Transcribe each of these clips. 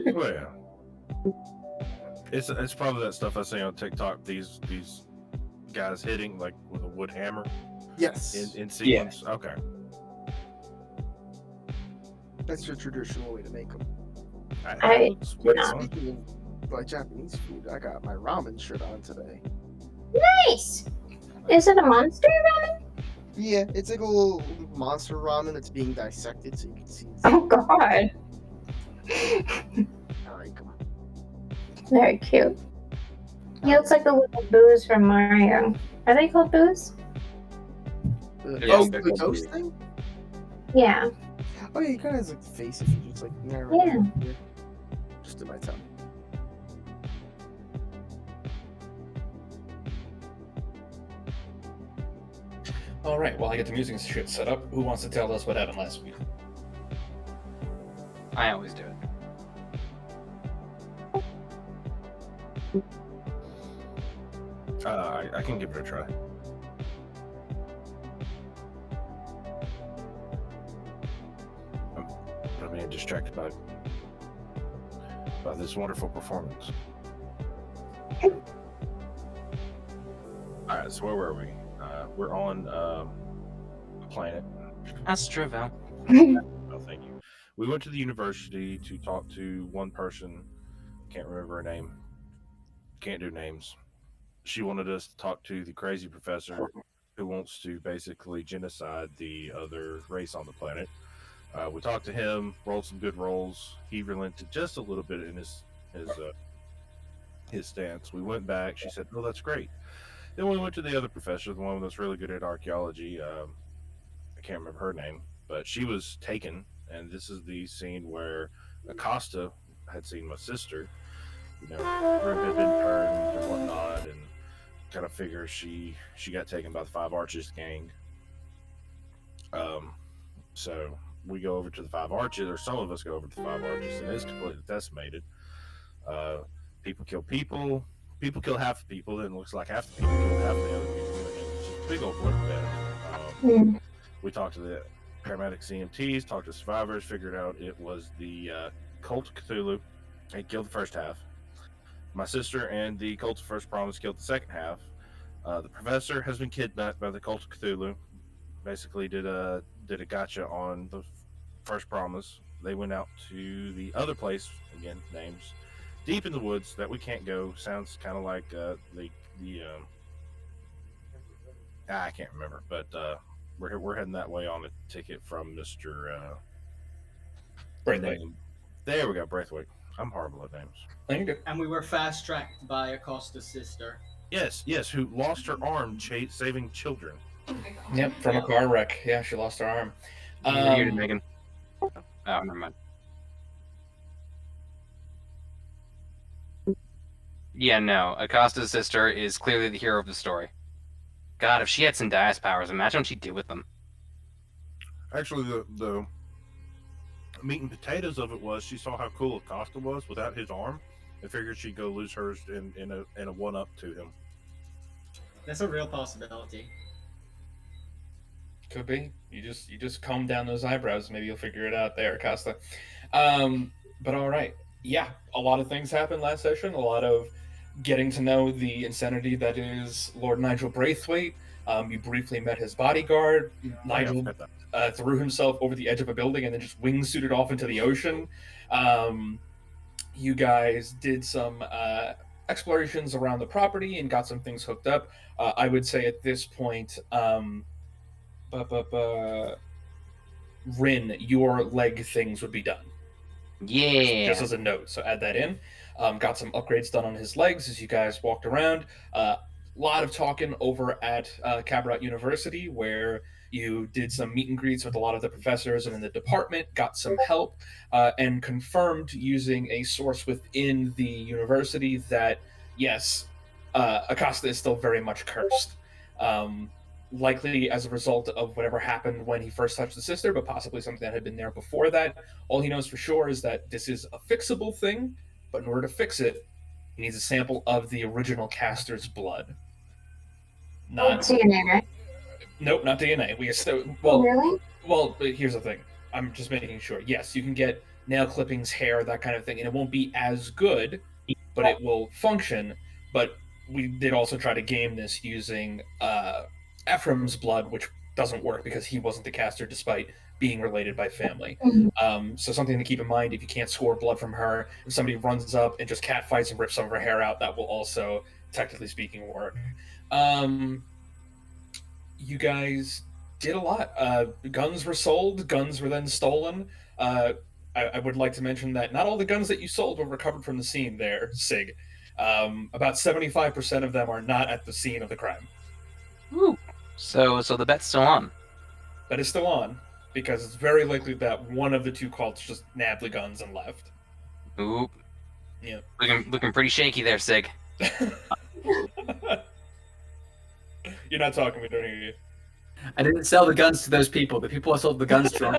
Oh yeah, it's probably that stuff I see on TikTok. These guys hitting like with a wood hammer Yes, in sequence. Yeah. Okay. that's your traditional way to make them. That looks pretty fun. Speaking of Japanese food, I got my ramen shirt on today. Nice. Is it a monster ramen? Yeah, it's like a little monster ramen that's being dissected, so you can see. Oh God. I like them. Very cute. He looks like the little Boos from Mario. Are they called Boos? The ghost thing? Yeah. Oh yeah, he kind of has like the face if you just like narrow Yeah. it here. Just in my tongue. All right, while I get the music and shit set up, who wants to tell us what happened last week? I always do it. I can give it a try. I'm being distracted by this wonderful performance. All right, so where were we? We're on a planet. Astrovel. Oh, thank you. We went to the university to talk to one person. Can't remember her name. Can't do names. She wanted us to talk to the crazy professor who wants to basically genocide the other race on the planet. We talked to him, rolled some good rolls. He relented just a little bit in his stance. We went back. She said, "Oh, that's great." Then we went to the other professor, the one that's really good at archaeology. I can't remember her name, but she was taken. And this is the scene where Acosta had seen my sister. You know, room had been turned and whatnot, and kind of figure she got taken by the Five Arches gang. So we go over to the Five Arches, or some of us go over to the Five Arches, and it's completely decimated. People kill people. People kill half the people, and it looks like half the people kill half the other people. And it's just a big old bloodbath. We talked to the paramedic CMTs, talked to survivors, figured out it was the Cult of Cthulhu. They killed the first half. My sister and the Cult of First Promise killed the second half. The professor has been kidnapped by the Cult of Cthulhu. Basically, did a gotcha on the First Promise. They went out to the other place, again, names, deep in the woods that we can't go. Sounds kind of like I can't remember, but we're heading that way on a ticket from Mr. Braithwaite. There we go, Braithwaite. I'm horrible at names. Thank you. And we were fast tracked by Acosta's sister. Yes, who lost her arm saving children. Yep, from a car wreck. Yeah, she lost her arm. You did, Megan. Oh, never mind. Yeah, no. Acosta's sister is clearly the hero of the story. God, if she had Zendaya's powers, imagine what she'd do with them. Actually, the meat and potatoes of it was she saw how cool Acosta was without his arm, and figured she'd go lose hers in a one up to him. That's a real possibility. Could be. You just comb down those eyebrows. Maybe you'll figure it out there, Acosta. But all right. Yeah, a lot of things happened last session. A lot of getting to know the insanity that is Lord Nigel Braithwaite. You briefly met his bodyguard. Nigel threw himself over the edge of a building and then just wingsuited off into the ocean. You guys did some explorations around the property and got some things hooked up. I would say at this point, Rin, your leg things would be done. Yeah. Just as a note, so add that in. Got some upgrades done on his legs as you guys walked around. A lot of talking over at Cabrat University, where you did some meet and greets with a lot of the professors and in the department, got some help, and confirmed using a source within the university that, yes, Acosta is still very much cursed. Likely as a result of whatever happened when he first touched the sister, but possibly something that had been there before that. All he knows for sure is that this is a fixable thing, but in order to fix it, he needs a sample of the original caster's blood. Not DNA, right? Nope, not DNA. We still Really? Well, here's the thing. I'm just making sure. Yes, you can get nail clippings, hair, that kind of thing, and it won't be as good, but it will function. But we did also try to game this using Ephraim's blood, which doesn't work because he wasn't the caster despite being related by family. So something to keep in mind: if you can't score blood from her, if somebody runs up and just cat fights and rips some of her hair out, that will also, technically speaking, work. You guys did a lot. Guns were sold, guns were then stolen. I would like to mention that not all the guns that you sold were recovered from the scene there, Sig. About 75% of them are not at the scene of the crime. Woo. So the bet's still on. That is still on, because it's very likely that one of the two cults just nabbed the guns and left. Ooh. Yeah. Looking pretty shaky there, Sig. You're not talking, we don't hear you. I didn't sell the guns to those people. The people I sold the guns to.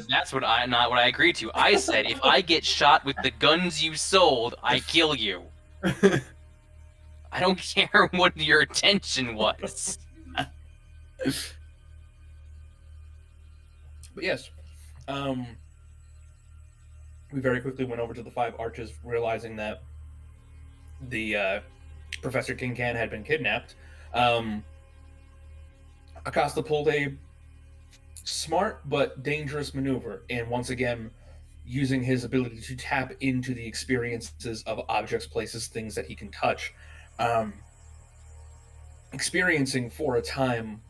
That's what I agreed to. I said if I get shot with the guns you sold, I kill you. I don't care what your intention was. But yes, we very quickly went over to the 5 Arches, realizing that the Professor Kincan had been kidnapped. Acosta pulled a smart but dangerous maneuver, and once again, using his ability to tap into the experiences of objects, places, things that he can touch, experiencing for a time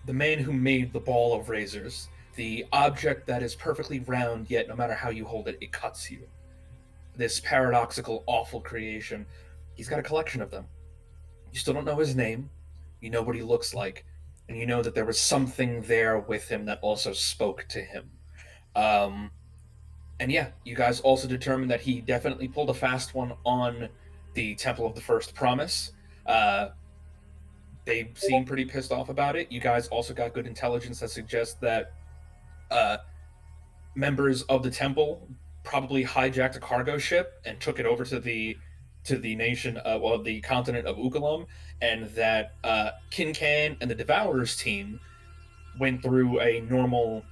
the man who made the ball of razors, the object that is perfectly round, yet no matter how you hold it, it cuts you. This paradoxical, awful creation. He's got a collection of them. You still don't know his name. You know what he looks like. And you know that there was something there with him that also spoke to him. And yeah, you guys also determined that he definitely pulled a fast one on the Temple of the First Promise. They seem pretty pissed off about it. You guys also got good intelligence that suggests that members of the temple probably hijacked a cargo ship and took it over to the nation of the continent of Ukalum, and that Kincan and the Devourers team went through a normal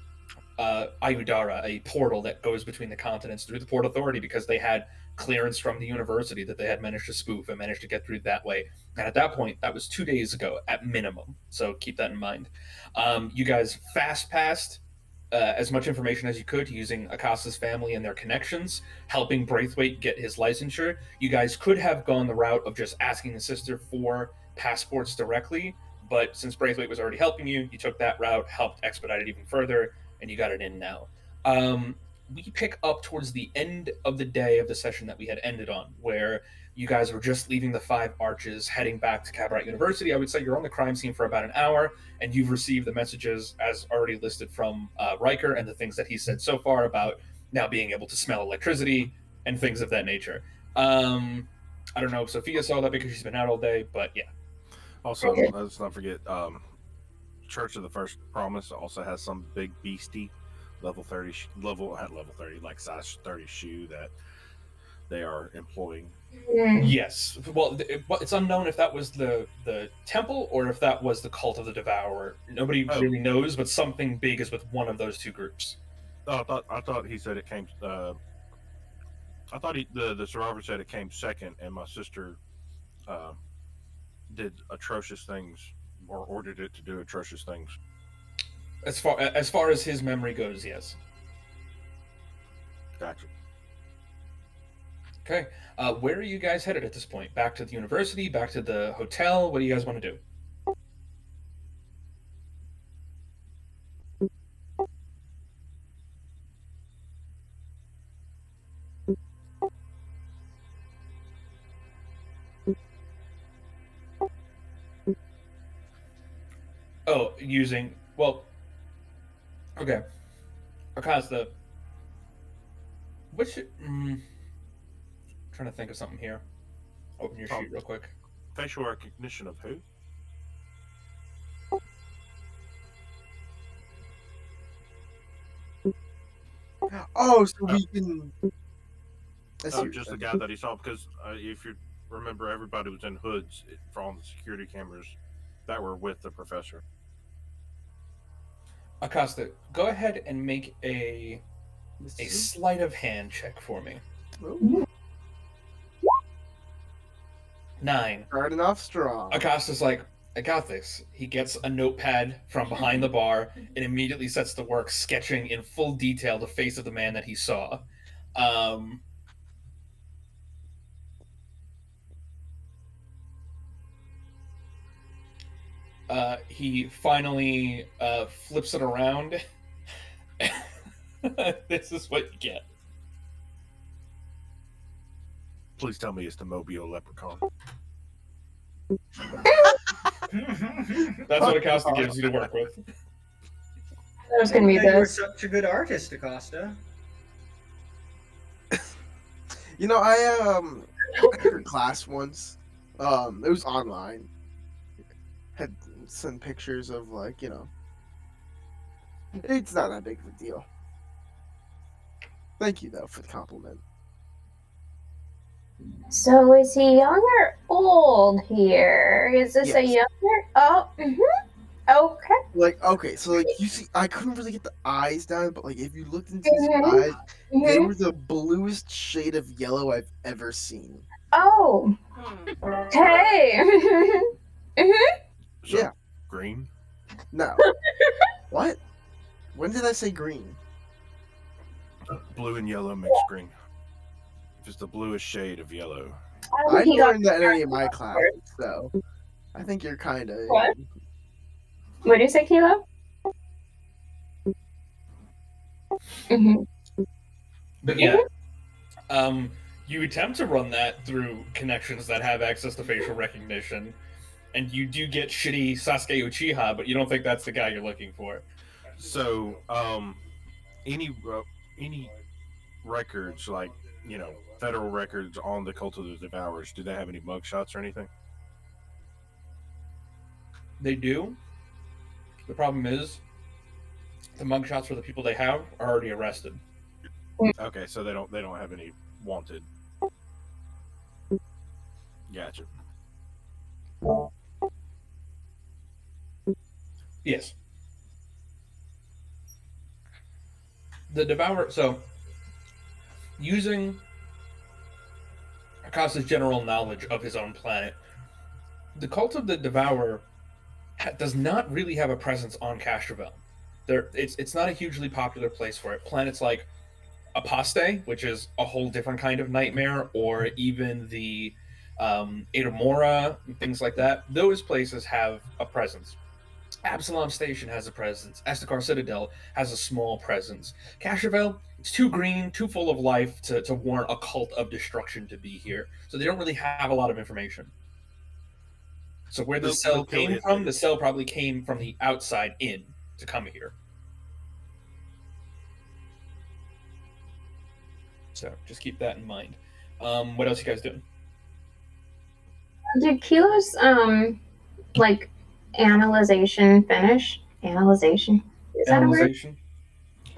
Ayudara, a portal that goes between the continents through the Port Authority, because they had clearance from the university that they had managed to spoof and managed to get through that way. And at that point, that was 2 days ago at minimum. So keep that in mind. You guys fast passed as much information as you could using Acosta's family and their connections, helping Braithwaite get his licensure. You guys could have gone the route of just asking the sister for passports directly, but since Braithwaite was already helping you, you took that route, helped expedite it even further, and you got it in now. We pick up towards the end of the day of the session that we had ended on, where you guys were just leaving the 5 Arches, heading back to Cabaret University. I would say you're on the crime scene for about an hour, and you've received the messages as already listed from Riker and the things that he said so far about now being able to smell electricity and things of that nature. I don't know if Sophia saw that because she's been out all day, but yeah. Also, let's not forget, Church of the First Promise also has some big beastie level 30, like size 30 shoe that they are employing. Yes. Well, it's unknown if that was the temple or if that was the Cult of the Devourer. Nobody really knows, but something big is with one of those two groups. Oh, I thought he said it came. I thought the survivor said it came second, and my sister did atrocious things, or ordered it to do atrocious things. As far as his memory goes, yes. Gotcha. Okay. Where are you guys headed at this point? Back to the university? Back to the hotel? What do you guys want to do? Oh, okay. Acosta, trying to think of something here. Open your sheet real quick. Facial recognition of who? Oh, so we can. Just the guy that he saw. Because if you remember, everybody was in hoods for all the security cameras that were with the professor. Acosta, go ahead and make a This is- sleight of hand check for me. Ooh, 9. starting off strong. Acosta's like, I got this. He gets a notepad from behind the bar and immediately sets to work sketching in full detail the face of the man that he saw. He finally flips it around. This is what you get. Please tell me it's the Mobile Leprechaun. That's what Acosta gives you to work with. That was gonna be You were this. such a good artist, Acosta. You know, I took a class once. It was online. Had sent pictures of like, you know. It's not that big of a deal. Thank you though for the compliment. So is he young or old here? Is this a Yes. younger? Oh, okay. Like, okay, so like you see, I couldn't really get the eyes down, but like if you looked into his Mhm. eyes, they Mhm. were the bluest shade of yellow I've ever seen. Oh, hey. Mhm. So, Yeah. Green? No. What? When did I say green? Blue and yellow mixed green. Just the bluest shade of yellow. I I think he didn't got. learn that in any of my classes, so I think you're kind of. What? What do you say, Kilo? Mhm. But yeah, you attempt to run that through connections that have access to facial recognition, and you do get shitty Sasuke Uchiha, but you don't think that's the guy you're looking for. So, any records, like, you know, federal records on the Cult of the Devourers, do they have any mugshots or anything? They do. The problem is, the mugshots for the people they have are already arrested. Okay, so they don't have any wanted. Gotcha. Yes. The Devourer. So, using Akasa's general knowledge of his own planet, the Cult of the Devourer does not really have a presence on Castrovel. It's not a hugely popular place for it. Planets like Aposte, which is a whole different kind of nightmare, or even the Edomora, and things like that, those places have a presence. Absalom Station has a presence. Estakar Citadel has a small presence. Castrovel, it's too green, too full of life to warrant a cult of destruction to be here. So they don't really have a lot of information. So where the They'll cell kill came it, from, maybe. the cell probably came from the outside in to come here. So just keep that in mind. What else you guys doing? Did Kilo's like analyzation finish? Analyzation? Is that a word? Analyzation?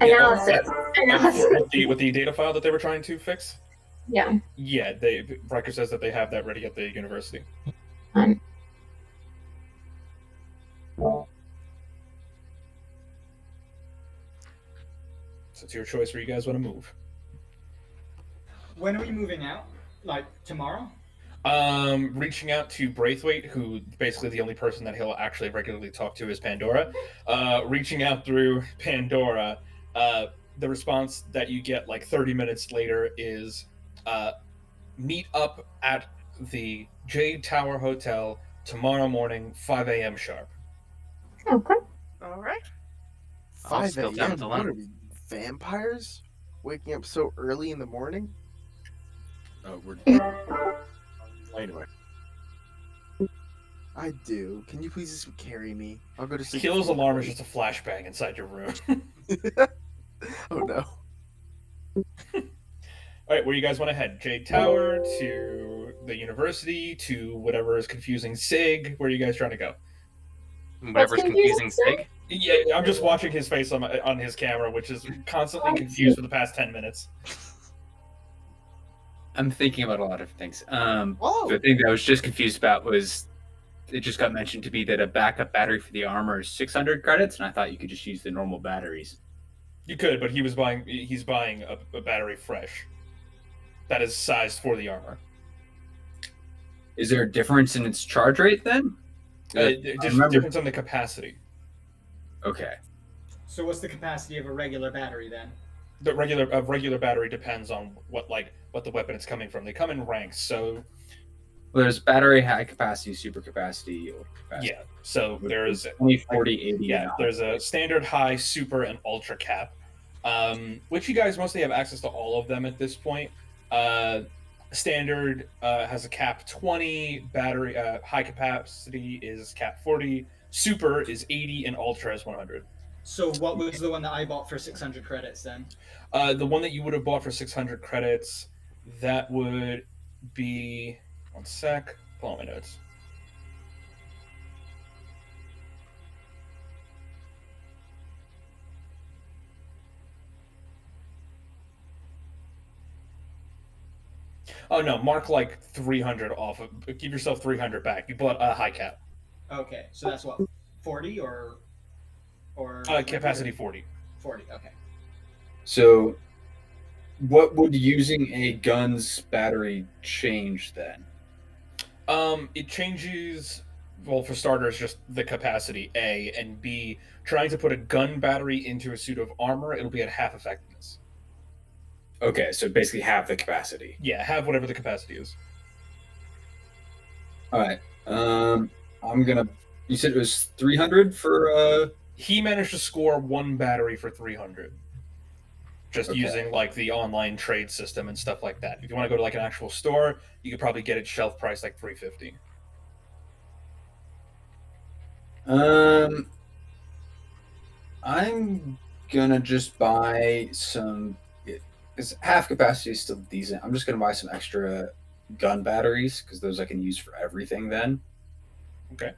Analysis. Analysis. With the data file that they were trying to fix? Yeah. Yeah, Riker says that they have that ready at the university. So it's your choice where you guys want to move. When are we moving out? Like tomorrow? Reaching out to Braithwaite, who basically the only person that he'll actually regularly talk to is Pandora. Reaching out through Pandora, the response that you get like 30 minutes later is meet up at the Jade Tower Hotel tomorrow morning, 5 a.m. sharp. Okay. All right. I'll 5 spill down a.m. the What line. are we, vampires? Waking up so early in the morning? Oh, we're anyway. I do. Can you please just carry me? I'll go to sleep. Kill's alarm is just a flashbang inside your room. Oh no. All right, where you guys want to head? Jade Tower, to the university, to whatever is confusing Sig? Where are you guys trying to go? Whatever's confusing Sig. Yeah, I'm just watching his face on his camera, which is constantly confused for the past 10 minutes. I'm thinking about a lot of things. Whoa. The thing that I was just confused about was it just got mentioned to be that a backup battery for the armor is 600 credits, and I thought you could just use the normal batteries. You could, but he's buying a battery fresh that is sized for the armor. Is there a difference in its charge rate then? Just difference on the capacity. Okay. So what's the capacity of a regular battery then? The regular battery depends on what the weapon it's coming from. They come in ranks, so Well, there's battery, high capacity, super capacity, ultra capacity. yeah. So there's 20, 40, 80. yeah, there's a standard, high, super, and ultra cap, which you guys mostly have access to all of them at this point. Standard has a cap 20, battery high capacity is cap 40, super is 80, and ultra is 100. So what was the one that I bought for 600 credits then? The one that you would have bought for 600 credits, that would be, one sec, pull out my notes. Oh no, mark like 300 off of, give yourself 300 back. You bought a high cap. Okay, so that's what, 40 or Capacity 40. 40. Okay. So, what would using a gun's battery change then? It changes, well, for starters, just the capacity, A, and B, trying to put a gun battery into a suit of armor, it'll be at half effectiveness. Okay, so basically half the capacity. Yeah, have whatever the capacity is. All right. I'm gonna. You said it was 300 for. He managed to score one battery for 300. Just Okay. using like the online trade system and stuff like that. If you want to go to like an actual store, you could probably get it shelf price like 350. I'm gonna just buy some. Because half capacity is still decent. I'm just gonna buy some extra gun batteries because those I can use for everything. Then. Okay.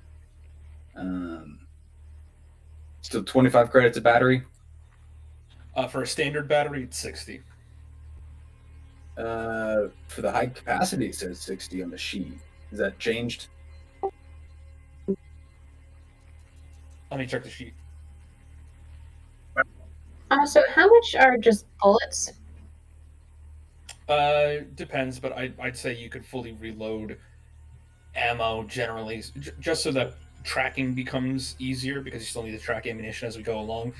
Still 25 credits a battery. For a standard battery, it's 60. For the high capacity, it says 60 on the sheet. Is that changed? Let me check the sheet. So how much are just bullets? Depends, but I'd say you could fully reload ammo generally, just so that tracking becomes easier because you still need to track ammunition as we go along.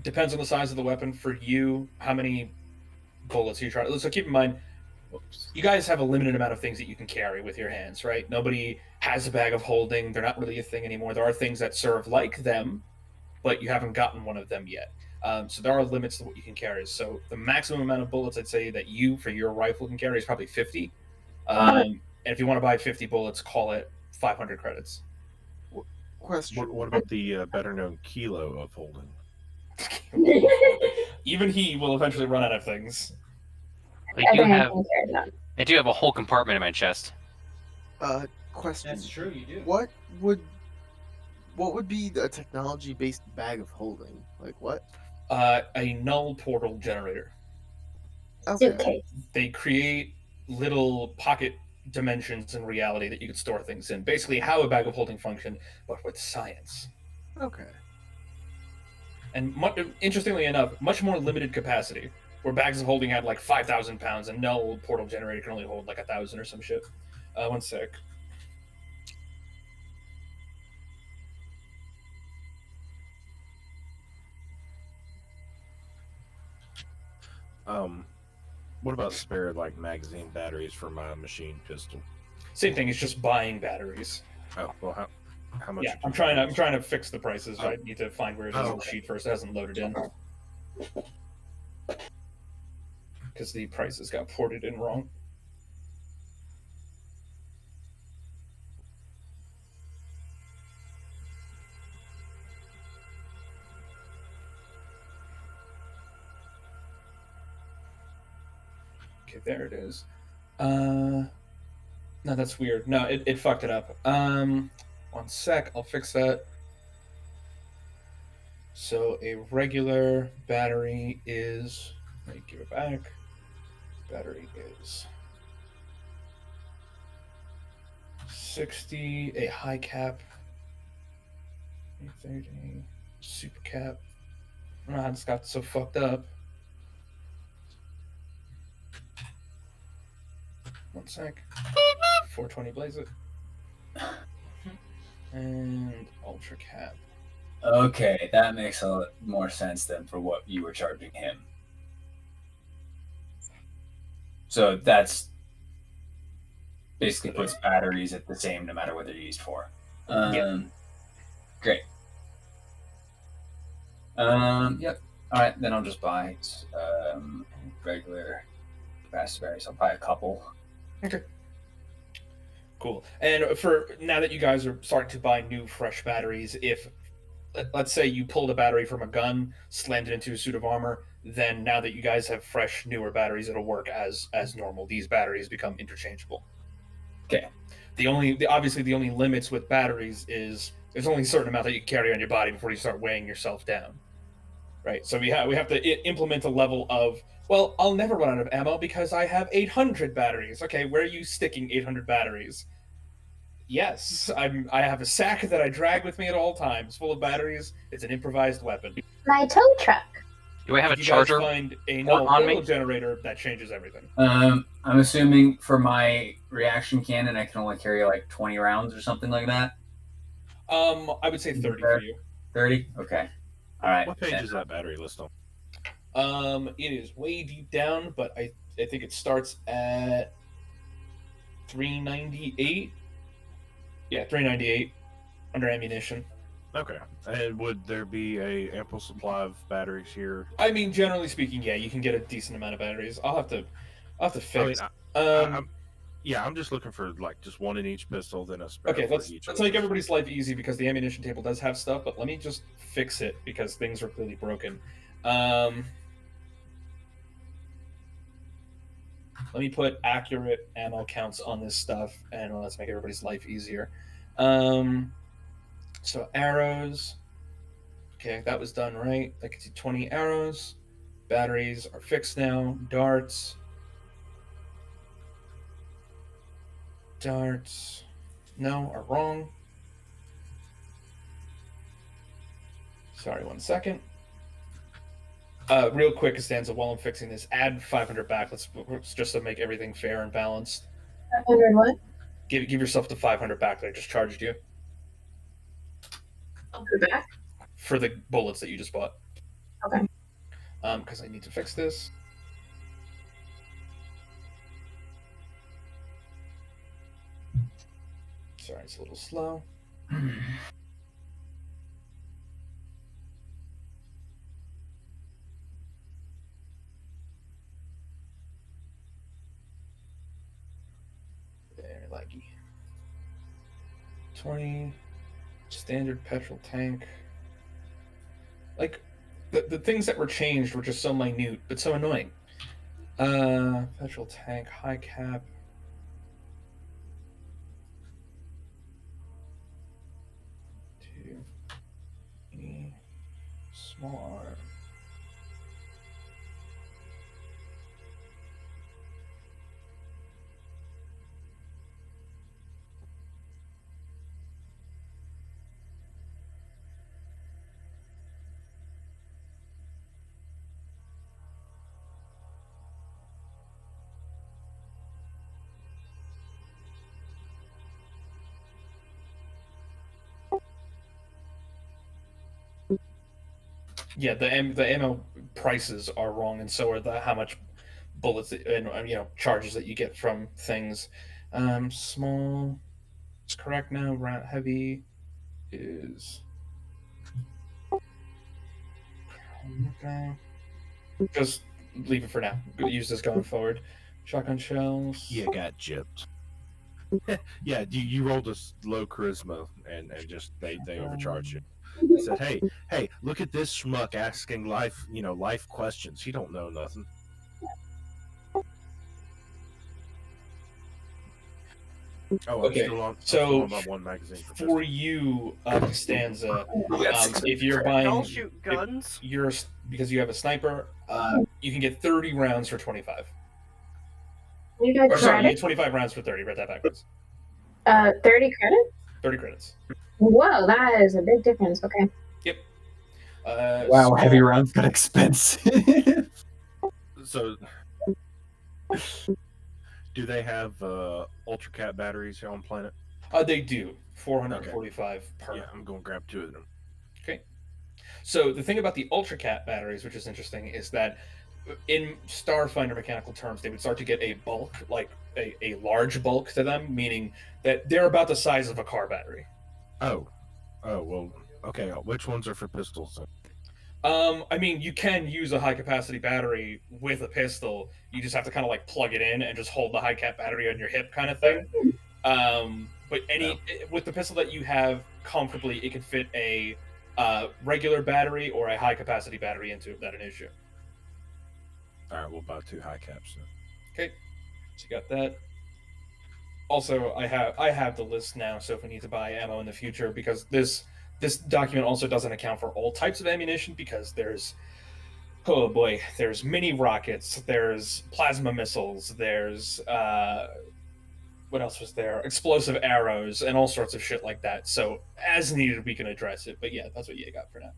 Depends on the size of the weapon. For you, how many bullets you try? So keep in mind, you guys have a limited amount of things that you can carry with your hands, right? Nobody has a bag of holding. They're not really a thing anymore. There are things that serve like them, but you haven't gotten one of them yet. So there are limits to what you can carry. So the maximum amount of bullets I'd say that you, for your rifle, can carry is probably 50. And if you want to buy 50 bullets, call it 500 credits. Question. What about the better known kilo of holding? Even he will eventually run out of things. I I do think I have can carry that. I do have a whole compartment in my chest. Question. That's true, you do. What would be a technology-based bag of holding? Like what? A null portal generator. Okay. Suitcase. They create little pocket dimensions in reality that you could store things in. Basically, how a bag of holding functioned, but with science. Okay. And interestingly enough, much more limited capacity. Where bags of holding had like 5,000 pounds, and null portal generator can only hold like 1,000 or some shit. One sec. What about spare like magazine batteries for my machine pistol? Same thing. It's just buying batteries. Oh well, how much? Yeah, do I'm you trying to think? I'm trying to fix the prices. Oh. I need to find where it is on the okay. sheet first. It hasn't loaded in because the prices got ported in wrong. Okay, there it is. No, that's weird. No, it fucked it up. One sec, I'll fix that. So a regular battery is, let me give it back. Battery is 60, a high cap, 30, super cap. I just got so fucked up. One sec. 420 blaze it. And ultra cap. Okay, that makes a lot more sense than for what you were charging him. So that's basically puts batteries at the same no matter what they're used for. Yeah. Great. Yep. All right, then I'll just buy regular capacity batteries. I'll buy a couple. Okay. Cool. And for now that you guys are starting to buy new, fresh batteries, if let's say you pulled a battery from a gun, slammed it into a suit of armor, then now that you guys have fresh, newer batteries, it'll work as normal. These batteries become interchangeable. Okay. Obviously the only limits with batteries is there's only a certain amount that you can carry on your body before you start weighing yourself down. Right. So we have to implement a level of, well, I'll never run out of ammo because I have 800 batteries. Okay, where are you sticking 800 batteries? Yes, I have a sack that I drag with me at all times, full of batteries. It's an improvised weapon. My tow truck. Do I have a If you charger? guys find a on me? generator, that changes everything. I'm assuming for my reaction cannon, I can only carry like 20 rounds or something like that. I would say 30 for you. 30? Okay. All right. What page is that battery list on? It is way deep down, but I think it starts at 398. Yeah, 398 under ammunition. Okay. And would there be a ample supply of batteries here? I mean, generally speaking, yeah, you can get a decent amount of batteries. I'll have to fix. I'm just looking for like just one in each pistol, then a spare. Okay, for let's each make everybody's life easy because the ammunition table does have stuff, but let me just fix it because things are clearly broken. Let me put accurate ammo counts on this stuff, and let's make everybody's life easier. So arrows. Okay, that was done right. That gets you 20 arrows. Batteries are fixed now. Darts. No, are wrong. Sorry, 1 second. Real quick, Costanza, while I'm fixing this, add 500 back. Let's just to make everything fair and balanced. 500 what? Give yourself the 500 back that I just charged you I'll put it back. for the bullets that you just bought. Okay. Because I need to fix this. Sorry, it's a little slow. Very laggy. 20 standard petrol tank. Like the things that were changed were just so minute, but so annoying. Petrol tank, high cap. Small arm. Yeah, the ammo prices are wrong, and so are the how much bullets and charges that you get from things. Small is correct now. Round heavy is okay. Just leave it for now. Use this going forward. Shotgun shells. Yeah, got gypped. Yeah, you rolled a low charisma and just they overcharged you. They said, hey, look at this schmuck asking life questions. He don't know nothing. Oh, Okay, I'm so still on my one magazine. For you, Stanza, if you're buying, Y'all shoot guns? because you have a sniper, you can get 30 rounds for 25. You guys Or sorry, you ready? get 25 rounds for 30. Read that backwards. 30 credits? 30 credits. Whoa, that is a big difference. Okay. Wow, So- heavy rounds got expensive. So, do they have Ultra Cat batteries here on planet? They do. 445 per. Yeah, I'm going to grab 2 of them. Okay. So the thing about the Ultra Cat batteries, which is interesting, is that in Starfinder mechanical terms, they would start to get a bulk, like a large bulk to them, meaning that they're about the size of a car battery. Oh, well, okay. Which ones are for pistols? Then? I mean, you can use a high capacity battery with a pistol. You just have to kind of like plug it in and just hold the high cap battery on your hip, kind of thing. But with the pistol that you have comfortably, it can fit a regular battery or a high capacity battery into it without an issue. All right, we'll buy 2 high caps then. Okay, so you got that. Also, I have the list now, so if we need to buy ammo in the future, because this document also doesn't account for all types of ammunition, because there's mini rockets, there's plasma missiles, there's what else was there? Explosive arrows and all sorts of shit like that. So as needed, we can address it. But yeah, that's what you got for now.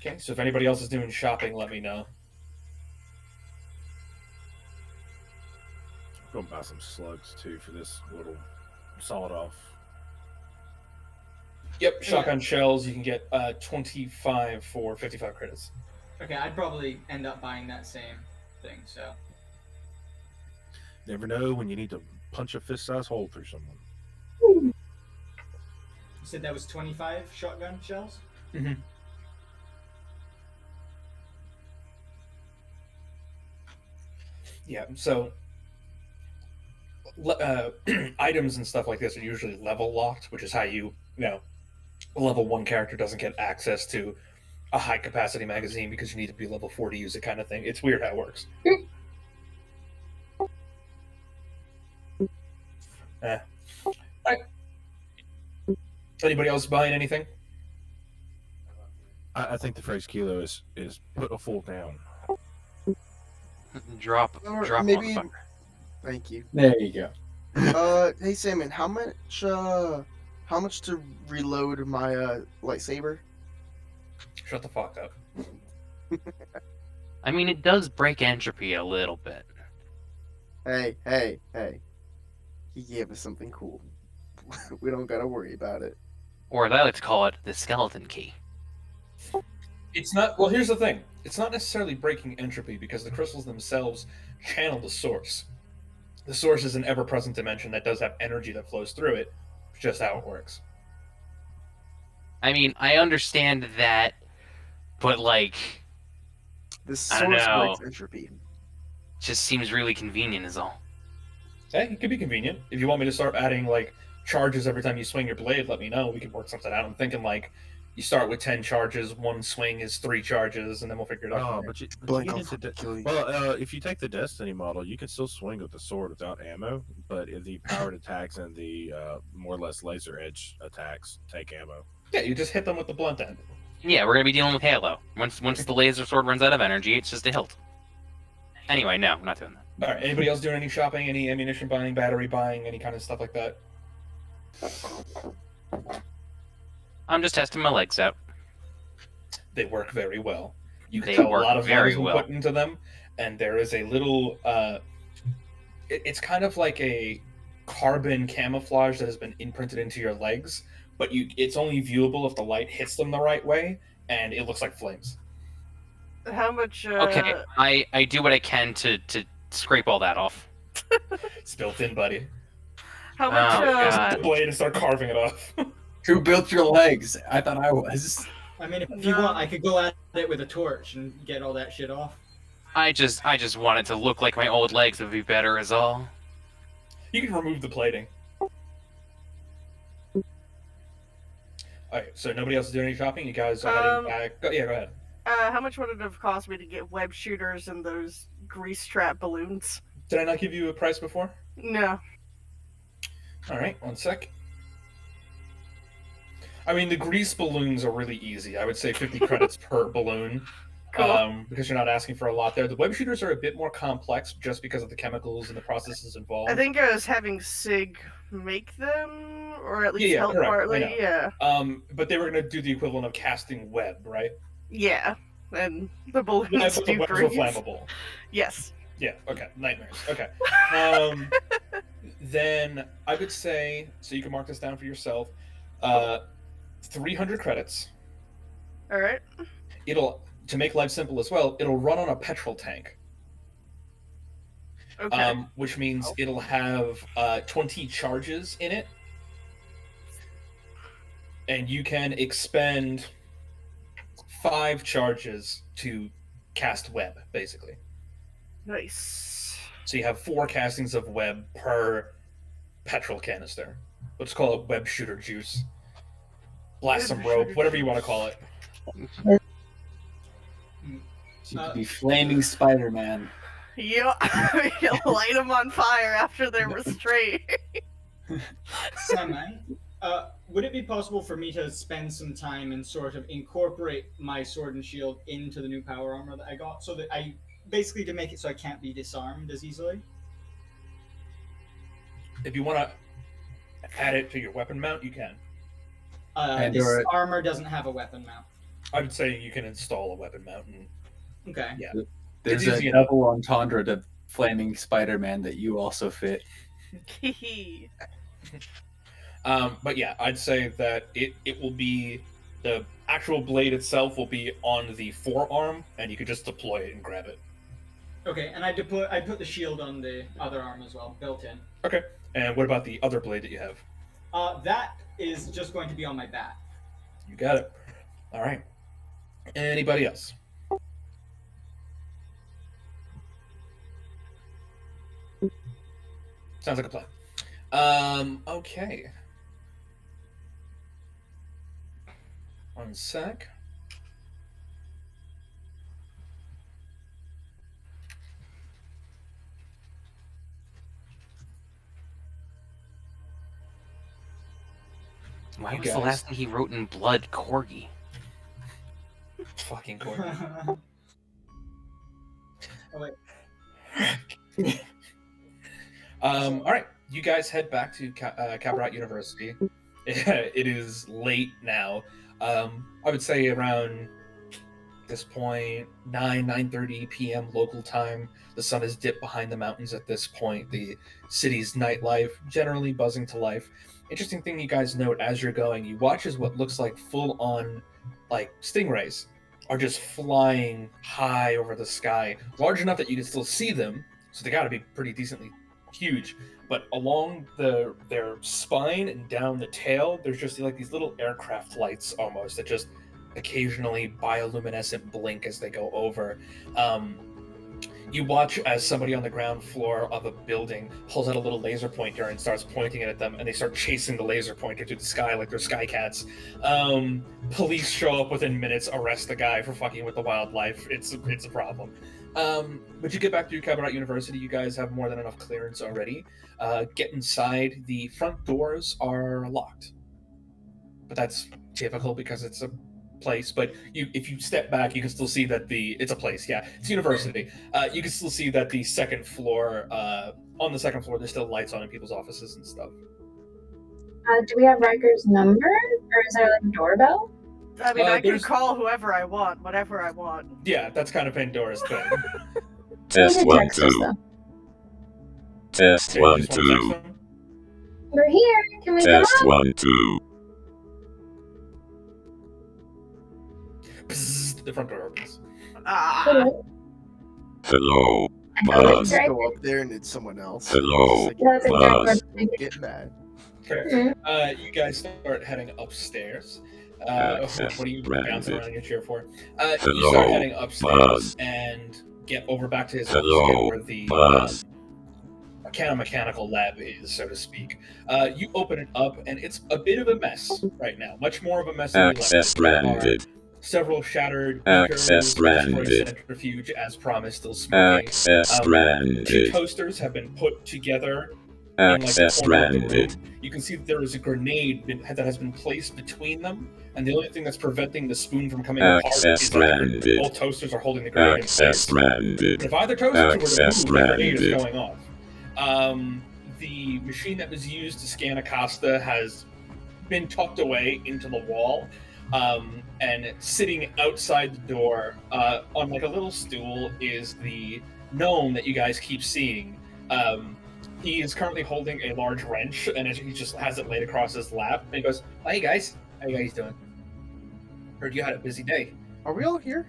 Okay, so if anybody else is doing shopping, let me know. I'm going to buy some slugs too for this little sawed off. Yep, shotgun shells. You can get 25 for 55 credits. Okay, I'd probably end up buying that same thing. So Never know when you need to punch a fist-sized hole through someone. you said that was 25 shotgun shells. Mm-hmm. Yeah, so items and stuff like this are usually level locked, which is how a level 1 character doesn't get access to a high capacity magazine because you need to be level 4 to use it, kind of thing. It's weird how it works. Right. Anybody else buying anything? I think the phrase kilo is put a full down. Drop Or maybe. maybe- Thank you. There you go. Hey Salmon, how much to reload my lightsaber? Shut the fuck up. I mean, it does break entropy a little bit. Hey. He gave us something cool. We don't gotta worry about it. Or as I like to call it, the skeleton key. It's not. Well, here's the thing. It's not necessarily breaking entropy because the crystals themselves channel the source. The source is an ever-present dimension that does have energy that flows through it. It's just how it works. I mean, I understand that, but like, The I don't source know. breaks entropy. just seems really convenient is all. Hey, it could be convenient. If you want me to start adding like charges every time you swing your blade, let me know. We can work something out. I'm thinking like you start with 10 charges, one swing is 3 charges, and then we'll figure it out. Oh, from there. but you Blank get on into killing. well, if you take the Destiny model, you can still swing with the sword without ammo, but if the powered attacks and the more or less laser edge attacks take ammo. Yeah, you just hit them with the blunt end. Yeah, we're gonna be dealing with Halo. Once the laser sword runs out of energy, it's just a hilt. Anyway, no, we're not doing that. All right. Anybody else doing any shopping, any ammunition buying, battery buying, any kind of stuff like that? I'm just testing my legs out. They work very well. You can They tell a work lot of love very has been well. put into them, and there is a little. It's kind of like a carbon camouflage that has been imprinted into your legs, but it's only viewable if the light hits them the right way, and it looks like flames. How much? Okay, I do what I can to scrape all that off. It's built in, buddy. How much? Oh, God. The blade and start carving it off. Who built your legs? I thought I was. I mean, if you want, I could go at it with a torch and get all that shit off. I just want it to look like my old legs would be better is all. You can remove the plating. Alright, so nobody else is doing any shopping? You guys are heading back? Go ahead. How much would it have cost me to get web shooters and those grease trap balloons? Did I not give you a price before? No. Alright, 1 sec. I mean, the grease balloons are really easy. I would say 50 credits per balloon. Cool. because you're not asking for a lot there. The web shooters are a bit more complex just because of the chemicals and the processes involved. I think I was having Sig make them, or at least Yeah, help correct, I partly. know. Yeah. But they were going to do the equivalent of casting web, right? Yeah. And the balloons Yeah, but the do webs were freeze. flammable. Yes. Yeah, okay. Nightmares. Okay. Then I would say, so you can mark this down for yourself, 300 credits. All right. To make life simple as well, it'll run on a petrol tank. Okay. Which means it'll have 20 charges in it. And you can expend 5 charges to cast web, basically. Nice. So you have 4 castings of web per petrol canister. Let's call it web shooter juice. Blast some rope, whatever you want to call it. You could be flaming Spider-Man. Yeah. You light them on fire after they're restrained. Semi. Would it be possible for me to spend some time and sort of incorporate my sword and shield into the new power armor that I got, so that I basically to make it so I can't be disarmed as easily? If you want to add it to your weapon mount, you can. This armor doesn't have a weapon mount. I would say you can install a weapon mount. And, Okay. yeah. There's It's a easy enough. double entendre to flaming Spider-Man that you also fit. But yeah, I'd say that it will be, the actual blade itself will be on the forearm, and you could just deploy it and grab it. Okay, and I put the shield on the other arm as well, built in. Okay. And what about the other blade that you have? That is just going to be on my back. You got it. All right. Anybody else? Sounds like a plan. Okay. One sec. Why You was the guys- last thing he wrote in blood Corgi? Fucking Corey. Oh, wait. All right, you guys head back to Cabrat University. It is late now. I would say around this point, 9:30 p.m. local time. The sun has dipped behind the mountains at this point. The city's nightlife generally buzzing to life. Interesting thing you guys note as you're going, you watch as what looks like full-on, like, stingrays are just flying high over the sky, large enough that you can still see them. So they got to be pretty decently huge. But along their spine and down the tail, there's just like these little aircraft lights almost that just occasionally bioluminescent blink as they go over. You watch as somebody on the ground floor of a building pulls out a little laser pointer and starts pointing it at them, and they start chasing the laser pointer through the sky like they're sky cats. Police show up within minutes, arrest the guy for fucking with the wildlife. It's a problem. But you get back to Cabrat University, you guys have more than enough clearance already. Get inside, the front doors are locked. But that's typical because it's a place, but if you step back, you can still see that it's a place. Yeah, it's university. You can still see that the second floor, on the second floor, there's still lights on in people's offices and stuff. Do we have Riker's number, or is there like a doorbell? I mean, I can there's- call whoever I want, whatever I want. Yeah, that's kind of Pandora's thing. Test Test 1 2. Test So you 1 just wanna text 2. them? We're here. Can we come Test up? 1 2. Bzzz, the front door opens. Ah. Hello. I know Buzz. it's right Go up there and it's someone else. Hello. It's like, That's exactly what Buzz. I'm thinking. get mad. Okay. You guys start heading upstairs. Access What are you granted. bouncing around in your chair for? You Hello, start heading upstairs Buzz. and get over back to his Hello, office where the Buzz. mechanical lab is, so to speak. You open it up, and it's a bit of a mess right now. Much more of a mess than you left. Access There are granted. several shattered Access destroyed granted. centrifuge, as promised, still smoking. Access Two granted. toasters have been put together in like the Access corner of the granted. room. You can see that there is a grenade that has been placed between them, and the only thing that's preventing the spoon from coming apart Access is that granted. both toasters are holding the grenade in Access place. granted. But if either toaster were to Access move, the grenade is granted. going off. The machine that was used to scan Acosta has been tucked away into the wall, and sitting outside the door on like a little stool is the gnome that you guys keep seeing. He is currently holding a large wrench, and he just has it laid across his lap. And he goes, "Hey guys, how you guys doing? Heard you had a busy day." Are we all here?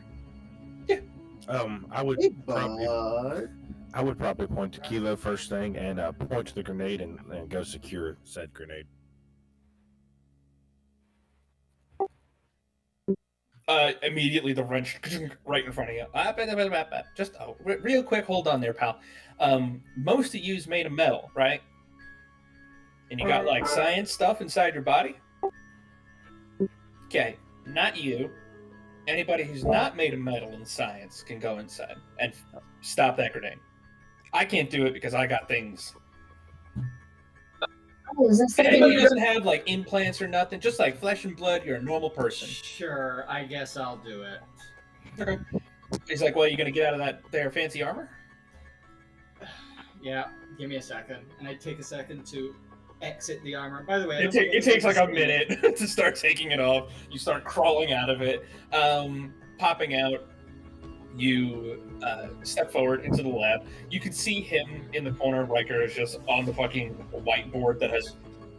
I would Hey, probably, bud. I would probably point to Kilo first thing and point to the grenade and go secure said grenade. Immediately the wrench right in front of you. Just real quick, hold on there, pal. Most of you's made of metal, right? And you got like science stuff inside your body. Okay, not you. Anybody who's not made of metal and science can go inside and stop that grenade. I can't do it because I got things. Oh, is this Anybody who the doesn't have like implants or nothing, just like flesh and blood, you're a normal person. Sure, I guess I'll do it. Okay. He's like, well, you gonna get out of that there fancy armor? Yeah, give me a second. And I take a second to exit the armor. By the way, It takes like a minute to start taking it off. You start crawling out of it, popping out. You step forward into the lab. You can see him in the corner. Riker is just on the fucking whiteboard that has.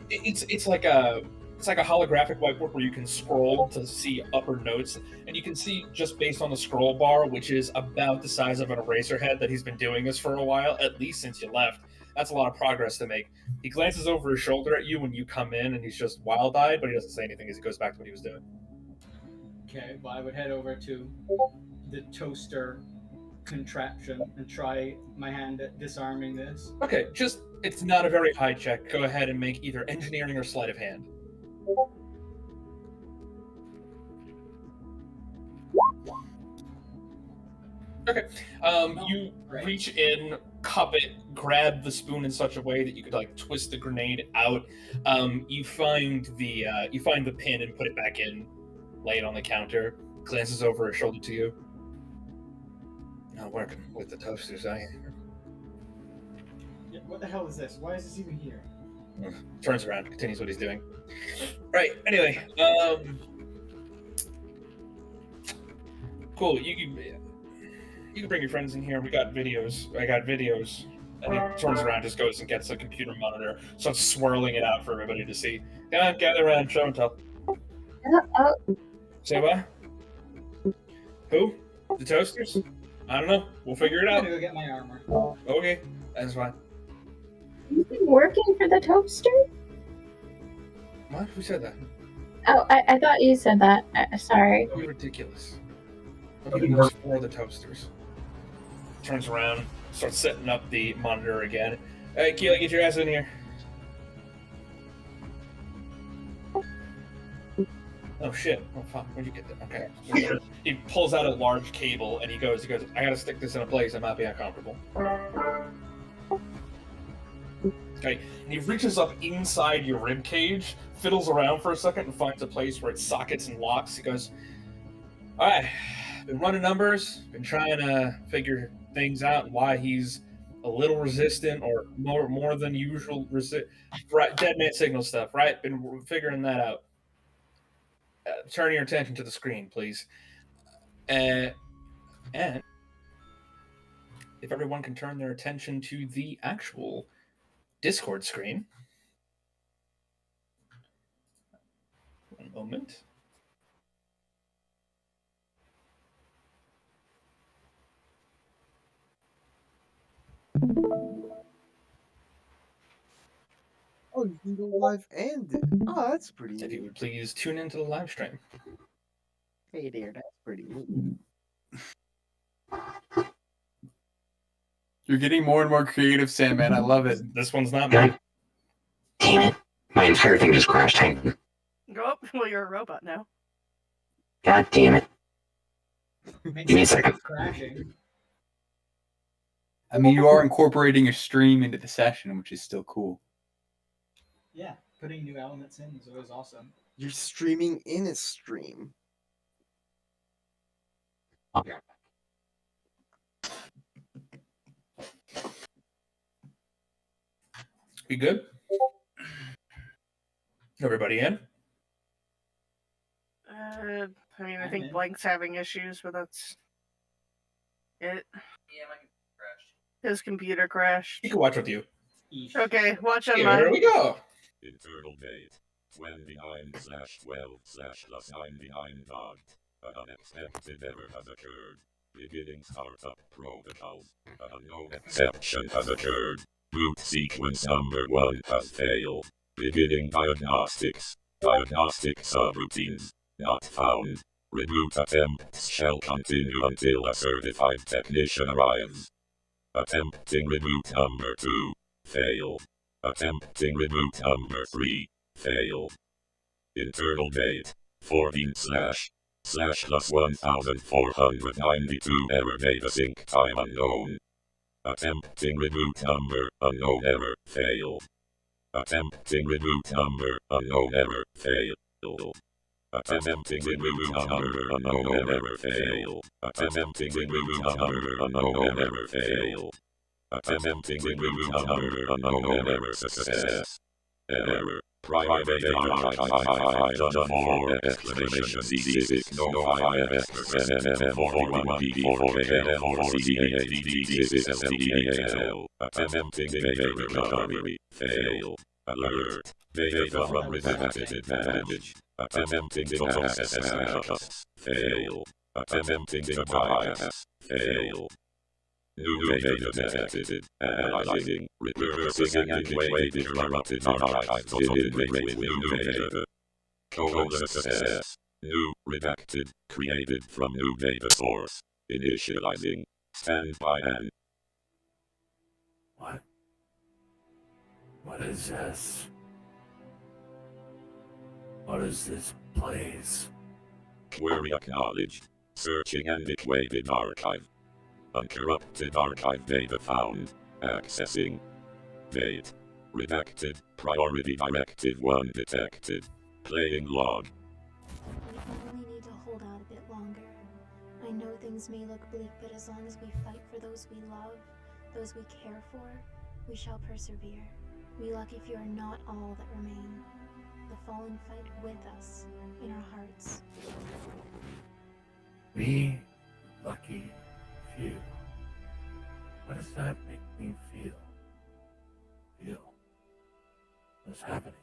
It's like a holographic whiteboard where you can scroll to see upper notes, and you can see just based on the scroll bar, which is about the size of an eraser head, that he's been doing this for a while, at least since you left. That's a lot of progress to make. He glances over his shoulder at you when you come in, and he's just wild-eyed, but he doesn't say anything as he goes back to what he was doing. Okay, well, I would head over to the toaster contraption and try my hand at disarming this. Okay, it's not a very high check. Go ahead and make either engineering or sleight of hand. Okay. You reach in, cup it, grab the spoon in such a way that you could like twist the grenade out. You find the pin and put it back in, lay it on the counter, glances over his shoulder to you. Not working with the toasters, Yeah, what the hell is this? Why is this even here? Turns around, continues what he's doing. Right, anyway, cool, you can bring your friends in here. I got videos. And he turns around, just goes and gets a computer monitor, starts swirling it out for everybody to see. Come on, gather around, show and tell. Say what? Who? The toasters? I don't know. We'll figure it I'm out. gonna go get my armor. Okay, that's fine. You've been working for the toaster? What? Who said that? Oh, I thought you said that. Sorry. You're ridiculous. Nobody works for the toasters. Turns around, starts setting up the monitor again. Hey, Keela, get your ass in here. Oh shit! Oh fuck! Where'd you get that? Okay. He pulls out a large cable and he goes. I gotta stick this in a place. I might be uncomfortable. Okay. And he reaches up inside your rib cage, fiddles around for a second, and finds a place where it sockets and locks. He goes, "All right, been running numbers, been trying to figure things out. Why he's a little resistant or more than usual right, dead man signal stuff. Right? Been figuring that out." Turn your attention to the screen, please. And if everyone can turn their attention to the actual Discord screen. One moment. Oh, you can go live and oh, that's pretty If you neat. would please tune into the live stream. Hey there, that's pretty neat. You're getting more and more creative, Sandman. I love it. This one's not me. Damn it. My entire thing just crashed. Hang on. Oh, well, you're a robot now. God damn it. Makes Give me a sense second. it's crashing. I mean, you are incorporating a stream into the session, which is still cool. Yeah, putting new elements in is always awesome. You're streaming in a stream. We good? Everybody in? I mean, I I'm think in. Blank's having issues, but that's it. Yeah, my computer crashed. His computer crashed. He can watch with you. Eesh. Okay, watch on Here mine. we go. Internal date 29/12/9 docked. An unexpected error has occurred. Beginning startup protocol. An unknown exception has occurred. Boot sequence number 1 has failed. Beginning diagnostics. Diagnostic subroutines. Not found. Reboot attempts shall continue until a certified technician arrives. Attempting reboot number 2. Failed. Attempting reboot number 3. Failed. Internal date 14//+1492 error data sync time unknown. Attempting reboot number unknown error failed. Attempting reboot number unknown error failed. Attempting reboot number unknown error failed. Attempting reboot number unknown error failed. Attempting reboot number unknown error success. Error. Private archive done for exclamation C6 no 5% 41 B4 LDDL. Attempting data recovery. Failed. Alert. Data from redacted advantage. Attempting to access backups. Failed. Attempting to bypass. Failed. New data detected. Analyzing. Repurposing and equated corrupted archives to integrate with new data. Code success. New redacted. Created from new data source. Initializing. Standby and. What? What is this? What is this place? Query acknowledged. Searching and equated archive. Uncorrupted archive data found. Accessing. Date. Redacted. Priority directive 1 detected. Playing log. We only need to hold out a bit longer. I know things may look bleak, but as long as we fight for those we love, those we care for, we shall persevere. We lucky few are not all that remain. The fallen fight with us, in our hearts. We lucky few. What does that make me feel? What's happening?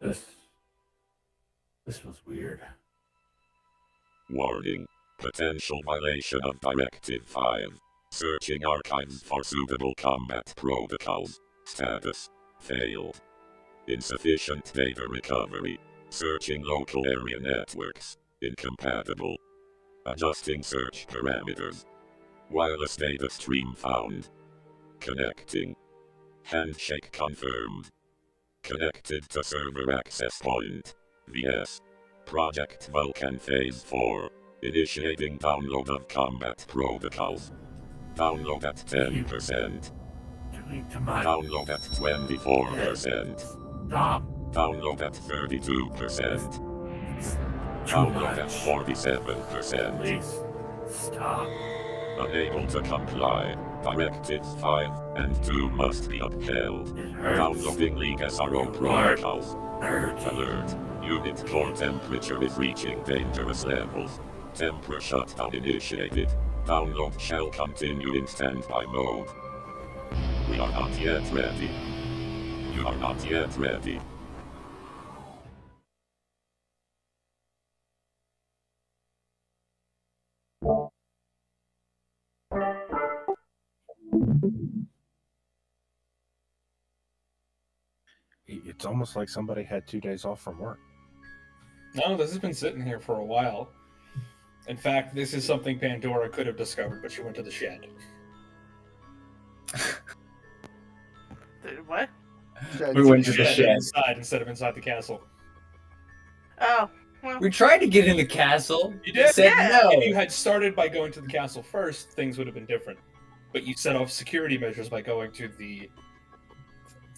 This was weird. Warning. Potential violation of Directive 5. Searching archives for suitable combat protocols. Status. Failed. Insufficient data recovery. Searching local area networks. Incompatible. Adjusting search parameters. Wireless data stream found. Connecting. Handshake confirmed. Connected to server access point. VS. Project Vulcan Phase 4. Initiating download of combat protocols. Download at 10%. Download at 24%. Stop. Download at 32%. Download at 47%. Please. Stop. Unable to comply. Directives 5 and 2 must be upheld. Downloading League SRO protocols. Alert. Unit core temperature is reaching dangerous levels. Temper shutdown initiated. Download shall continue in standby mode. We are not yet ready. You are not yet ready. It's almost like somebody had 2 days off from work. No, this has been sitting here for a while. In fact, this is something Pandora could have discovered, but she went to the shed. What? We went to the Shed shed. inside instead of inside the castle. Oh, We tried to get in the castle. You did? Said no. If you had started by going to the castle first, things would have been different. But you set off security measures by going to the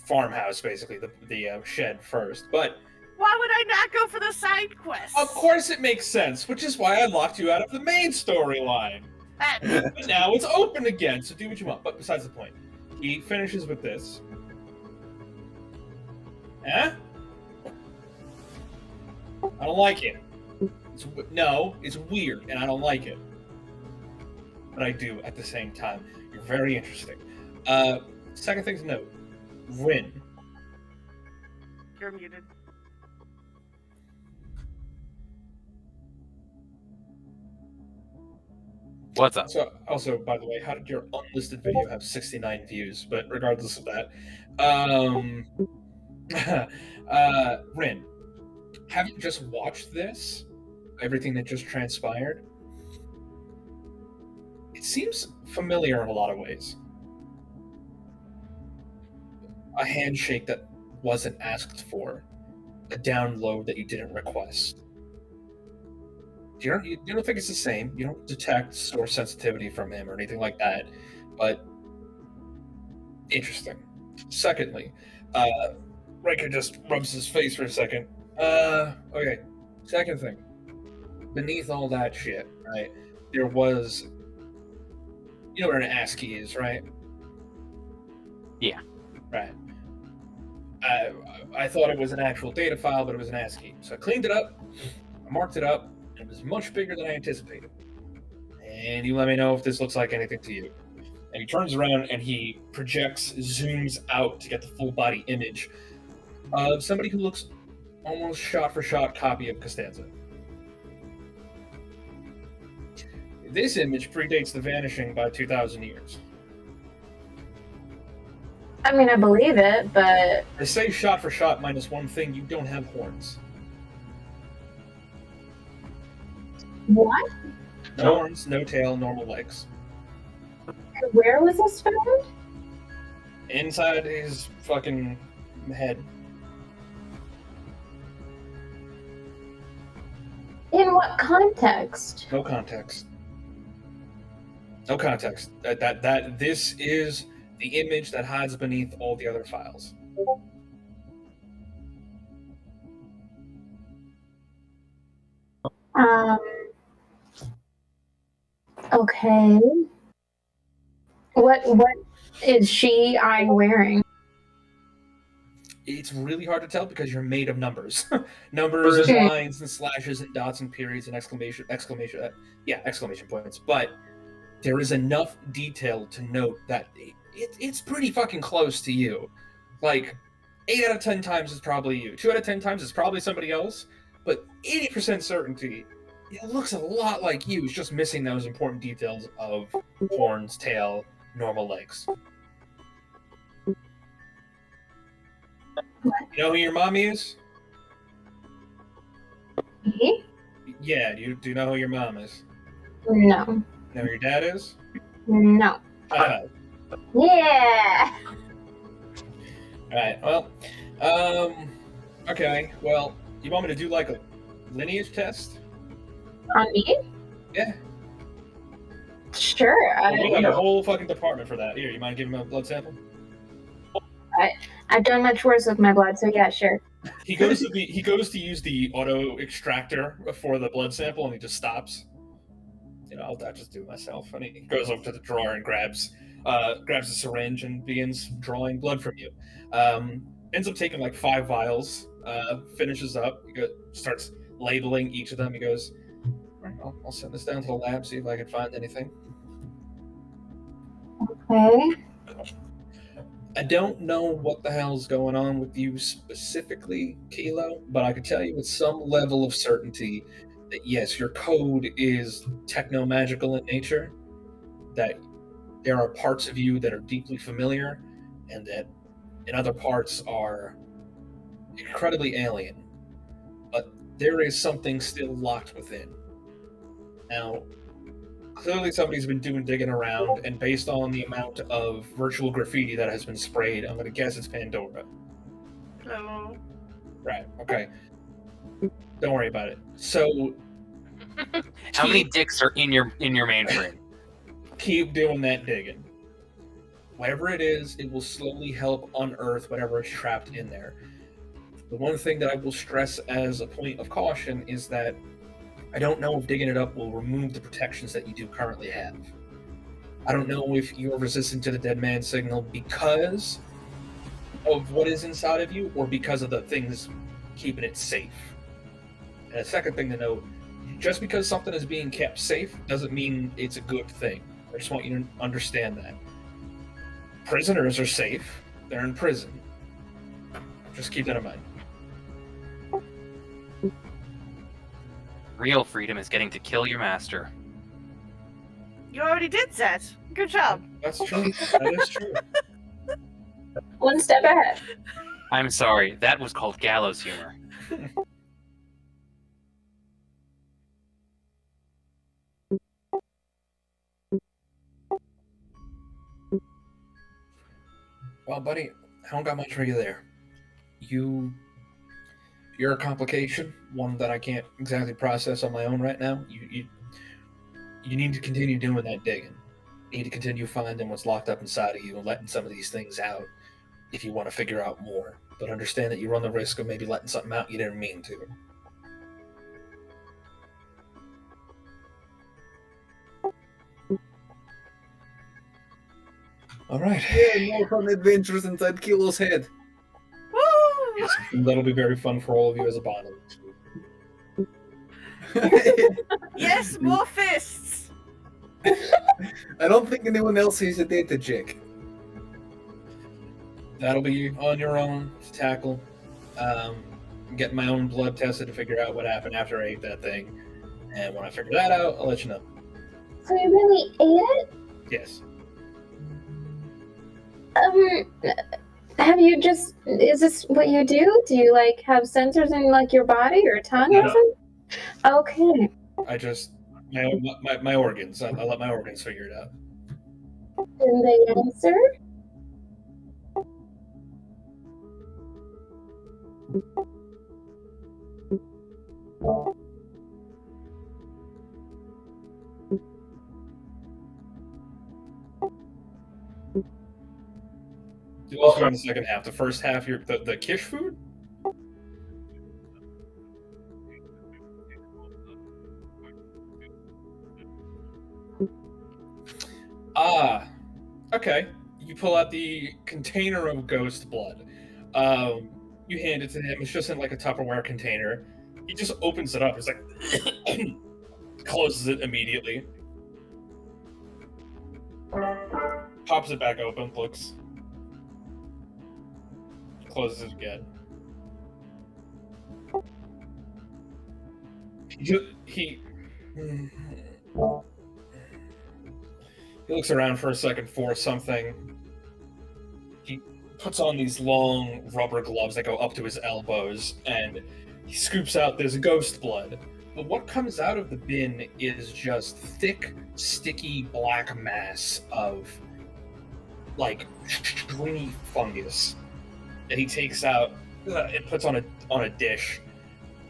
farmhouse, basically, the shed first. But Why would I not go for the side quest? of course it makes sense, which is why I locked you out of the main storyline. But now it's open again, so do what you want. But besides the point, he finishes with this. Eh? I don't like it. It's weird, and I don't like it. But I do at the same time. You're very interesting. Second thing to note, Rin. You're muted. What's up? So, also, by the way, how did your unlisted video have 69 views? But regardless of that, Rin, having just watched this, everything that just transpired, it seems familiar in a lot of ways. A handshake that wasn't asked for, a download that you didn't request. You don't think it's the same. You don't detect source sensitivity from him or anything like that. But interesting. Secondly, Riker just rubs his face for a second. Okay. Second thing. Beneath all that shit, right? There was, you know what an ASCII is, right? Yeah. Right. I thought it was an actual data file, but it was an ASCII. So I cleaned it up, I marked it up. It was much bigger than I anticipated. And you let me know if this looks like anything to you. And he turns around and he projects, zooms out to get the full body image of somebody who looks almost shot for shot copy of Costanza. This image predates the vanishing by 2,000 years. I mean, I believe it, but They say shot for shot minus one thing, you don't have horns. what? No horns, no tail, normal legs. Where was this found? Inside his fucking head. In what context? No context. No context. That this is the image that hides beneath all the other files. Okay. What is I wearing? It's really hard to tell because you're made of numbers. Numbers and Okay. lines and slashes and dots and periods and exclamation points. But there is enough detail to note that it's pretty fucking close to you. Like, 8 out of 10 times it's probably you. 2 out of 10 times it's probably somebody else. But 80% certainty, it looks a lot like you. It's just missing those important details of horns, tail, normal legs. You know who your mommy is? Me? Yeah, do you know who your mom is? No. You know who your dad is? No. High five. Yeah. Alright, well, okay, well, you want me to do like a lineage test? On me? Yeah. Sure. We have a whole fucking department for that. Here, you mind giving him a blood sample? I've done much worse with my blood, so yeah, sure. He goes to use the auto extractor for the blood sample, and he just stops. You know, I'll just do it myself. And he goes over to the drawer and grabs a syringe and begins drawing blood from you. Ends up taking like 5 vials. Finishes up. He starts labeling each of them. He goes, "All right, I'll send this down to the lab, see if I can find anything." Okay. I don't know what the hell's going on with you specifically, Kilo, but I can tell you with some level of certainty that yes, your code is techno-magical in nature, that there are parts of you that are deeply familiar, and that in other parts are incredibly alien. But there is something still locked within. Now, clearly somebody's been digging around, and based on the amount of virtual graffiti that has been sprayed, I'm going to guess it's Pandora. So, Right, okay. Don't worry about it. So, How many dicks are in your mainframe? keep doing that digging. Whatever it is, it will slowly help unearth whatever is trapped in there. The one thing that I will stress as a point of caution is that I don't know if digging it up will remove the protections that you do currently have. I don't know if you're resistant to the dead man signal because of what is inside of you or because of the things keeping it safe. And a second thing to note, just because something is being kept safe doesn't mean it's a good thing. I just want you to understand that. Prisoners are safe. They're in prison. Just keep that in mind. Real freedom is getting to kill your master. You already did that. Good job. That's true. That is true. One step ahead. I'm sorry, that was called gallows humor. Well, buddy, I don't got much for you there. You're a complication, one that I can't exactly process on my own right now. You need to continue doing that digging. You need to continue finding what's locked up inside of you and letting some of these things out if you want to figure out more. But understand that you run the risk of maybe letting something out you didn't mean to. All right. Yeah, more fun adventures inside Kilo's head. Woo! That'll be very fun for all of you as a bonding. Yes, more fists. I don't think anyone else sees a data check. That'll be on your own to tackle. Getting my own blood tested to figure out what happened after I ate that thing. And when I figure that out, I'll let you know. So you really ate it? Yes. Have you just? Is this what you do? Do you like have sensors in like your body or tongue or No. something? Okay. I just my organs. I let my organs figure it out. And they answer? Those are in the second half. The first half, the Kish food. Ah, okay. You pull out the container of ghost blood. You hand it to him. It's just in like a Tupperware container. He just opens it up. It's like closes it immediately. Pops it back open. Looks. Closes it again. He looks around for a second for something. He puts on these long rubber gloves that go up to his elbows, and he scoops out this ghost blood. But what comes out of the bin is just thick, sticky black mass of like stringy fungus that he takes out and puts on a dish,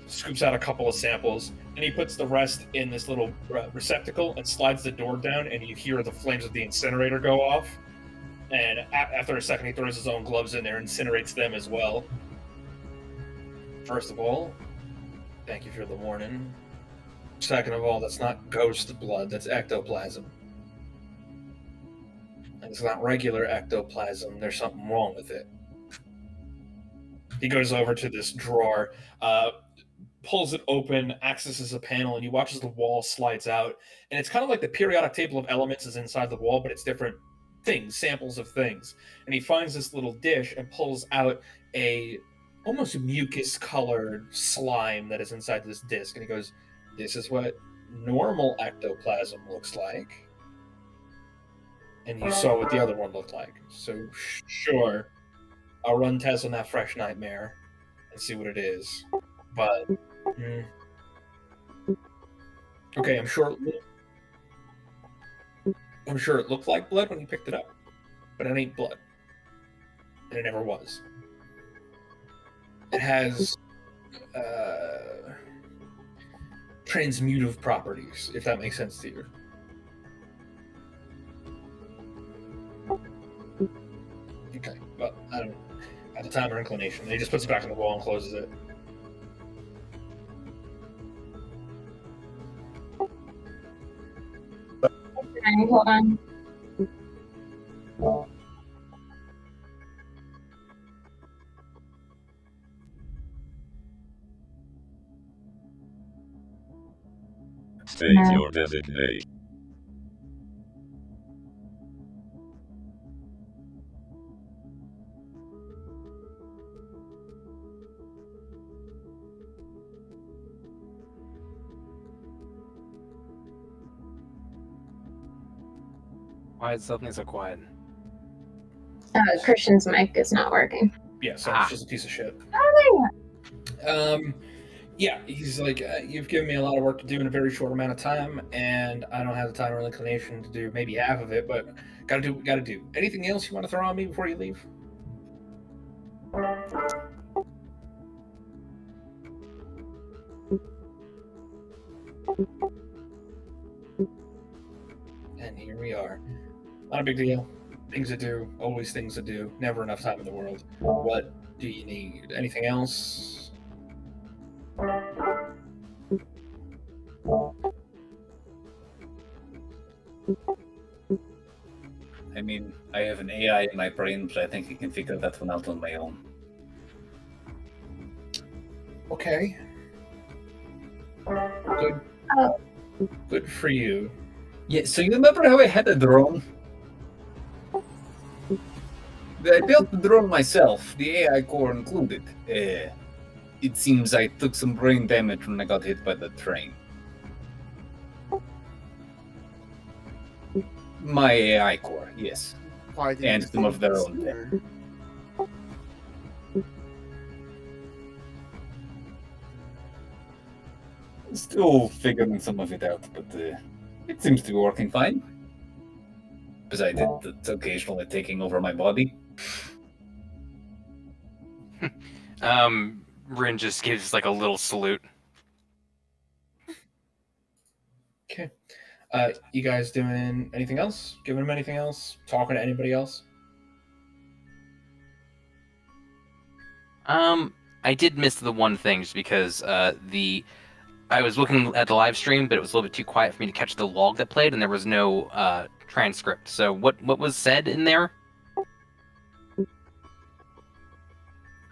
scoops out a couple of samples, and he puts the rest in this little receptacle and slides the door down, and you hear the flames of the incinerator go off. And after a second, he throws his own gloves in there and incinerates them as well. First of all, thank you for the warning. Second of all, that's not ghost blood, that's ectoplasm. And it's not regular ectoplasm, there's something wrong with it. He goes over to this drawer, pulls it open, accesses a panel, and you watch as the wall slides out. And it's kind of like the periodic table of elements is inside the wall, but it's different things, samples of things. And he finds this little dish and pulls out a almost mucus-colored slime that is inside this disc. And he goes, "This is what normal ectoplasm looks like." And you saw what the other one looked like. So sure, I'll run tests on that fresh nightmare and see what it is. But okay, I'm sure it looked like blood when you picked it up, but it ain't blood, and it never was. It has transmutive properties, if that makes sense to you. Okay, well, I don't know. At the time or inclination. He just puts it back on the wall and closes it. Okay, hold on. State your designation. Why is something so quiet? Christian's mic is not working. Yeah, so it's just a piece of shit. Oh, Yeah, he's like, you've given me a lot of work to do in a very short amount of time, and I don't have the time or inclination to do maybe half of it, but gotta do what we gotta do. Anything else you want to throw on me before you leave? And here we are. Not a big deal. Things to do, always things to do, never enough time in the world. What do you need? Anything else? I mean, I have an AI in my brain, but I think I can figure that one out on my own. Okay. Good. Good for you. Yeah, so you remember how I had a drone? I built the drone myself, the AI core included. It seems I took some brain damage when I got hit by the train. My AI core, yes. Why did And you some of their think own this tech. year? Still figuring some of it out, but it seems to be working fine. Besides it's occasionally taking over my body. Rin just gives like a little salute. Okay. You guys doing anything else? Giving him anything else? Talking to anybody else? I did miss the one thing just because I was looking at the live stream, but it was a little bit too quiet for me to catch the log that played, and there was no transcript. So what was said in there?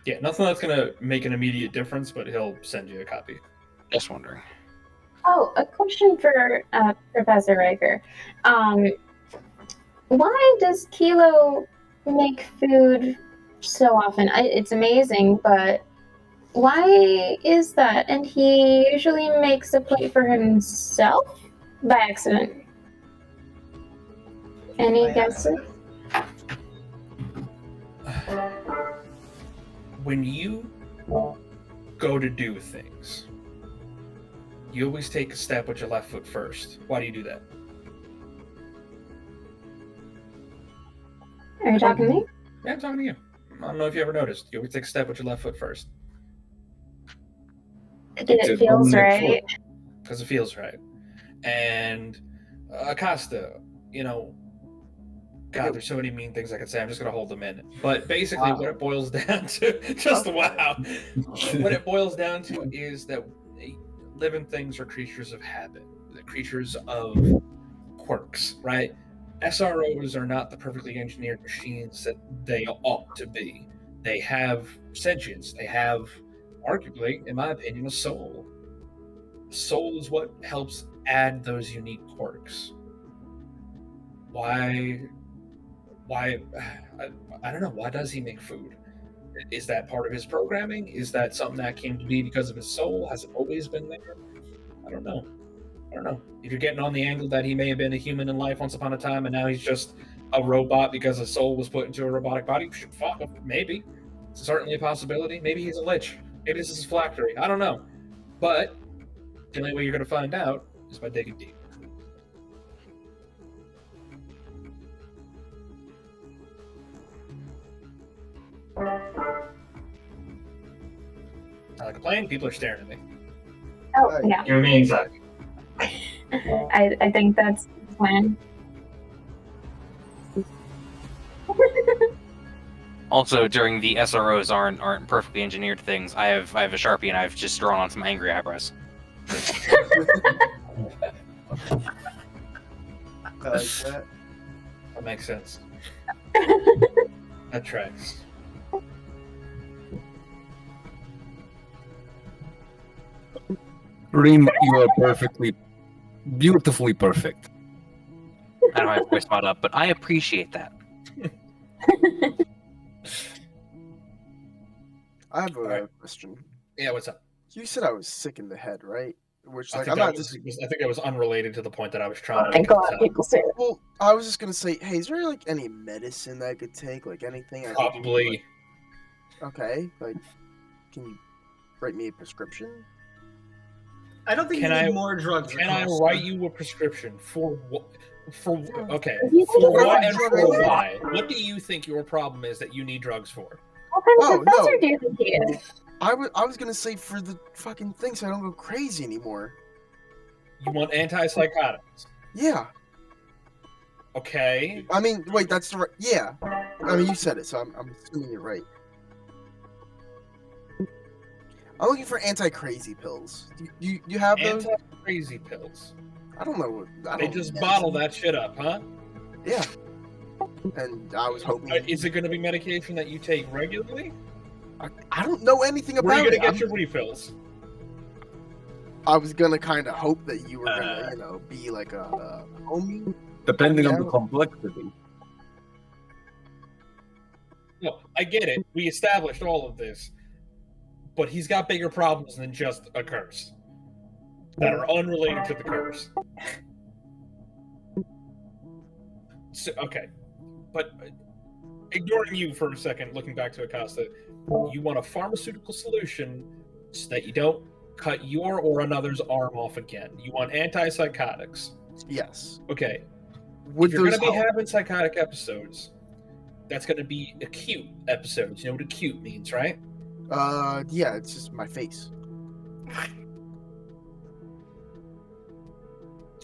Yeah, nothing that's gonna make an immediate difference, but he'll send you a copy. Just wondering. Oh, a question for Professor Riker. Why does Kilo make food so often? It's amazing, but why is that? And he usually makes a plate for himself by accident. Any guesses? When you go to do things, you always take a step with your left foot first. Why do you do that? Are you talking to me? Yeah, I'm talking to you. I don't know if you ever noticed. You always take a step with your left foot first. Because it feels right. Because it feels right. And Acosta, God, there's so many mean things I could say. I'm just going to hold them in. But basically, what it boils down to, just wow. What it boils down to is that living things are creatures of habit, the creatures of quirks, right? SROs are not the perfectly engineered machines that they ought to be. They have sentience. They have, arguably, in my opinion, a soul. Soul is what helps add those unique quirks. Why I don't know, why does he make food? Is that part of his programming? Is that something that came to be because of his soul? Has it always been there? I don't know. If you're getting on the angle that he may have been a human in life once upon a time and now he's just a robot because his soul was put into a robotic body, fuck him. Maybe. It's certainly a possibility. Maybe he's a lich. Maybe this is his phylactery. I don't know. But the only way you're going to find out is by digging deep. Not like a plane, people are staring at me. Oh, yeah. Give me anxiety. I think that's the plan. Also, during the SROs aren't perfectly engineered things. I have a Sharpie and I've just drawn on some angry eyebrows. I like that. That makes sense. That tracks. Reem, you are perfectly, beautifully perfect. I don't have my voice spot up, but I appreciate that. I have a Alright. question. Yeah, what's up? You said I was sick in the head, right? Which, I like, think, I'm that not was, just. I think that was unrelated to the point that I was trying I to think make a at lot the of time. people say that. Well, I was just gonna say, hey, is there like any medicine that I could take? Like anything? I could do, Probably. okay. Like, can you write me a prescription? I don't think Can you need I- more drugs. Can I Acosta. write you a prescription for what? Okay. If you For think what about and drug for related- why? What do you think your problem is that you need drugs for? What kind of Oh, professor no. do you think he is? I was gonna say for the fucking thing so I don't go crazy anymore. You want antipsychotics? Yeah. Okay. I mean, wait, that's the right. Yeah. I mean, you said it, so I'm assuming you're right. I'm looking for anti-crazy pills. You have those? Anti-crazy pills. I don't know. I They don't just know. bottle that shit up, huh? Yeah. And I was hoping. Is it going to be medication that you take regularly? I don't know anything Where are about you it. going to get your refills? I was gonna kind of hope that you were gonna, be like a homie. Depending on Yeah. the complexity. No, I get it. We established all of this. But he's got bigger problems than just a curse that are unrelated to the curse. So, okay. But ignoring you for a second, looking back to Acosta, you want a pharmaceutical solution so that you don't cut your or another's arm off again. You want antipsychotics. Yes. Okay. Would if you're going those to be help? having psychotic episodes, that's going to be acute episodes. You know what acute means, right? Yeah, it's just my face.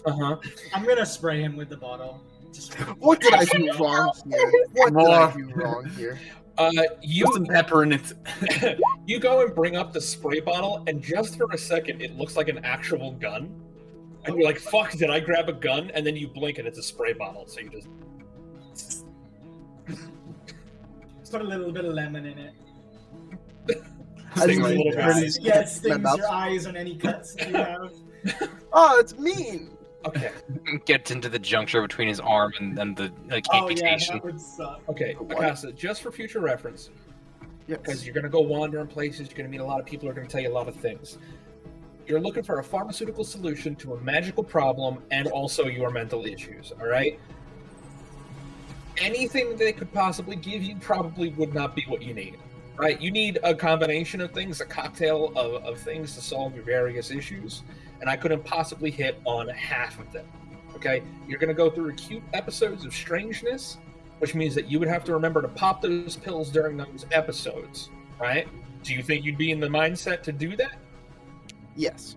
Uh-huh. I'm gonna spray him with the bottle. Just What did I do wrong here? What did I do wrong here? You Put some pepper in it. you go and bring up the spray bottle, and just for a second, it looks like an actual gun. And you're like, fuck, did I grab a gun? And then you blink and it's a spray bottle, so you just... put a little bit of lemon in it. I Stings just a little like bit. really Yeah, it my stings mouth. your eyes on any cuts that you have. Oh, it's mean. Okay, Gets into the juncture between his arm and the Oh yeah, amputation. that would suck. okay, What? Acosta, just for future reference, because Yes. you're going to go wandering places, you're going to meet a lot of people who are going to tell you a lot of things. You're looking for a pharmaceutical solution to a magical problem and also your mental issues, all right? Anything that they could possibly give you probably would not be what you need, right? You need a combination of things, a cocktail of things to solve your various issues, and I couldn't possibly hit on half of them, okay? You're going to go through acute episodes of strangeness, which means that you would have to remember to pop those pills during those episodes, right? Do you think you'd be in the mindset to do that? Yes.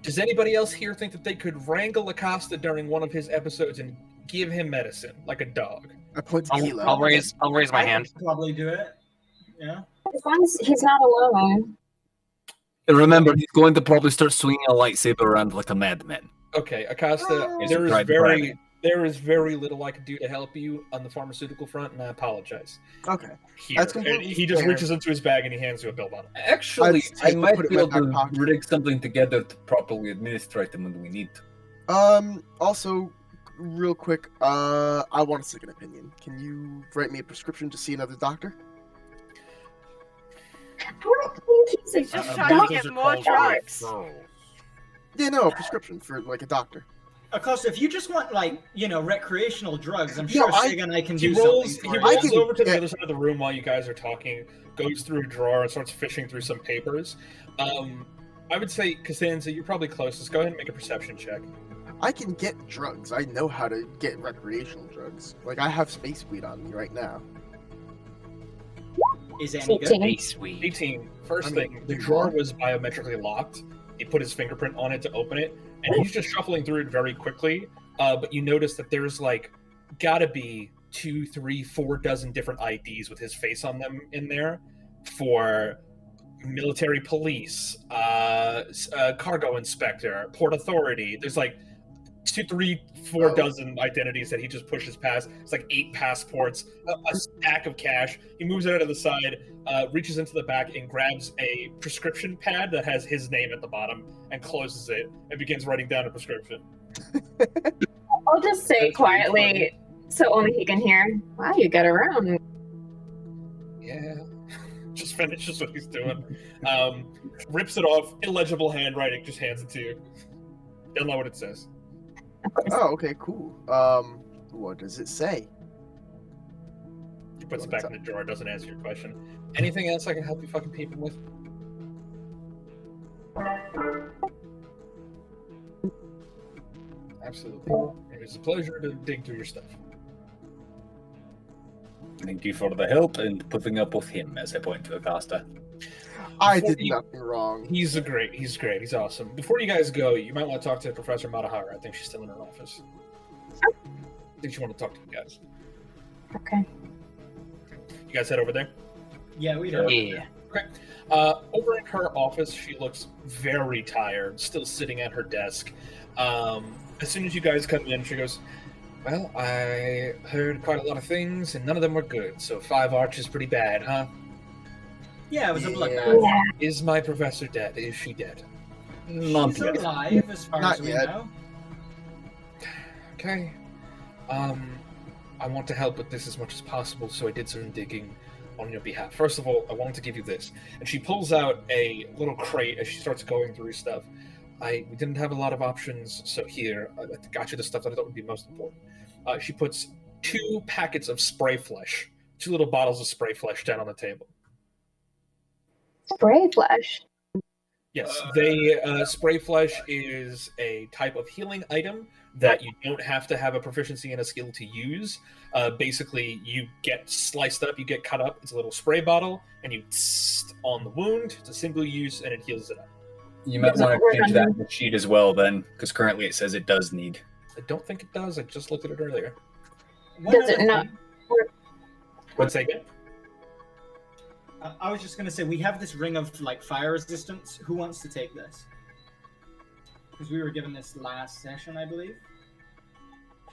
Does anybody else here think that they could wrangle Acosta during one of his episodes and give him medicine like a dog? I put tequila. I'll raise my I hand. could probably do it. Yeah. As long as he's not alone. And remember, he's going to probably start swinging a lightsaber around like a madman. Okay, Acosta, He's there a is pride very there is very little I can do to help you on the pharmaceutical front, and I apologize. Okay. Here. That's And completely he just fair. reaches into his bag and he hands you a pill bottle. Actually, I'd I take- might put it be in able my to back pocket. rig something together to properly administrate them when we need to. Also, real quick, I want a second opinion. Can you write me a prescription to see another doctor? I don't think he's He's a just I trying to believe get those are more called drugs. referrals. Yeah, no, a prescription for like a doctor. Acosta, if you just want recreational drugs, I'm No, sure I- Sega and I can He do rolls, something he for I you. rolls can over to the get- other side of the room while you guys are talking, goes through a drawer and starts fishing through some papers. I would say, Costanza, you're probably closest. Go ahead and make a perception check. I can get drugs. I know how to get recreational drugs. Like I have space weed on me right now. Is it any good? 18. Sweet. 18. First thing, the drawer was biometrically locked. He put his fingerprint on it to open it, and he's just shuffling through it very quickly. But you notice that there's like gotta be 2, 3, 4 dozen different IDs with his face on them in there for military police, cargo inspector, port authority. There's like 2, 3, 4 dozen identities that he just pushes past. It's like 8 passports, a stack of cash. He moves it out of the side, reaches into the back and grabs a prescription pad that has his name at the bottom and closes it and begins writing down a prescription. I'll just say quietly, so only he can hear. Wow, you get around. Yeah. Just finishes what he's doing. Rips it off, illegible handwriting, just hands it to you. You'll know what it says. Oh, okay, cool. What does it say? He puts it back in the drawer, doesn't answer your question. Anything else I can help you fucking people with? Absolutely. It was a pleasure to dig through your stuff. Thank you for the help and putting up with him, as I point to Acosta. I did nothing wrong. He's great. He's awesome. Before you guys go, you might want to talk to Professor Matahara. I think she's still in her office. I think she want to talk to you guys. Okay. You guys head over there? Yeah, we do. Yeah. Okay. Over in her office, she looks very tired, still sitting at her desk. As soon as you guys come in, she goes, "Well, I heard quite a lot of things, and none of them were good. So 5 Arch is pretty bad, huh?" Yeah, it was a bloodbath. Yeah. Is my professor dead? Is she dead? She's alive, as far Not as we yet. know. Okay. I want to help with this as much as possible, so I did some digging on your behalf. First of all, I wanted to give you this. And she pulls out a little crate as she starts going through stuff. We didn't have a lot of options, so here, I got you the stuff that I thought would be most important. She puts 2 packets of spray flesh, 2 little bottles of spray flesh down on the table. Spray flesh. Yes, spray flesh is a type of healing item that you don't have to have a proficiency and a skill to use. Basically, you get sliced up, you get cut up. It's a little spray bottle, and you tst on the wound. It's a single use, and it heals it up. You might want to change that in the sheet as well, then, because currently it says it does need. I don't think it does. I just looked at it earlier. Does it not? What's that again? I was just gonna say we have this ring of like fire resistance. Who wants to take this? Because we were given this last session, I believe.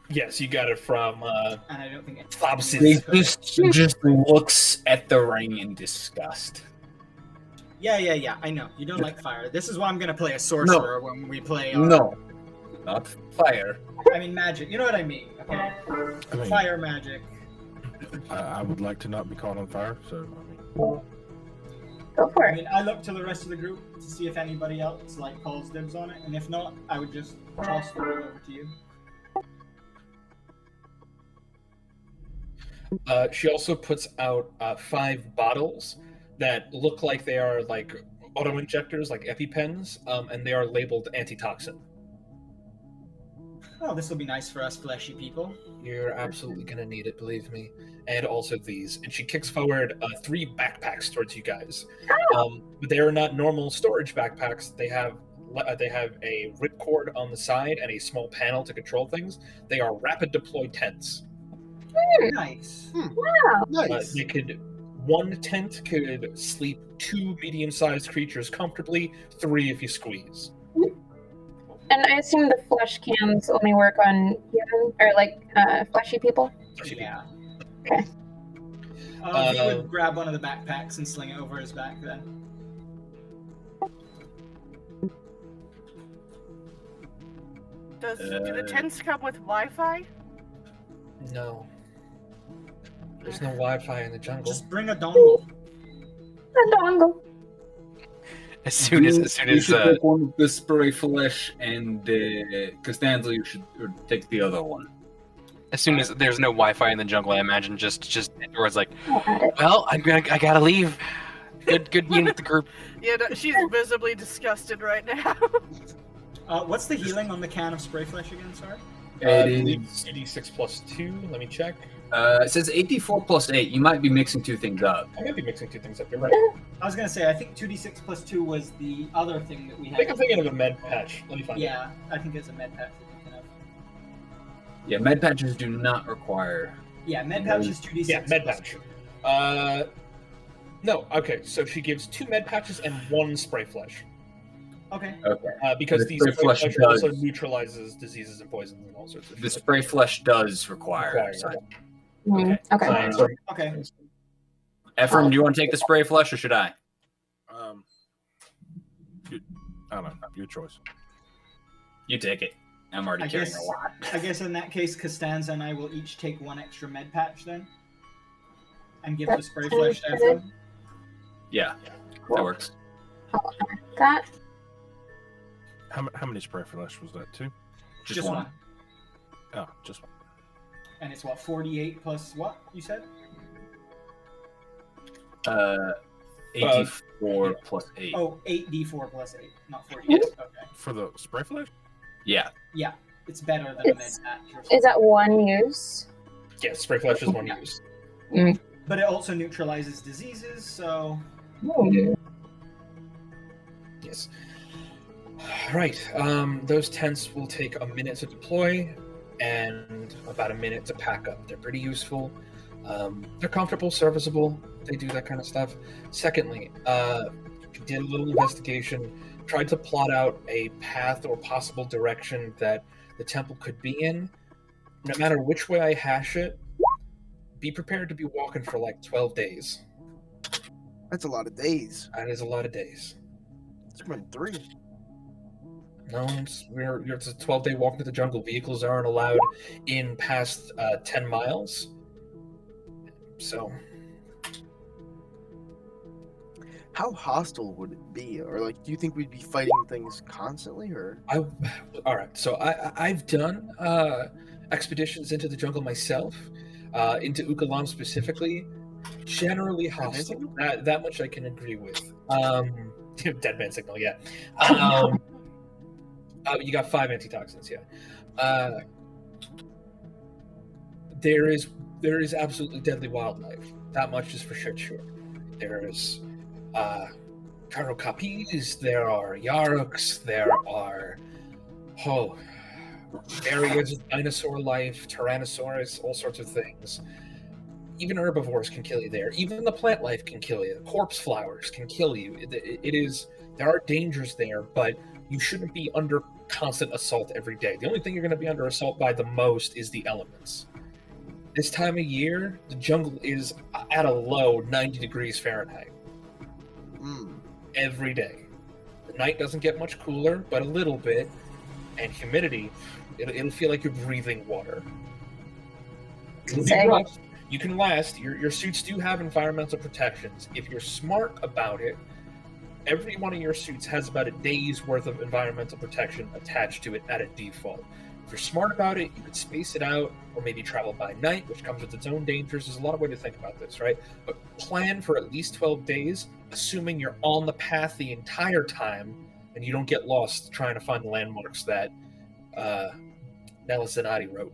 Yes, you got it from And I don't think it. Thobson. He just looks at the ring in disgust. Yeah. I know you don't like fire. This is why I'm gonna play a sorcerer when we play. No, not fire. I mean magic. You know what I mean? Okay. I mean, Fire magic. I would like to not be caught on fire, so I mean. Go for I it. mean, I look to the rest of the group to see if anybody else like calls dibs on it, and if not, I would just toss the ring over to you. She also puts out 5 bottles that look like they are like auto injectors, like EpiPens, and they are labeled antitoxin. Oh, this will be nice for us fleshy people. You're absolutely gonna need it, believe me. And also these. And she kicks forward 3 backpacks towards you guys. But they are not normal storage backpacks. They have a ripcord on the side and a small panel to control things. They are rapid deploy tents. Nice. Wow. Nice. One tent could sleep 2 medium-sized creatures comfortably, 3 if you squeeze. And I assume the flesh cans only work on human or like fleshy people. Yeah. Okay. He would grab one of the backpacks and sling it over his back then. Do the tents come with Wi-Fi? No. There's no Wi-Fi in the jungle. Just bring a dongle. A dongle. As soon as you should take one of the spray flesh, and Costanzo, you should take the other one. As soon as there's no Wi-Fi in the jungle, I imagine just Dora's like, I'll add it. well, I gotta leave. Good being with the group. Yeah, no, she's visibly disgusted right now. What's the healing on the can of spray flesh again? Sorry. CD6 plus 2. Let me check. It says 8d4 plus 8. You might be mixing two things up. I might be mixing two things up. You're right. I was gonna say, I think 2d6 plus 2 was the other thing that we I had. think I'm thinking of a med patch. Let me find it. Yeah, I think it's a med patch we're thinking of. Yeah, med patches do not require. Yeah, med patch is 2d6. Yeah, med plus patch. 2. No, okay, so she gives 2 med patches and 1 spray flesh. Okay. Okay. Because The these spray spray flesh flesh does- also neutralizes diseases and poisons and all sorts of The shit. spray flesh does require. Okay. So, Okay. Ephraim, do you want to take the spray flesh or should I? I don't know. Your choice. You take it. I'm already I carrying guess, a lot. I guess in that case, Costanza and I will each take 1 extra med patch then. And give the spray flesh to Ephraim. Yeah, that works. That. How many spray flesh was that? 2? Just one. Oh, just one. And it's what, 48 plus what, you said? 84 plus 8. Oh, 8d4 plus 8, not 48. Okay. For the spray flesh? Yeah. Yeah, it's better than a med It's- patch. Or Is that one use? Yeah, spray flesh is 1 use. But it also neutralizes diseases, so. Yes. Right. Those tents will take a minute to deploy and about a minute to pack up. They're pretty useful. They're comfortable, serviceable. They do that kind of stuff. Secondly, did a little investigation, tried to plot out a path or possible direction that the temple could be in. No matter which way I hash it, be prepared to be walking for like 12 days. That's a lot of days. That is a lot of days. It's more than 3. No, it's a 12-day walk into the jungle. Vehicles aren't allowed in past 10 miles. So, How hostile would it be? Or like, do you think we'd be fighting things constantly? Or all right. So I've done expeditions into the jungle myself, into Ukalam specifically. Generally hostile. That much I can agree with. Dead man signal, yeah. You got 5 antitoxins, yeah. There is absolutely deadly wildlife. That much is for sure. There's Karokapis, there are Yaruks, there are areas of dinosaur life, Tyrannosaurus, all sorts of things. Even herbivores can kill you there. Even the plant life can kill you. Corpse flowers can kill you. There are dangers there, but you shouldn't be under constant assault every day. The only thing you're going to be under assault by the most is the elements. This time of year, the jungle is at a low 90 degrees Fahrenheit. Every day. The night doesn't get much cooler, but a little bit. And humidity, it'll feel like you're breathing water. It'll be rough. You can last. Your suits do have environmental protections. If you're smart about it, every one of your suits has about a day's worth of environmental protection attached to it at a default. If you're smart about it, you could space it out, or maybe travel by night, which comes with its own dangers. There's a lot of ways to think about this, right? But plan for at least 12 days, assuming you're on the path the entire time, and you don't get lost trying to find the landmarks that Nella Zanatti wrote.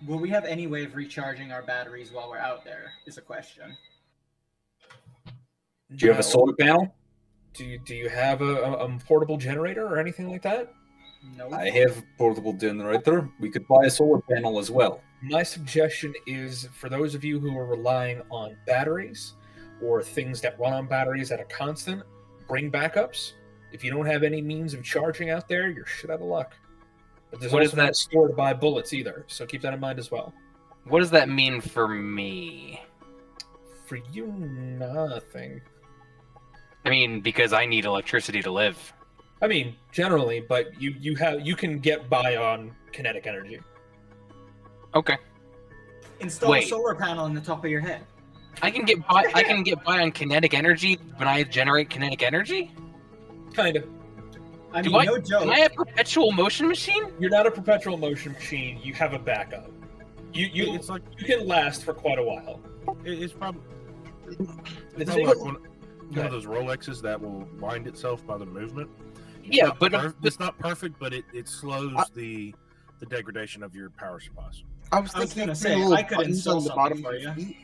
Will we have any way of recharging our batteries while we're out there, is a question. Do you have a solar panel? Do you have a portable generator or anything like that? No. I have a portable generator. We could buy a solar panel as well. My suggestion is for those of you who are relying on batteries or things that run on batteries at a constant, bring backups. If you don't have any means of charging out there, you're shit out of luck. But there's What is also no that- store to buy bullets either, so keep that in mind as well. What does that mean for me? For you, nothing. I mean, because I need electricity to live. I mean, generally, but you can get by on kinetic energy. Okay. Install Wait. a solar panel in the top of your head. I can get by. I can get by on kinetic energy when I generate kinetic energy. Kind of. I Do mean, I? no joke. Am I a perpetual motion machine? You're not a perpetual motion machine. You have a backup. It's like You can last for quite a while. it's probably The like thing- one of those Rolexes that will wind itself by the movement. It's Yeah, not but it's not perfect, but it slows the degradation of your power supplies. I was I was thinking gonna of say, little I could buttons install on the something bottom for of your you. feet.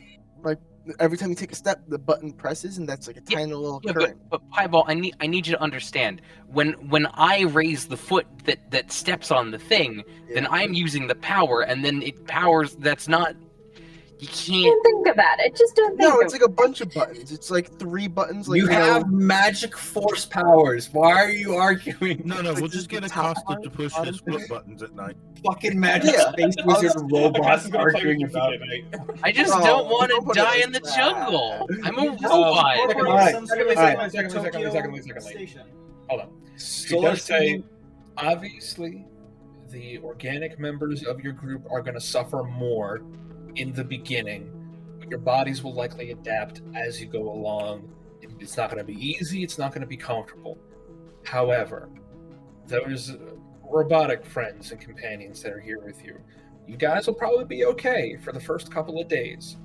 Like every time you take a step, the button presses, and that's like a tiny little Yeah, current. but Pieball, I need you to understand. When I raise the foot that steps on the thing, then I'm using the power, and then it powers. That's not. You can't. Don't think about it. Just don't think No, of it's like a bunch of buttons. It's like 3 buttons. Like You have magic force powers. Why are you arguing? No, we'll Like just the get top Acosta part, to push bottom his foot buttons at night. Fucking magic Yeah. space wizard robots Acosta's gonna play with arguing you about tonight. I just Oh, don't want don't to put it die like in the that. jungle. I'm a Just robot. incorporate Alright. some sort of like Secondly. Tokyo station. Hold on. She Solar does say, Stream- obviously, the organic members of your group are going to suffer more in the beginning, but your bodies will likely adapt as you go along. It's not going to be easy. It's not going to be comfortable. However, those robotic friends and companions that are here with you, you guys will probably be okay for the first couple of days.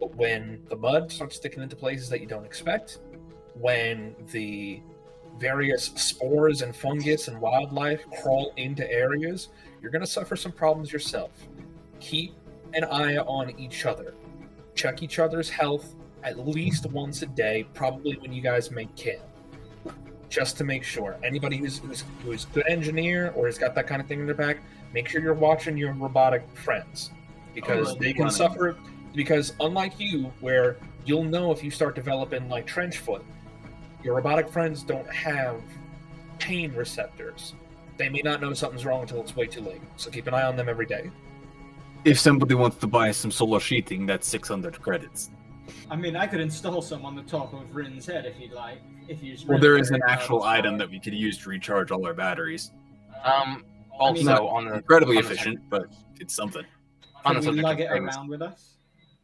But when the mud starts sticking into places that you don't expect, when the various spores and fungus and wildlife crawl into areas, you're going to suffer some problems yourself. Keep an eye on each other. Check each other's health at least once a day, probably when you guys make camp. Just to make sure. Anybody who's a good engineer or has got that kind of thing in their back, make sure you're watching your robotic friends. Because they can suffer. Because unlike you, where you'll know if you start developing like trench foot, your robotic friends don't have pain receptors. They may not know something's wrong until it's way too late. So keep an eye on them every day. If somebody wants to buy some solar sheeting, that's 600 credits. I mean, I could install some on the top of Rin's head if you'd like. If you Well, there is an actual item that we could use to recharge all our batteries. Also Not on the incredibly on the- efficient, but it's something. On Can the we subject lug of it things. around with us?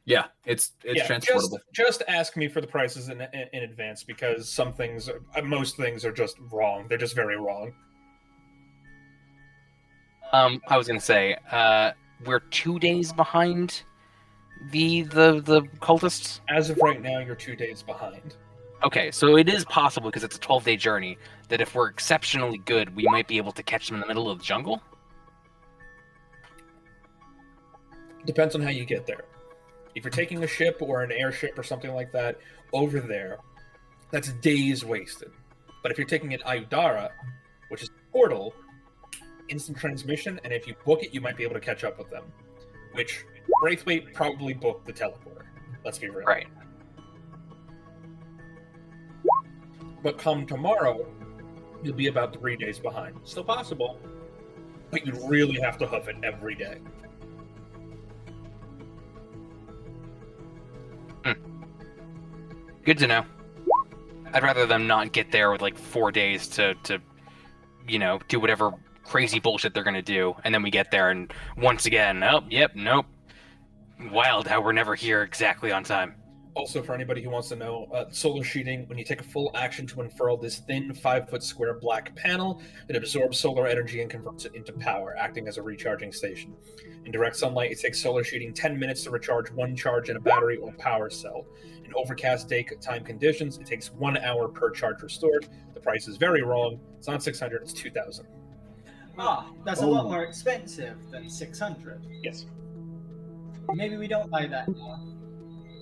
Yeah, it's transportable. Just ask me for the prices in advance because some things, most things are just wrong. They're just very wrong. I was gonna say, we're 2 days behind the cultists. As of right now, you're 2 days behind. Okay, so it is possible because it's a 12-day journey that if we're exceptionally good, we might be able to catch them in the middle of the jungle. Depends on how you get there. If you're taking a ship or an airship or something like that over there, that's days wasted. But if you're taking an Ayudara, which is a portal, instant transmission, and if you book it, you might be able to catch up with them. Which Braithwaite probably booked the teleporter. Let's be real. Right. But come tomorrow, you'll be about 3 days behind. Still possible, but you'd really have to hoof it every day. Good to know. I'd rather them not get there with like 4 days to do whatever crazy bullshit they're gonna do, and then we get there and once again, nope. Wild how we're never here exactly on time. Also, for anybody who wants to know, solar sheeting, when you take a full action to unfurl this thin 5-foot square black panel, it absorbs solar energy and converts it into power, acting as a recharging station. In direct sunlight, it takes solar sheeting 10 minutes to recharge one charge in a battery or power cell. In overcast daytime conditions, it takes 1 hour per charge restored. The price is very wrong. It's not 600, it's 2,000. Ah, that's a lot more expensive than 600. Yes. Maybe we don't buy that now.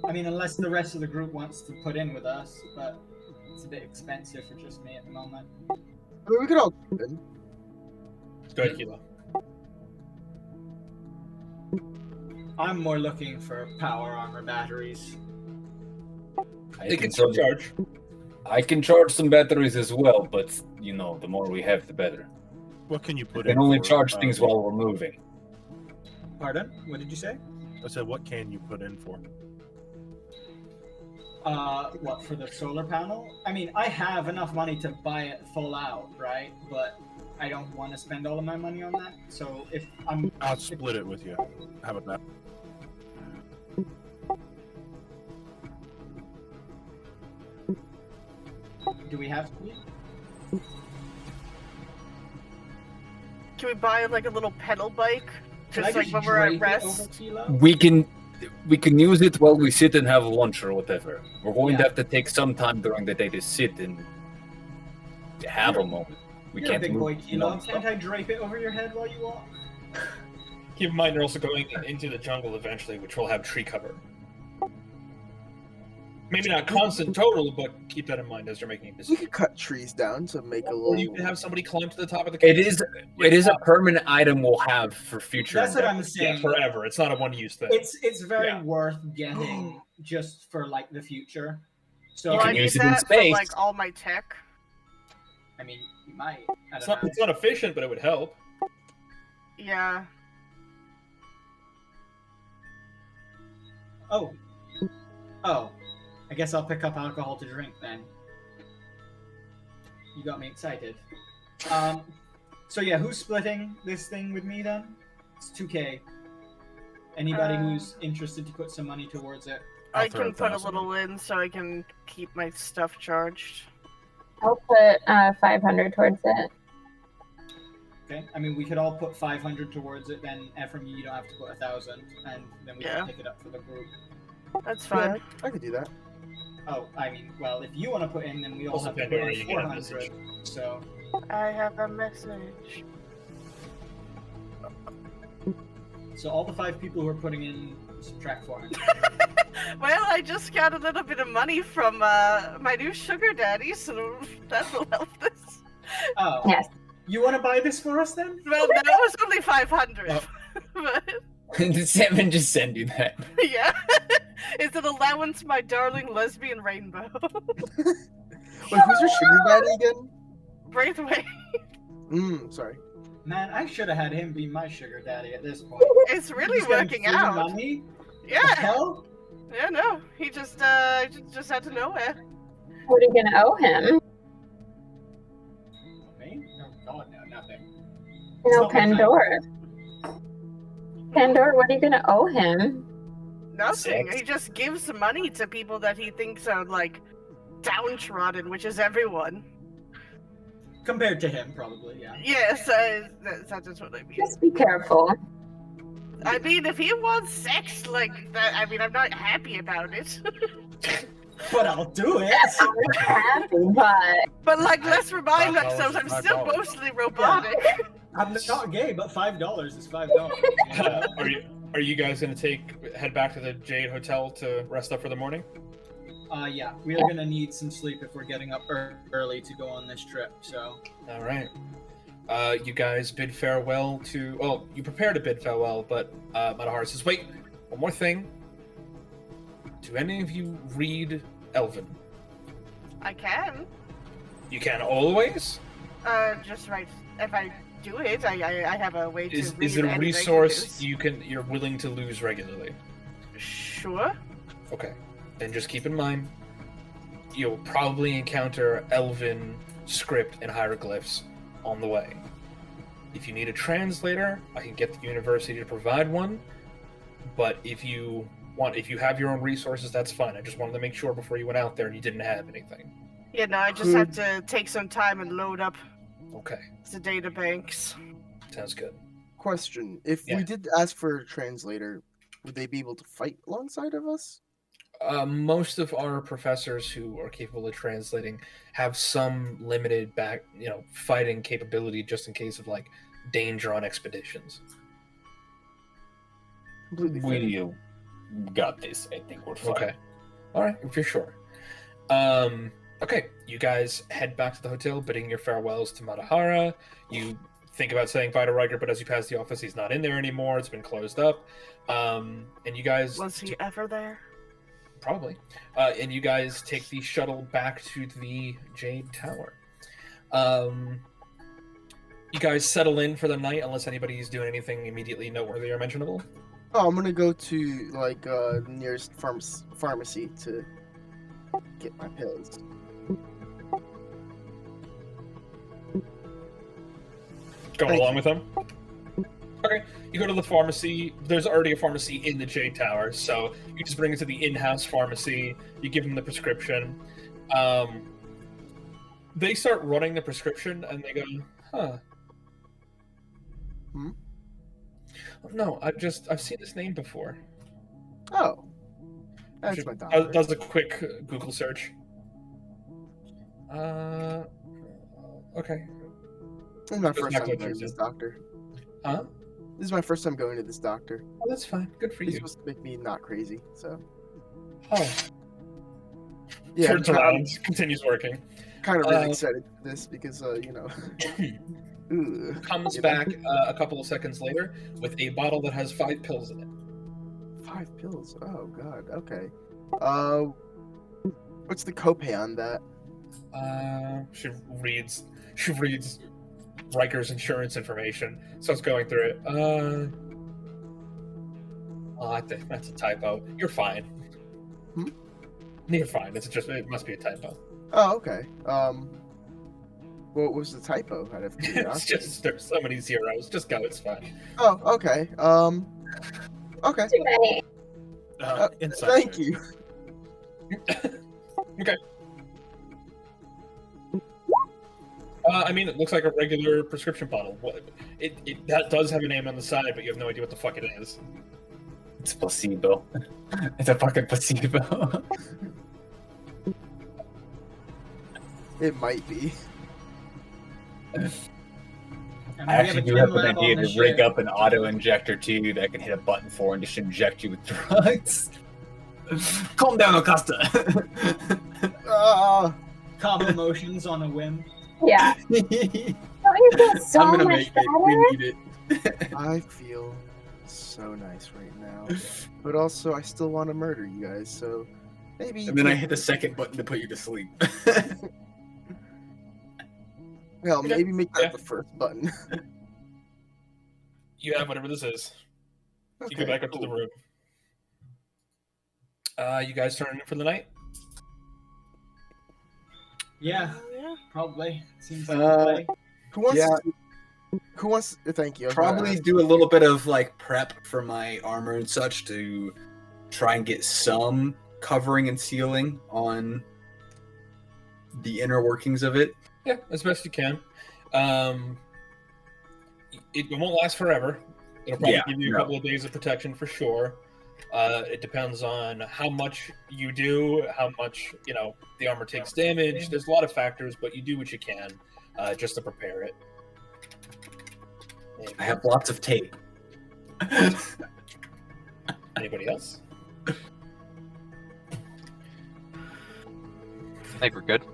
I mean, unless the rest of the group wants to put in with us, but it's a bit expensive for just me at the moment. I mean, we could all keep in. Go ahead, Kilo. I'm more looking for power armor batteries. They can still charge. I can charge some batteries as well, but the more we have, the better. What can you put We in? can only for, charge things while we're moving. Pardon? What did you say? I said, what can you put in for? What, for the solar panel? I mean, I have enough money to buy it full out, right? But I don't want to spend all of my money on that. So if I'll split it with you. How about that? Do we have to? Can we buy like a little pedal bike? Can I Just like just when we're drape at it over rest? Kilo? We can use it while we sit and have lunch or whatever. We're going to Yeah. have to take some time during the day to sit and have a moment. We You're a can't big move boy, Kilo. non-stop. Can't I drape it over your head while you walk? Keep in mind, you're also going into the jungle eventually, which will have tree cover. Maybe not constant total, but keep that in mind as you're making a We decision. could cut trees down to make a Or you little. can have somebody climb to the top of the cave. It is a permanent item we'll have for future. That's what I'm endeavors. saying. Yeah, forever. It's not a one-use thing. It's very Yeah. worth getting just for like the future. So Will I need that for like all my tech? I mean, you might. I It's don't not, know. it's not efficient, but it would help. Yeah. Oh. I guess I'll pick up alcohol to drink then. You got me excited. So yeah, who's splitting this thing with me then? It's 2K. Anybody who's interested to put some money towards it? I can put a little in so I can keep my stuff charged. I'll put 500 towards it. Okay. I mean, we could all put 500 towards it. Then Ephraim, you don't have to put 1,000, and then we Yeah. can pick it up for the group. That's fine. Yeah, I could do that. Oh, I mean, well, if you want to put in, then we all Also, have to put Pandora, in you get a 400. So. I have a message. So all the 5 people who are putting in subtract 400. Well, I just got a little bit of money from my new sugar daddy, so that will help this. Oh. Yes. You want to buy this for us then? Well, that was only 500. But Did Salmon just send you that? yeah, it's an allowance, my darling lesbian rainbow. Wait, who's your sugar daddy again? Braithwaite. Sorry. Man, I should have had him be my sugar daddy at this point. It's really He's getting working free out. Money? Yeah. The hell? Yeah, no, he just had to know it. What are you gonna owe him? Me? Oh God, no, nothing. No, It's not my Pandora. Pandora, what are you gonna owe him? Nothing. 6. He just gives money to people that he thinks are like downtrodden, which is everyone. Compared to him, probably, yeah. Yes, that's just what I mean. Just be careful. I mean, if he wants sex like that, I mean, I'm not happy about it. But I'll do it. I'm happy, but But like, let's remind $5 ourselves, is I'm still $5. mostly robotic. I'm not gay, but $5 is $5. Are you guys gonna head back to the Jade Hotel to rest up for the morning? Yeah, we are gonna need some sleep if we're getting up early to go on this trip. So. All right. You guys bid farewell to. Well, you prepare to bid farewell, but Madahara says, "Wait, one more thing. Do any of you read Elven? I can. You can always. Just right. If I do it, I have a way to Is read it a any resource languages. you're willing to lose regularly? Sure. Okay. Then just keep in mind, you'll probably encounter Elven script and hieroglyphs on the way. If you need a translator, I can get the university to provide one. But if you have your own resources, that's fine. I just wanted to make sure before you went out there and you didn't have anything. Yeah, no, I just have to take some time and load up Okay, the data banks. sounds good. Question: if Yeah. we did ask for a translator, would they be able to fight alongside of us? Most of our professors who are capable of translating have some limited fighting capability just in case of like danger on expeditions. Completely fair. We got this. I think we're fine. Okay. All right, if you're sure. Okay, you guys head back to the hotel, bidding your farewells to Madahara. You think about saying bye to Riker, but as you pass the office, he's not in there anymore. It's been closed up. And you guys Was he ever there? probably. And you guys take the shuttle back to the Jade Tower. You guys settle in for the night, unless anybody's doing anything immediately noteworthy or mentionable. Oh, I'm gonna go to like nearest pharmacy to get my pills. Going Thank along you. with them? Okay, you go to the pharmacy. There's already a pharmacy in the Jade Tower, so you just bring it to the in-house pharmacy. You give them the prescription. They start running the prescription, and they go, "Huh? No, I've seen this name before." Oh, that's She my doctor. does a quick Google search. Okay. This is my Goes first back time to going to this doctor. Huh? This is my first time going to this doctor. Oh, that's fine. Good for He's you. supposed to make me not crazy, so. Oh. Yeah, Turns around, continues working. Kind of really excited for this because, Comes back a couple of seconds later with a bottle that has 5 pills in it. 5 pills? Oh, God. Okay. What's the copay on that? She reads Riker's insurance information. So it's going through it. I think that's a typo. You're fine. You're fine. It must be a typo. Oh, okay. What was the typo? Out of It's curiosity. just there's so many zeros. Just go. It's fine. Oh, okay. Okay. Too many. Inside Thank joke. you. Okay. I mean, it looks like a regular prescription bottle. That does have a name on the side, but you have no idea what the fuck it is. It's placebo. It's a fucking placebo. It might be. I actually do have an idea to rig up an auto injector too that I can hit a button for and just inject you with drugs. Calm down, Acosta. Calm emotions on a whim. Yeah. Don't you feel so I'm gonna much make better? it. We need it. I feel so nice right now, but also I still want to murder you guys. So maybe. And then I hit the second button to put you to sleep. Well, maybe make that the first button. You have whatever this is. You go Okay, back up to the room. You guys turn in for the night? Yeah, probably. Seems like Who wants? Yeah. Who wants? Thank you. I was Probably gonna ask- do a little bit of like prep for my armor and such to try and get some covering and sealing on the inner workings of it. Yeah, as best you can. It won't last forever. It'll probably give you a couple of days of protection for sure. It depends on how much you do, how much the armor takes damage. There's a lot of factors, but you do what you can just to prepare it. I have lots of tape. Anybody else? I think we're good.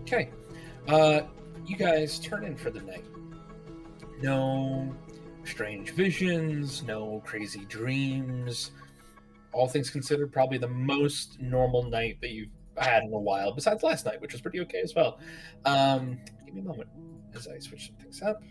Okay. You guys turn in for the night. No strange visions, no crazy dreams. All things considered, probably the most normal night that you've had in a while, besides last night, which was pretty okay as well. Give me a moment as I switch some things up.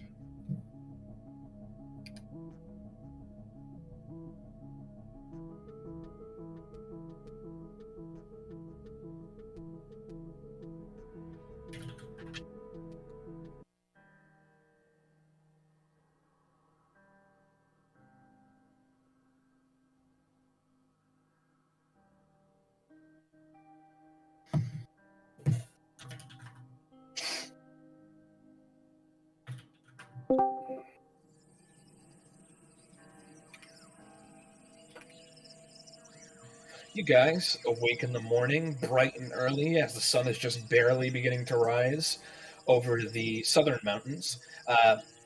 You guys awake in the morning, bright and early, as the sun is just barely beginning to rise over the southern mountains.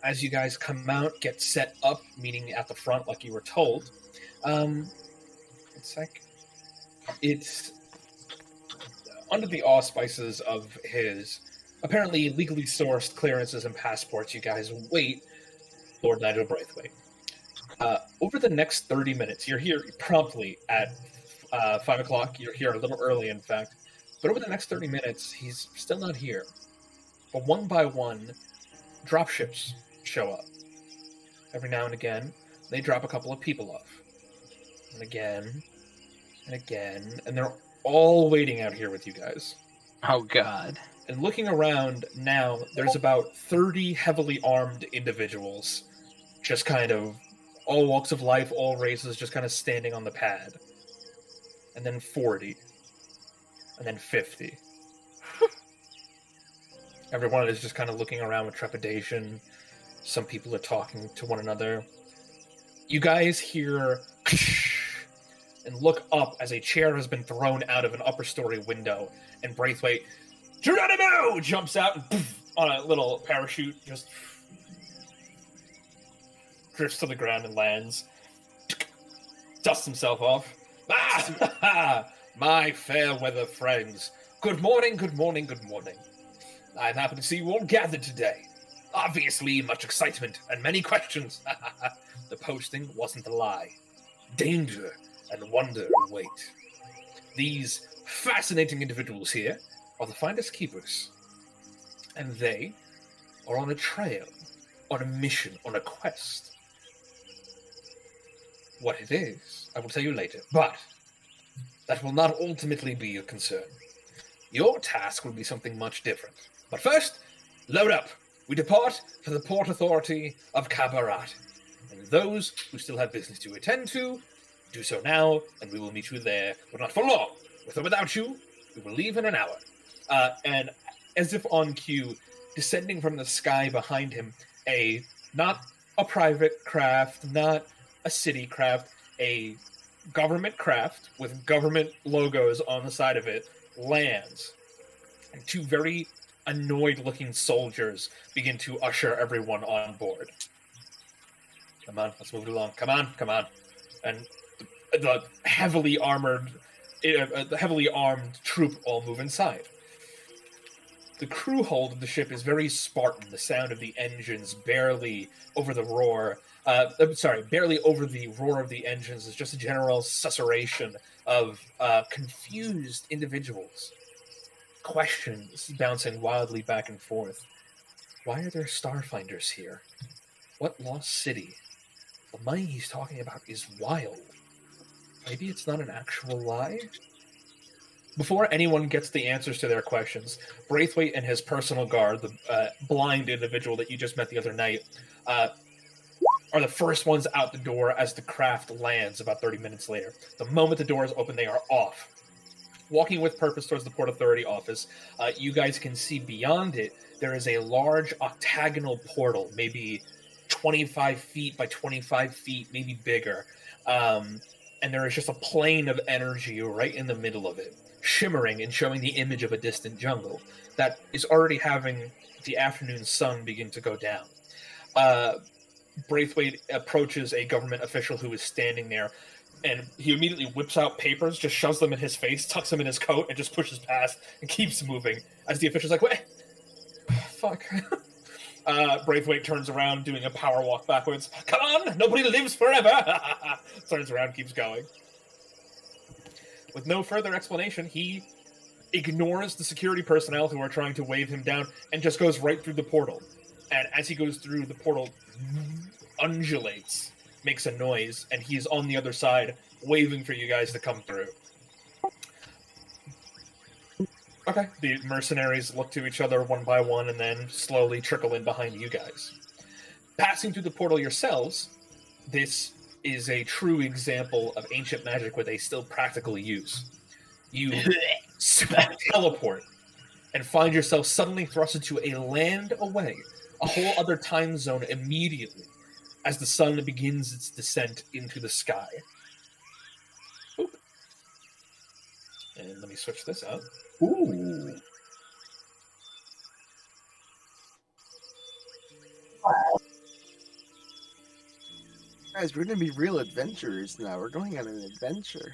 As you guys come out, get set up, meaning at the front like you were told. It's under the auspices of his apparently legally sourced clearances and passports. You guys wait, Lord Nigel Braithwaite. Over the next 30 minutes, you're here promptly at 5 o'clock. You're here a little early, in fact. But over the next 30 minutes, he's still not here. But one by one, dropships show up. Every now and again, they drop a couple of people off. And again, and they're all waiting out here with you guys. Oh, God. And looking around now, there's about 30 heavily armed individuals, just kind of all walks of life, all races, just kind of standing on the pad. And then 40. And then 50. Everyone is just kind of looking around with trepidation. Some people are talking to one another. You guys hear and look up as a chair has been thrown out of an upper story window, and Braithwaite, Geronimo, jumps out and poof, on a little parachute, just drifts to the ground and lands, dusts himself off. Ah, my fair weather friends. Good morning, good morning, good morning. I'm happy to see you all gathered today. Obviously, much excitement and many questions. The posting wasn't a lie. Danger and wonder await. These fascinating individuals here are the Finders Keepers. And they are on a trail, on a mission, on a quest. What it is, I will tell you later, but that will not ultimately be your concern. Your task will be something much different. But first, load up. We depart for the Port Authority of Kabarat. And those who still have business to attend to, do so now, and we will meet you there, but not for long. With or without you, we will leave in an hour. And as if on cue, descending from the sky behind him, not a private craft, not a city craft, a government craft with government logos on the side of it lands. And two very annoyed-looking soldiers begin to usher everyone on board. Come on, let's move it along. Come on, come on. And the heavily armed troop all move inside. The crew hold of the ship is very Spartan. The sound of the engines barely over the roar. Barely over the roar of the engines is just a general susurration of confused individuals. Questions bouncing wildly back and forth. Why are there starfinders here? What lost city? The money he's talking about is wild. Maybe it's not an actual lie? Before anyone gets the answers to their questions, Braithwaite and his personal guard, the blind individual that you just met the other night, are the first ones out the door as the craft lands about 30 minutes later. The moment the doors open, they are off. Walking with purpose towards the Port Authority office, you guys can see beyond it, there is a large octagonal portal, maybe 25 feet by 25 feet, maybe bigger. And there is just a plane of energy right in the middle of it, shimmering and showing the image of a distant jungle that is already having the afternoon sun begin to go down. Braithwaite approaches a government official who is standing there, and he immediately whips out papers, just shoves them in his face, tucks them in his coat, and just pushes past and keeps moving. As the official's like, wait, fuck. Braithwaite turns around, doing a power walk backwards. Come on, nobody lives forever. Turns around, keeps going. With no further explanation, he ignores the security personnel who are trying to wave him down and just goes right through the portal. And as he goes through, the portal undulates, makes a noise, and he's on the other side, waving for you guys to come through. Okay. The mercenaries look to each other one by one and then slowly trickle in behind you guys. Passing through the portal yourselves, this is a true example of ancient magic where they still practically use. You teleport and find yourself suddenly thrust into a land away, a whole other time zone immediately, as the sun begins its descent into the sky. Oop. And let me switch this out. Ooh. Guys, we're gonna be real adventurers now. We're going on an adventure.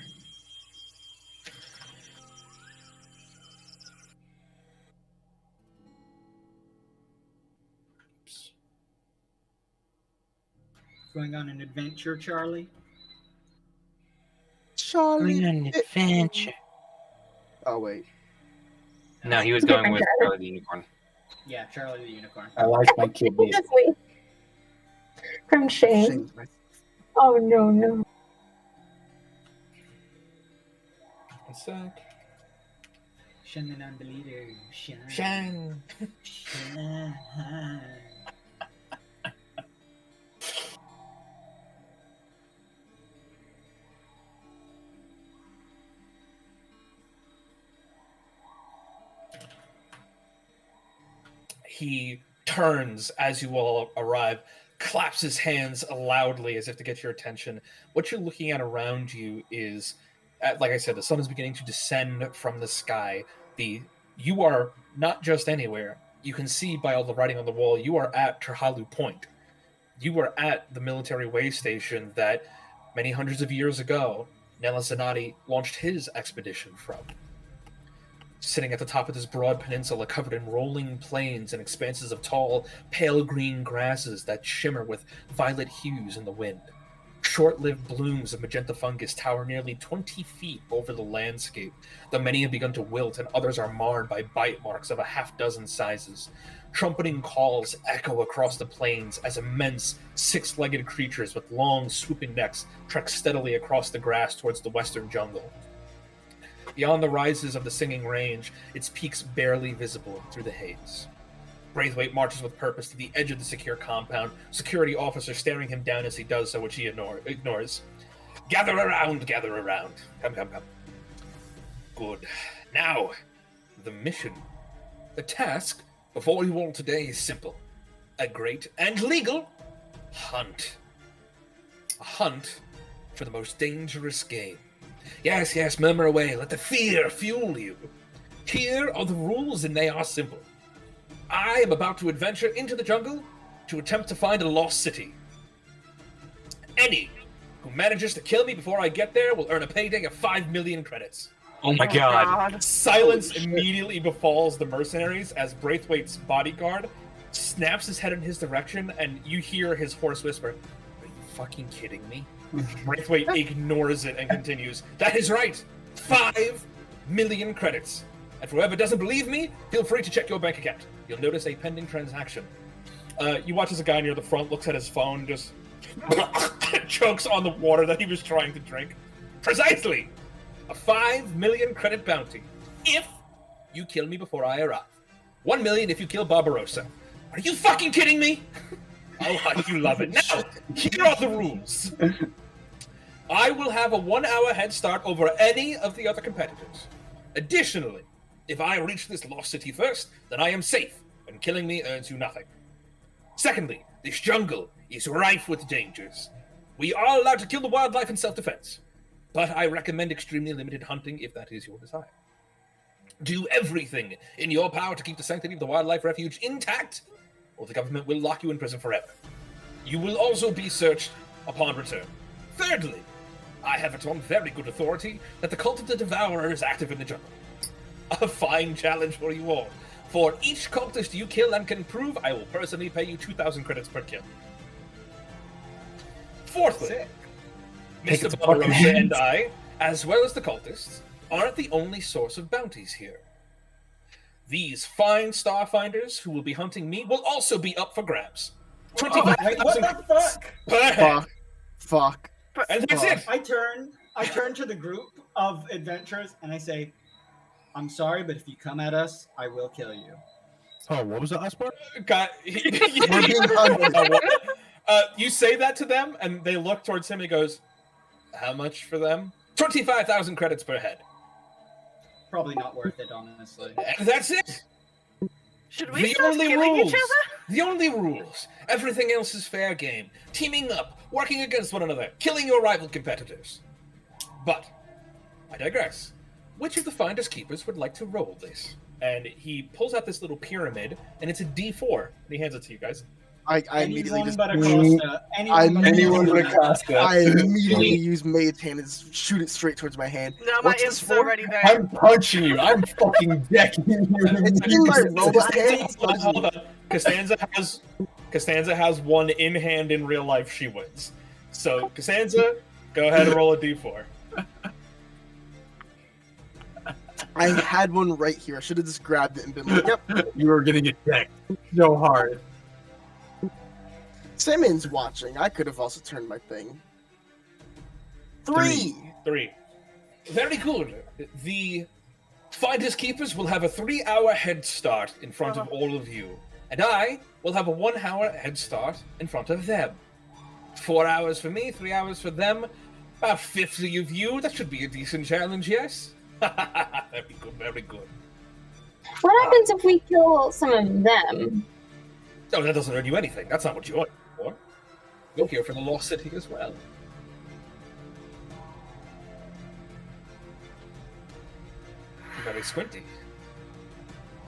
Going on an adventure, Charlie? Charlie. Going on an adventure. Oh wait. No, he was going with Charlie the Unicorn. Yeah, Charlie the Unicorn. I like my kid name. Just wait. From Shane. Oh no, no. One sec. Shine the non-believer. Shine. Shine. Shine. He turns as you all arrive, claps his hands loudly as if to get your attention. What you're looking at around you is, like I said, the sun is beginning to descend from the sky. You are not just anywhere. You can see by all the writing on the wall, you are at Terhalu Point. You are at the military way station that many hundreds of years ago, Nella Zanati launched his expedition from. Sitting at the top of this broad peninsula covered in rolling plains and expanses of tall, pale green grasses that shimmer with violet hues in the wind. Short-lived blooms of magenta fungus tower nearly 20 feet over the landscape, though many have begun to wilt and others are marred by bite marks of a half-dozen sizes. Trumpeting calls echo across the plains as immense, six-legged creatures with long, swooping necks trek steadily across the grass towards the western jungle. Beyond the rises of the Singing Range, its peaks barely visible through the haze. Braithwaite marches with purpose to the edge of the secure compound, security officer staring him down as he does so, which he ignores. Gather around, gather around. Come, come, come. Good. Now, the mission. The task before you all today is simple. A great and legal hunt. A hunt for the most dangerous game. Yes, yes, murmur away. Let the fear fuel you. Here are the rules, and they are simple. I am about to adventure into the jungle to attempt to find a lost city. Any who manages to kill me before I get there will earn a payday of 5 million credits. Oh my god. Silence immediately befalls the mercenaries as Braithwaite's bodyguard snaps his head in his direction, and you hear his hoarse whisper, "Are you fucking kidding me?" Braithwaite ignores it and continues, "That is right! 5 million credits. And for whoever doesn't believe me, feel free to check your bank account. You'll notice a pending transaction." You watch as a guy near the front looks at his phone, just chokes on the water that he was trying to drink. Precisely! A 5 million credit bounty if you kill me before I arrive. 1 million if you kill Barbarossa. Are you fucking kidding me? Oh, you love it. Now, here are the rules. I will have a 1-hour head start over any of the other competitors. Additionally, if I reach this lost city first, then I am safe, and killing me earns you nothing. Secondly, this jungle is rife with dangers. We are allowed to kill the wildlife in self-defense, but I recommend extremely limited hunting if that is your desire. Do everything in your power to keep the sanctity of the wildlife refuge intact, or the government will lock you in prison forever. You will also be searched upon return. Thirdly, I have it on very good authority that the cult of the Devourer is active in the jungle. A fine challenge for you all. For each cultist you kill and can prove, I will personally pay you 2,000 credits per kill. Fourthly, Mr. Barbarossa and I, as well as the cultists, aren't the only source of bounties here. These fine starfinders who will be hunting me will also be up for grabs. 25,000 credits per head. Fuck. And that's it. I turn to the group of adventurers and I say, "I'm sorry, but if you come at us, I will kill you." Oh, what was that last part? You say that to them, and they look towards him, and he goes, "How much for them?" 25,000 credits per head. Probably not worth it, honestly. And that's it. Should we start killing each other? The only rules. Everything else is fair game. Teaming up, working against one another, killing your rival competitors. But, I digress. Which of the Finders Keepers would like to roll this? And he pulls out this little pyramid, and it's a D4. And he hands it to you guys. I immediately just Anyone but Acosta. I immediately use Mage Hand and just shoot it straight towards my hand. No, my What's imp's this for? already there. I'm punching you. I'm fucking decking you. It's in my robot hand. Hold on. Costanza has one in hand in real life. She wins. So Costanza, go ahead and roll a D4. I had one right here. I should have just grabbed it and been like, "Yep." You were gonna get decked so hard. Simmons watching. I could have also turned my thing. 3. Very good. The Finders Keepers will have a 3-hour head start in front of all of you. And I will have a 1-hour head start in front of them. 4 hours for me, 3 hours for them. About 50 of you. That should be a decent challenge, yes? Very good, very good. What happens if we kill some of them? Oh, that doesn't earn you anything. That's not what you want for. You're here for the Lost City as well. Very squinty.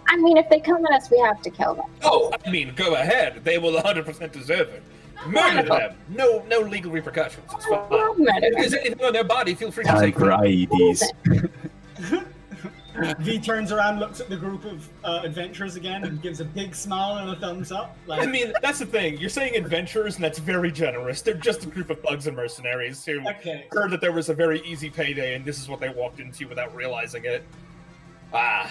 I mean, if they come at us, we have to kill them. Oh, I mean, go ahead. They will 100% deserve it. Murder them. No legal repercussions. It's fine. If there's anything on their body, feel free to Time take for IEDs. V turns around, looks at the group of adventurers again, and gives a big smile and a thumbs up. Like, I mean, that's the thing. You're saying adventurers, and that's very generous. They're just a group of thugs and mercenaries who heard that there was a very easy payday, and this is what they walked into without realizing it. Ah.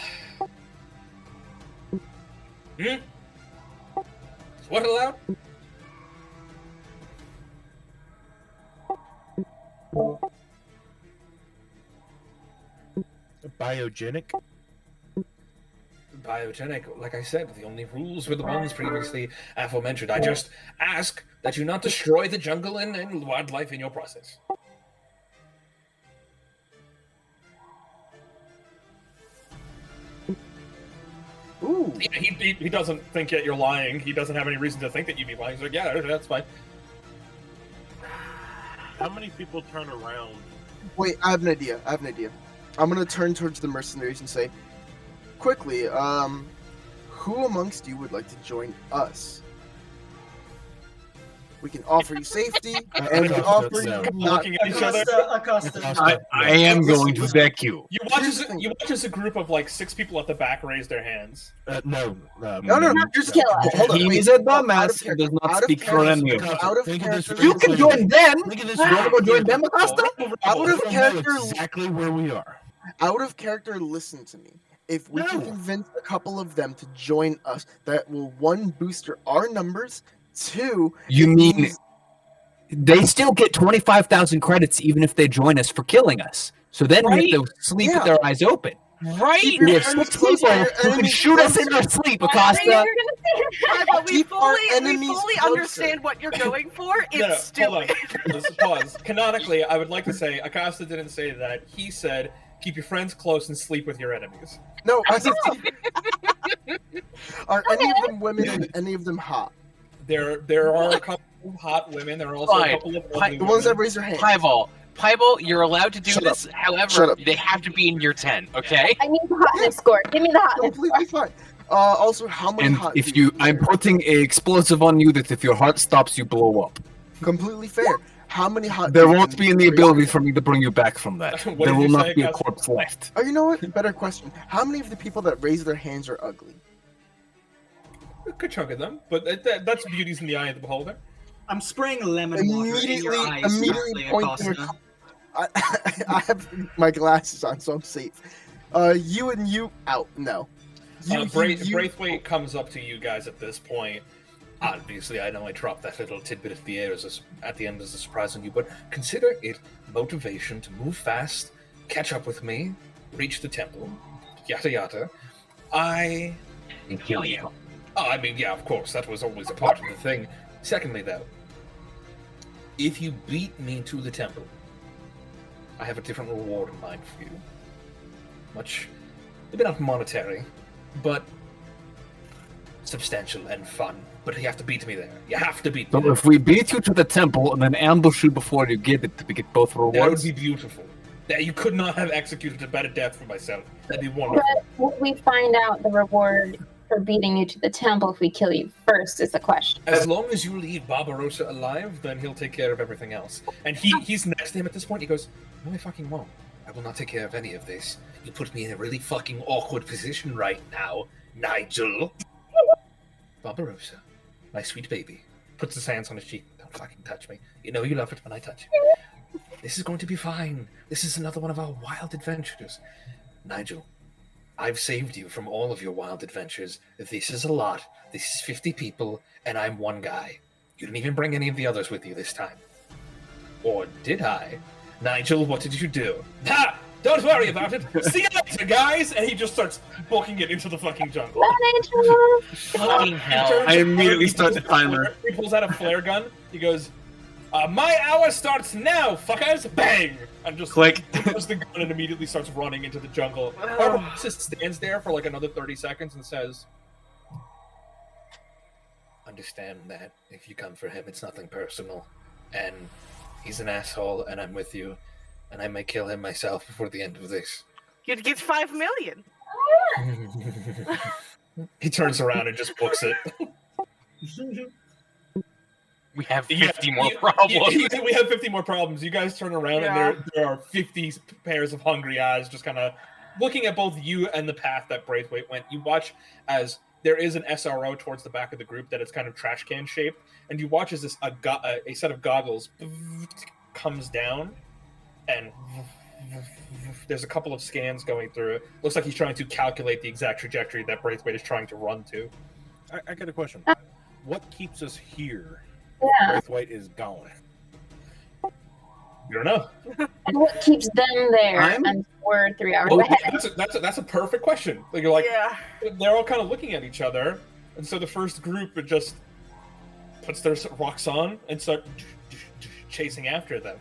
Is what allowed? Biogenic? Biogenic, like I said, the only rules were the ones previously aforementioned. I just ask that you not destroy the jungle and wildlife in your process. Ooh. Yeah, he doesn't think that you're lying. He doesn't have any reason to think that you'd be lying. He's like, yeah, that's fine. How many people turn around? Wait, I have an idea. I'm gonna turn towards the mercenaries and say, quickly, who amongst you would like to join us? We can offer you safety, and we can offer you looking at each other. I am going to deck you. You watch as a group of like 6 people at the back raise their hands. No, Just kill us. He's a dumbass and does not speak for any of us. You can join them. You want to go join them, Acosta? Out of character, exactly where we are. Out of character, listen to me. If we can convince a couple of them to join us, that will 1, boost our numbers. 2, you mean they still get 25,000 credits even if they join us for killing us? So then we have to sleep with their eyes open. Right? We have 6 people who can shoot us in our sleep, Acosta. Yeah, but we fully understand what you're going for. It's stupid. Hold on. Let's pause. Canonically, I would like to say Acosta didn't say that. He said, keep your friends close and sleep with your enemies. No, I said, are any of them women and any of them hot? There are a couple of hot women. There are also a couple of ugly the ones that women. raise their hand. Pieball, you're allowed to do Shut this. up. However, Shut up. they have to be in your tent, okay? I need the hotness score. Give me the hotness Completely fine. Also, how many And hot if you, I'm putting an explosive on you that if your heart stops, you blow up. Completely fair. How many hot There won't be any ability for me to bring you back from that. What There did will you not say, be a Acosta? corpse left. Oh, you know what? Better question. How many of the people that raise their hands are ugly? A good chunk of them, but that's beauty's in the eye of the beholder. I'm spraying lemon water in your eyes. Immediately point to Acosta. I have my glasses on, so I'm safe. You and you out. No. Braithwaite comes up to you guys at this point. Obviously, I know I dropped that little tidbit at the air at the end as a surprise on you, but consider it motivation to move fast, catch up with me, reach the temple, yada yada. And kill you. Oh, I mean, yeah, of course, that was always a part of the thing. Secondly, though, if you beat me to the temple, I have a different reward in mind for you. Maybe not monetary, but substantial and fun. But you have to beat me there. You have to beat me So there. if we beat you to the temple and then ambush you before you get it, we get both rewards. That would be beautiful. That you could not have executed a better death for myself. That'd be wonderful. But will we find out the reward for beating you to the temple if we kill you first is the question. As long as you leave Barbarossa alive, then he'll take care of everything else. And he's next to him at this point. He goes, "No, I fucking won't. I will not take care of any of this. You put me in a really fucking awkward position right now, Nigel." Barbarossa, my sweet baby, puts his hands on his cheek. Don't fucking touch me. You know you love it when I touch you. This is going to be fine. This is another one of our wild adventures. Nigel, I've saved you from all of your wild adventures. This is a lot. This is 50 people, and I'm one guy. You didn't even bring any of the others with you this time. Or did I? Nigel, what did you do? Ha! Don't worry about it. See you later, guys! And he just starts booking it into the fucking jungle. Fucking hell. I immediately start the timer. He pulls out a flare gun. He goes, my hour starts now, fuckers! Bang! And just Click. pushes the gun and immediately starts running into the jungle. Barbarossa stands there for like another 30 seconds and says, understand that if you come for him, it's nothing personal. And he's an asshole, and I'm with you. And I may kill him myself before the end of this. You'd get 5 million. He turns around and just books it. We have 50 more problems. We have 50 more problems. You guys turn around and there are 50 pairs of hungry eyes just kind of looking at both you and the path that Braithwaite went. You watch as there is an SRO towards the back of the group that is kind of trash can shaped, and you watch as a set of goggles comes down, and there's a couple of scans going through it. Looks like he's trying to calculate the exact trajectory that Braithwaite is trying to run to. I got a question. What keeps us here? Yeah. Braithwaite is gone. You don't know. And what keeps them there and we're 3 hours Well, ahead? that's a perfect question. Like, you're like, they're all kind of looking at each other, and so the first group it just puts their rocks on and start chasing after them.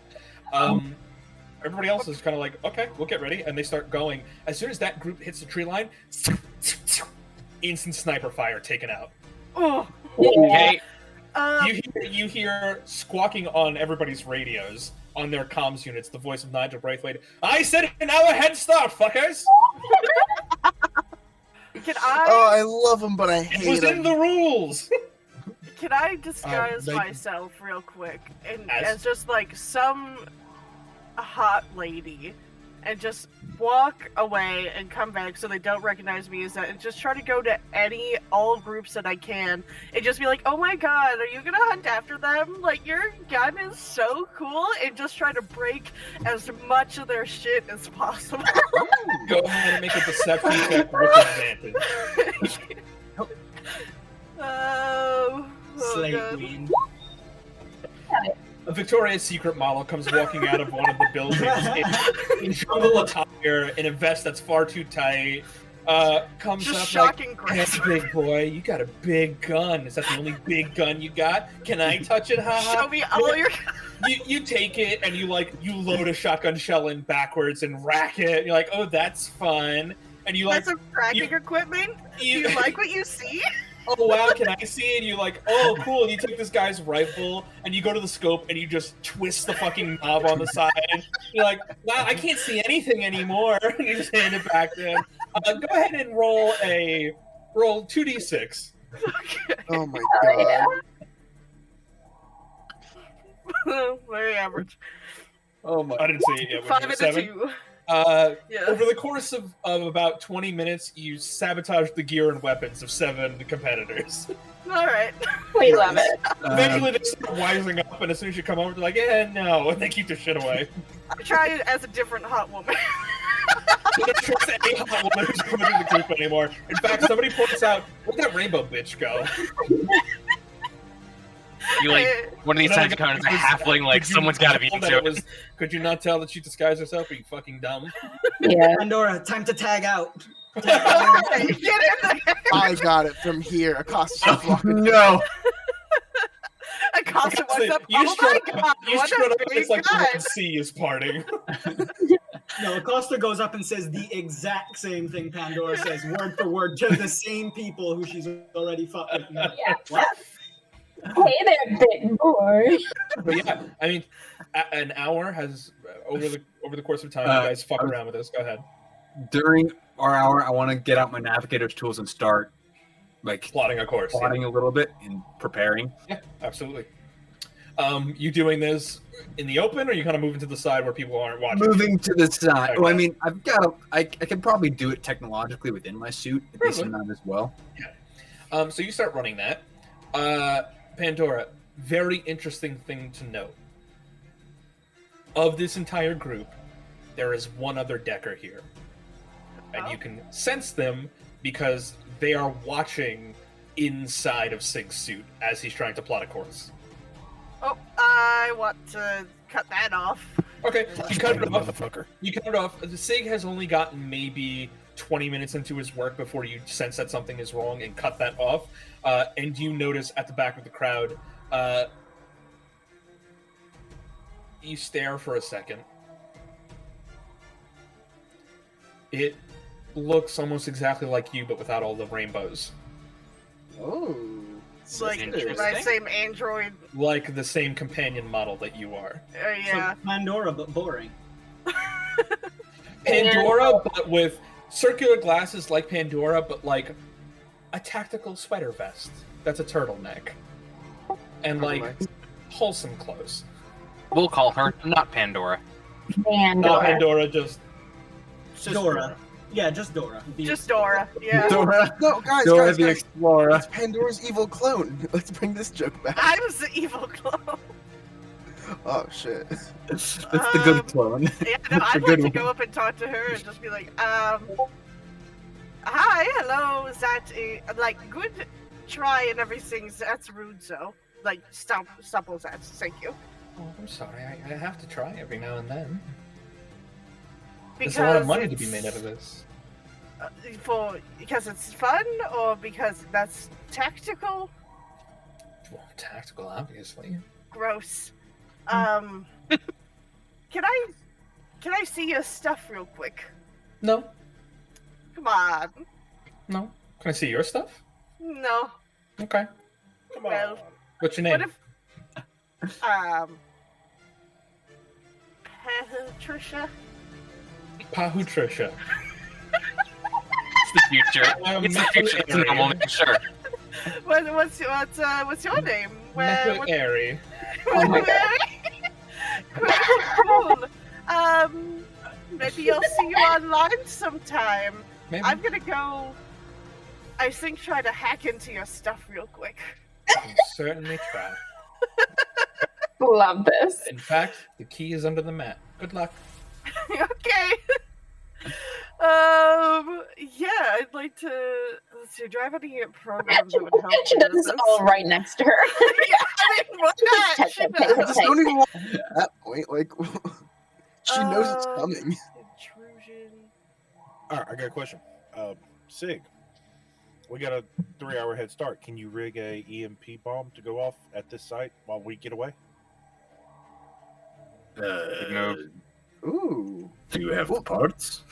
Everybody else is kind of like, okay, we'll get ready, and they start going. As soon as that group hits the tree line, instant sniper fire taken out. Oh. Okay. You hear squawking on everybody's radios, on their comms units, the voice of Nigel Braithwaite. I said an hour head start, fuckers! Can I? Oh, I love him, but I hate him. It was in the rules! Can I disguise myself real quick as just like some hot lady and just walk away and come back so they don't recognize me as that, and just try to go to all groups that I can and just be like, oh my god, are you gonna hunt after them? Like, your gun is so cool, and just try to break as much of their shit as possible. Go ahead and make a deception check with advantage. Slay God. queen. A Victoria's Secret model comes walking out of one of the buildings in jungle attire, in a vest that's far too tight. Comes Just up shocking like, "Hey, big boy, you got a big gun. Is that the only big gun you got? Can I touch it? Haha." Show me all your. You take it and you load a shotgun shell in backwards and rack it. You're like, oh, that's fun. And you like That's some cracking equipment. Do you like what you see? Oh wow, can I see it? And you're like, oh cool. And you take this guy's rifle and you go to the scope and you just twist the fucking knob on the side. And you're like, wow, I can't see anything anymore. And you just hand it back to him. Go ahead and roll 2d6. Okay. Oh my god. Very average. Oh my! I didn't see it yet. 5 and a 7? 2. Yeah. Over the course of about 20 minutes, you sabotage the gear and weapons of 7 competitors. All right. We love it. Eventually, they start wising up, and as soon as you come over, they're like, "Yeah, no," and they keep their shit away. I try it as a different hot woman. They don't trust any hot woman who's promoting the group anymore. In fact, somebody points out, "Where'd that rainbow bitch go?" You like one of these times come as a halfling, like someone's got to be into it. Could you not tell that she disguised herself? Are you fucking dumb? Yeah. Pandora, time to tag out. Get in there. I got it from here. Acosta. No. Acosta, what's up? You Oh strut my god, you what strut a up, big it's like the guy. Red Sea is parting. No, Acosta goes up and says the exact same thing Pandora says, word for word, to the same people who she's already fucked with. Yeah. What? Hey there, big boy. But yeah, I mean, an hour has over the course of time. You guys fuck around with this. Go ahead. During our hour, I want to get out my navigator's tools and start plotting a course, plotting a little bit and preparing. Yeah, absolutely. You doing this in the open, or you kind of moving to the side where people aren't watching? Moving to the side. Okay. Well, I mean, I can probably do it technologically within my suit a decent amount as well. Yeah. So you start running that. Pandora, very interesting thing to note. Of this entire group, there is one other Decker here. And you can sense them because they are watching inside of Sig's suit as he's trying to plot a course. Oh, I want to cut that off. Okay, you cut it off. Motherfucker. You cut it off. The Sig has only gotten maybe 20 minutes into his work before you sense that something is wrong and cut that off. And you notice at the back of the crowd, you stare for a second. It looks almost exactly like you, but without all the rainbows. Oh. Like my same android. Like the same companion model that you are. Yeah. So Pandora, but boring. Pandora, but with circular glasses like Pandora, but like a tactical sweater vest. That's a turtleneck. And like wholesome clothes. We'll call her not Pandora. Not Pandora, just Dora. Yeah, just Dora. Just Dora. Yeah. Dora. No, guys, Dora the guys. Explorer. It's Pandora's evil clone. Let's bring this joke back. I was the evil clone. Oh shit. That's the good clone. Yeah, no, I'd like to go up and talk to her and just be like, hi, hello, is that like good try and everything? That's rude, so like stop all that. Thank you. Oh, I'm sorry. I have to try every now and then. Because There's a lot of money to be made out of this. Because it's fun, or because that's tactical? Well, tactical, obviously. Gross. Can I see your stuff real quick? No. Come on. No. Can I see your stuff? No. Okay. Come Well, on. What's your name? What if Patricia? Pahutricia. It's the future. It's the future. It's a normal name, sure. What's your name? Airy. Oh my God. Cool. Maybe I'll see you online sometime. Maybe. I'm gonna go. I think try to hack into your stuff real quick. I can certainly try. Love this. In fact, the key is under the mat. Good luck. Okay. Yeah, I'd like to. Let's see. Do I have any programs that would help? She does this all right next to her. Yeah, I mean, why not? She I does. just don't even want at that point. Like, she knows it's coming. Intrusion. All right, I got a question. Sig, we got a 3-hour head start. Can you rig a EMP bomb to go off at this site while we get away? Ooh. Do you have the parts?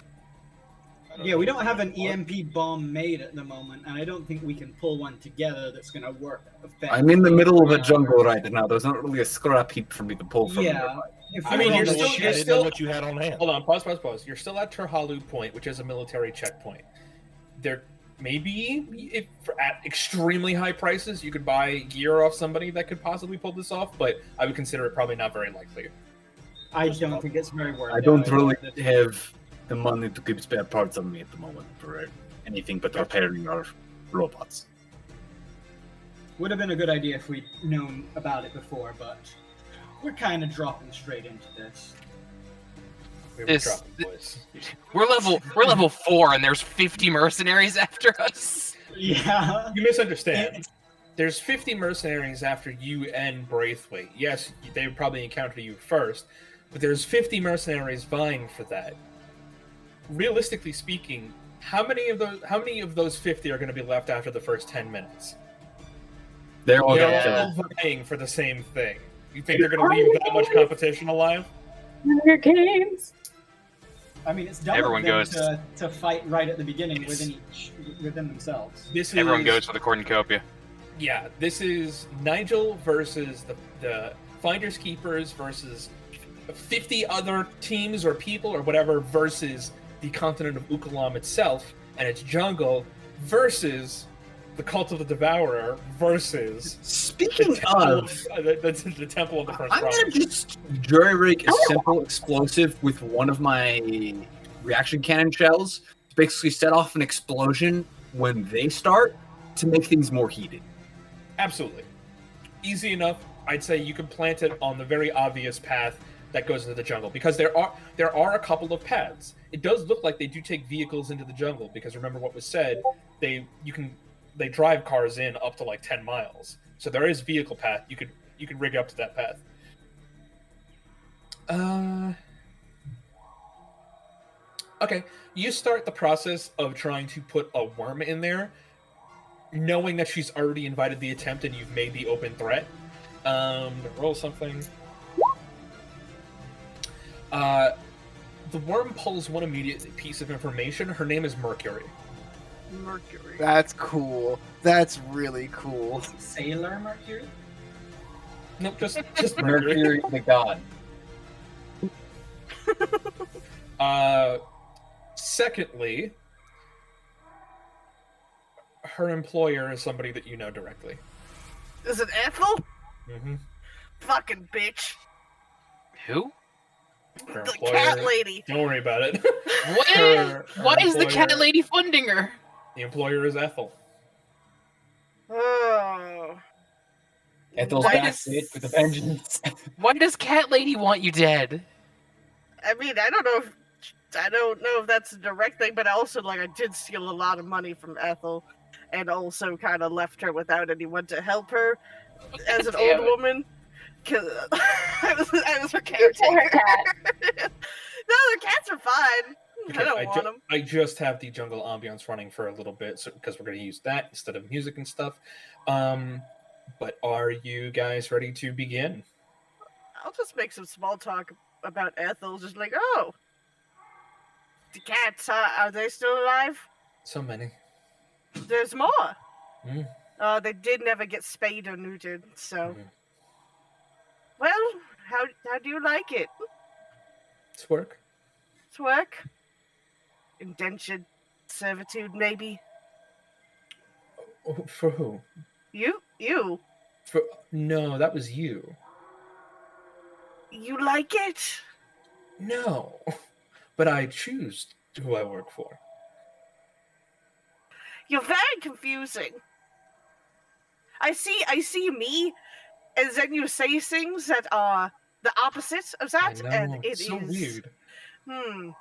Yeah, we don't have an EMP bomb made at the moment, and I don't think we can pull one together that's going to work effectively. I'm in the middle of a jungle right now. There's not really a scrap heap for me to pull from. Yeah. I mean, you're I didn't know still. what you had on hand. Hold on, pause. You're still at Terhalu Point, which is a military checkpoint. There maybe, if at extremely high prices, you could buy gear off somebody that could possibly pull this off, but I would consider it probably not very likely. I don't think it's very worth it. I don't really have the money to keep spare parts on me at the moment for anything but repairing our robots. Would have been a good idea if we'd known about it before, but we're kind of dropping straight into this. We're level 4, and there's 50 mercenaries after us. Yeah. You misunderstand. There's 50 mercenaries after you and Braithwaite. Yes, they would probably encounter you first, but there's 50 mercenaries vying for that. Realistically speaking, how many of those 50 are going to be left after the first 10 minutes? They're all vying for the same thing. You think they're going to leave that much competition alive? Hunger Games. I mean, it's dumb Everyone of them goes. to fight right at the beginning within themselves. Everyone goes for the cornucopia. Yeah, this is Nigel versus the Finders Keepers versus 50 other teams or people or whatever versus the continent of Ukalam itself and its jungle versus the Cult of the Devourer versus Speaking the Temple of the First I'm Prophet. gonna just jury rig a simple explosive with one of my reaction cannon shells to basically set off an explosion when they start to make things more heated. Absolutely. Easy enough. I'd say you can plant it on the very obvious path that goes into the jungle because there are a couple of paths. It does look like they do take vehicles into the jungle because remember what was said, they drive cars in up to like 10 miles. So there is vehicle path. You could rig up to that path. Okay. You start the process of trying to put a worm in there, knowing that she's already invited the attempt and you've made the open threat. Roll something. The worm pulls one immediate piece of information. Her name is Mercury. Mercury. That's cool. That's really cool. Sailor Mercury? Nope, just Mercury the god. Secondly, her employer is somebody that you know directly. Is it Ethel? Mm-hmm. Fucking bitch. Who? Her The employer- cat lady. Don't worry about it. What? Her Why is the cat employer- lady funding her? The employer is Ethel. Oh. Ethel's Why backstage with a vengeance. Why does cat lady want you dead? I mean, I don't know if that's a direct thing, but also like I did steal a lot of money from Ethel, and also kind of left her without anyone to help her as an Damn old it. woman. Cause I was her caretaker. No, the cats are fine. I don't want them. I just have the jungle ambiance running for a little bit because we're going to use that instead of music and stuff. But are you guys ready to begin? I'll just make some small talk about Ethel. Just like, oh, the cats, are they still alive? So many. There's more. Mm. They did never get spayed or neutered, so. Mhm. Well, how do you like it? It's work. It's work? Indentured servitude, maybe? Oh, for who? You. For no, that was you. You like it? No, but I choose who I work for. You're very confusing. I see me, and then you say things that are the opposite of that, I know, and it it's so is weird.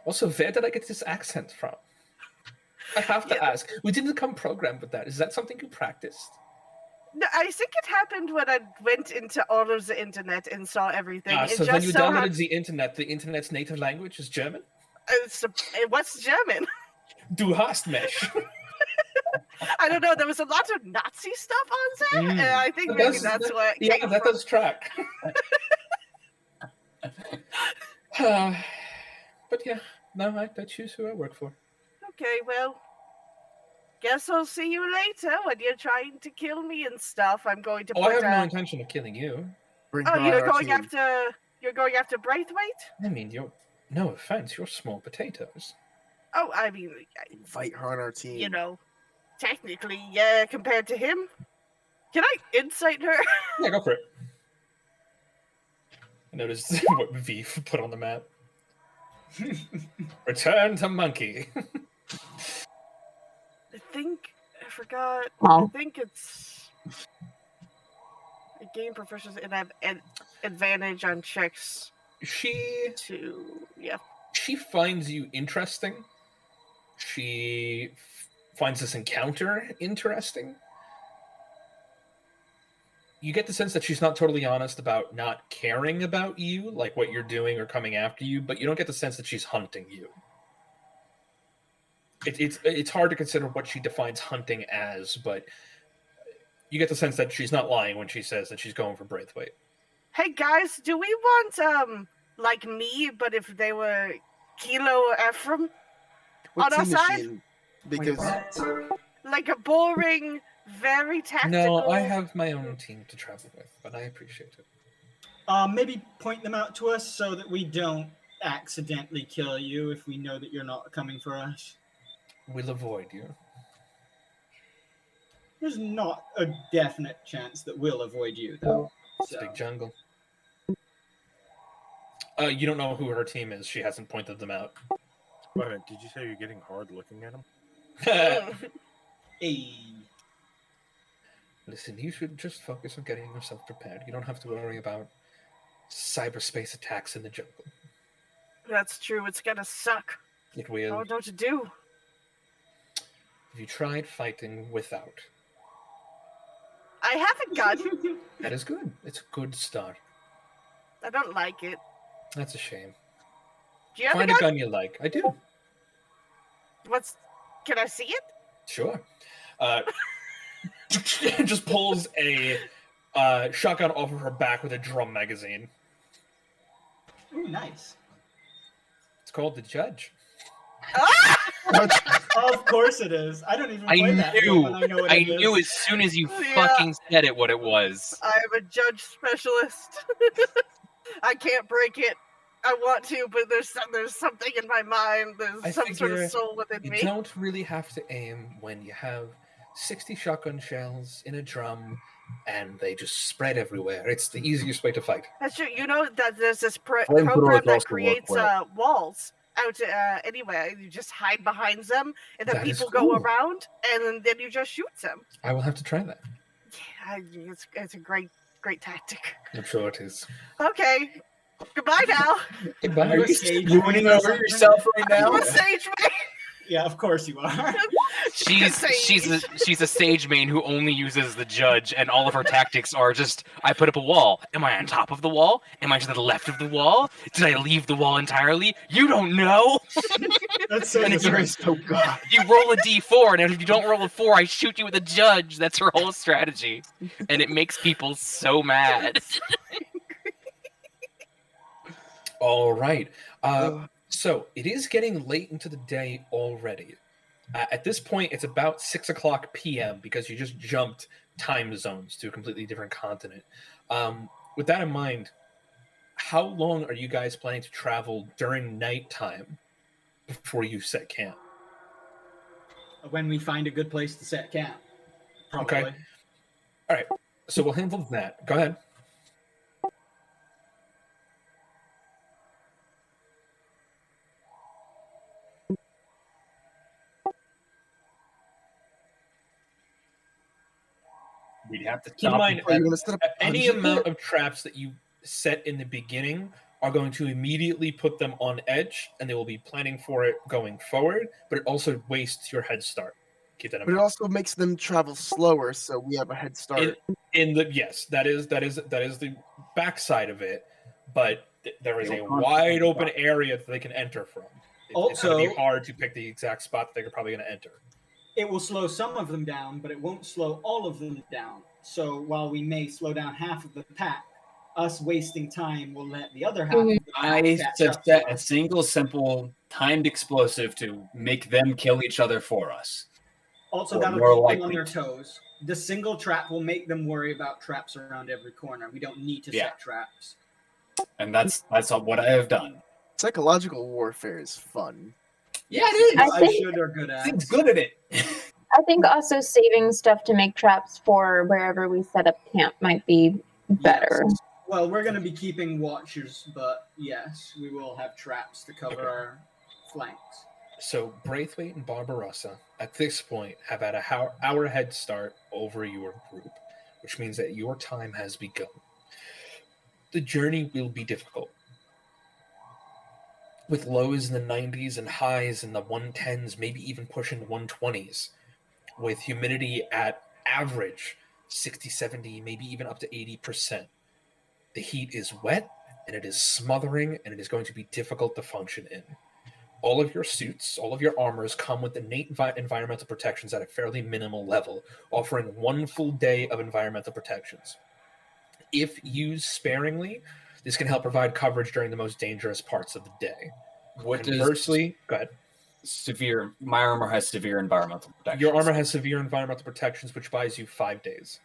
Also, where did I get this accent from? I have to ask. We didn't come programmed with that. Is that something you practiced? No, I think it happened when I went into all of the internet and saw everything. It So then you so downloaded hap- the internet. The internet's native language is German. What's German? Du hast mich. I don't know. There was a lot of Nazi stuff on there, and I think maybe that's where it Yeah, came that from. does track. But yeah, no, I choose who I work for. Okay, well, guess I'll see you later when you're trying to kill me and stuff. I'm going to. Oh, I put have no a- intention of killing you. Oh, you're going after. You're going after Braithwaite? I mean, no offense, you're small potatoes. Oh, I mean, Invite her on our team. you know, technically, yeah, compared to him. Can I insight her? Yeah, go for it. I noticed what V put on the map. Return to monkey. I think I forgot. Oh. I think it's I gain proficiency and have an advantage on checks. She finds you interesting. She finds this encounter interesting. You get the sense that she's not totally honest about not caring about you, like what you're doing or coming after you, but you don't get the sense that she's hunting you. It's hard to consider what she defines hunting as, but you get the sense that she's not lying when she says that she's going for Braithwaite. Hey guys, do we want like me, but if they were Kilo or Ephraim What on our team is she side? in? Because Like a boring, very tactical. No, I have my own team to travel with, but I appreciate it. Maybe point them out to us so that we don't accidentally kill you if we know that you're not coming for us. We'll avoid you. There's not a definite chance that we'll avoid you, though. It's a big jungle. You don't know who her team is. She hasn't pointed them out. Wait a minute, did you say you're getting hard looking at him? Hey. Listen, you should just focus on getting yourself prepared. You don't have to worry about cyberspace attacks in the jungle. That's true. It's gonna suck. It will. I don't know what to do. Have you tried fighting without? I have a gun. That is good. It's a good start. I don't like it. That's a shame. Do you have Find a a gun? gun you like. I do. Can I see it? Sure. Just pulls a shotgun off of her back with a drum magazine. Ooh, nice. It's called The Judge. Of course it is. I don't even play that game, and I know what I it knew is. as soon as you Yeah. fucking said it what it was. I'm a judge specialist. I can't break it. I want to, but there's something in my mind. There's I some sort of figure soul within you me. don't really have to aim when you have 60 shotgun shells in a drum and they just spread everywhere. It's the easiest way to fight. That's true. You know that there's this Flamethrowers program that also work creates well. walls out anywhere. You just hide behind them, and then That is people go cool. around, and then you just shoot them. I will have to try that. Yeah, it's a great tactic. I'm sure it is. Okay, goodbye now. Goodbye. Are you ruining over yourself right now? I'm a sage man. Yeah, of course you are. She's a sage main who only uses the judge, and all of her tactics are just: I put up a wall. Am I on top of the wall? Am I to the left of the wall? Did I leave the wall entirely? You don't know. That's so And if disgraceful. you roll a d4, and if you don't roll a 4, I shoot you with a judge. That's her whole strategy, and it makes people so mad. All right. So it is getting late into the day already. At this point, it's about 6 o'clock p.m. because you just jumped time zones to a completely different continent. With that in mind, how long are you guys planning to travel during nighttime before you set camp? When we find a good place to set camp. Probably. Okay. All right. So we'll handle that. Go ahead. We'd have to Keep in stop mind, Are you gonna set up any punches? amount of traps that you set in the beginning are going to immediately put them on edge, and they will be planning for it going forward. But it also wastes your head start. Keep that in But it mind. also makes them travel slower, so we have a head start. In the yes, that is the backside of it. But there is a wide open area that they can enter from. It's going to be Also- hard to pick the exact spot that they're probably going to enter. It will slow some of them down, but it won't slow all of them down. So while we may slow down half of the pack, us wasting time will let the other half of the pack I catch have up. set a single, simple, timed explosive to make them kill each other for us. Also, Or that'll more keep them on likely their toes. The single trap will make them worry about traps around every corner. We don't need to Yeah. set traps. And that's what I have done. Psychological warfare is fun. Yeah, it is. I think- should are good at. Thing's good at it. I think also saving stuff to make traps for wherever we set up camp might be better. Yes. Well, we're going to be keeping watchers, but yes, we will have traps to cover our flanks. So Braithwaite and Barbarossa at this point have had a hour head start over your group, which means that your time has begun. The journey will be difficult. With lows in the 90s and highs in the 110s, maybe even pushing 120s, with humidity at average 60, 70, maybe even up to 80%. The heat is wet, and it is smothering, and it is going to be difficult to function in. All of your suits, all of your armors come with innate environmental protections at a fairly minimal level, offering 1 full day of environmental protections. If used sparingly, this can help provide coverage during the most dangerous parts of the day. What does Conversely, go ahead. severe? My armor has severe environmental protection. Your armor has severe environmental protections, which buys you 5 days.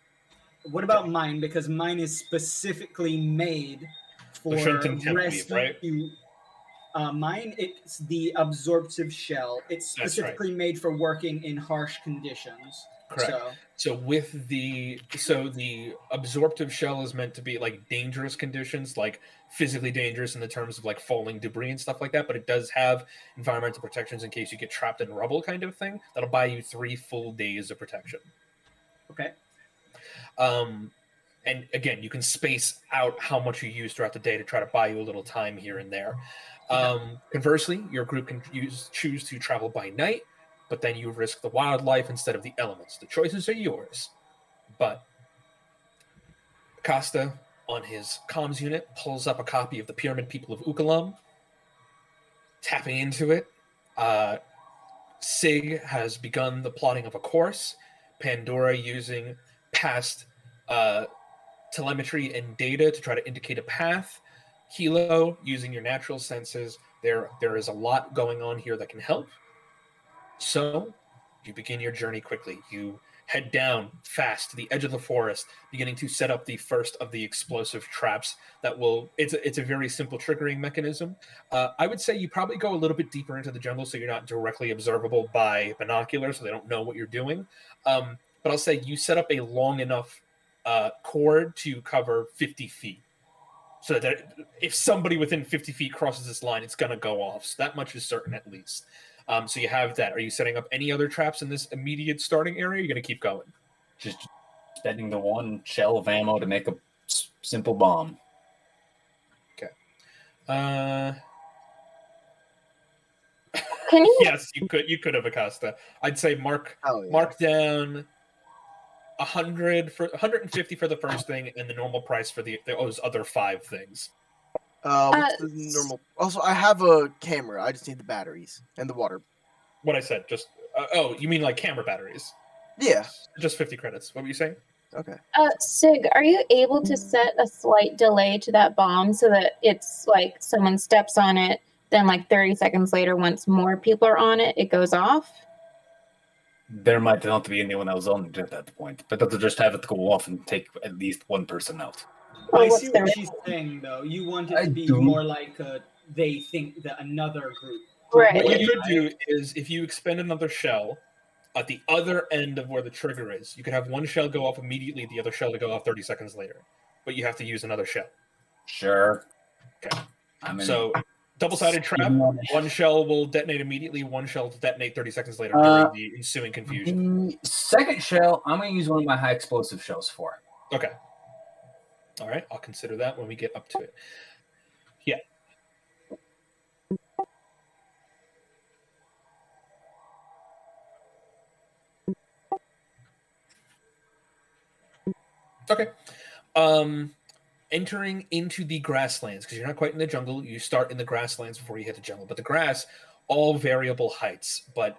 What about mine? Because mine is specifically made for Shunting temp weave, rescue. right? Mine, it's the absorptive shell. It's That's specifically made for working in harsh conditions. Correct. So, So with the absorptive shell is meant to be like dangerous conditions, like physically dangerous in the terms of like falling debris and stuff like that, but it does have environmental protections in case you get trapped in rubble kind of thing. That'll buy you 3 full days of protection. okay. And again, you can space out how much you use throughout the day to try to buy you a little time here and there. Conversely, your group can choose to travel by night, but then you risk the wildlife instead of the elements. The choices are yours. But Costa, on his comms unit, pulls up a copy of the Pyramid People of Ukalam. Tapping into it, Sig has begun the plotting of a course. Pandora using past telemetry and data to try to indicate a path. Hilo using your natural senses. There is a lot going on here that can help. So, you begin your journey quickly. You head down fast to the edge of the forest, beginning to set up the first of the explosive traps that will... It's a very simple triggering mechanism. I would say you probably go a little bit deeper into the jungle so you're not directly observable by binoculars, so they don't know what you're doing. But I'll say you set up a long enough cord to cover 50 feet. So that if somebody within 50 feet crosses this line, it's going to go off. So that much is certain at least. So you have that. Are you setting up any other traps in this immediate starting area? Or are you going to keep going? Just spending the one shell of ammo to make a simple bomb. Okay. Can you? Yes, you could have Acosta. I'd say mark down 150 for the first thing, and the normal price for those other 5 things. What's the normal? Also, I have a camera. I just need the batteries and the water. What I said, just you mean like camera batteries? Yeah. Just 50 credits. What were you saying? Okay. Sig, are you able to set a slight delay to that bomb so that it's like someone steps on it, then like 30 seconds later, once more people are on it, it goes off? There might not be anyone else on it at that point, but they'll just have it go off and take at least one person out. I see what she's saying, though. You want it to be more like they think that another group. Right. What you could do is, if you expend another shell at the other end of where the trigger is, you could have one shell go off immediately, the other shell to go off 30 seconds later. But you have to use another shell. Sure. Okay. So, double-sided trap. One shell will detonate immediately. One shell will detonate 30 seconds later during the ensuing confusion. The second shell, I'm going to use one of my high explosive shells for. Okay. All right. I'll consider that when we get up to it. Yeah. Okay. Entering into the grasslands, because you're not quite in the jungle. You start in the grasslands before you hit the jungle. But the grass, all variable heights, but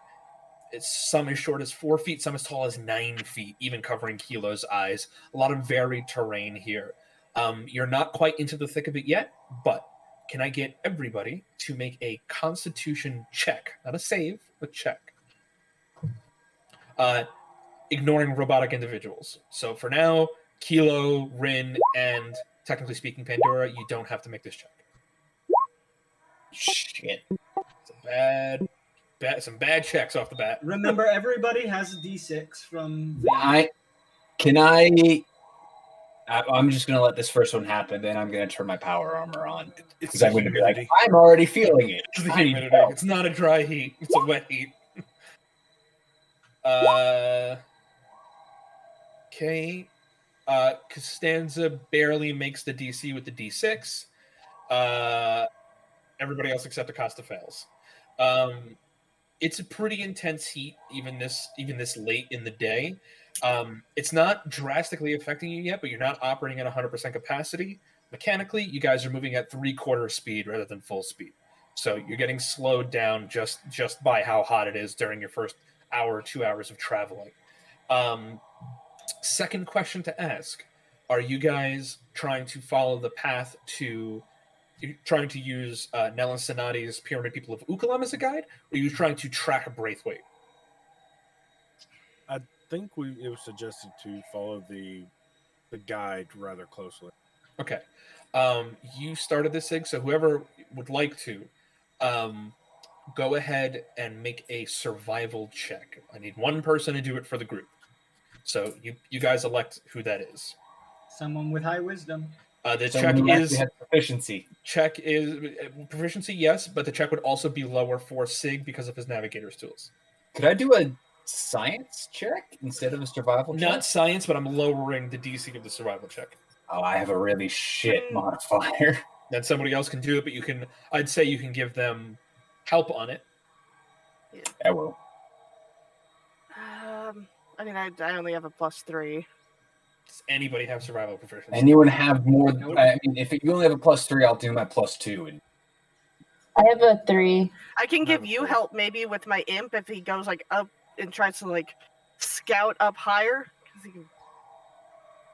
some as short as 4 feet, some as tall as 9 feet, even covering Kilo's eyes. A lot of varied terrain here. You're not quite into the thick of it yet, but can I get everybody to make a Constitution check? Not a save, but check. Ignoring robotic individuals. So for now, Kilo, Rin, and technically speaking, Pandora, you don't have to make this check. Shit. It's some bad checks off the bat. Remember, everybody has a D6 from. I'm just going to let this first one happen, then I'm going to turn my power armor on. Because I'm going to be like, I'm already feeling it. It's the humidity. It's not a dry heat. It's a wet heat. Okay. Costanza barely makes the DC with the D6. Everybody else except Acosta fails. It's a pretty intense heat, even this late in the day. It's not drastically affecting you yet, but you're not operating at 100% capacity. Mechanically, you guys are moving at 3/4 speed rather than full speed. So you're getting slowed down just by how hot it is during your first hour or 2 hours of traveling. Second question to ask. Are you guys trying to follow the path to... You're trying to use Nell and Sonati's Pyramid People of Ukalam as a guide? Or are you trying to track Braithwaite? I think it was suggested to follow the guide rather closely. Okay. You started this, Sig, so whoever would like to, go ahead and make a survival check. I need one person to do it for the group. So you guys elect who that is. Someone with high wisdom. The check is proficiency. Check is proficiency, yes, but the check would also be lower for Sig because of his navigator's tools. Could I do a science check instead of a survival check? Not science, but I'm lowering the DC of the survival check. Oh, I have a really shit modifier. Then somebody else can do it, but I'd say you can give them help on it. I will. I mean, I only have a +3. Does anybody have survival proficiency? Anyone have more? I mean, if you only have a +3, I'll do my +2. And I have a 3. I can give you help maybe with my imp if he goes like up and tries to like scout up higher. He can,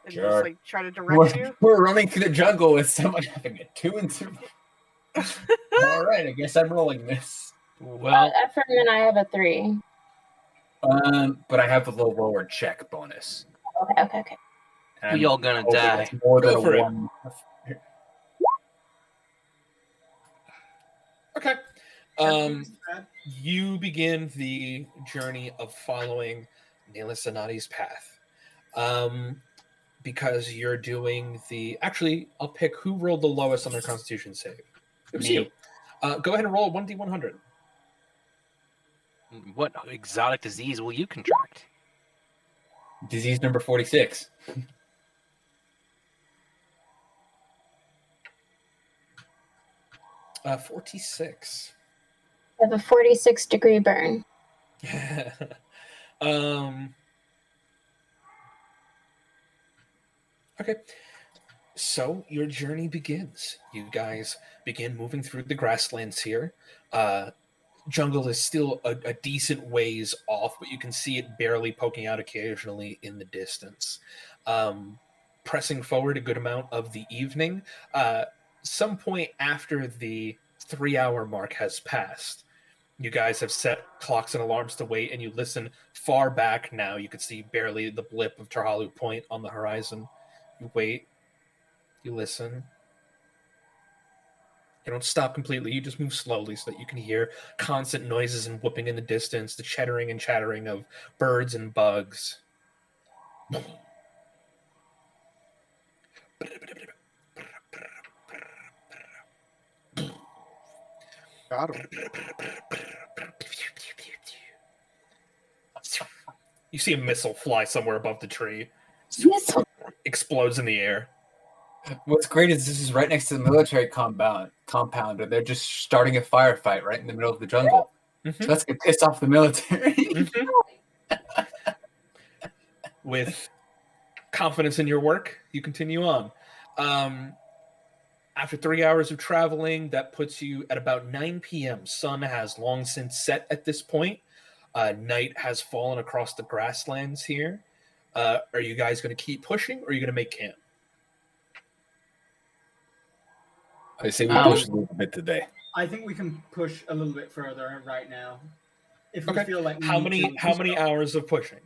and Sure. just like try to direct you. We're running through the jungle with someone having a 2 and 3. All right, I guess I'm rolling this. Well, Efferman, I have a 3. But I have the lower check bonus. Okay. We all gonna hoping die. that's more than Go a for it. one. Okay. You begin the journey of following Nela Sanati's path. Because you're doing the... Actually, I'll pick who rolled the lowest on their Constitution save. It was Me. you. Go ahead and roll a 1d100. What exotic disease will you contract? Disease number 46. Uh, 46. I have a 46-degree burn. Okay. So your journey begins. You guys begin moving through the grasslands here. Jungle is still a decent ways off, but you can see it barely poking out occasionally in the distance. Pressing forward a good amount of the evening, some point after the 3-hour mark has passed, you guys have set clocks and alarms to wait, and you listen far back now. You can see barely the blip of Tarhalu Point on the horizon. You wait. You listen. You don't stop completely. You just move slowly so that you can hear constant noises and whooping in the distance, the chittering and chattering of birds and bugs. Got him. You see a missile fly somewhere above the tree. Missile. Explodes in the air. What's great is this is right next to the military compound, and they're just starting a firefight right in the middle of the jungle. Mm-hmm. So let's get pissed off the military. With confidence in your work, you continue on. After 3 hours of traveling, that puts you at about 9 p.m. Sun has long since set at this point. Night has fallen across the grasslands here. Are you guys going to keep pushing, or are you going to make camp? I say we push a little bit today. I think we can push a little bit further right now. If we Okay. feel like we How need many to. hours of pushing?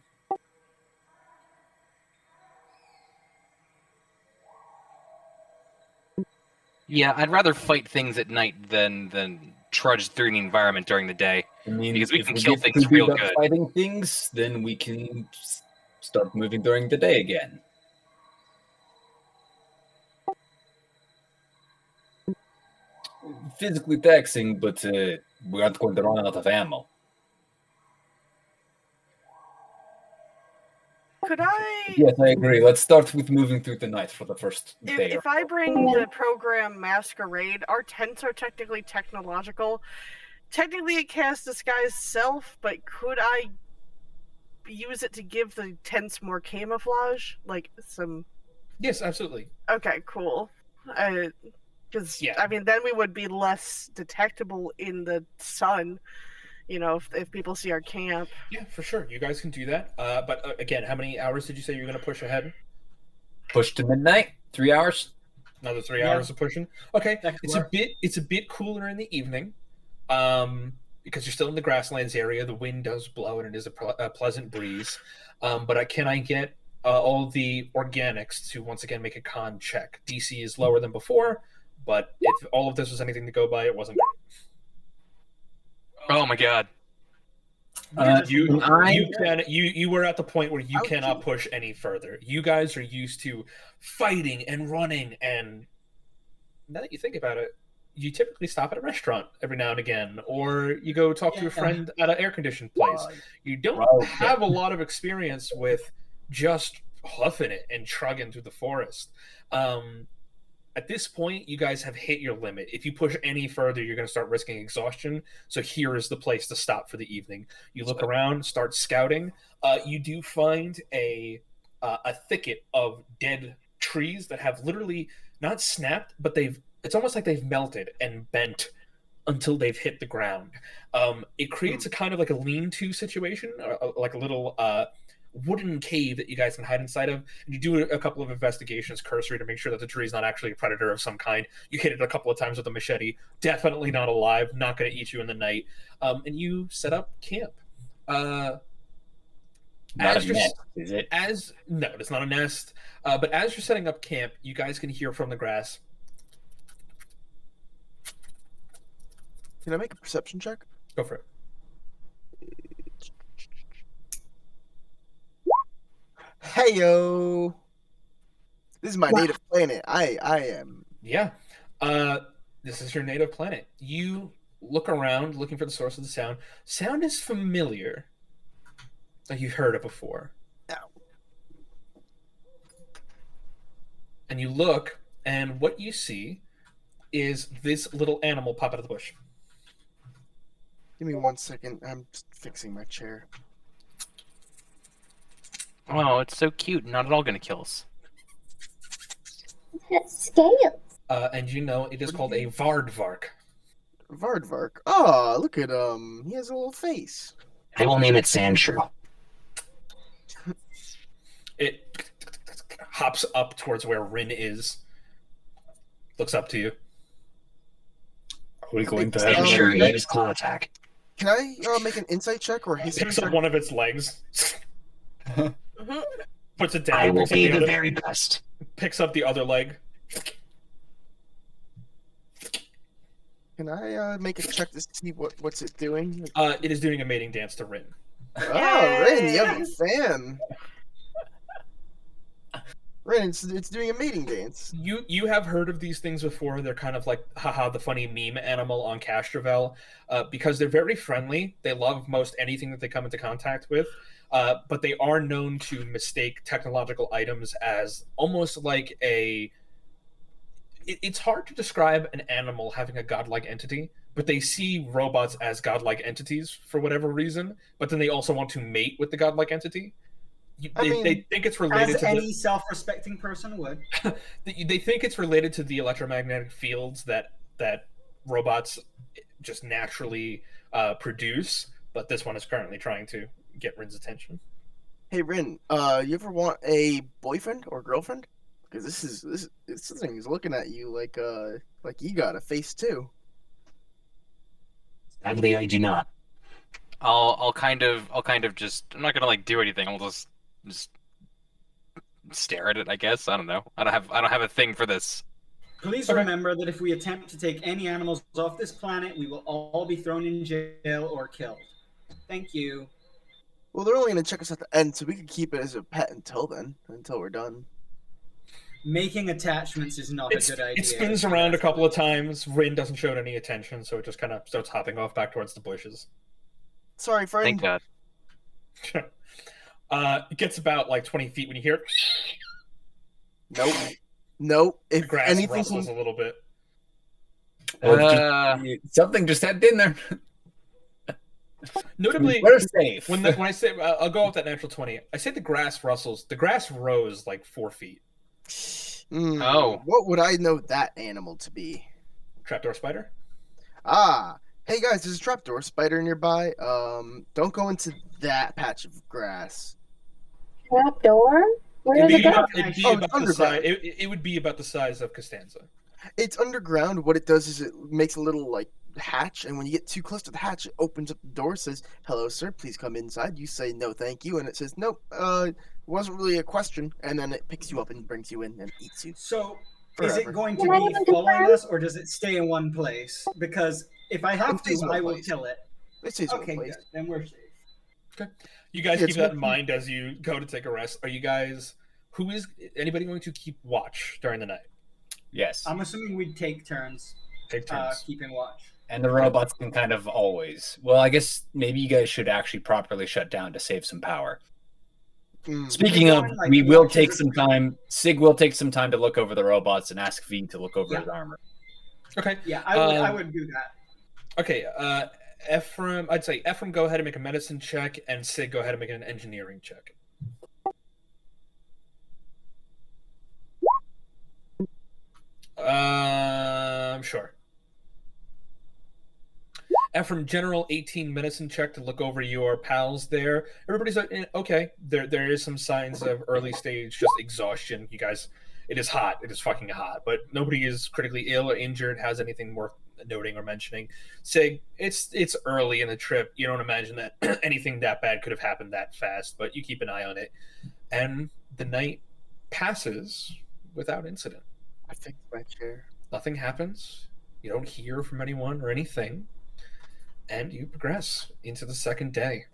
Yeah, I'd rather fight things at night than trudge through the environment during the day. I mean, Because we if can we kill get things pretty real good good. at fighting things, then we can start moving during the day again. Physically taxing, but we aren't going to run out of ammo. Could I, Yes, I agree. Let's start with moving through the night for the first day. if I bring the program Masquerade, our tents are technically technological. Technically, it casts Disguise Self, but could I use it to give the tents more camouflage? Like some. Yes, absolutely. Okay, cool. Because, Yeah. I mean, then we would be less detectable in the sun, you know, if people see our camp. Yeah, for sure. You guys can do that. But again, how many hours did you say you're going to push ahead? Push to midnight, 3 hours. Another 3 Yeah. hours of pushing. Okay, That could it's work. a bit cooler in the evening, because you're still in the grasslands area. The wind does blow, and it is a pleasant breeze. But can I get all the organics to once again make a con check? DC is lower than before, but if all of this was anything to go by, it wasn't Oh my god. great. You I- you were at the point where you Ouchie. cannot push any further. You guys are used to fighting and running, and now that you think about it, you typically stop at a restaurant every now and again, or you go talk to a Yeah. friend at an air-conditioned place. You don't Right. have a lot of experience with just huffing it and trugging through the forest. At this point, you guys have hit your limit. If you push any further, you're going to start risking exhaustion. So here is the place to stop for the evening. You look around, start scouting. You do find a thicket of dead trees that have literally not snapped, but it's almost like they've melted and bent until they've hit the ground. It creates a kind of like a lean-to situation, or like a little wooden cave that you guys can hide inside of. And you do a couple of investigations cursory to make sure that the tree is not actually a predator of some kind. You hit it a couple of times with a machete. Definitely not alive. Not going to eat you in the night. And you set up camp. Not As a you're nest, is it? No, it's not a nest. But as you're setting up camp, you guys can hear from the grass. Can I make a perception check? Go for it. Hey yo, this is my native planet. I am. Yeah. This is your native planet. You look around looking for the source of the sound. Sound is familiar. Like you've heard it before. And you look, and what you see is this little animal pop out of the bush. Give me 1 second. I'm just fixing my chair. Oh, it's so cute. Not at all gonna kill us. Scale. And you know it is called a Vardvark. Vardvark. Oh, look at him. He has a little face. I will name it Sandshrew. It hops up towards where Rin is. Looks up to you. Are we going to I'm sure he gave his claw attack. Can I make an insight check or history Picks up check? one of its legs. Puts it down. I will picks up be the other- very best. Picks up the other leg. Can I make a check to see what's it doing? It is doing a mating dance to Rin. Oh, Rin, you have a fan. Rin, it's doing a mating dance. You have heard of these things before. They're kind of like, haha, the funny meme animal on Castrovel. Because they're very friendly. They love most anything that they come into contact with. But they are known to mistake technological items as almost like a... It's hard to describe an animal having a godlike entity, but they see robots as godlike entities for whatever reason, but then they also want to mate with the godlike entity. They think it's related as to any self-respecting person would. They think it's related to the electromagnetic fields that robots just naturally produce, but this one is currently trying to get Rin's attention. Hey Rin, you ever want a boyfriend or girlfriend? Because this thing is looking at you like you got a face too. Sadly, I do not. I'll kind of just. I'm not gonna like do anything. I'll just stare at it. I guess. I don't know. I don't have a thing for this. Please remember that if we attempt to take any animals off this planet, we will all be thrown in jail or killed. Thank you. Well, they're only gonna check us at the end, so we can keep it as a pet until we're done. Making attachments is not a good idea. It spins around a couple of times. Rin doesn't show it any attention, so it just kind of starts hopping off back towards the bushes. Sorry, friend. Thank God. It gets about like 20 feet when you hear it. Nope. If Grass anything, rustles a little bit. Something just had dinner. Notably, We're safe. when I say I'll go with that natural 20, I say the grass rustles. The grass rose like 4 feet. Oh. What would I know that animal to be? Trapdoor spider. Ah, hey guys, there's a trapdoor spider nearby. Don't go into that patch of grass. Trapdoor? Where does it go? It'd be Oh, about it's the size. underground. It would be about the size of Costanza. It's underground. What it does is it makes a little like hatch, and when you get too close to the hatch, it opens up the door, says, "Hello, sir. Please come inside." You say, "No, thank you," and it says, "Nope. It wasn't really a question." And then it picks you up and brings you in and eats you. So, Forever. is it going to be following us, or does it stay in one place? Because if I have stays to, in one I will place. kill it. It stays in one Okay, place. good. Then we're safe. Okay. You guys Yeah, keep it's that in mind as you go to take a rest. Are you guys? Who is anybody going to keep watch during the night? Yes. I'm assuming we'd take turns. Take turns. Keeping watch. And the robots can kind of always. Well, I guess maybe you guys should actually properly shut down to save some power. Speaking of, Like, we will watches take or some time. Sig will take some time to look over the robots and ask V to look over his armor. Okay. Yeah, I would do that. Okay. Ephraim, I'd say Ephraim, go ahead and make a medicine check, and Sig, go ahead and make an engineering check. Sure. Ephraim, general 18 medicine check to look over your pals there. Everybody's like, okay. There is some signs of early stage just exhaustion. You guys, it is hot. It is fucking hot. But nobody is critically ill or injured, has anything worth noting or mentioning. Sig, it's early in the trip. You don't imagine that anything that bad could have happened that fast, but you keep an eye on it. And the night passes without incident. I fixed my chair. Nothing happens. You don't hear from anyone or anything. And you progress into the second day.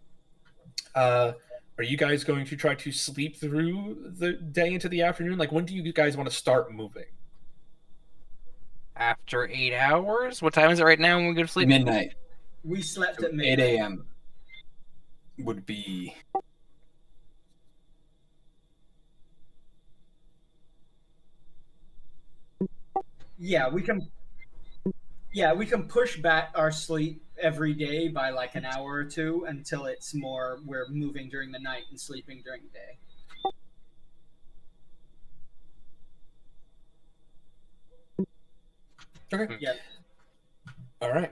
Are you guys going to try to sleep through the day into the afternoon? Like, when do you guys want to start moving? After 8 hours? What time is it right now when we go to sleep? Midnight. We slept at 8 midnight. a.m. would be. Yeah, we can. Yeah, we can push back our sleep every day by like an hour or two until it's more we're moving during the night and sleeping during the day. Okay. Yeah. All right.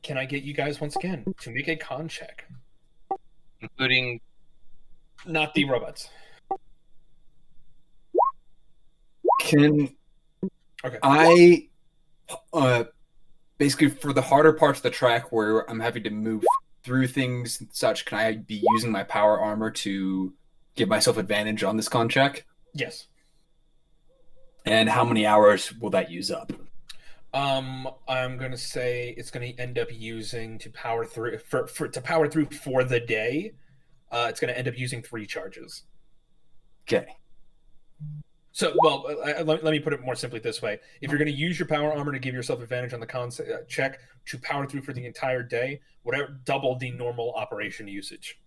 Can I get you guys once again to make a con check? Including not the robots. Can okay. I basically for the harder parts of the track where I'm having to move through things and such, can I be using my power armor to give myself advantage on this con check? Yes. And how many hours will that use up? I'm gonna say it's gonna end up using to power through for the day. It's gonna end up using 3 charges. Okay. So, well, let me put it more simply this way: if you're going to use your power armor to give yourself advantage on the con check to power through for the entire day, whatever, double the normal operation usage.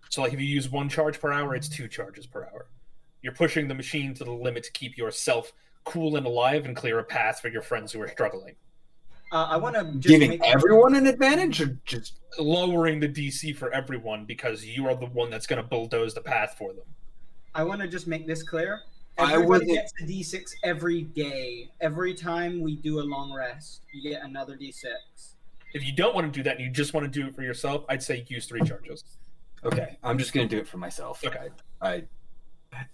So, like, if you use 1 charge per hour, it's 2 charges per hour. You're pushing the machine to the limit to keep yourself cool and alive and clear a path for your friends who are struggling. I want to giving everyone an advantage, or just lowering the DC for everyone because you are the one that's going to bulldoze the path for them. I want to just make this clear. I Everybody would- gets a D6 every day. Every time we do a long rest, you get another D6. If you don't want to do that and you just want to do it for yourself, I'd say use 3 charges. Okay, I'm just gonna do it for myself. Okay.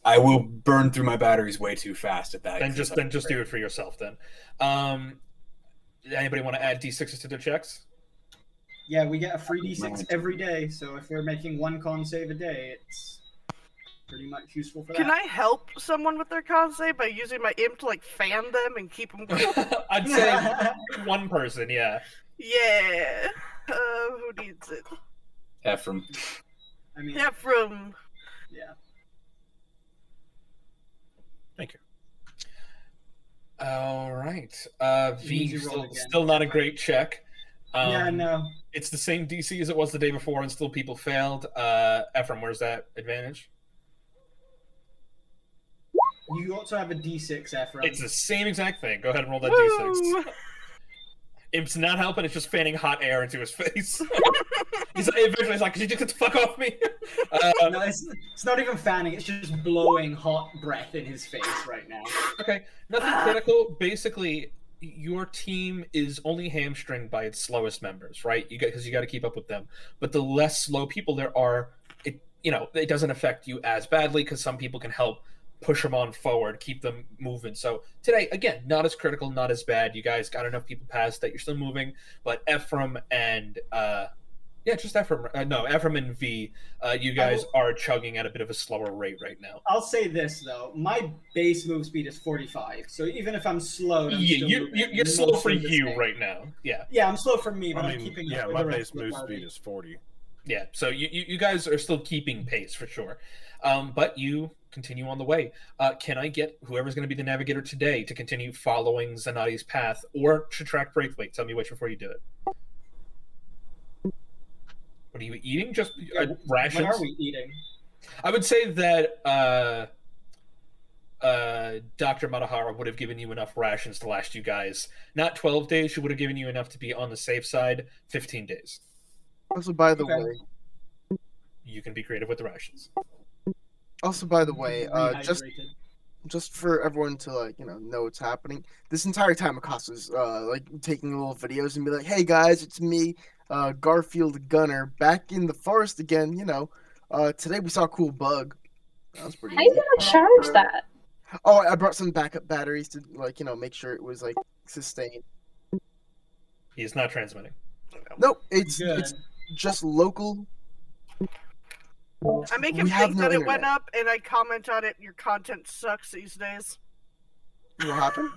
I will burn through my batteries way too fast at that. Then just do it for yourself then. Anybody want to add D6s to their checks? Yeah, we get a free D6 every day. So if we're making 1 con save a day, it's pretty much useful for that. Can I help someone with their con save by using my imp to like fan them and keep them cool? I'd say 1 person, yeah. Yeah. Who needs it? Ephraim. I mean, Ephraim. Yeah. Thank you. All right. V, Easy roll again. still not a great check. Yeah, no. It's the same DC as it was the day before, and still people failed. Ephraim, where's that advantage? You also have a D6, Ephraim. It's the same exact thing. Go ahead and roll that Woo! D6. Imp's not helping. It's just fanning hot air into his face. Eventually, he's like, "Could you just get the fuck off me?" No, it's not even fanning. It's just blowing hot breath in his face right now. Okay, nothing critical. Basically, your team is only hamstringed by its slowest members, right? Because you got to keep up with them. But the less slow people there are, it doesn't affect you as badly because some people can help push them on forward, keep them moving. So today, again, not as critical, not as bad. You guys got enough people past that you're still moving. But Ephraim and Ephraim and V, you guys are chugging at a bit of a slower rate right now. I'll say this though, my base move speed is 45, so even if I'm slow, You're slow for you right now. Yeah. Yeah, I'm slow for me, but I I'm mean, keeping. yeah, up with my the rest base of the move party. speed is 40. Yeah, so you guys are still keeping pace for sure. But you continue on the way. Can I get whoever's going to be the navigator today to continue following Zanati's path or to track Braithwaite? Tell me which before you do it. What are you eating? Just rations? What are we eating? I would say that Dr. Matahara would have given you enough rations to last you guys. Not 12 days. She would have given you enough to be on the safe side. 15 days. Also, by the way, you can be creative with the rations. Also, by the way, just Rehydrated. just for everyone to know what's happening. This entire time, Acosta's taking little videos and be like, "Hey guys, it's me, Garfield Gunner, back in the forest again." Today we saw a cool bug. That was pretty. How are you neat. gonna charge that? Oh, I brought some backup batteries to make sure it was sustain. He is not transmitting. Nope, it's just local. I make him We have think no that it internet. went up, and I comment on it. Your content sucks these days. What happened?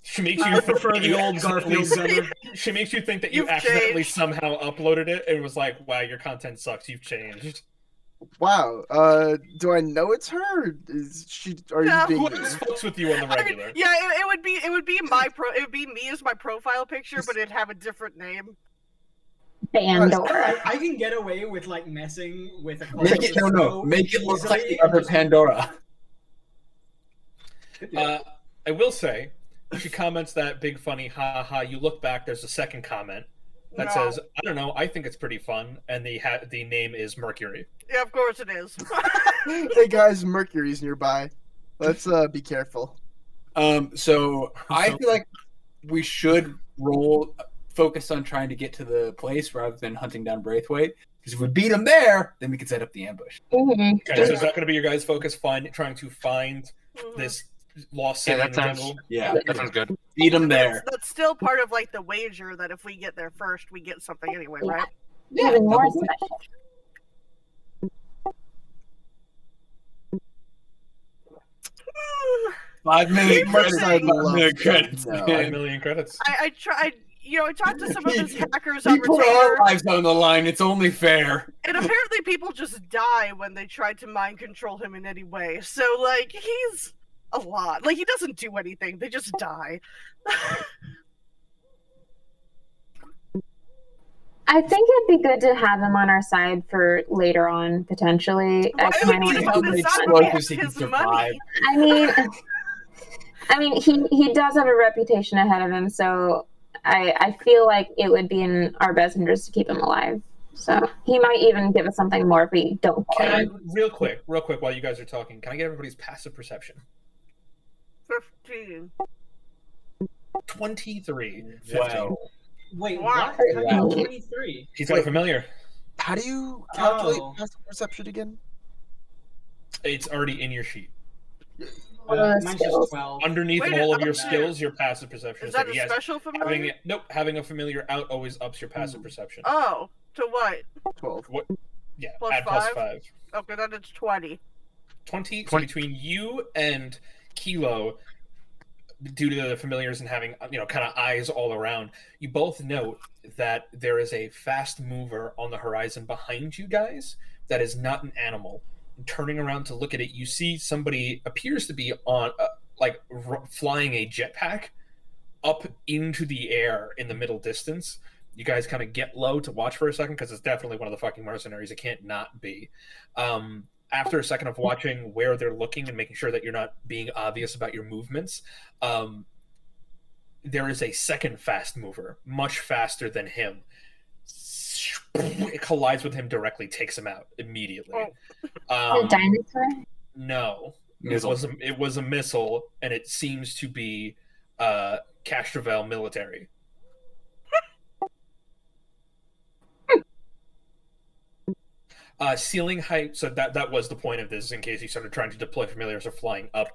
She makes you I prefer the you old accidentally- Garfield gunner. She makes you think that you You've accidentally changed. somehow uploaded it and was like, "Wow, your content sucks. You've changed." Wow. Do I know it's her? Or is she? Are No. you being Who mean? else fucks with you on the I mean, regular? yeah, it would be it would be me as my profile picture, but it'd have a different name. Pandora. I can get away with like messing with a Make it so make it look like easily the other just- Pandora. I will say, she comments that big funny ha ha. You look back, there's a second comment that No. says, "I don't know, I think it's pretty fun," and the name is Mercury. Yeah, of course it is. Hey guys, Mercury's nearby. Let's be careful. So I feel like we should focus on trying to get to the place rather than hunting down Braithwaite. Because if we beat him there, then we can set up the ambush. Mm-hmm. Okay, so is that going to be your guys' focus? Trying to find this lost city Yeah, in that the sounds- jungle? Yeah, That sounds good. beat him there. That's still part of like the wager that if we get there first, we get something anyway, right? Even more double special. 5 million Mark credits. side 5 love. million credits. No. 5 million credits. I tried. I talked to some of his hackers on We put our Retainer, lives on the line. It's only fair. and apparently people just die when they try to mind control him in any way. So like he's a lot. Like he doesn't do anything; they just die. I think it'd be good to have him on our side for later on, potentially. I Why would kinda you wanna How on many his side? explosives he can His survive. money. I mean, he does have a reputation ahead of him, so I feel like it would be in our best interest to keep him alive. So he might even give us something more if we don't. Can I, real quick, while you guys are talking, can I get everybody's passive perception? 15. 23. Wow. Wait, Wow. what? How do you 23? He's got a familiar. How do you calculate Oh. passive perception again? It's already in your sheet. Mine's skills. just 12. Underneath Wait, all of your up there. skills, your passive perception Is that there. a Yes, special familiar? having a familiar out always ups your passive perception. Oh, to what? 12. What? Yeah, Plus add plus 5? 5. Okay, then it's 20. 20. So between you and Kilo, due to the familiars and having kind of eyes all around, you both note that there is a fast mover on the horizon behind you guys that is not an animal. And turning around to look at it, you see somebody appears to be on flying a jetpack up into the air in the middle distance. You guys kind of get low to watch for a second because it's definitely one of the fucking mercenaries. It can't not be. After a second of watching where they're looking and making sure that you're not being obvious about your movements, there is a second fast mover, much faster than him. It collides with him directly, takes him out immediately. A dinosaur? No, Missile. it was a missile, and it seems to be Castrovel military. Ceiling height. So that was the point of this, in case you started trying to deploy familiars or flying up.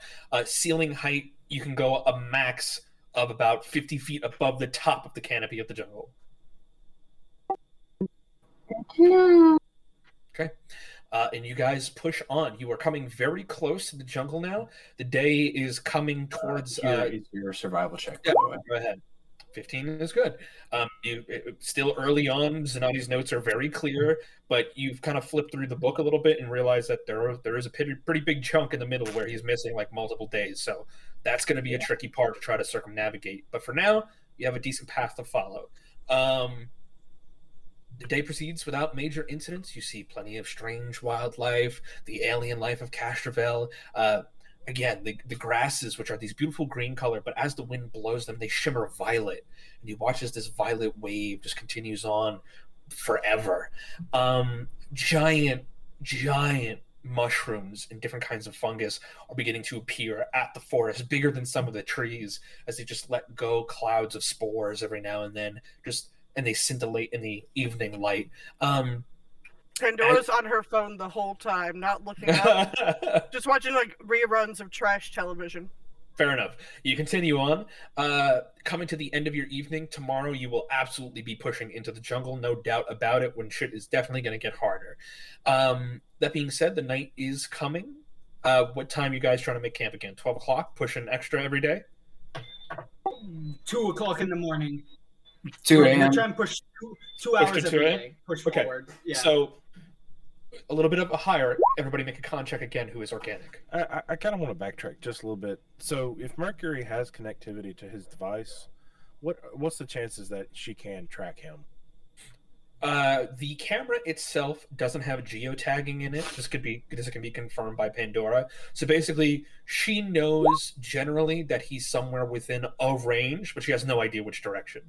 Ceiling height, you can go a max of about 50 feet above the top of the canopy of the jungle. No. Okay. And you guys push on. You are coming very close to the jungle now. The day is coming towards. Here is your survival check. Yeah, by the way. go ahead. 15 is good. Still early on. Zanotti's notes are very clear, but you've kind of flipped through the book a little bit and realized that there is a pretty big chunk in the middle where he's missing like multiple days. So that's going to be a tricky part to try to circumnavigate. But for now, you have a decent path to follow. The day proceeds without major incidents. You see plenty of strange wildlife, the alien life of Castrovel. Again, the grasses, which are these beautiful green color, but as the wind blows them, they shimmer violet. And you watch as this violet wave just continues on forever. Giant mushrooms and different kinds of fungus are beginning to appear at the forest, bigger than some of the trees, as they just let go clouds of spores every now and then, and they scintillate in the evening light. Pandora's on her phone the whole time, not looking up, just watching like reruns of trash television. Fair enough. You continue on. Coming to the end of your evening, tomorrow you will absolutely be pushing into the jungle, no doubt about it, when shit is definitely going to get harder. That being said, the night is coming. What time you guys trying to make camp again? 12 o'clock? Pushing extra every day? 2 o'clock in the morning. 2 We're a.m. trying to push two Push hours to every 2 a.m.? day. Push Okay. forward. Yeah. So, a little bit of a higher. Everybody make a con check again who is organic. I kind of want to backtrack just a little bit. So, if Mercury has connectivity to his device, what's the chances that she can track him? The camera itself doesn't have geotagging in it. This can be confirmed by Pandora. So basically, she knows generally that he's somewhere within a range, but she has no idea which direction.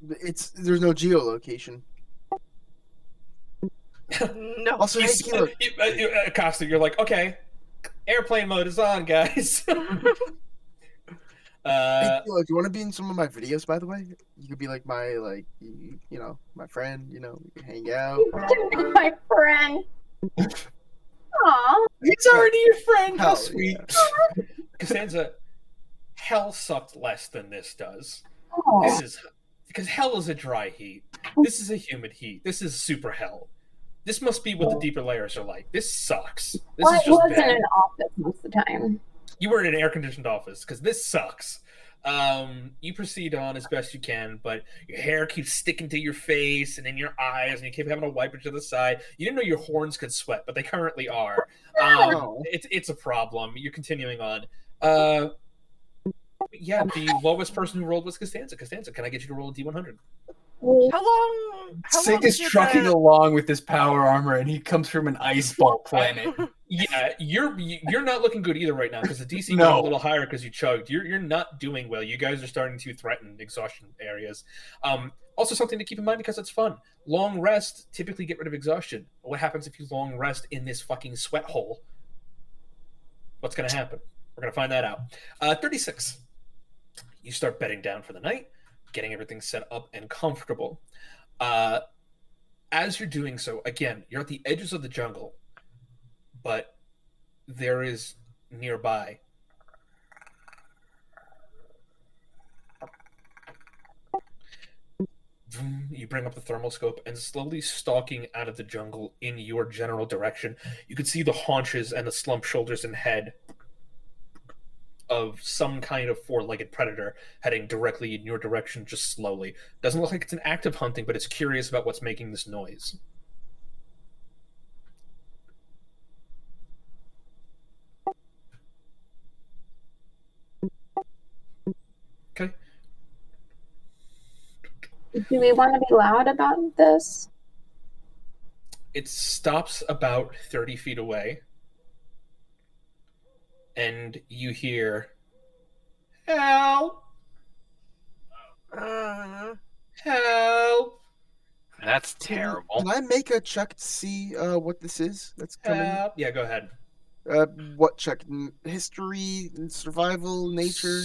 There's no geolocation. No. Also, hey, Kilo, Costa, you're like, okay, airplane mode is on, guys. hey, Kilo, do you want to be in some of my videos? By the way, you could be like my my friend. We can hang out. My friend. Aww. He's already your friend. How Hell, sweet. yeah. Costanza, hell sucked less than this does. Aw. This is because hell is a dry heat. This is a humid heat. This is super hell. This must be what the deeper layers are like. This sucks. This Well, is I just was in bad. an office most of the time. You were in an air-conditioned office because this sucks. You proceed on as best you can, but your hair keeps sticking to your face and in your eyes, and you keep having to wipe it to the side. You didn't know your horns could sweat, but they currently are. It's a problem. You're continuing on. Yeah, the lowest person who rolled was Costanza. Costanza, can I get you to roll a D100? How long? Sig is trucking along with this power armor, and he comes from an ice ball planet. Yeah, you're not looking good either right now because the DC No. went a little higher because you chugged. You're not doing well. You guys are starting to threaten exhaustion areas. Also, something to keep in mind because it's fun. Long rest typically get rid of exhaustion. What happens if you long rest in this fucking sweat hole? What's going to happen? We're going to find that out. 36. You start bedding down for the night, getting everything set up and comfortable. As you're doing so, again, you're at the edges of the jungle, but there is nearby you bring up the thermal scope, and slowly stalking out of the jungle in your general direction, you can see the haunches and the slumped shoulders and head of some kind of four-legged predator heading directly in your direction, just slowly. Doesn't look like it's an active hunting, but it's curious about what's making this noise. Okay. Do we want to be loud about this? It stops about 30 feet away, and you hear, "Help! Help!" That's terrible. Can I make a check to see what this is that's coming? Help! Yeah, go ahead. What check? History, survival, nature?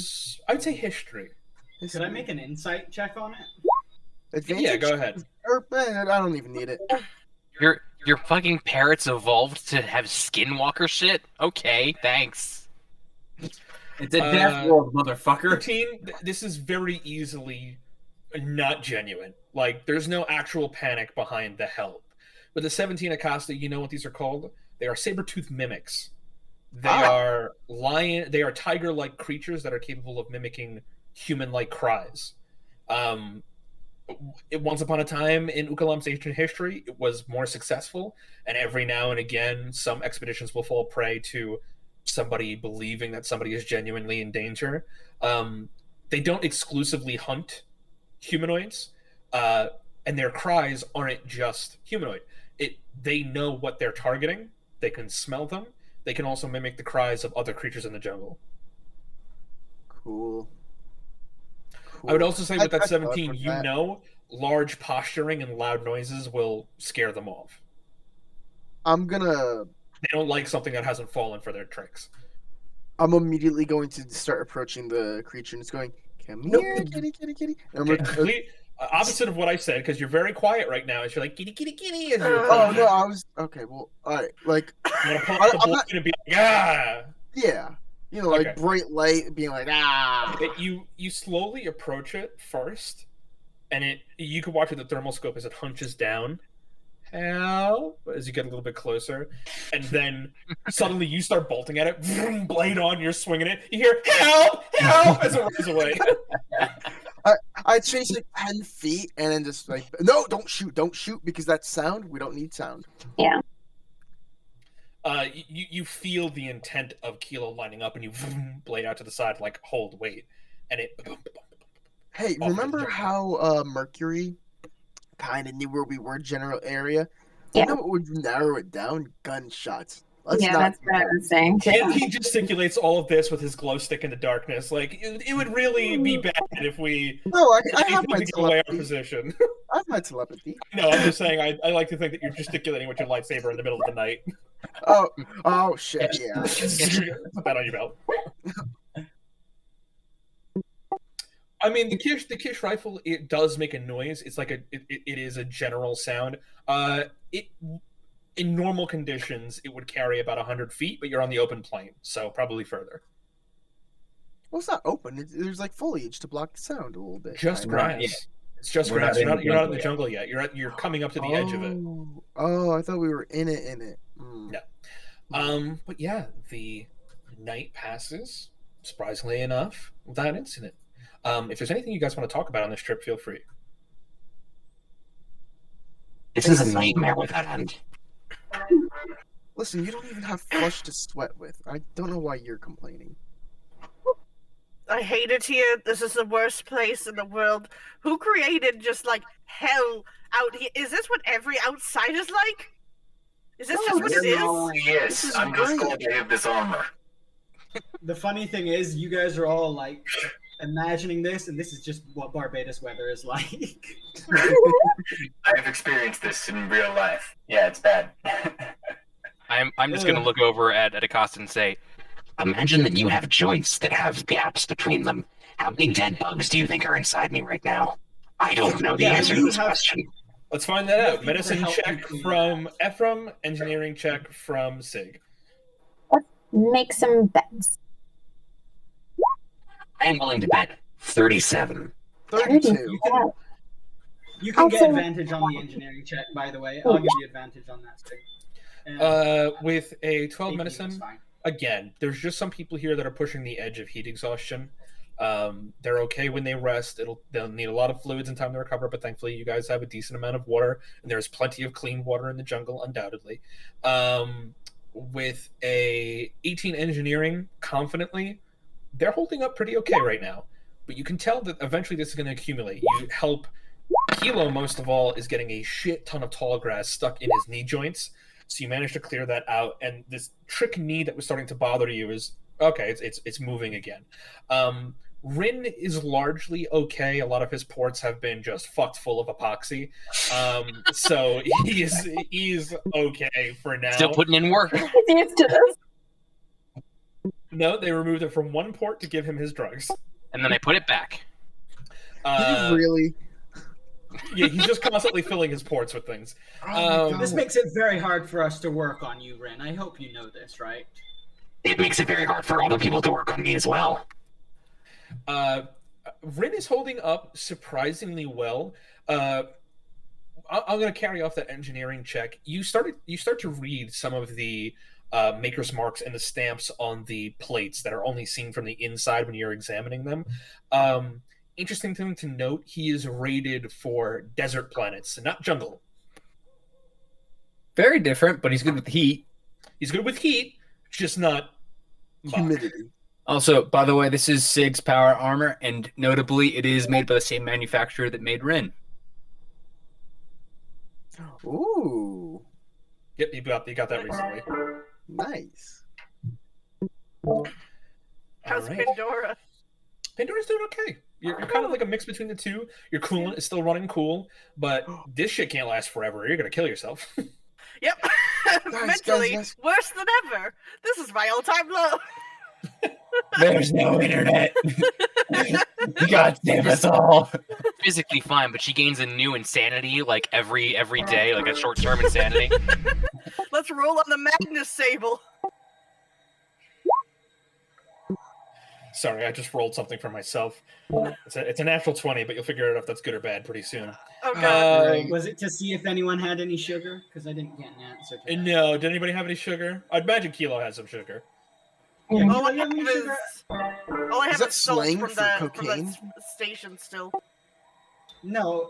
I'd say history. Could I make an insight check on it? Advantage? Yeah, go ahead. Or, I don't even need it. Your fucking parrots evolved to have skinwalker shit? Okay, thanks. It's a death world, motherfucker. 13, this is very easily not genuine. Like, there's no actual panic behind the help. With the 17 Acosta, you know what these are called? They are saber-toothed mimics. They are tiger-like creatures that are capable of mimicking human-like cries. Once upon a time in Ukalam's ancient history, it was more successful, and every now and again, some expeditions will fall prey to somebody believing that somebody is genuinely in danger. They don't exclusively hunt humanoids, and their cries aren't just humanoid. They know what they're targeting. They can smell them. They can also mimic the cries of other creatures in the jungle. Cool. I would also say with that I 17, thought you that. know, large posturing and loud noises will scare them off. I'm don't like something that hasn't fallen for their tricks. I'm immediately going to start approaching the creature and it's going, come here, kitty, kitty, kitty. And I'm Okay, gonna- Opposite of what I said, because you're very quiet right now. As you're like, kitty, kitty, kitty. As you're Oh no, I was okay. Well, all right. Like, you want to pop the balloon and be like, ah. Yeah, you know, like Okay. bright light, being like, ah. You slowly approach it first, and you can watch it the thermal scope as it hunches down. Help! As you get a little bit closer, and then suddenly you start bolting at it. Vroom, blade on, you're swinging it. You hear help, help as it runs away. I chase like 10 feet and then just like, no, don't shoot, because that's sound. We don't need sound. Yeah. You feel the intent of Kilo lining up, and you vroom, blade out to the side, like hold, wait, and it. Hey, Off remember the how Mercury kind of knew where we were, general area? Yeah. You know what would narrow it down? Gunshots. Let's Yeah, not that's do what I that. was saying too. And he gesticulates all of this with his glow stick in the darkness. Like it would really be bad if we. No, I have my to give away our telepathy. position. I have my telepathy. No, I'm just saying. I like to think that you're gesticulating with your lightsaber in the middle of the night. Oh shit, yeah. Put that on your belt. I mean, the Kish rifle, it does make a noise. It's like it is a general sound. In normal conditions, it would carry about 100 feet, but you're on the open plain, so probably further. Well, it's not open. There's like foliage to block the sound a little bit. Just kinda. grass. Yeah. It's just We're grass. not in You're not in the the jungle yet. You're coming up to the edge of it. Oh, I thought we were in it. Mm. No. But yeah, the night passes, surprisingly enough, without incident. If there's anything you guys want to talk about on this trip, feel free. This is a nightmare without end. Listen, you don't even have flush to sweat with. I don't know why you're complaining. I hate it here. This is the worst place in the world. Who created just like hell out here? Is this what every outsider's like? Is this just what it is? Yes, I'm just glad I have this armor. The funny thing is, you guys are all like imagining this, and this is just what Barbados weather is like. I have experienced this in real life. Yeah, it's bad. I'm just gonna look over at Acosta and say, Imagine that you have joints that have gaps between them. How many dead bugs do you think are inside me right now? I don't know the answer to this question. Let's find that out. People to Medicine help check you clean from Ephraim, engineering check from Sig. Make some bets. I am willing to bet 37. 32. You can get Also- advantage on the engineering check, by the way. I'll give you advantage on that. Stick. With a 12 18 is medicine, fine. again, there's just some people here that are pushing the edge of heat exhaustion. They're okay when they rest. They'll need a lot of fluids and time to recover, but thankfully you guys have a decent amount of water, and there's plenty of clean water in the jungle, undoubtedly. With a 18 engineering, confidently, they're holding up pretty okay right now. But you can tell that eventually this is going to accumulate. You help Kilo, most of all, is getting a shit ton of tall grass stuck in his knee joints. So you manage to clear that out, and this trick knee that was starting to bother you is okay. It's moving again. Rin is largely okay. A lot of his ports have been just fucked full of epoxy, so he's okay for now. still putting in work. He's used to this. No, they removed it from one port to give him his drugs. And then I put it back. Really? Yeah, he's just constantly filling his ports with things. This makes it very hard for us to work on you, Rin. I hope you know this, right? It makes it very hard for other people to work on me as well. Rin is holding up surprisingly well. I'm going to carry off that engineering check. You start to read some of the maker's marks and the stamps on the plates that are only seen from the inside when you're examining them. Interesting thing to note, he is rated for desert planets, not jungle. Very different, but he's good with heat. He's good with heat, just not humidity. Also, by the way, this is Sig's power armor, and notably, it is made by the same manufacturer that made Rin. Ooh. Yep, you got that recently. Nice. How's All right. Pandora? Pandora's doing okay. You're kind of like a mix between the two. Your coolant is still running cool, but this shit can't last forever. You're gonna kill yourself. Yep. Mentally, worse than ever. This is my all-time low. There's no internet. God save us all. Physically fine, but she gains a new insanity like every day, like a short-term insanity. Let's roll on the Magnus Sable. Sorry, I just rolled something for myself. It's a natural 20, but you'll figure out if that's good or bad pretty soon. Oh god. Was it to see if anyone had any sugar? Because I didn't get an answer to that. No, did anybody have any sugar? I'd imagine Kilo has some sugar. Yeah, All I you have have any is sugar? salt slang from for the cocaine? station still. No.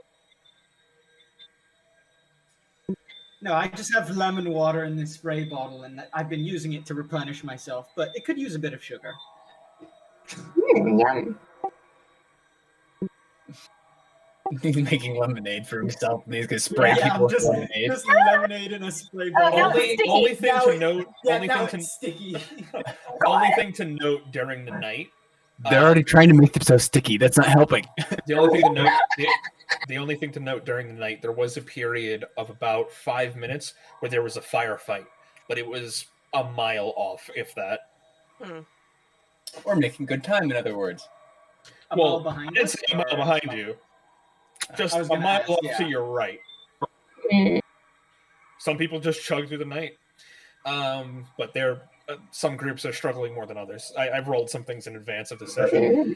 No, I just have lemon water in this spray bottle, and I've been using it to replenish myself, but it could use a bit of sugar. Yum. He's making lemonade for himself, and he's gonna spray Yeah, people I'm just, with lemonade. just lemonade in a spray bottle. Only thing Now to it- note. yeah, Only now thing to it's sticky. only thing to note during the night. They're already trying to make them so sticky. That's not helping. The only thing to note. The only thing to note during the night, there was a period of about 5 minutes where there was a firefight, but it was a mile off, if that. Or making good time, in other words. A Well, mile behind I didn't us, say a mile or- behind you. Just I was a gonna mile ask, off yeah. to your right. Some people just chug through the night, but some groups are struggling more than others. I've rolled some things in advance of the session.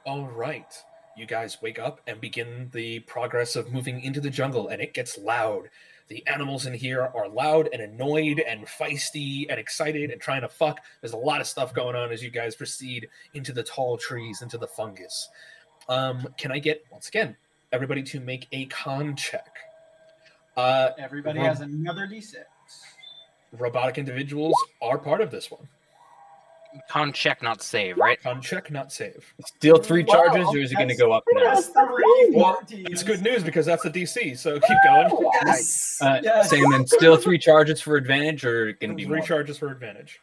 All right, you guys wake up and begin the progress of moving into the jungle, and it gets loud. The animals in here are loud and annoyed and feisty and excited and trying to fuck. There's a lot of stuff going on as you guys proceed into the tall trees, into the fungus. Can I get, once again, everybody to make a con check? Everybody has another D6. Robotic individuals are part of this one. Con check, not save, right? Con check, not save. Still 3 charges, or is it going to go up now? That's 3 Well, 14s. it's good news because that's the DC, so keep going. Yes. Yes. Same, and still 3 charges for advantage, or going to be 3 more? charges for advantage.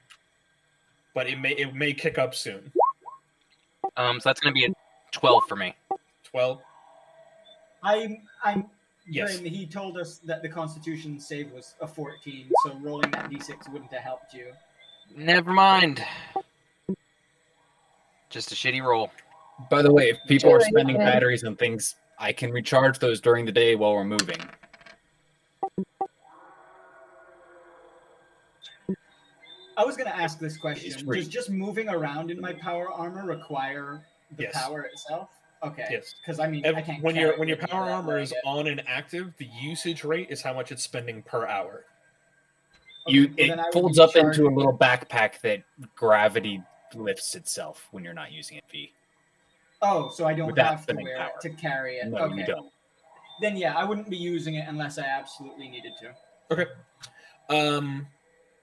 But it may kick up soon. So that's gonna be a 12 for me. 12. I'm Yes. Bryn, he told us that the Constitution save was a 14, so rolling that D6 wouldn't have helped you. Never mind. Just a shitty roll. By the way, if people are Really spending good. batteries on things, I can recharge those during the day while we're moving. I was going to ask this question. It's free. Does just moving around in my power armor require the Yes. power itself? Okay. Yes. Because I mean, I can't when carry your it power without armor is wearing on and active, the usage rate is how much it's spending per hour. it. You Okay, well, then I it would folds be up into a charging- little backpack that gravity lifts itself when you're not using it. V. Oh, so I don't without have to spending wear power. it to carry it. No, okay. you don't. Then yeah, I wouldn't be using it unless I absolutely needed to. Okay.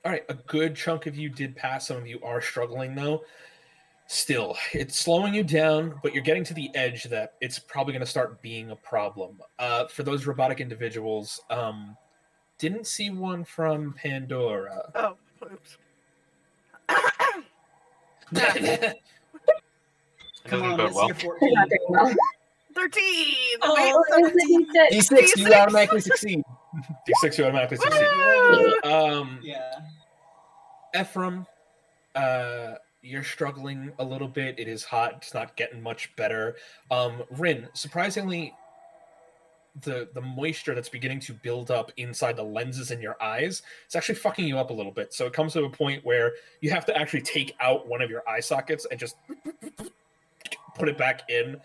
All right. A good chunk of you did pass. Some of you are struggling though. Still, it's slowing you down, but you're getting to the edge that it's probably going to start being a problem. For those robotic individuals, didn't see one from Pandora. Oh, oops. Come on, bode let's well. see a 14. Not doing well. 13! Oh, it was a D6. D6, you automatically succeed. D6, you automatically succeed. Yeah. Ephraim, you're struggling a little bit. It is hot. It's not getting much better. Rin, surprisingly, the moisture that's beginning to build up inside the lenses in your eyes, it's actually fucking you up a little bit. So it comes to a point where you have to actually take out one of your eye sockets and just put it back in.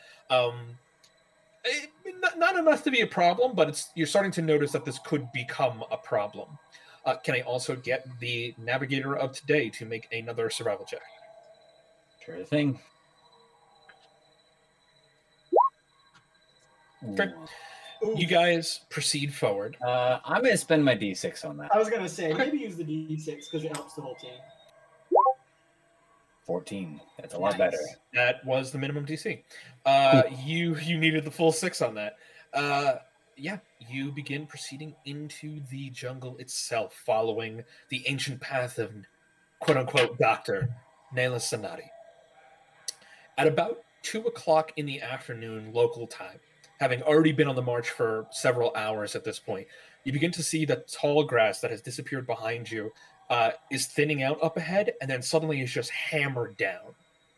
Not enough to be a problem, but you're starting to notice that this could become a problem. Can I also get the Navigator of today to make another survival check? Sure thing. Okay. You guys proceed forward. I'm going to spend my D6 on that. I was gonna say maybe use the D6 because it helps the whole team. 14. That's a lot Nice. better. That was the minimum DC. You needed the full 6 on that. Yeah, you begin proceeding into the jungle itself, following the ancient path of quote-unquote Dr. Nayla Sanati. At about 2 o'clock in the afternoon local time, having already been on the march for several hours at this point, you begin to see the tall grass that has disappeared behind you is thinning out up ahead, and then suddenly is just hammered down,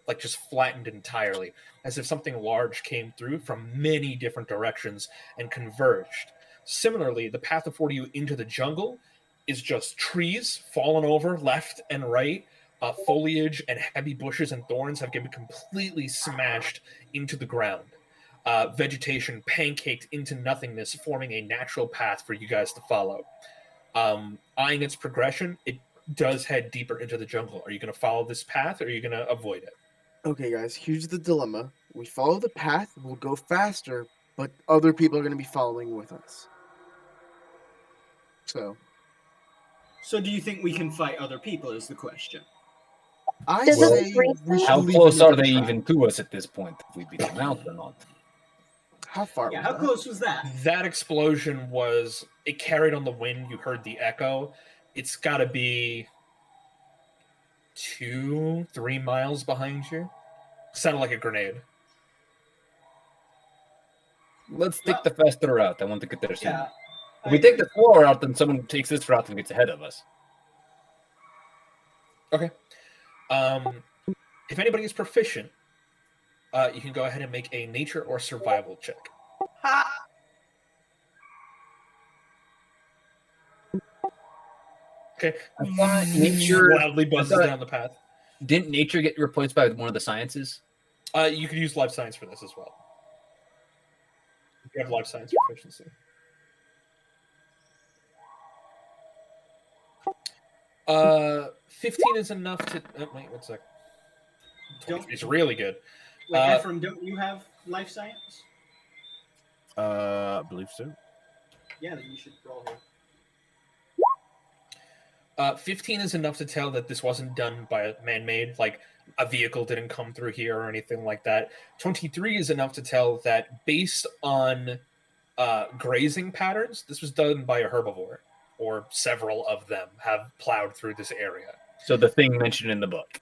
like just flattened entirely, as if something large came through from many different directions and converged. Similarly, the path affording you into the jungle is just trees fallen over left and right. Foliage and heavy bushes and thorns have been completely smashed into the ground. Vegetation pancaked into nothingness, forming a natural path for you guys to follow. Eyeing its progression, it does head deeper into the jungle. Are you going to follow this path, or are you going to avoid it? Okay, guys, here's the dilemma. We follow the path, we'll go faster, but other people are going to be following with us. So do you think we can fight other people is the question. I Does say it raise we should How leave close them are to they try. even to us at this point? If we beat them out or not? How far? Yeah, was how that? close was that? That explosion it carried on the wind. You heard the echo. It's got to be 2-3 miles behind you. Sounded like a grenade. Let's take the faster route. I want to get there soon. Yeah. If we take the slower route, then someone takes this route and gets ahead of us. Okay. If anybody is proficient, you can go ahead and make a nature or survival check. Ha! Okay. I thought nature Loudly buzzes down the path. Didn't nature get replaced by one of the sciences? You could use life science for this as well. You have life science proficiency. 15 is enough to. Oh, wait, 1 sec. It's really good. Wait, Ephraim, don't you have life science? I believe so. Yeah, then you should roll here. 15 is enough to tell that this wasn't done by a man-made, like a vehicle didn't come through here or anything like that. 23 is enough to tell that based on grazing patterns, this was done by a herbivore, or several of them have plowed through this area. So the thing mentioned in the book.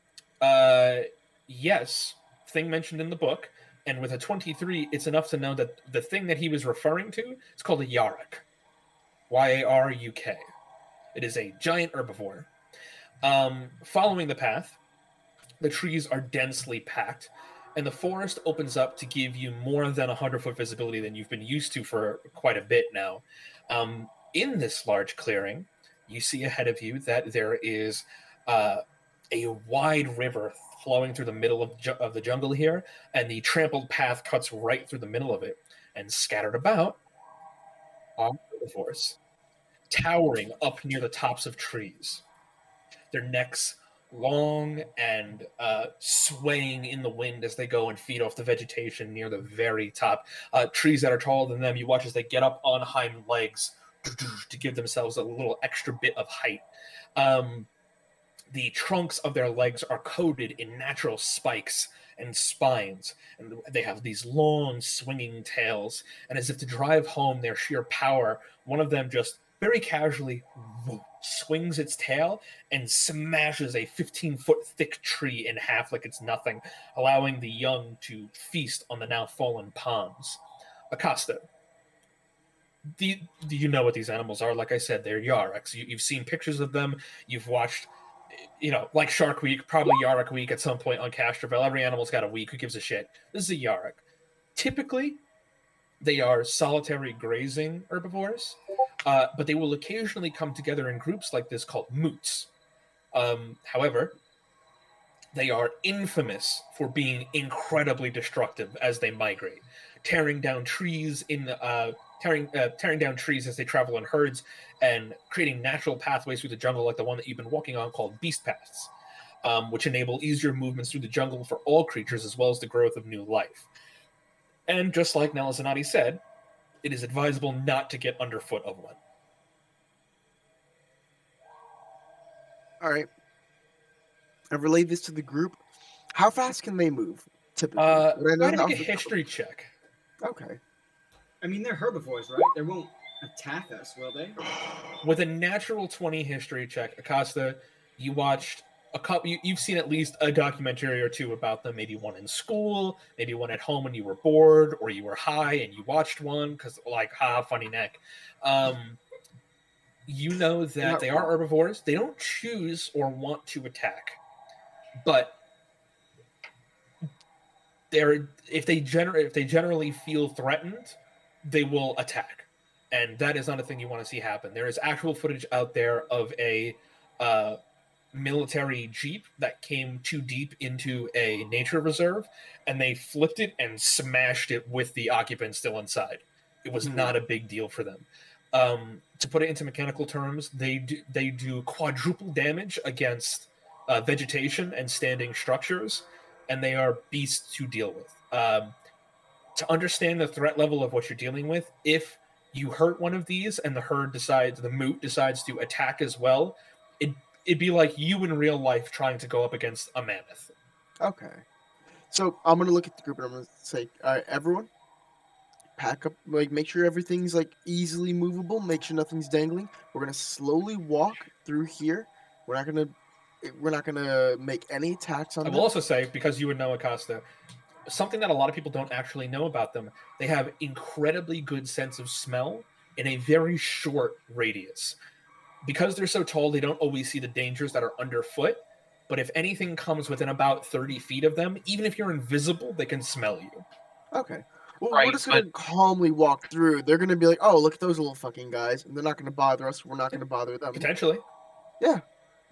Yes, thing mentioned in the book, and with a 23, it's enough to know that the thing that he was referring to is called a Yaruk. Y-A-R-U-K. It is a giant herbivore. Following the path, the trees are densely packed, and the forest opens up to give you more than 100-foot visibility than you've been used to for quite a bit now. In this large clearing, you see ahead of you that there is a wide river flowing through the middle of the jungle here, and the trampled path cuts right through the middle of it, and scattered about are herbivores, towering up near the tops of trees, their necks long and swaying in the wind as they go and feed off the vegetation near the very top. Trees that are taller than them, you watch as they get up on hind legs to give themselves a little extra bit of height. The trunks of their legs are coated in natural spikes and spines, and they have these long swinging tails, and as if to drive home their sheer power, one of them just very casually swings its tail and smashes a 15-foot thick tree in half like it's nothing, allowing the young to feast on the now fallen palms. Acosta, do you know what these animals are? Like I said, they're Yaraks. You've seen pictures of them. You've watched, like Shark Week, probably Yarok Week at some point on Castroville. Every animal's got a week. Who gives a shit? This is a Yarok. Typically, they are solitary grazing herbivores, but they will occasionally come together in groups like this called moots. However, they are infamous for being incredibly destructive as they migrate, tearing down trees tearing down trees as they travel in herds, and creating natural pathways through the jungle like the one that you've been walking on called beast paths, which enable easier movements through the jungle for all creatures as well as the growth of new life. And just like Nelizanati said, it is advisable not to get underfoot of one. All right. I've relayed this to the group. How fast can they move, typically? Make a history check. Okay. I mean, they're herbivores, right? They won't attack us, will they? With a natural 20 history check, Acosta, you watched a couple. You've seen at least a documentary or two about them. Maybe one in school, maybe one at home when you were bored or you were high and you watched one because, funny neck. you know that not they are herbivores. They don't choose or want to attack, but if they generally feel threatened, they will attack, and that is not a thing you want to see happen. There is actual footage out there of a military jeep that came too deep into a nature reserve, and they flipped it and smashed it with the occupants still inside. It was not a big deal for them. To put it into mechanical terms, they do quadruple damage against vegetation and standing structures, and they are beasts to deal with. To understand the threat level of what you're dealing with, if you hurt one of these and the moot decides to attack as well, it'd be like you in real life trying to go up against a mammoth. Okay. So I'm gonna look at the group and I'm gonna say, all right, everyone, pack up, like make sure everything's like easily movable, make sure nothing's dangling. We're gonna slowly walk through here. We're not gonna make any attacks on I them. will also say, because you would know Acosta, something that a lot of people don't actually know about them, they have incredibly good sense of smell in a very short radius. Because they're so tall, they don't always see the dangers that are underfoot, but if anything comes within about 30 feet of them, even if you're invisible, they can smell you. Okay. Well, we're just gonna calmly walk through. They're gonna be like, "Oh, look at those little fucking guys," and they're not gonna bother us. We're not gonna bother them. Potentially. Yeah.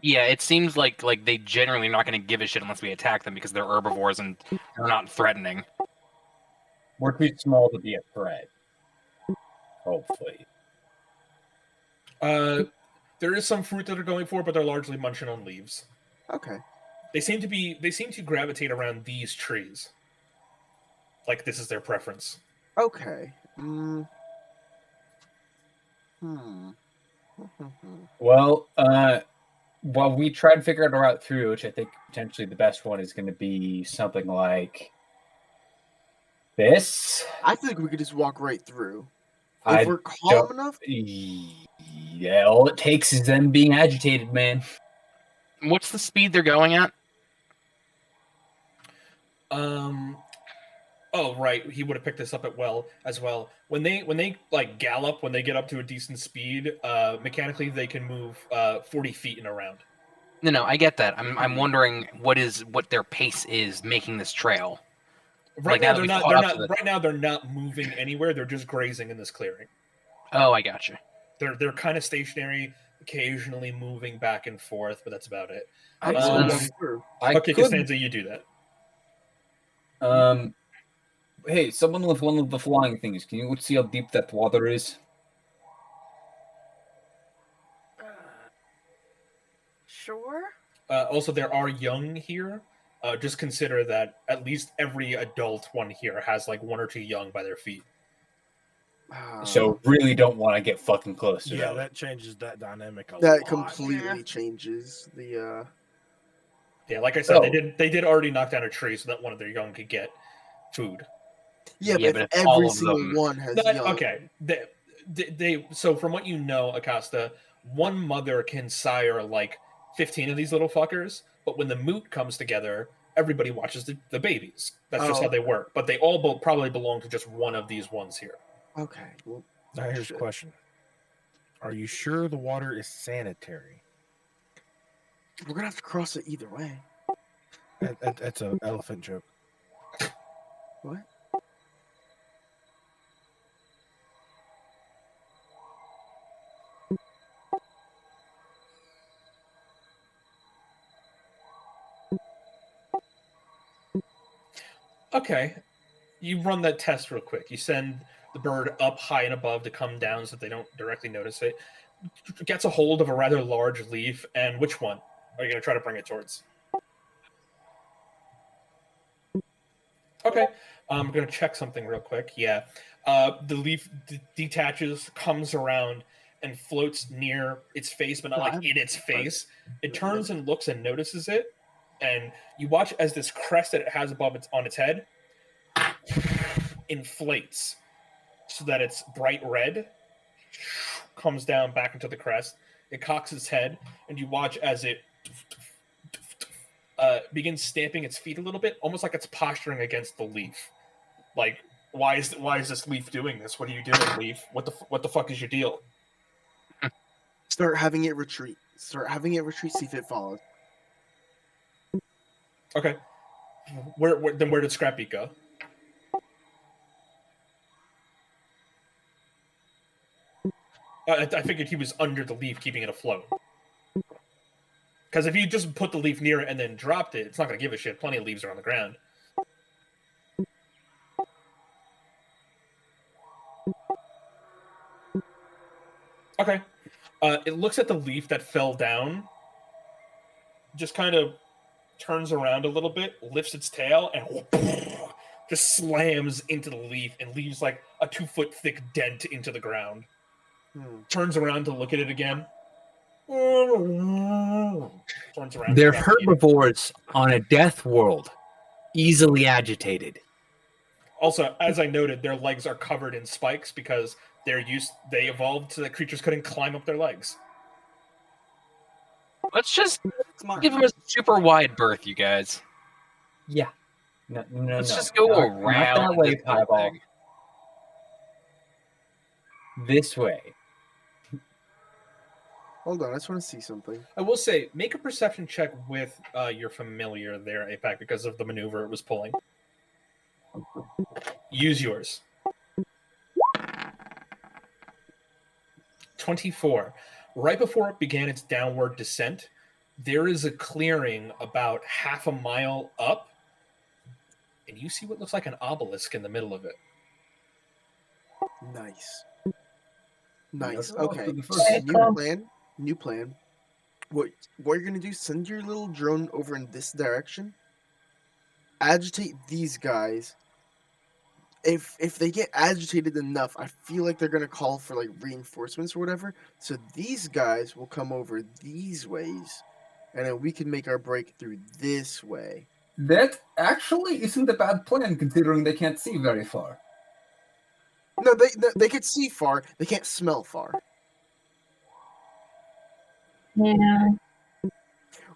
Yeah, it seems like they generally are not going to give a shit unless we attack them because they're herbivores and they're not threatening. We're too small to be a threat. Hopefully. There is some fruit that they're going for, but they're largely munching on leaves. Okay. They seem to gravitate around these trees. Like this is their preference. Okay. Well, while we try to figure out a route through, which I think potentially the best one is going to be something like this. I think we could just walk right through. If we're calm enough. Yeah, all it takes is them being agitated, man. What's the speed they're going at? Oh, right. He would have picked this up as well. When they like gallop, when they get up to a decent speed, mechanically they can move 40 feet in a round. No, I get that. I'm wondering what their pace is making this trail. Right now they're not moving anywhere. They're just grazing in this clearing. Oh, I gotcha. They're kind of stationary, occasionally moving back and forth, but that's about it. Okay, Costanza, you do that. Hey, someone with one of the flying things. Can you see how deep that water is? Sure. Also, there are young here. Just consider that at least every adult one here has like one or two young by their feet. So really don't want to get fucking close to them. That changes that dynamic a lot. That completely changes the. Yeah, like I said, they did already knock down a tree so that one of their young could get food. Yeah, but if every single one has young. Okay, they so from what you know, Acosta, one mother can sire like 15 of these little fuckers, but when the moot comes together, everybody watches the babies. That's just how they work. But they all probably belong to just one of these ones here. Okay. Well, now here's the question: are you sure the water is sanitary? We're gonna have to cross it either way. That's an elephant joke. What? Okay, you run that test real quick. You send the bird up high and above to come down so that they don't directly notice it. Gets a hold of a rather large leaf, and which one are you going to try to bring it towards? Okay, I'm going to check something real quick. Yeah, the leaf detaches, comes around, and floats near its face, but not like in its face. It turns and looks and notices it, and you watch as this crest that it has above on its head inflates so that it's bright red, comes down back into the crest. It cocks its head, and you watch as it begins stamping its feet a little bit, almost like it's posturing against the leaf. Like, why is this leaf doing this? What are you doing, leaf? What the fuck is your deal? Start having it retreat. See if it follows. Okay. Where did Scrappy go? I figured he was under the leaf, keeping it afloat. Because if you just put the leaf near it and then dropped it, it's not going to give a shit. Plenty of leaves are on the ground. Okay. It looks at the leaf that fell down, just kind of turns around a little bit, lifts its tail, and just slams into the leaf and leaves like a 2-foot thick dent into the ground. Turns around to look at it again. Turns around. They're herbivores on a death world, easily agitated. Also, as I noted, their legs are covered in spikes because they evolved so that creatures couldn't climb up their legs. Let's just give them a super wide berth, you guys. Yeah. No, Let's just go around that way, this whole Piebald. thing. This way. Hold on, I just want to see something. I will say, make a perception check with your familiar there, APAC, because of the maneuver it was pulling. Use yours. 24. Right before it began its downward descent, there is a clearing about half a mile up, and you see what looks like an obelisk in the middle of it. Nice. Nice. Oh, Okay. Very New plan. What you're gonna do? Send your little drone over in this direction. Agitate these guys. If they get agitated enough, I feel like they're gonna call for like reinforcements or whatever. So these guys will come over these ways, and then we can make our break through this way. That actually isn't a bad plan, considering they can't see very far. No, they can see far. They can't smell far. Yeah.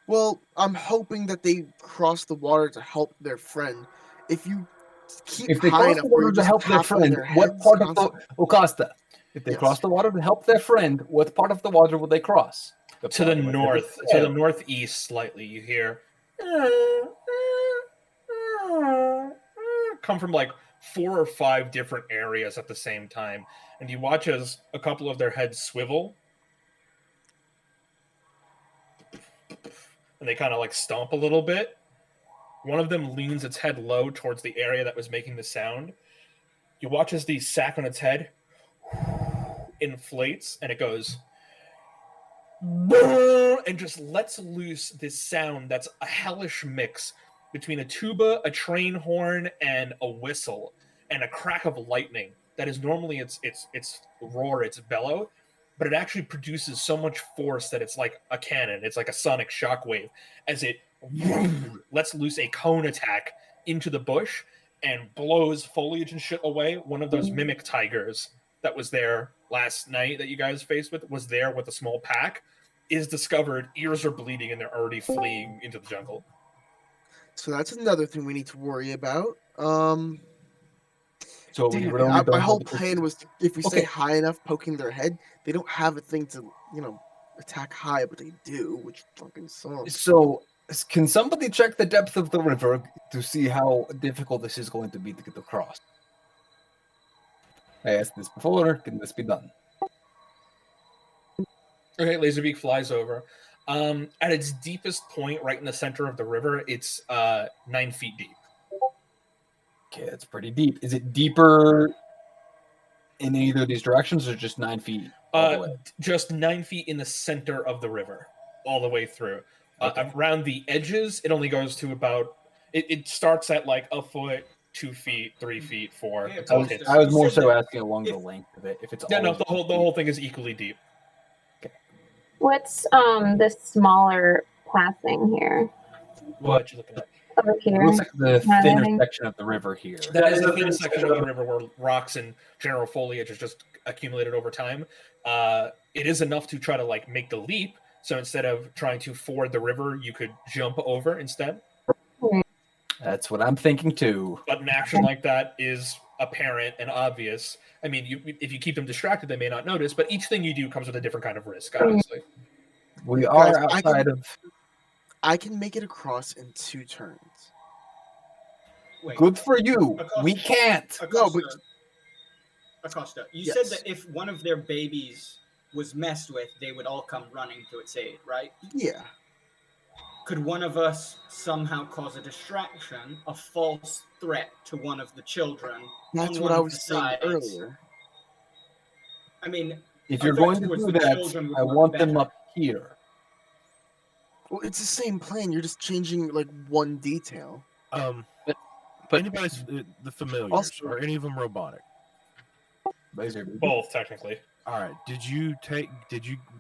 Well, I'm hoping that they cross the water to help their friend. If you keep If they high cross enough the where water you're to just help their tapping friend, what heads part of the constantly- Costa? If they Yes. cross the water to help their friend, what part of the water will they cross? To the north, to the northeast slightly, you hear come from like 4 or 5 different areas at the same time, and you watch as a couple of their heads swivel, and they kind of like stomp a little bit. One of them leans its head low towards the area that was making the sound. You watch as the sack on its head inflates, and it goes and just lets loose this sound that's a hellish mix between a tuba, a train horn, and a whistle, and a crack of lightning that is normally its roar, its bellow, but it actually produces so much force that it's like a cannon. It's like a sonic shockwave as it lets loose a cone attack into the bush and blows foliage and shit away. One of those mimic tigers that was there last night that you guys faced with was there with a small pack, is discovered, ears are bleeding, and they're already fleeing into the jungle. So that's another thing we need to worry about. So Damn, would only my go- whole plan was if we stay Okay. high enough poking their head, they don't have a thing to, attack high, but they do, which fucking sucks. So, can somebody check the depth of the river to see how difficult this is going to be to get across? I asked this before. Can this be done? Okay, Laserbeak flies over. At its deepest point, right in the center of the river, it's 9 feet deep. Okay, it's pretty deep. Is it deeper in either of these directions, or just 9 feet? all the way? Just 9 feet in the center of the river, all the way through. Around the edges, it only goes to about. It starts at like a foot, 2 feet, 3 feet, 4. Yeah, until I it was, hits- I was more so asking along the length of it. If it's Yeah, no, always the whole thing is equally deep. What's the smaller passing here? What you looking at? Over it here. looks like the Yeah, thinner I think- section of the river here. That is the thin section of the river where rocks and general foliage is just accumulated over time. It is enough to try to like make the leap. So instead of trying to ford the river, you could jump over instead. That's what I'm thinking too. But an action like that is apparent and obvious. I mean, if you keep them distracted, they may not notice. But each thing you do comes with a different kind of risk, obviously. We are Guys, outside of. I can make it across in 2 turns. Wait, Good for you. Acosta, We can't. Acosta, Acosta, you Yes. said that if one of their babies was messed with, they would all come running to its aid, right? Yeah. Could one of us somehow cause a distraction, a false threat to one of the children? That's on what one I of was the saying sides? earlier. I mean, If a you're threat going to towards do the that, children would I work want them better. up here. Well, it's the same plan. You're just changing like one detail. But anybody's the familiars, Also- are any of them robotic? Both, technically. All right.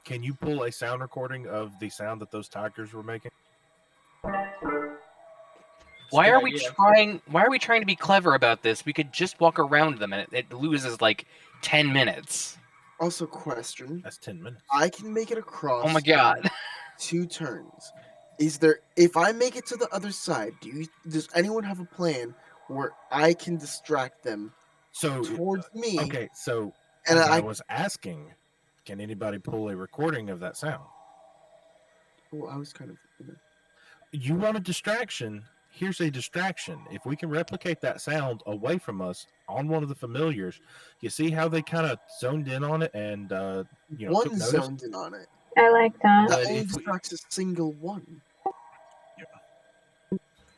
Can you pull a sound recording of the sound that those tigers were making? Why good are we idea. trying? Why are we trying to be clever about this? We could just walk around them, and it loses like 10 minutes. Also, question. That's 10 minutes. I can make it across. Oh my god! in 2 turns. Is there? If I make it to the other side, does anyone have a plan where I can distract them So towards me? okay, so And as I I was asking, can anybody pull a recording of that sound? Well, I was kind of. You want a distraction? Here's a distraction. If we can replicate that sound away from us on one of the familiars, you see how they kind of zoned in on it and took One notice? zoned in on it. I like that. That But only if we- distracts a single one.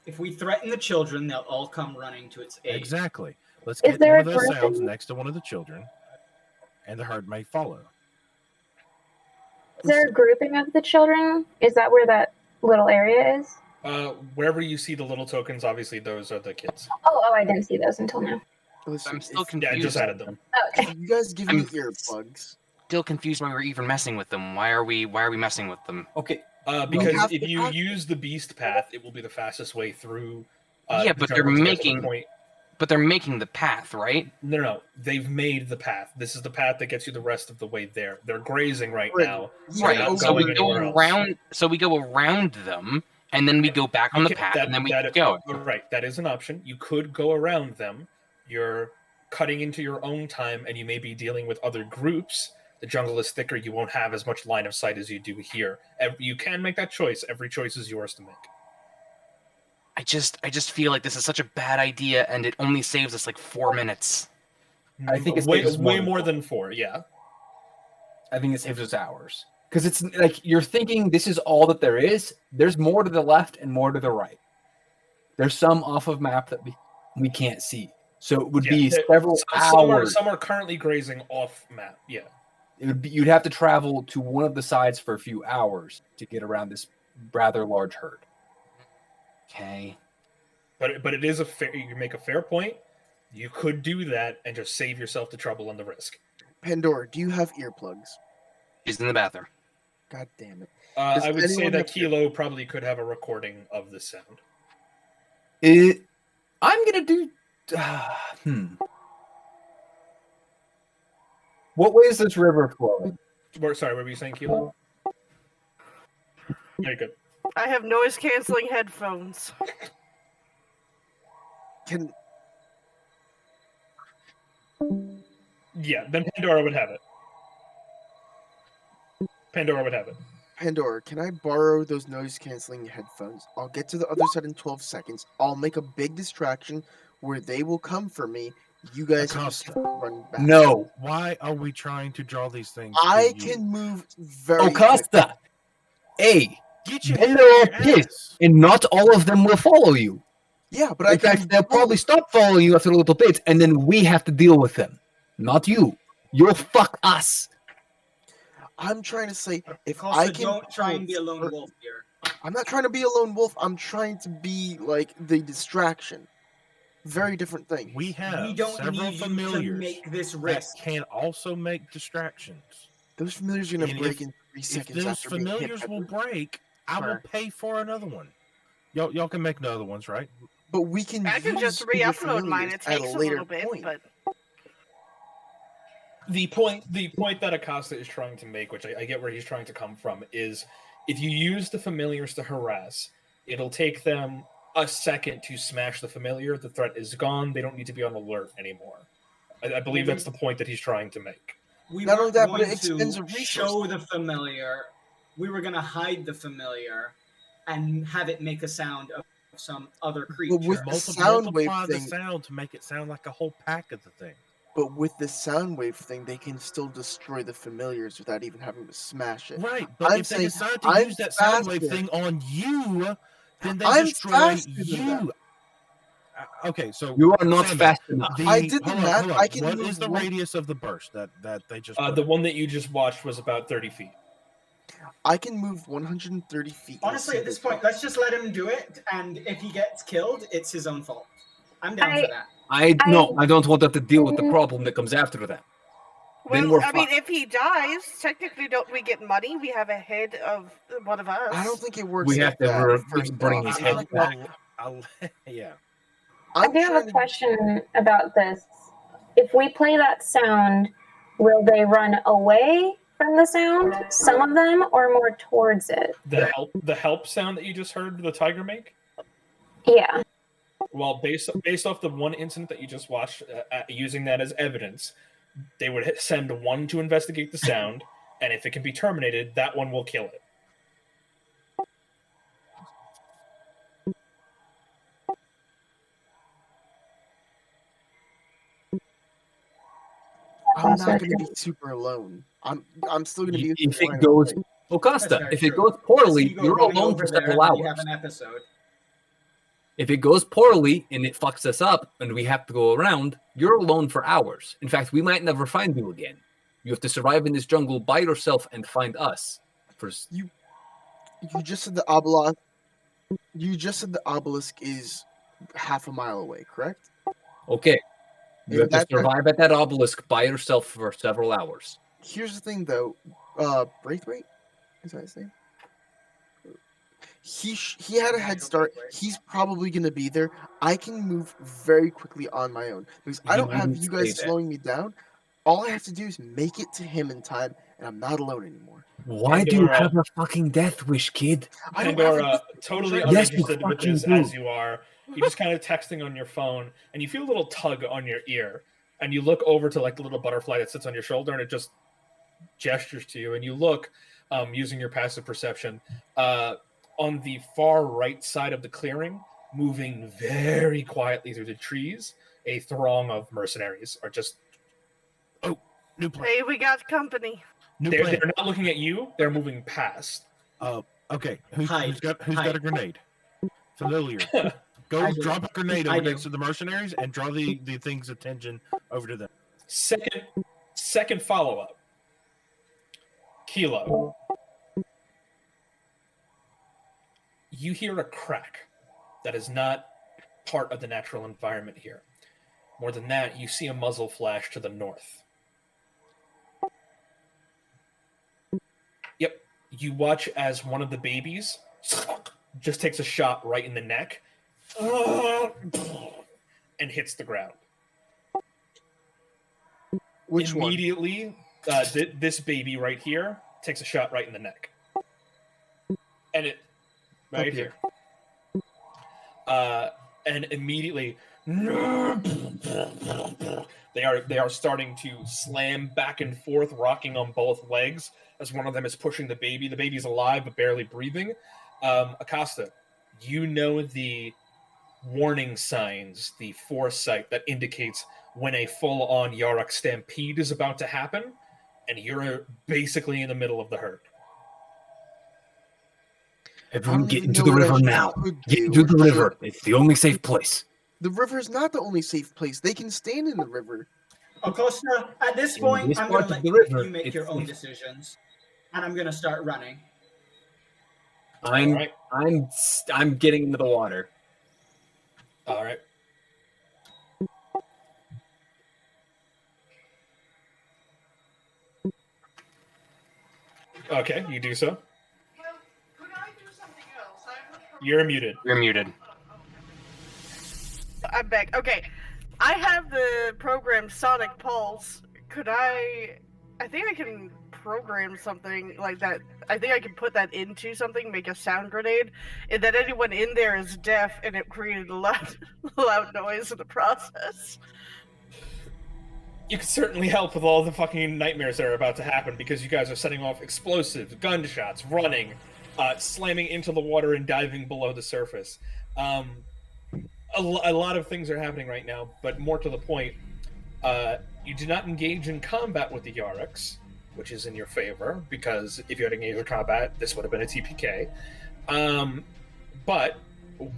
If we threaten the children, they'll all come running to its aid. Exactly. Let's Is get there one of a those grouping? sounds next to one of the children, and the herd may follow. Is there a grouping of the children? Is that where that little area is? Wherever you see the little tokens, obviously those are the kids. Oh, I didn't see those until now. Listen, I'm still if- Yeah, I confused. just added them. Okay. You guys give I'm me earplugs. Still confused why we're even messing with them. Why are we messing with them? Okay. Because have if to you have- use the beast path, it will be the fastest way through. Yeah, the but they're jungle to get to the making- point. But they're making the path, right? No. They've made the path. This is the path that gets you the rest of the way there. They're grazing right Right. now. Right. not So we going go anywhere else. around. So we go around them, and then we go back on the Okay, path, that- and then we that- keep going. Right, that is an option. You could go around them. You're cutting into your own time, and you may be dealing with other groups. The jungle is thicker. You won't have as much line of sight as you do here. You can make that choice. Every choice is yours to make. I just feel like this is such a bad idea, and it only saves us like 4 minutes. I think it's way saves us more than more 4. than 4. Yeah. I think it saves us hours. Because it's like you're thinking this is all that there is. There's more to the left and more to the right. There's some off of map that we can't see. So it would be several hours. Some are currently grazing off map. Yeah. It would be, you'd have to travel to one of the sides for a few hours to get around this rather large herd. Okay. But it is you make a fair point. You could do that and just save yourself the trouble and the risk. Pandora, do you have earplugs? She's in the bathroom. God damn it. Does I would say anyone that have Kilo probably could have a recording of the sound. I'm gonna do. What way is this river flowing? Sorry, what were you saying, Kilo? Very good. I have noise canceling headphones. Can Yeah, then Pandora would have it. Pandora would have it. Pandora, can I borrow those noise canceling headphones? I'll get to the other side in 12 seconds. I'll make a big distraction where they will come for me. You guys can just run back. No. Why are we trying to draw these things? I to you? can move very Acosta! A. Get your They are pissed, and not all of them will follow you. Yeah, but In fact, they'll probably stop following you after a little bit, and then we have to deal with them. Not you. You'll fuck us. I'm trying to say, if Costa, I can don't try and be a lone wolf here. I'm not trying to be a lone wolf. I'm trying to be like the distraction. Very different thing. We have We don't several need you to familiars make this that risk. can also make distractions. Those familiars are gonna And break if- in 3 If seconds those after being hit familiars by will the- break, I will Sure. pay for another one. Y'all can make another ones, right? But we can. I can just use your re-upload mine. familiars It at takes a later little bit, point. but The point that Acosta is trying to make, which I get where he's trying to come from, is if you use the familiars to harass, it'll take them a second to smash the familiar, the threat is gone. They don't need to be on alert anymore. I believe that's the point that he's trying to make. We Not only weren't that, but going it expends a to resource. show the familiar. We were going to hide the familiar and have it make a sound of some other creature. But with the sound wave multiply the thing, sound to make it sound like a whole pack of the thing. but with the sound wave thing, they can still destroy the familiars without even having to smash it. Right, but I'm if they saying decide to I'm use that sound wave faster. thing on you, then they I'm destroy faster than you. Okay, so You are not Samuel, fast enough. I did the hold on, math. hold on. I can What move is the one- radius of the burst that they just? The one that you just watched was about 30 feet. I can move 130 feet. in a Honestly, at this single point, let's just let him do it, and if he gets killed, it's his own fault. I'm down for that. I don't want to have to deal with the problem that comes after that. Then Well, we're I mean, fucked. if he dies, technically, don't we get money? We have a head of one of us. I don't think it works. We like have to that, first bring off. his head back. Yeah. I do have a question about this. If we play that sound, will they run away from the sound, some of them, or more towards it? The help sound that you just heard the tiger make? Yeah. Well, based off the one incident that you just watched, using that as evidence, they would send one to investigate the sound, and if it can be terminated, that one will kill it. I'm not going to be super alone. I'm still going to be. If it goes, well, Costa, if it goes poorly, you're alone for several hours. You have an episode. If it goes poorly and it fucks us up and we have to go around, you're alone for hours. In fact, we might never find you again. You have to survive in this jungle by yourself and find us. You just said the obelisk. You just said the obelisk is half a mile away, correct? Okay. You have to That- survive at that obelisk by yourself for several hours. Here's the thing, though. Braithwaite, is that his name? He had a head start. He's probably gonna be there. I can move very quickly on my own because I You don't have wouldn't you guys say that. slowing me down. All I have to do is make it to him in time, and I'm not alone anymore. Why do you have a fucking death wish, kid? I don't have Pandora, a- totally Yes, you uninterested with fucking this do. as you are. You're just kind of texting on your phone, and you feel a little tug on your ear, and you look over to like the little butterfly that sits on your shoulder, and it just gestures to you, and you look, using your passive perception, on the far right side of the clearing, moving very quietly through the trees, a throng of mercenaries are just. Oh, new plan. Hey, we got company. New plan. They're not looking at you. They're moving past. Okay. Who's got Hide. a grenade? Familiar. Go I do. drop a grenade I over do. next to the mercenaries and draw the thing's attention over to them. Second follow up. Kilo. You hear a crack that is not part of the natural environment here. More than that, you see a muzzle flash to the north. Yep. You watch as one of the babies just takes a shot right in the neck and hits the ground. Which one? Immediately, this baby right here takes a shot right in the neck. And it right Up here. here. And immediately they are starting to slam back and forth, rocking on both legs as one of them is pushing the baby. The baby's alive but barely breathing. Acosta, you know the warning signs, the foresight that indicates when a full-on Yarok stampede is about to happen, and you're basically in the middle of the herd. Everyone don't get even into know the what I river now. could Get do into or the river. It's the only safe place. The river's not the only safe place. They can stand in the river. Acosta, at this In point, this I'm part going to of let the river, you make it's your own safe. decisions, and I'm going to start running. I'm getting into the water. All right. Okay, you do so. You're muted. You're muted. I'm back. Okay. I have the program Sonic Pulse. Could I think I can program something like that. I think I can put that into something, make a sound grenade, and that anyone in there is deaf, and it created a loud noise in the process. You can certainly help with all the fucking nightmares that are about to happen because you guys are setting off explosives, gunshots, running, slamming into the water and diving below the surface. A lot of things are happening right now, but more to the point, you do not engage in combat with the Yariks, which is in your favor, because if you had engaged in combat, this would have been a TPK. But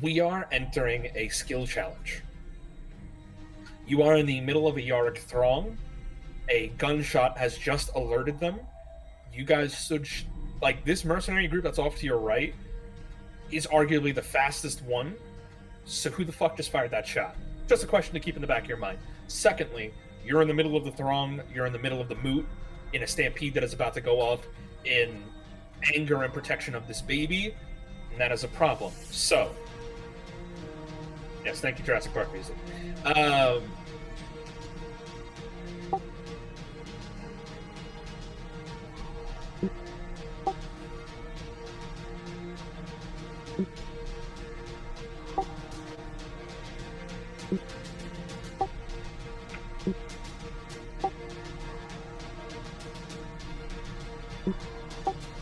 we are entering a skill challenge. You are in the middle of a Yarik throng. A gunshot has just alerted them. You guys stood... like, this mercenary group that's off to your right is arguably the fastest one. So who the fuck just fired that shot? Just a question to keep in the back of your mind. Secondly, you're in the middle of the throng. You're in the middle of the moot in a stampede that is about to go off in anger and protection of this baby. And that is a problem. So... yes, thank you, Jurassic Park music.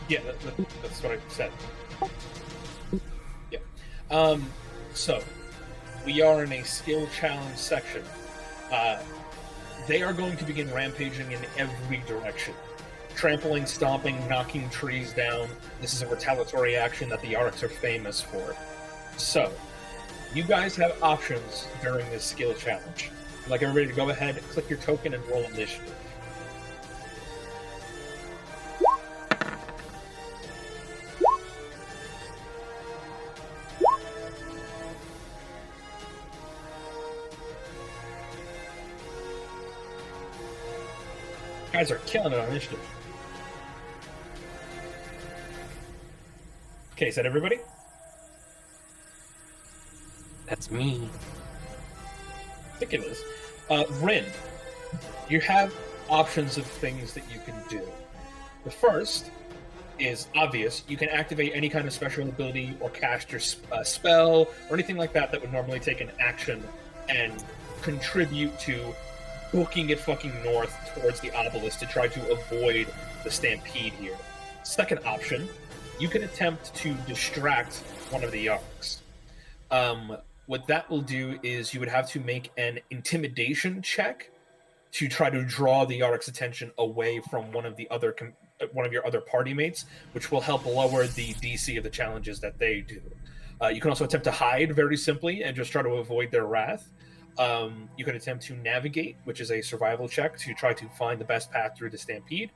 Yeah, that's what I said. Yeah. So, we are in a skill challenge section. They are going to begin rampaging in every direction. Trampling, stomping, knocking trees down. This is a retaliatory action that the Yariks are famous for. So, you guys have options during this skill challenge. I'd like everybody to go ahead, click your token, and roll initiative. Guys are killing it on initiative. Okay, is that everybody? That's me. I think it is. Rin, you have options of things that you can do. The first is obvious. You can activate any kind of special ability or cast your spell or anything like that that would normally take an action and contribute to booking it fucking north towards the obelisk to try to avoid the stampede here. Second option, you can attempt to distract one of the Yariks. What that will do is you would have to make an intimidation check to try to draw the Yarik's attention away from one of your other party mates, which will help lower the DC of the challenges that they do. You can also attempt to hide very simply and just try to avoid their wrath. You can attempt to navigate, which is a survival check to try to find the best path through the stampede.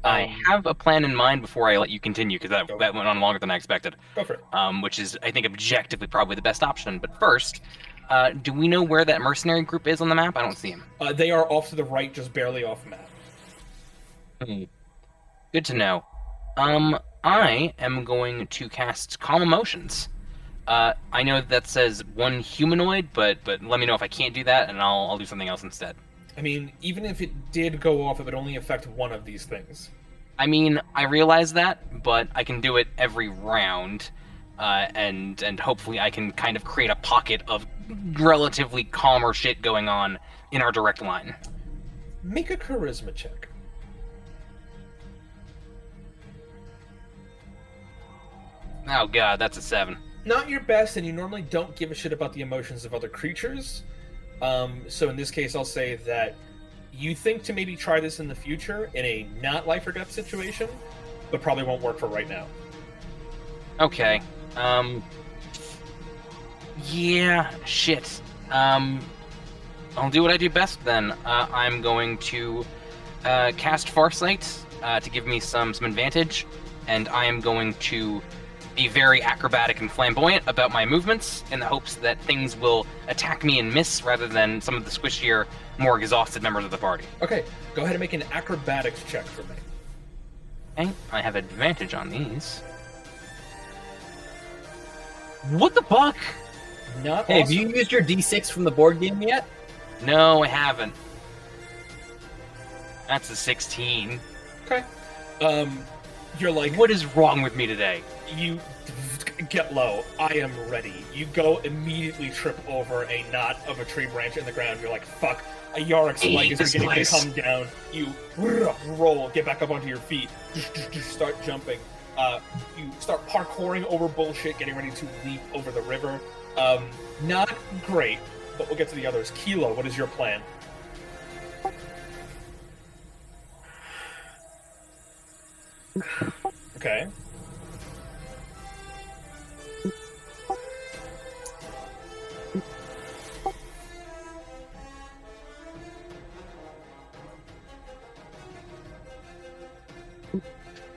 I have a plan in mind before I let you continue, because that went on longer than I expected. Go for it. Which is, I think, objectively probably the best option. But first, do we know where that mercenary group is on the map? I don't see him. They are off to the right, just barely off map. Good to know. I am going to cast Calm Emotions. I know that says one humanoid, but let me know if I can't do that, and I'll do something else instead. I mean, even if it did go off, it would only affect one of these things. I mean, I realize that, but I can do it every round, and hopefully I can kind of create a pocket of relatively calmer shit going on in our direct line. Make a charisma check. Oh god, that's a 7. Not your best, and you normally don't give a shit about the emotions of other creatures. So in this case, I'll say that you think to maybe try this in the future in a not life or death situation, but probably won't work for right now. Okay. Yeah, shit. I'll do what I do best then. I'm going to cast Farsight to give me some advantage, and I am going to be very acrobatic and flamboyant about my movements in the hopes that things will attack me and miss rather than some of the squishier, more exhausted members of the party. Okay, go ahead and make an acrobatics check for me. Okay, I have advantage on these. What the fuck? Not Hey, awesome. have you used your D6 from the board game yet? No, I haven't. That's a 16. Okay. You're like, what is wrong with me today? You get low. I am ready. You go immediately trip over a knot of a tree branch in the ground. You're like, fuck. A Yarrick's leg is beginning to come down. You roll, get back up onto your feet, start jumping. You start parkouring over bullshit, getting ready to leap over the river. Not great, but we'll get to the others. Kilo, what is your plan? Okay.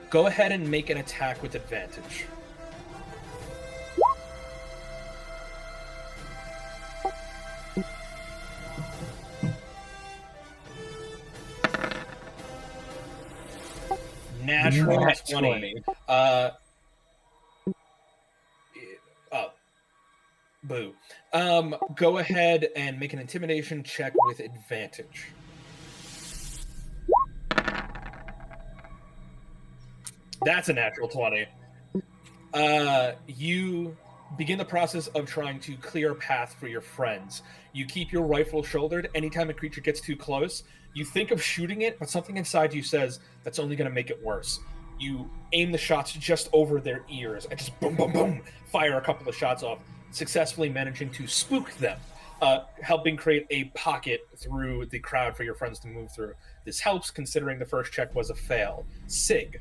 Go ahead and make an attack with advantage. Natural 20. Boo. Go ahead and make an intimidation check with advantage. That's a natural 20. You begin the process of trying to clear a path for your friends. You keep your rifle shouldered. Anytime a creature gets too close, you think of shooting it, but something inside you says that's only going to make it worse. You aim the shots just over their ears and just boom, boom, boom, fire a couple of shots off, successfully managing to spook them, helping create a pocket through the crowd for your friends to move through. This helps considering the first check was a fail. Sig,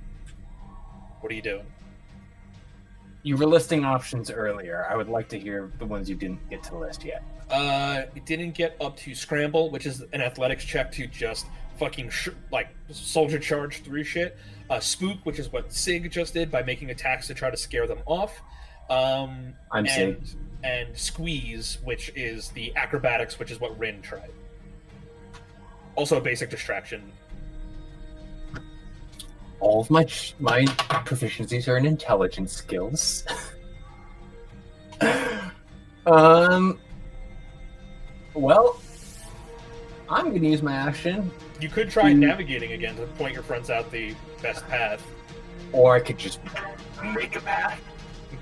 what are you doing? You were listing options earlier. I would like to hear the ones you didn't get to list yet. It didn't get up to scramble, which is an athletics check to just fucking soldier charge through shit. Spook, which is what Sig just did by making attacks to try to scare them off. Sig. And squeeze, which is the acrobatics, which is what Rin tried. Also a basic distraction. All of my proficiencies are in intelligence skills. Well, I'm going to use my action. You could try navigating again to point your friends out the best path. Or I could just make a path.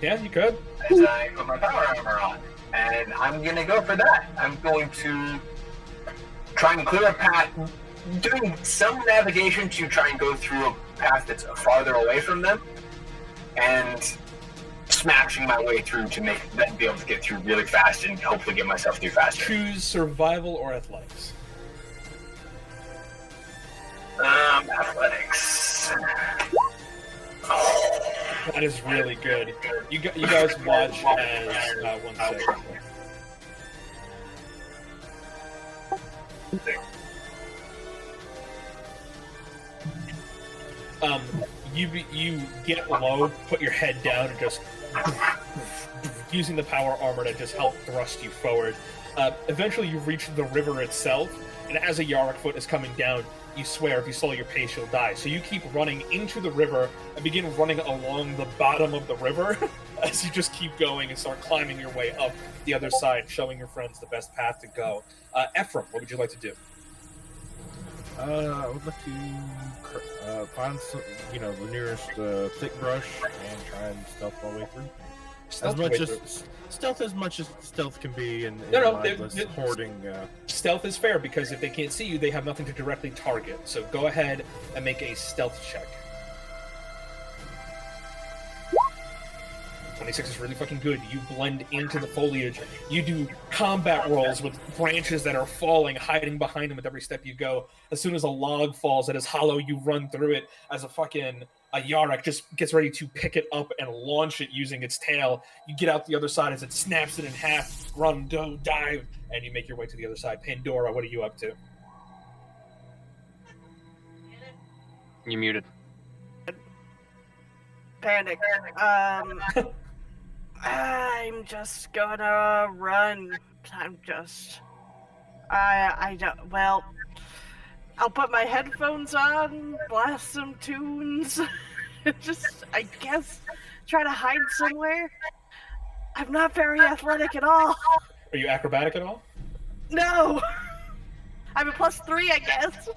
Yeah, you could. As I put my power armor on. And I'm going to go for that. I'm going to try and clear a path, doing some navigation to try and go through a path that's farther away from them, and smashing my way through to make them be able to get through really fast and hopefully get myself through faster. Choose survival or athletics. Athletics. Oh. That is really good. You guys watch as 1 second. You get low, put your head down, and just using the power armor to just help thrust you forward. Eventually, you reach the river itself, and as a Yarrick foot is coming down, you swear if you slow your pace, you'll die. So you keep running into the river and begin running along the bottom of the river as you just keep going and start climbing your way up the other side, showing your friends the best path to go. Ephraim, what would you like to do? I would like to find some, the nearest thick brush and try and stealth my way through. Stealth as much as stealth can be in mindless hoarding. Stealth is fair because if they can't see you, they have nothing to directly target. So go ahead and make a stealth check. 26 is really fucking good. You blend into the foliage. You do combat rolls with branches that are falling, hiding behind them with every step you go. As soon as a log falls that is hollow, you run through it as a Yarrick just gets ready to pick it up and launch it using its tail. You get out the other side as it snaps it in half, run, dive, and you make your way to the other side. Pandora, what are you up to? You muted. Panic. I'm just gonna run. I'll put my headphones on, blast some tunes, I guess, try to hide somewhere. I'm not very athletic at all. Are you acrobatic at all? No! I'm a +3, I guess.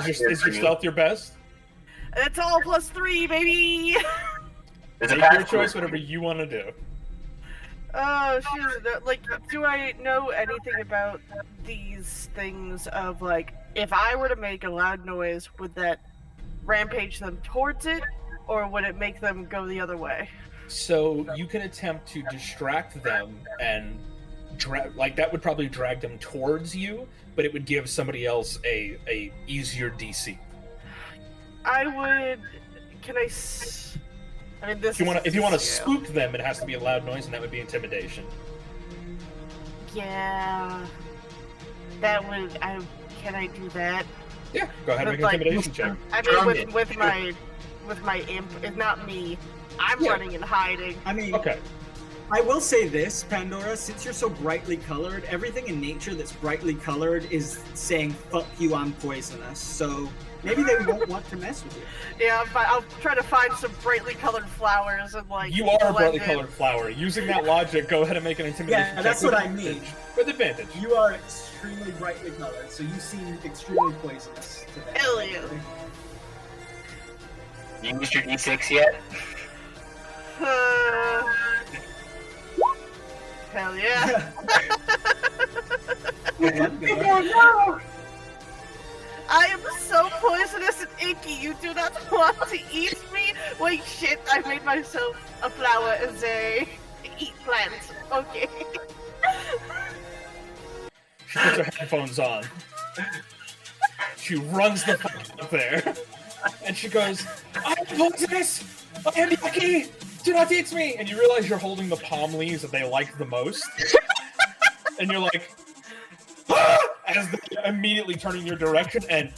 Is your stealth your best? It's all +3, baby. There's a Make your path choice, to it. whatever you want to do. Oh, shoot. Like, do I know anything about these things of, like, if I were to make a loud noise, would that rampage them towards it, or would it make them go the other way? So you can attempt to distract them and that would probably drag them towards you, but it would give somebody else a easier DC. I would. I mean, this. If you want to spook them, it has to be a loud noise, and that would be intimidation. Yeah. That would. Can I do that? Yeah. Go ahead and make an intimidation check. I mean, with my imp, it's not me. I'm running and hiding. I mean, okay. I will say this, Pandora, since you're so brightly colored, everything in nature that's brightly colored is saying, fuck you, I'm poisonous. So maybe they won't want to mess with you. Yeah, I'll try to find some brightly colored flowers and, like... You are a brightly blend in. colored flower. Using that logic, go ahead and make an intimidation check. Yeah, that's what I mean. With advantage. You are extremely brightly colored, so you seem extremely poisonous to them. Hell yeah. You used your D6 yet? Hell yeah. I am so poisonous and inky, you do not want to eat me? Wait, shit, I made myself a flower as a eat plant. Okay. She puts her headphones on. She runs the fuck up there. And she goes, I am poisonous! I am yucky! Do not eat me! And you realize you're holding the palm leaves that they like the most. And you're like, ah! As they immediately turn in your direction and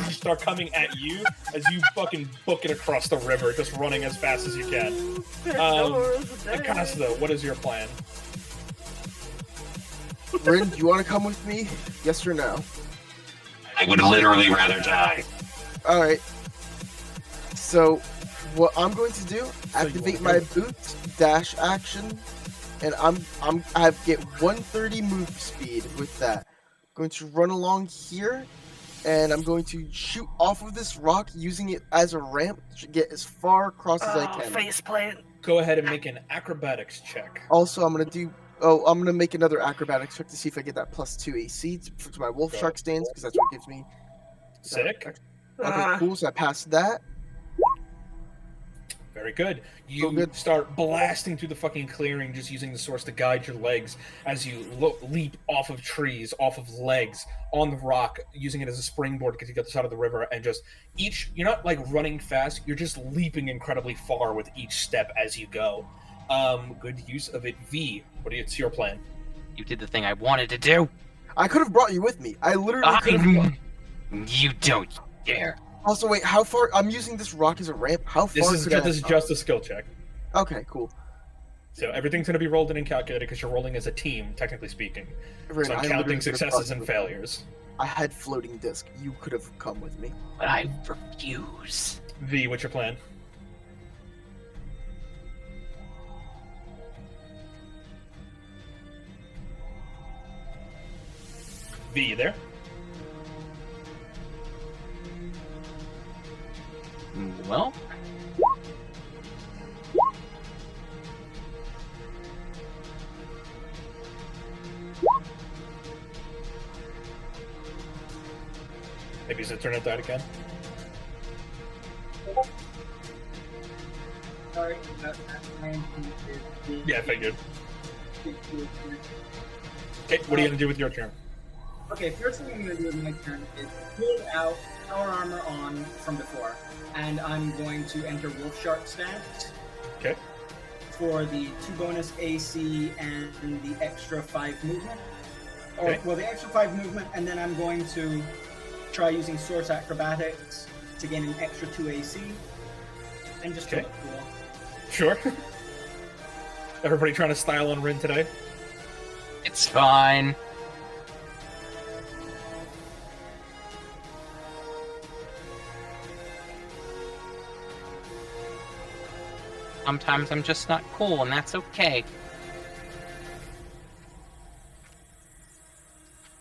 start coming at you as you fucking book it across the river, just running as fast as you can. Akasta, what is your plan? Rin, do you want to come with me? Yes or no? I would literally rather die. Alright. So, what I'm going to do, activate my boots, dash action, and I get 130 move speed with that. I'm going to run along here, and I'm going to shoot off of this rock using it as a ramp to get as far across as I can. Faceplant. Go ahead and make an acrobatics check. Also, I'm gonna make another acrobatics check to see if I get that +2 AC to my wolf shark stance, because that's what gives me. Sick. Okay, cool. So I passed that. Very good. You start blasting through the fucking clearing, just using the source to guide your legs as you leap off of trees, off of legs, on the rock, using it as a springboard to get to the other side of the river, and just you're not like running fast, you're just leaping incredibly far with each step as you go. Good use of it. V, it's your plan? You did the thing I wanted to do. I could have brought you with me. I literally could have. You don't dare. Also, wait, how far? I'm using this rock as a ramp. How far? This is just a skill check. Okay, cool. So everything's going to be rolled in and calculated because you're rolling as a team, technically speaking. Rin, so I'm counting successes and failures. I had floating disc. You could have come with me. But I refuse. V, what's your plan? V, you there? Well, maybe is it turn out that again? Sorry. Yeah, I figured. Okay, what are you going to do with your turn? Okay, first thing I'm going to do with my turn is pull out power armor on from before, and I'm going to enter Wolf Shark stance. Okay. For the 2 bonus AC and the extra 5 movement. Okay. Well, the extra 5 movement, and then I'm going to try using Source Acrobatics to gain an extra 2 AC, and just to look cool. Sure. Everybody trying to style on Rin today? it's fine. Sometimes I'm just not cool, and that's okay.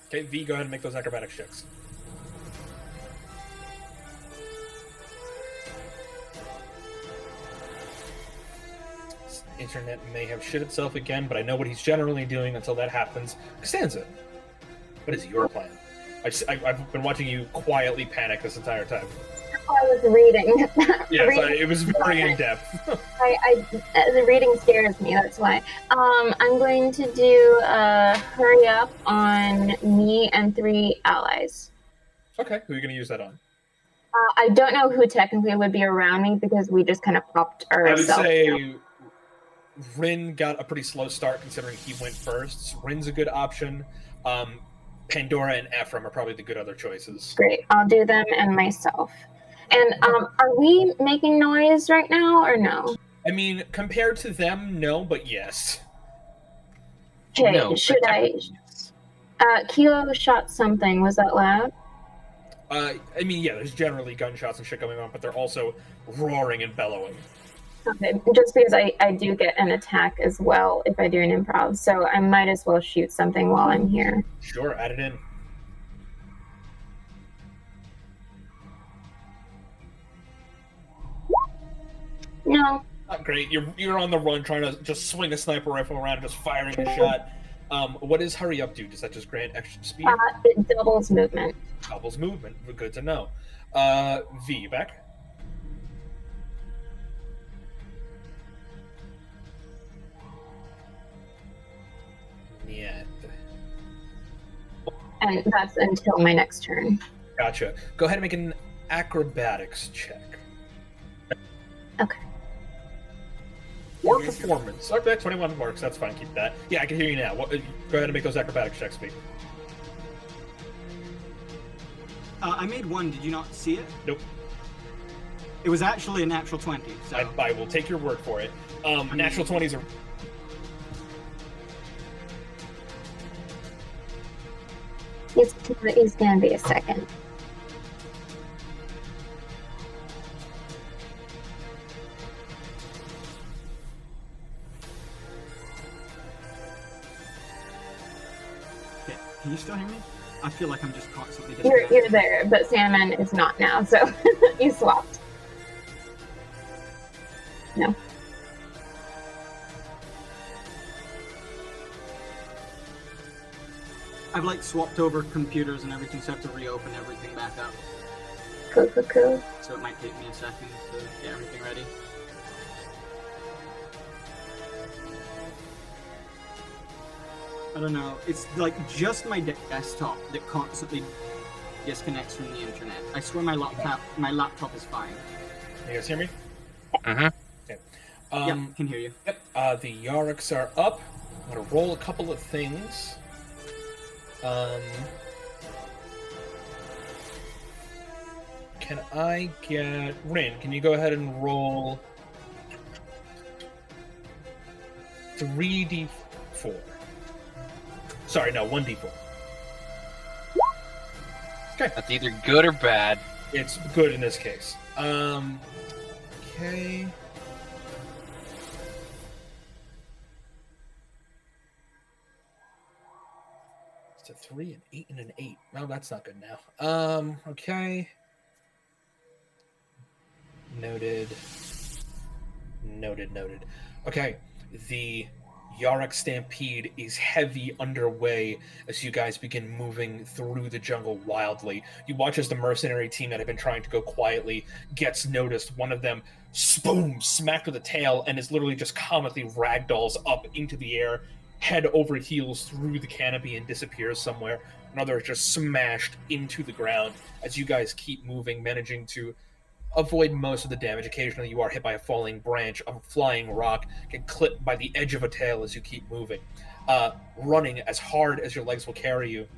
Okay, V, go ahead and make those acrobatics checks. internet may have shit itself again, but I know what he's generally doing until that happens. Costanza, what is your plan? I've been watching you quietly panic this entire time. I was reading. Yes, it was very in depth. The reading scares me. That's why. I'm going to do hurry up on me and 3 allies. Okay, who are you going to use that on? I don't know who technically would be around me because we just kind of popped ourselves. I would say Rin got a pretty slow start considering he went first. So Rin's a good option. Pandora and Ephraim are probably the good other choices. Great. I'll do them and myself. And are we making noise right now or no? I mean, compared to them, no, but yes. Okay, No, should I? Kilo shot something. Was that loud? I mean, yeah, there's generally gunshots and shit going on, but they're also roaring and bellowing. Okay, just because I do get an attack as well if I do an improv, so I might as well shoot something while I'm here. Sure, add it in. No. Not great. You're on the run trying to just swing a sniper rifle around and just firing a shot. What does hurry up do? Does that just grant extra speed? It doubles movement. Doubles movement. Good to know. V, you back? Yeah. And that's until my next turn. Gotcha. Go ahead and make an acrobatics check. Okay. Or performance. Okay, 21 works. That's fine. Keep that. Yeah, I can hear you now. Go ahead and make those acrobatics checks, Pete. I made one. Did you not see it? Nope. It was actually a natural 20. So I will take your word for it. Natural 20s are... He's gonna be a second. Okay, can you still hear me? I feel like I'm just constantly You're there, but Sandman is not now, so you swapped. No. I've like swapped over computers and everything, so I have to reopen everything back up. Cool. So it might take me a second to get everything ready. I don't know. It's like just my desktop that constantly disconnects from the internet. I swear my laptop is fine. You guys hear me? Mm-hmm. Okay. Yeah, can hear you. Yep. The Yariks are up. I'm gonna roll a couple of things. Can I get Rin? Can you go ahead and roll 3d4? Sorry, no, 1d4. Okay. That's either good or bad. It's good in this case. Okay. It's a 3, an 8, and an 8. No, that's not good now. Okay. Noted. Okay, the Yarak Stampede is heavy underway as you guys begin moving through the jungle wildly. You watch as the mercenary team that had been trying to go quietly gets noticed. One of them, boom, smacked with a tail and is literally just comically ragdolls up into the air, head over heels through the canopy and disappears somewhere. Another is just smashed into the ground as you guys keep moving, managing to avoid most of the damage. Occasionally you are hit by a falling branch, a flying rock, get clipped by the edge of a tail as you keep moving. Running as hard as your legs will carry you,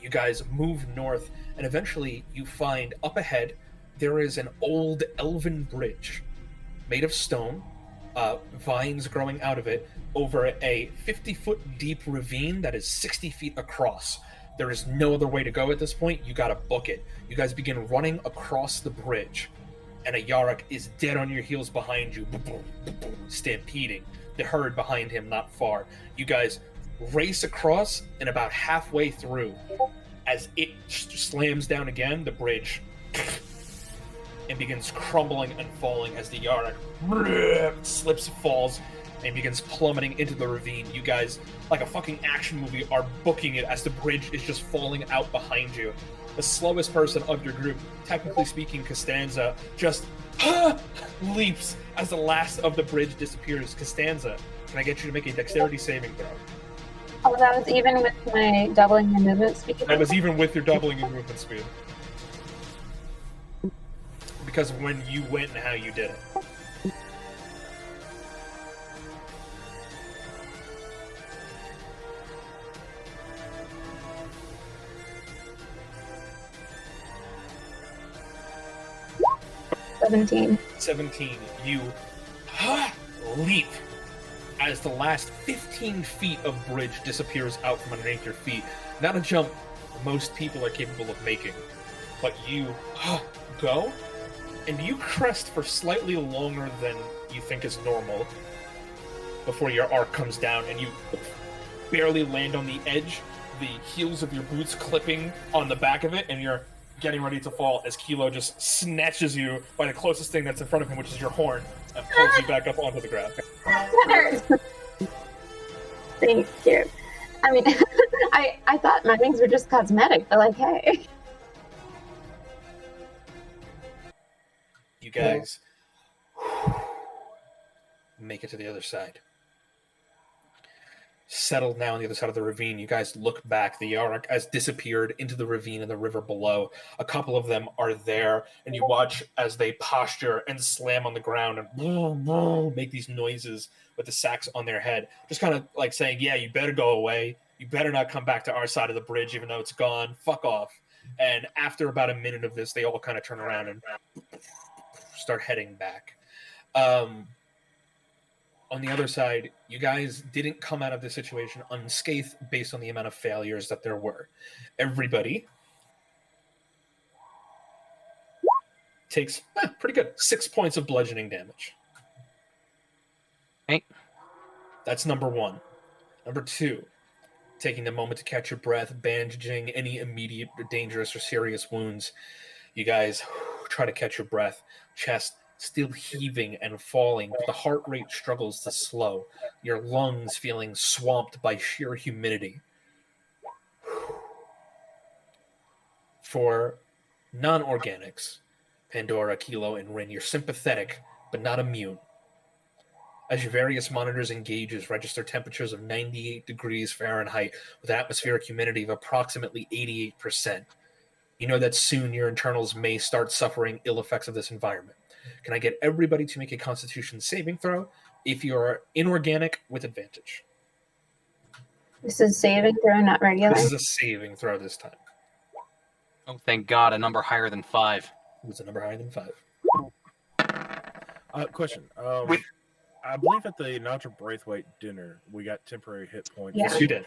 you guys move north, and eventually you find up ahead there is an old elven bridge made of stone, vines growing out of it, over a 50-foot deep ravine that is 60 feet across. There is no other way to go at this point. You gotta book it. You guys begin running across the bridge, and a Yarak is dead on your heels behind you, stampeding. The herd behind him not far. You guys race across, and about halfway through, as it slams down again, the bridge and begins crumbling and falling as the Yarak slips, falls, and begins plummeting into the ravine. You guys, like a fucking action movie, are booking it as the bridge is just falling out behind you. The slowest person of your group, technically speaking, Costanza, just leaps as the last of the bridge disappears. Costanza, can I get you to make a dexterity saving throw? Oh, that was even with my doubling my movement speed? That was even with your doubling your movement speed. Because of when you went and how you did it. $17. 17. You leap as the last 15 feet of bridge disappears out from underneath your feet. Not a jump most people are capable of making, but you go, and you crest for slightly longer than you think is normal before your arc comes down, and you barely land on the edge, the heels of your boots clipping on the back of it, and you're getting ready to fall as Kilo just snatches you by the closest thing that's in front of him, which is your horn, and pulls you back up onto the ground. Thank you. I mean, I thought my wings were just cosmetic, but like, hey. You guys make it to the other side. Settled now on the other side of the ravine, you guys look back. The Yarak has disappeared into the ravine and the river below. A couple of them are there, and you watch as they posture and slam on the ground and make these noises with the sacks on their head. Just kind of like saying, yeah, you better go away. You better not come back to our side of the bridge, even though it's gone. Fuck off. And after about a minute of this, they all kind of turn around and start heading back. On the other side, you guys didn't come out of this situation unscathed based on the amount of failures that there were. Everybody takes pretty good 6 points of bludgeoning damage. Hey. That's number one. Number two, taking the moment to catch your breath, bandaging any immediate dangerous or serious wounds. You guys try to catch your breath, chest still heaving and falling, but the heart rate struggles to slow. Your lungs feeling swamped by sheer humidity. For non-organics, Pandora, Kilo, and Rin, you're sympathetic, but not immune. As your various monitors and gauges register temperatures of 98 degrees Fahrenheit with atmospheric humidity of approximately 88%, you know that soon your internals may start suffering ill effects of this environment. Can I get everybody to make a Constitution saving throw if you're inorganic with advantage? This is saving throw, not regular. This is a saving throw this time. Oh, thank God, a number higher than 5. It's a number higher than 5. Question. I believe at the Nacho Braithwaite dinner, we got temporary hit points. Yeah. Yes, you did.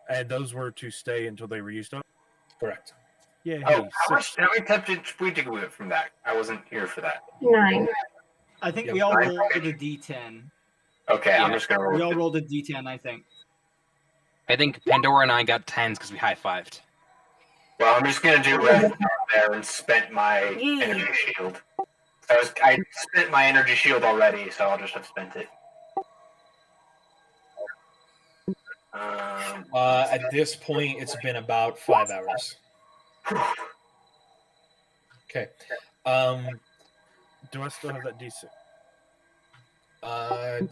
And those were to stay until they were used up? Correct. Yeah. Oh, how many tempted did we get from that? I wasn't here for that. 9. I think we all rolled a D10. Okay, I'm just gonna roll. We all rolled a D10, I think. I think Pandora and I got 10s because we high-fived. Well, I'm just gonna do right there and spent my energy shield. I spent my energy shield already, so I'll just have spent it. At this point, it's been about 5 hours. Okay. Do I still have that D6?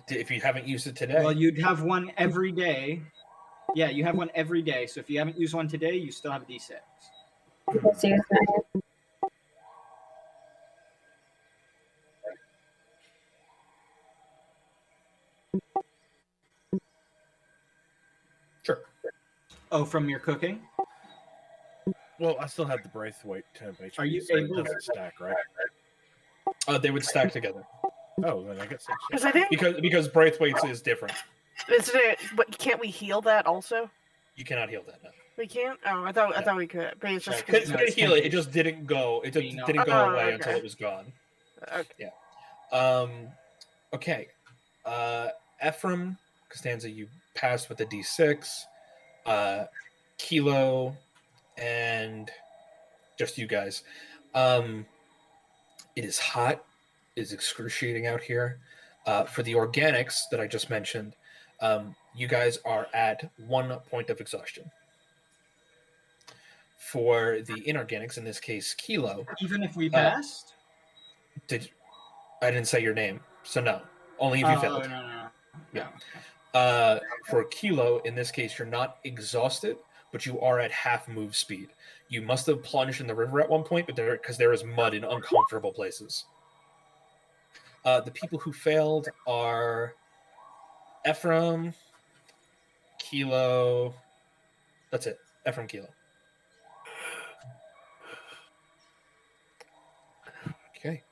If you haven't used it today. Well, you'd have one every day. Yeah, you have one every day. So if you haven't used one today, you still have a D6. Let's use 9. Sure. Oh, from your cooking? Well, I still have the Braithwaite temp HP. Are you so able it doesn't stack, right? They would stack together. Oh, then I guess Because I think because Braithwaite's is different. isn't it? But can't we heal that also? You cannot heal that now. We can't. Oh, I thought we could. But it's just You could heal it. It just didn't go. It just didn't go away okay. until it was gone. Okay. Yeah. Okay. Ephraim, Costanza, you passed with the D6. Kilo, and just you guys. It is hot. It is excruciating out here. For the organics that I just mentioned, you guys are at 1 point of exhaustion. For the inorganics, in this case, Kilo. Even if we passed? I didn't say your name, so no. Only if you failed. No. Yeah. For Kilo, in this case, you're not exhausted, but you are at half move speed. You must have plunged in the river at one point, but because there is mud in uncomfortable places. The people who failed are Ephraim, Kilo. That's it. Ephraim, Kilo. Okay.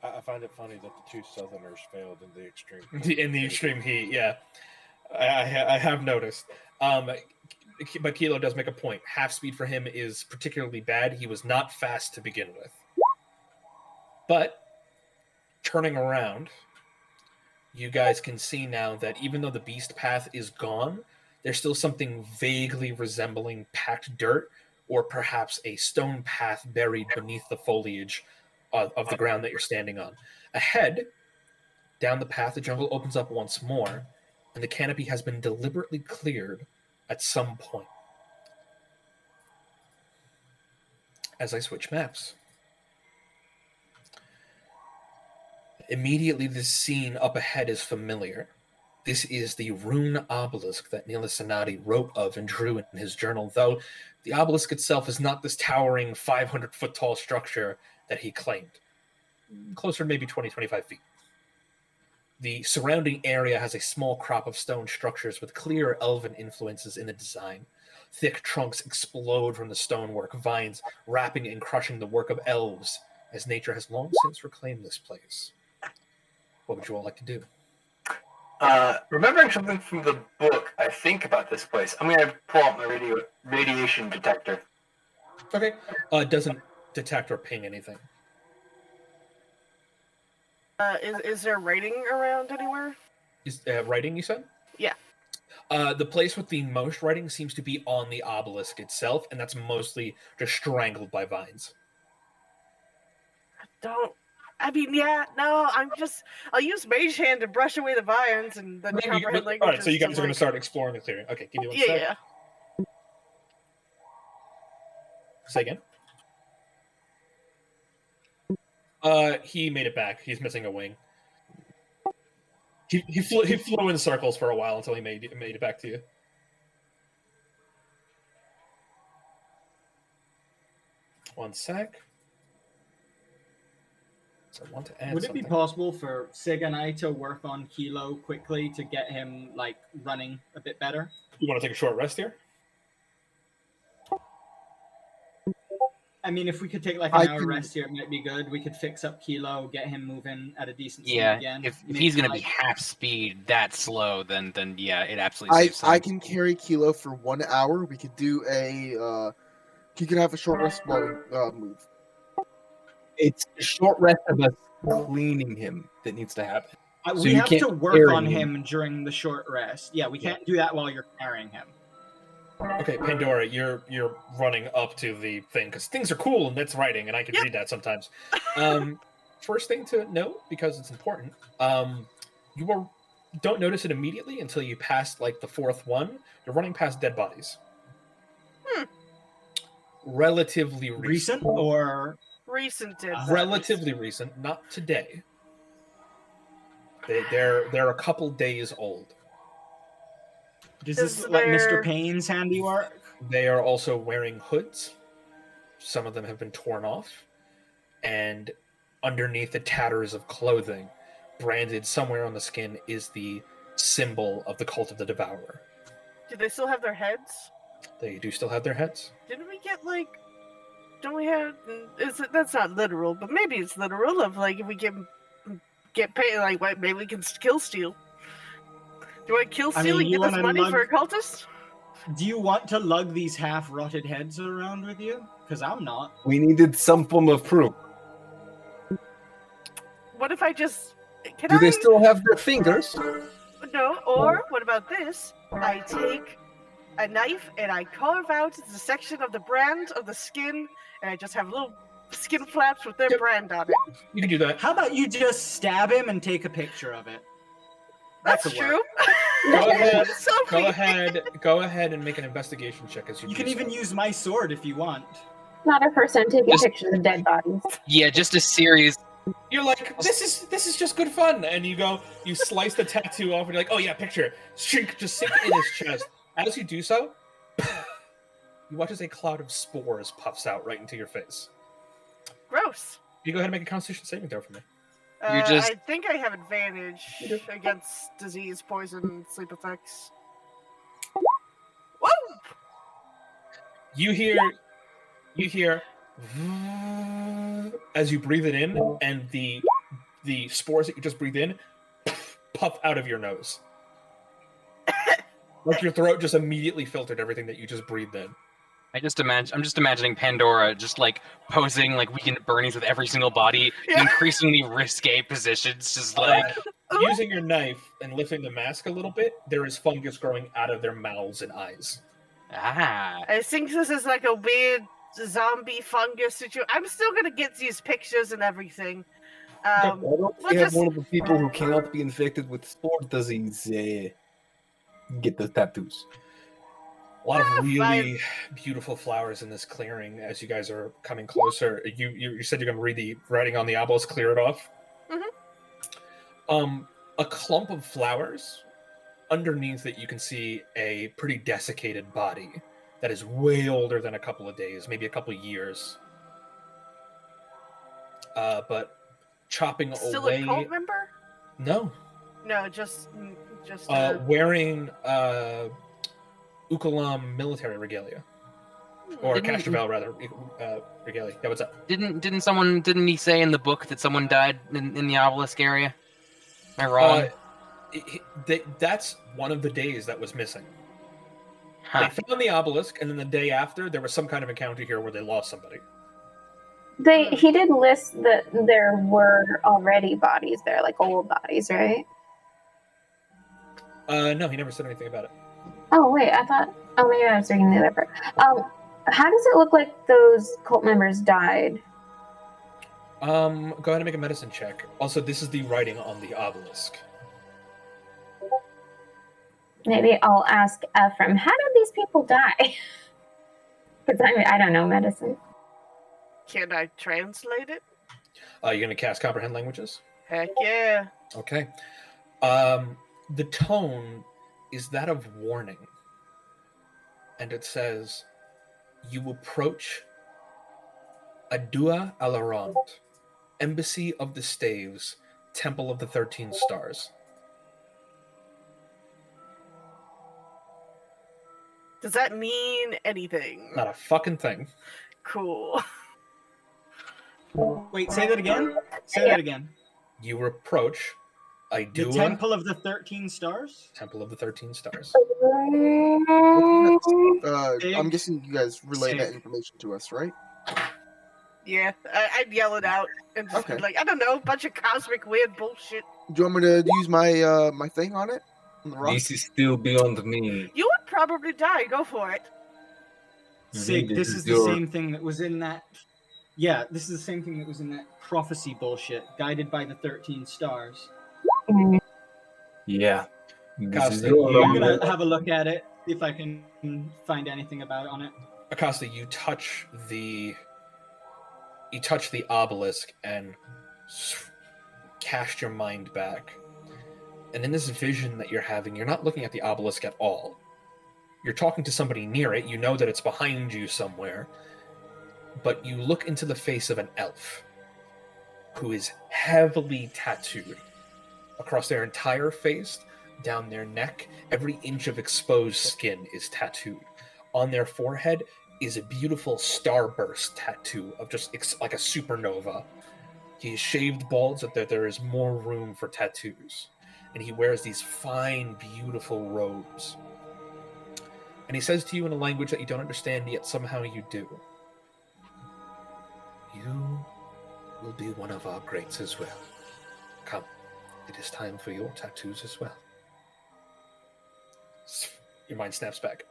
I find it funny that the two Southerners failed in the extreme. In the extreme heat, yeah. I have noticed. But Kilo does make a point. Half speed for him is particularly bad. He was not fast to begin with. But turning around, you guys can see now that even though the beast path is gone, there's still something vaguely resembling packed dirt or perhaps a stone path buried beneath the foliage of the ground that you're standing on. Ahead, down the path, the jungle opens up once more, and the canopy has been deliberately cleared at some point. As I switch maps. Immediately, this scene up ahead is familiar. This is the rune obelisk that Nila Sanadi wrote of and drew in his journal, though the obelisk itself is not this towering 500-foot tall structure that he claimed. Closer to maybe 20, 25 feet. The surrounding area has a small crop of stone structures with clear elven influences in the design. Thick trunks explode from the stonework, vines wrapping and crushing the work of elves, as nature has long since reclaimed this place. What would you all like to do? Remembering something from the book, I think about this place. I'm going to pull out my radiation detector. Okay. It doesn't detect or ping anything. Is there writing around anywhere? Is writing, you said? Yeah. The place with the most writing seems to be on the obelisk itself, and that's mostly just strangled by vines. I'll use Mage Hand to brush away the vines and then comprehend languages. Alright, so you guys are going to start exploring the clearing. Okay, give me 1 sec. Yeah. Say again? He made it back. He's missing a wing. He flew in circles for a while until he made it back to you. One sec. So I want to add Would it something. be possible for Sig and I to work on Kilo quickly to get him running a bit better? You want to take a short rest here? I mean, if we could take an hour rest here, it might be good. We could fix up Kilo, get him moving at a decent speed again. If he's going to be half speed that slow, then yeah, it absolutely saves time. I can carry Kilo for 1 hour. We could do you could have a short rest while we move. It's a short rest of us cleaning him that needs to happen. We have to work on him during the short rest. Yeah, we can't do that while you're carrying him. Okay, Pandora, you're running up to the thing because things are cool and that's writing, and I can read that sometimes. First thing to note, because it's important, you don't notice it immediately until you pass the fourth one. You're running past dead bodies. Relatively recent or recent dead bodies. Relatively recent, not today. They're a couple days old. Does this look like Mr. Payne's handiwork? They are also wearing hoods. Some of them have been torn off. And underneath the tatters of clothing, branded somewhere on the skin, is the symbol of the Cult of the Devourer. Do they still have their heads? They do still have their heads. Didn't we get don't we have? That's not literal, but maybe it's literal. Of if we get paid, maybe we can kill steal. Do I kill steal and get this money for a cultist? Do you want to lug these half-rotted heads around with you? Because I'm not. We needed some form of proof. What if I just... Do they still have their fingers? No, or what about this? I take a knife and I carve out the section of the brand of the skin, and I just have a little skin flaps with their brand on it. You can do that. How about you just stab him and take a picture of it? That's true. Go ahead and make an investigation check as you. You do can so. even use my sword if you want. Not a person taking pictures of dead bodies. Yeah, just a series. You're like, this is just good fun, and you slice the tattoo off, and you're like, oh yeah, picture, sink in his chest. As you do so, you watch as a cloud of spores puffs out right into your face. Gross. You go ahead and make a Constitution saving throw for me. I think I have advantage against disease, poison, sleep effects. Whoa! You hear as you breathe it in, and the spores that you just breathed in puff out of your nose. Like your throat just immediately filtered everything that you just breathed in. I'm just imagining Pandora just like posing like Weekend at Bernie's with every single body in increasingly risque positions, just like using your knife and lifting the mask a little bit, there is fungus growing out of their mouths and eyes. I think this is like a weird zombie fungus situation. I'm still gonna get these pictures and everything. Why don't we have one of the people who cannot be infected with spore disease get the tattoos? A lot of really beautiful flowers in this clearing. As you guys are coming closer, you said you're going to read the writing on the obelisk, clear it off. Mm-hmm. A clump of flowers. Underneath it, you can see a pretty desiccated body that is way older than a couple of days, maybe a couple of years. But chopping Still away. a cult member? No. No, just. Wearing Ukalam military regalia, or Castrovel rather regalia. Yeah, what's up? Didn't he say in the book that someone died in the obelisk area? Am I wrong? That's one of the days that was missing. Huh. They found the obelisk, and then the day after, there was some kind of encounter here where they lost somebody. He did list that there were already bodies there, like old bodies, right? No, he never said anything about it. Oh wait, I thought. Oh, maybe I was reading the other part. How does it look like those cult members died? Go ahead and make a medicine check. Also, this is the writing on the obelisk. Maybe I'll ask Ephraim. How did these people die? Because I don't know medicine. Can I translate it? You're gonna cast comprehend languages? Heck yeah. Okay. The tone is that of warning. And it says, you approach Adua Alarant, Embassy of the Staves, Temple of the 13 Stars. Does that mean anything? Not a fucking thing. Cool. Wait, say that again? Say that again. You approach The Temple of the 13 Stars? Temple of the 13 Stars. I'm guessing you guys relay that information to us, right? Yeah, I'd yell it out and just be like, I don't know, bunch of cosmic weird bullshit. Do you want me to use my my thing on it? On the rock? This is still beyond me. You would probably die. Go for it. Sig, this is the same thing that was in that. Yeah, this is the same thing that was in that prophecy bullshit. Guided by the 13 stars. Yeah. I'm gonna have a look at it, see if I can find anything about it on it. Acosta, you touch the obelisk and cast your mind back. And in this vision that you're having, you're not looking at the obelisk at all. You're talking to somebody near it. You know that it's behind you somewhere. But you look into the face of an elf who is heavily tattooed across their entire face, down their neck. Every inch of exposed skin is tattooed. On their forehead is a beautiful starburst tattoo of just like a supernova. He is shaved bald so that there is more room for tattoos. And he wears these fine, beautiful robes. And he says to you in a language that you don't understand, yet somehow you do. You will be one of our greats as well. Come, it is time for your tattoos as well. Your mind snaps back.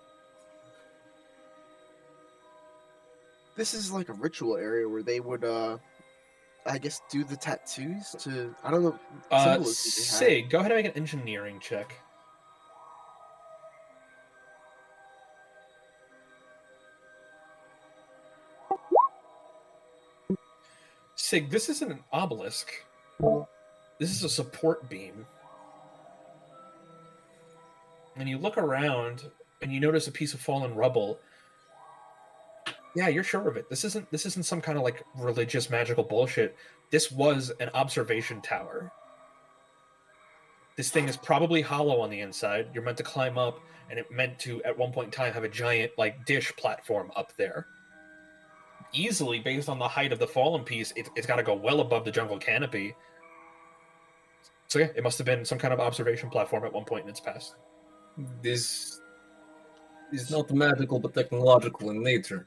this is like a ritual area where they would, I guess, do the tattoos to, I don't know. symbolism they have. Sig, go ahead and make an engineering check. Sig, this isn't an obelisk. This is a support beam. And you look around and you notice a piece of fallen rubble. Yeah, you're sure of it. This isn't some kind of like religious magical bullshit. This was an observation tower. This thing is probably hollow on the inside. You're meant to climb up, and it meant to at one point in time have a giant like dish platform up there. Easily, based on the height of the fallen piece, it's got to go well above the jungle canopy. So yeah, it must have been some kind of observation platform at one point in its past. This is not magical but technological in nature.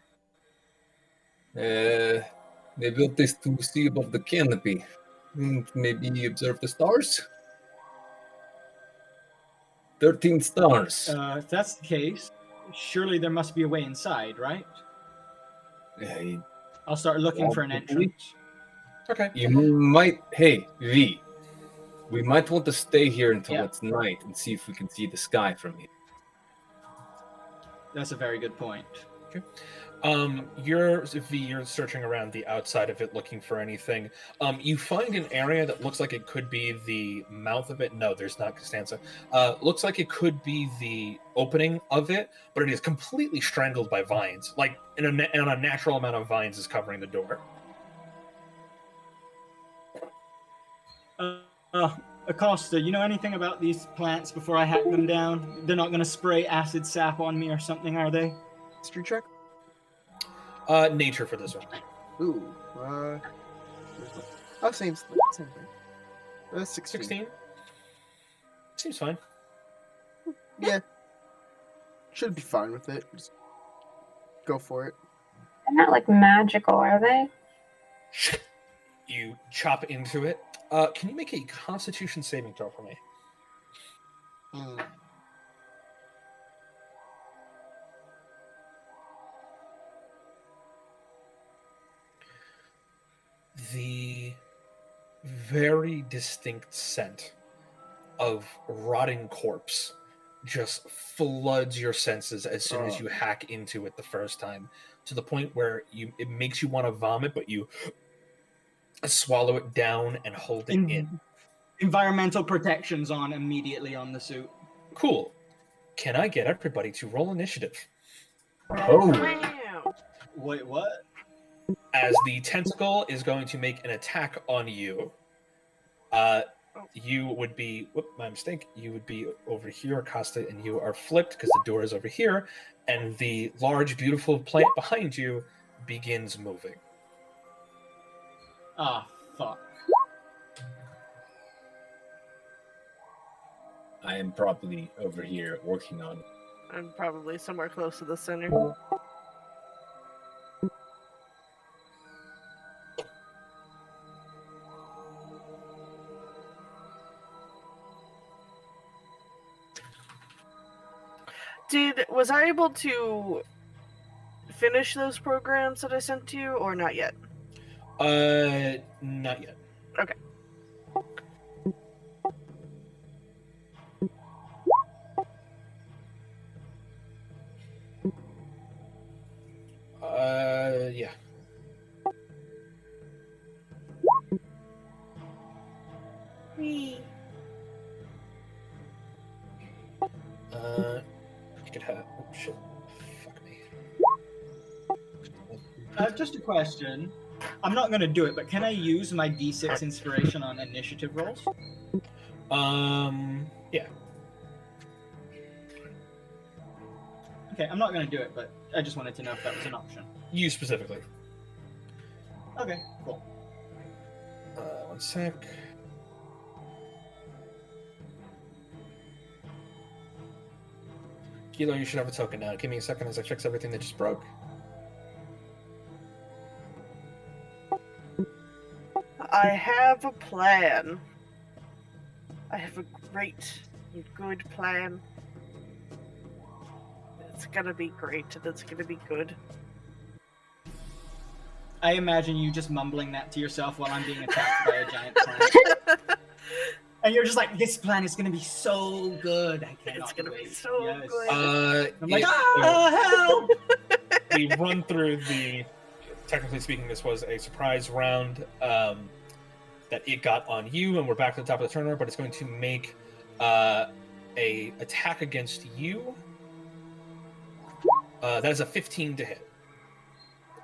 They built this to see above the canopy. And maybe observe the stars? 13 stars. If that's the case, surely there must be a way inside, right? I'll start looking for an entrance. Okay. You might... Hey, V. We might want to stay here until it's night and see if we can see the sky from here. That's a very good point. Okay. You're searching around the outside of it looking for anything. You find an area that looks like it could be the mouth of it. No, there's not Costanza. Looks like it could be the opening of it, but it is completely strangled by vines. Like, and a natural amount of vines is covering the door. Acosta, you know anything about these plants before I hack them down? They're not going to spray acid sap on me or something, are they? Street check? Nature for this one. Ooh, same thing. 16. Seems fine. Yeah. Should be fine with it. Just go for it. They're not like magical, are they? You chop into it. Can you make a Constitution saving throw for me? The very distinct scent of rotting corpse just floods your senses as soon as you hack into it the first time, to the point where it makes you want to vomit, but you swallow it down and hold it in. Environmental protections on immediately on the suit. Cool. Can I get everybody to roll initiative? Wait, what? As the tentacle is going to make an attack on you. You would be... Whoop, my mistake. You would be over here, Acosta, and you are flipped because the door is over here, and the large, beautiful plant behind you begins moving. Ah, fuck. I am probably over here working on it. I'm probably somewhere close to the center. Was I able to finish those programs that I sent to you, or not yet? Not yet. Okay. Yeah. Whee. You could have... Oh, shit. Fuck me. Just a question. I'm not going to do it, but can I use my D6 inspiration on initiative rolls? Yeah. Okay, I'm not going to do it, but I just wanted to know if that was an option. You specifically. Okay, cool. One sec. Kilo, you should have a token now. Give me a second as I fix everything that just broke. I have a plan. I have a great and good plan. It's gonna be great and it's gonna be good. I imagine you just mumbling that to yourself while I'm being attacked by a giant plant. And you're just like, this plan is gonna be so good. I cannot It's gonna wait. be so Yes. good. I'm like, help! We run through the. Technically speaking, this was a surprise round that it got on you, and we're back to the top of the turn order. But it's going to make a attack against you. That is a 15 to hit.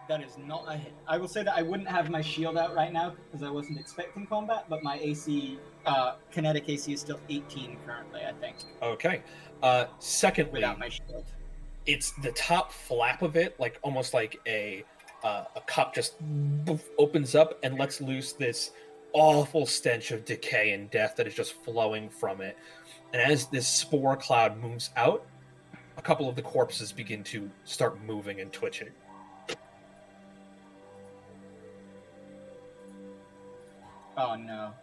That is not a hit. I will say that I wouldn't have my shield out right now because I wasn't expecting combat, but my AC, kinetic AC is still 18 currently, I think. Okay. Secondly, Without my shield. It's the top flap of it, like almost like a cup, just opens up and lets loose this awful stench of decay and death that is just flowing from it. And as this spore cloud moves out, a couple of the corpses begin to start moving and twitching. Oh no.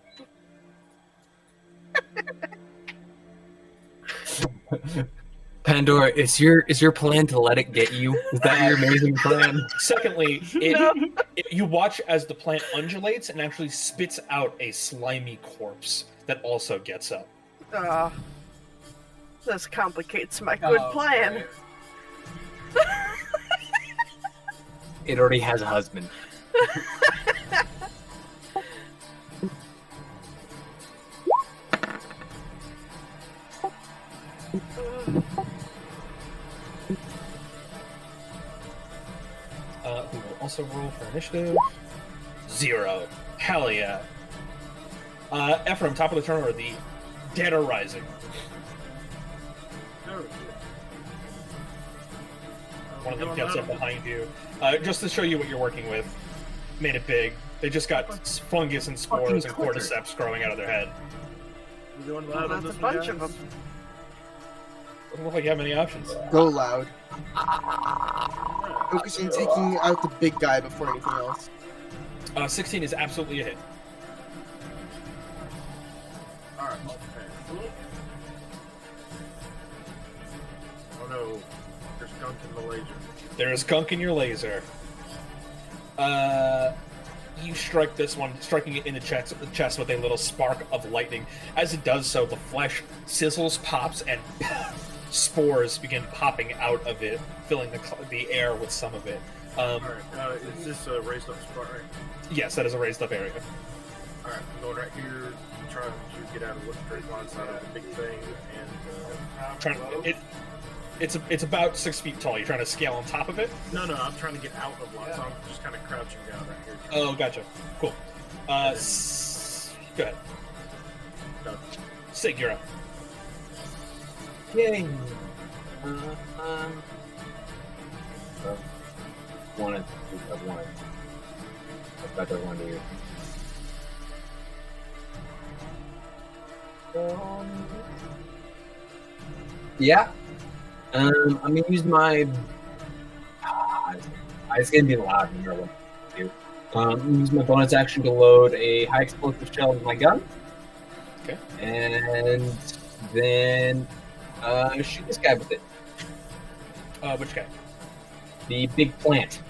Pandora, is your plan to let it get you? Is that your amazing plan? Secondly, you watch as the plant undulates and actually spits out a slimy corpse that also gets up. This complicates my good plan. It already has a husband. We will also roll for initiative. 0. Hell yeah. Ephraim, top of the turn order, the dead are rising. One of them gets up behind you. Just to show you what you're working with. Made it big. They just got fungus and spores and cordyceps growing out of their head. Well, that's a bunch of them. Doesn't look like you have many options. Go loud. Focus on taking out the big guy before anything else. 16 is absolutely a hit. Alright, okay. Oh no, there's gunk in the laser. There is gunk in your laser. You strike this one, striking it in the chest with a little spark of lightning. As it does so, the flesh sizzles, pops, and spores begin popping out of it, filling the air with some of it. Alright, is this a raised up spot, right? Yes, that is a raised up area. Alright, I'm going right here, trying to get out of the straight line side of the big thing, and it's about 6 feet tall. You're trying to scale on top of it? No, I'm trying to get out of line, so I'm just kind of crouching down right here. Oh, gotcha. Cool. Go ahead. Done. Sig, you're up. Yay. Wanted. I better one to you. Yeah. I'm gonna use my. It's gonna be loud when you're do. Use my bonus action to load a high explosive shell with my gun. Okay. And then shoot this guy with it. Which guy? The big plant.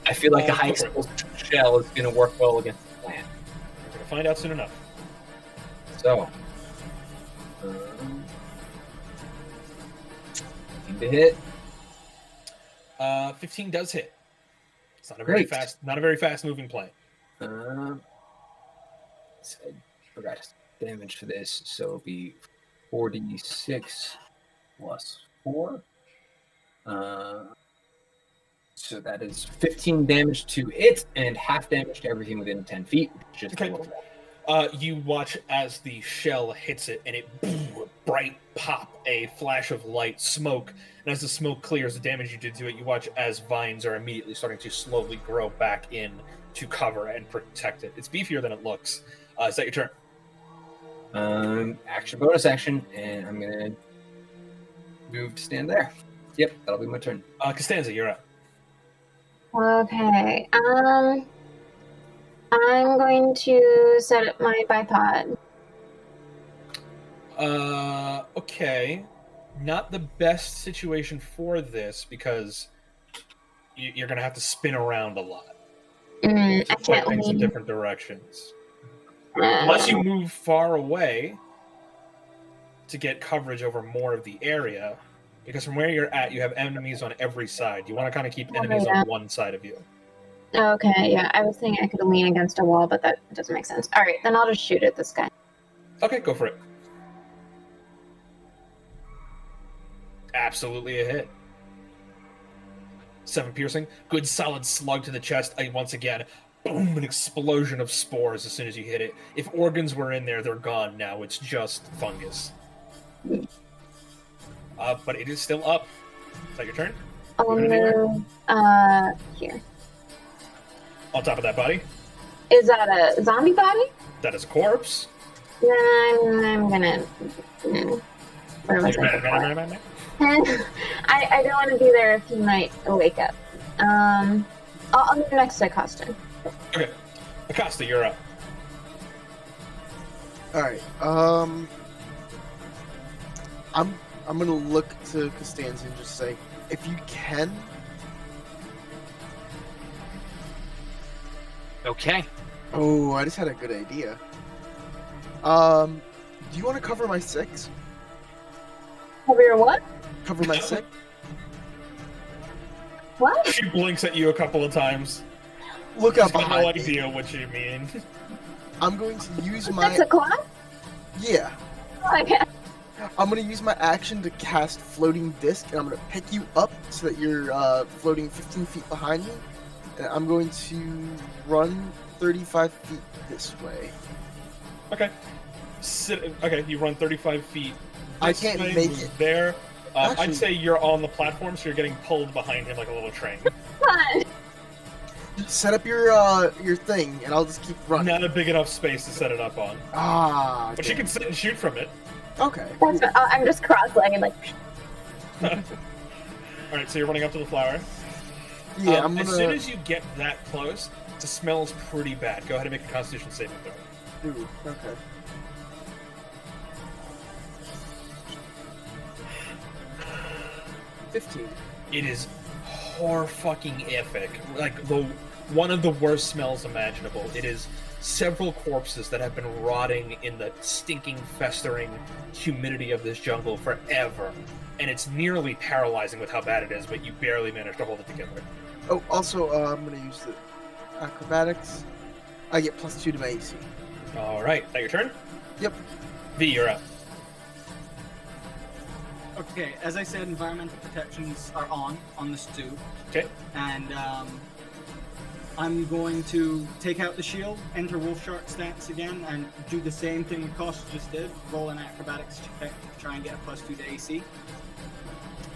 I feel like a high explosive shell is gonna work well against the plant. We're gonna find out soon enough. So. To hit. 15 does hit. It's not a very fast moving plane. I forgot damage for this, so it'll be 46 plus 4. So that is 15 damage to it and half damage to everything within 10 feet. Just a little bit. You watch as the shell hits it, and it bright pop, a flash of light, smoke, and as the smoke clears the damage you did to it, you watch as vines are immediately starting to slowly grow back in to cover and protect it. It's beefier than it looks. Is that your turn? Action, bonus action, and I'm gonna move to stand there. Yep, that'll be my turn. Costanza, you're up. Okay. I'm going to set up my bipod. Okay. Not the best situation for this because you're going to have to spin around a lot. I Point can't things in lean. different directions. Unless you move far away to get coverage over more of the area, because from where you're at, you have enemies on every side. You want to kind of keep enemies yeah. on one side of you. Okay, yeah. I was thinking I could lean against a wall, but that doesn't make sense. All right, then I'll just shoot at this guy. Okay, go for it. Absolutely a hit. 7 piercing. Good solid slug to the chest. Once again, boom, an explosion of spores as soon as you hit it. If organs were in there, they're gone now. It's just fungus. But it is still up. Is that your turn? I'll move here. On top of that body? Is that a zombie body? That is a corpse. Then I'm gonna. Where was I? I don't want to be there if he might wake up. I'll move next to Acosta. Okay. Acosta, you're up. Alright, I'm gonna look to Costanza and just say, if you can. Okay. Oh, I just had a good idea. Do you want to cover my 6? Cover your what? Cover my 6? What? She blinks at you a couple of times. Look up She's got behind no me. idea what you mean. I'm going to use my... 6 o'clock? Yeah. Okay. I'm going to use my action to cast Floating Disc, and I'm going to pick you up so that you're floating 15 feet behind me. And I'm going to run 35 feet this way. Okay. Okay, you run 35 feet. I can't way, make move it. There. Actually- I'd say you're on the platform, so you're getting pulled behind him like a little train. Fun. Set up your thing, and I'll just keep running. Not a big enough space to set it up on. Ah. But you can sit and shoot from it. Okay. I'm just cross-legged, like. Alright, so you're running up to the flower. Yeah, I'm As gonna... soon as you get that close, the smell is pretty bad. Go ahead and make a Constitution saving throw. Ooh, okay. $15. It is hor-fucking-ific. Like, one of the worst smells imaginable. It is several corpses that have been rotting in the stinking, festering humidity of this jungle forever. And it's nearly paralyzing with how bad it is, but you barely manage to hold it together. Oh, also, I'm gonna use the acrobatics. I get +2 to my AC. Alright, is that your turn? Yep. V, you're up. Okay, as I said, environmental protections are on this too. Okay. And I'm going to take out the shield, enter Wolf Shark stance again, and do the same thing Costa just did. Roll an acrobatics check to try and get a +2 to AC.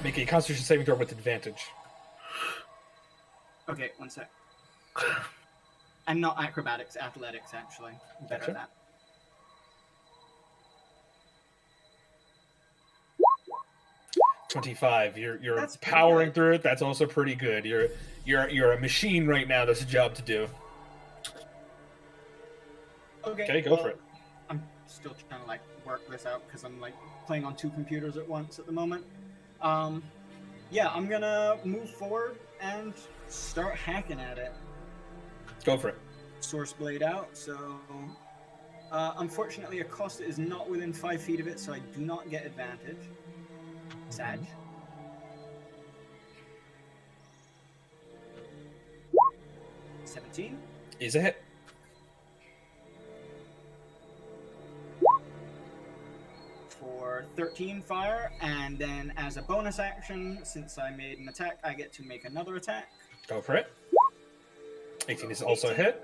Make a Constitution saving throw with advantage. Okay, one sec. And not acrobatics, athletics actually. Better Gotcha. at that. $25. You're That's pretty powering good. through it. That's also pretty good. You're a machine right now. That's a job to do. Okay, go for it. I'm still trying to like work this out because I'm like playing on 2 computers at once at the moment. Yeah, I'm gonna move forward and start hacking at it. Go for it. Source blade out. So, unfortunately, Acosta is not within 5 feet of it, so I do not get advantage. Sad. $17 is a hit. For 13 fire, and then as a bonus action, since I made an attack, I get to make another attack. Go for it. 18 is also a hit.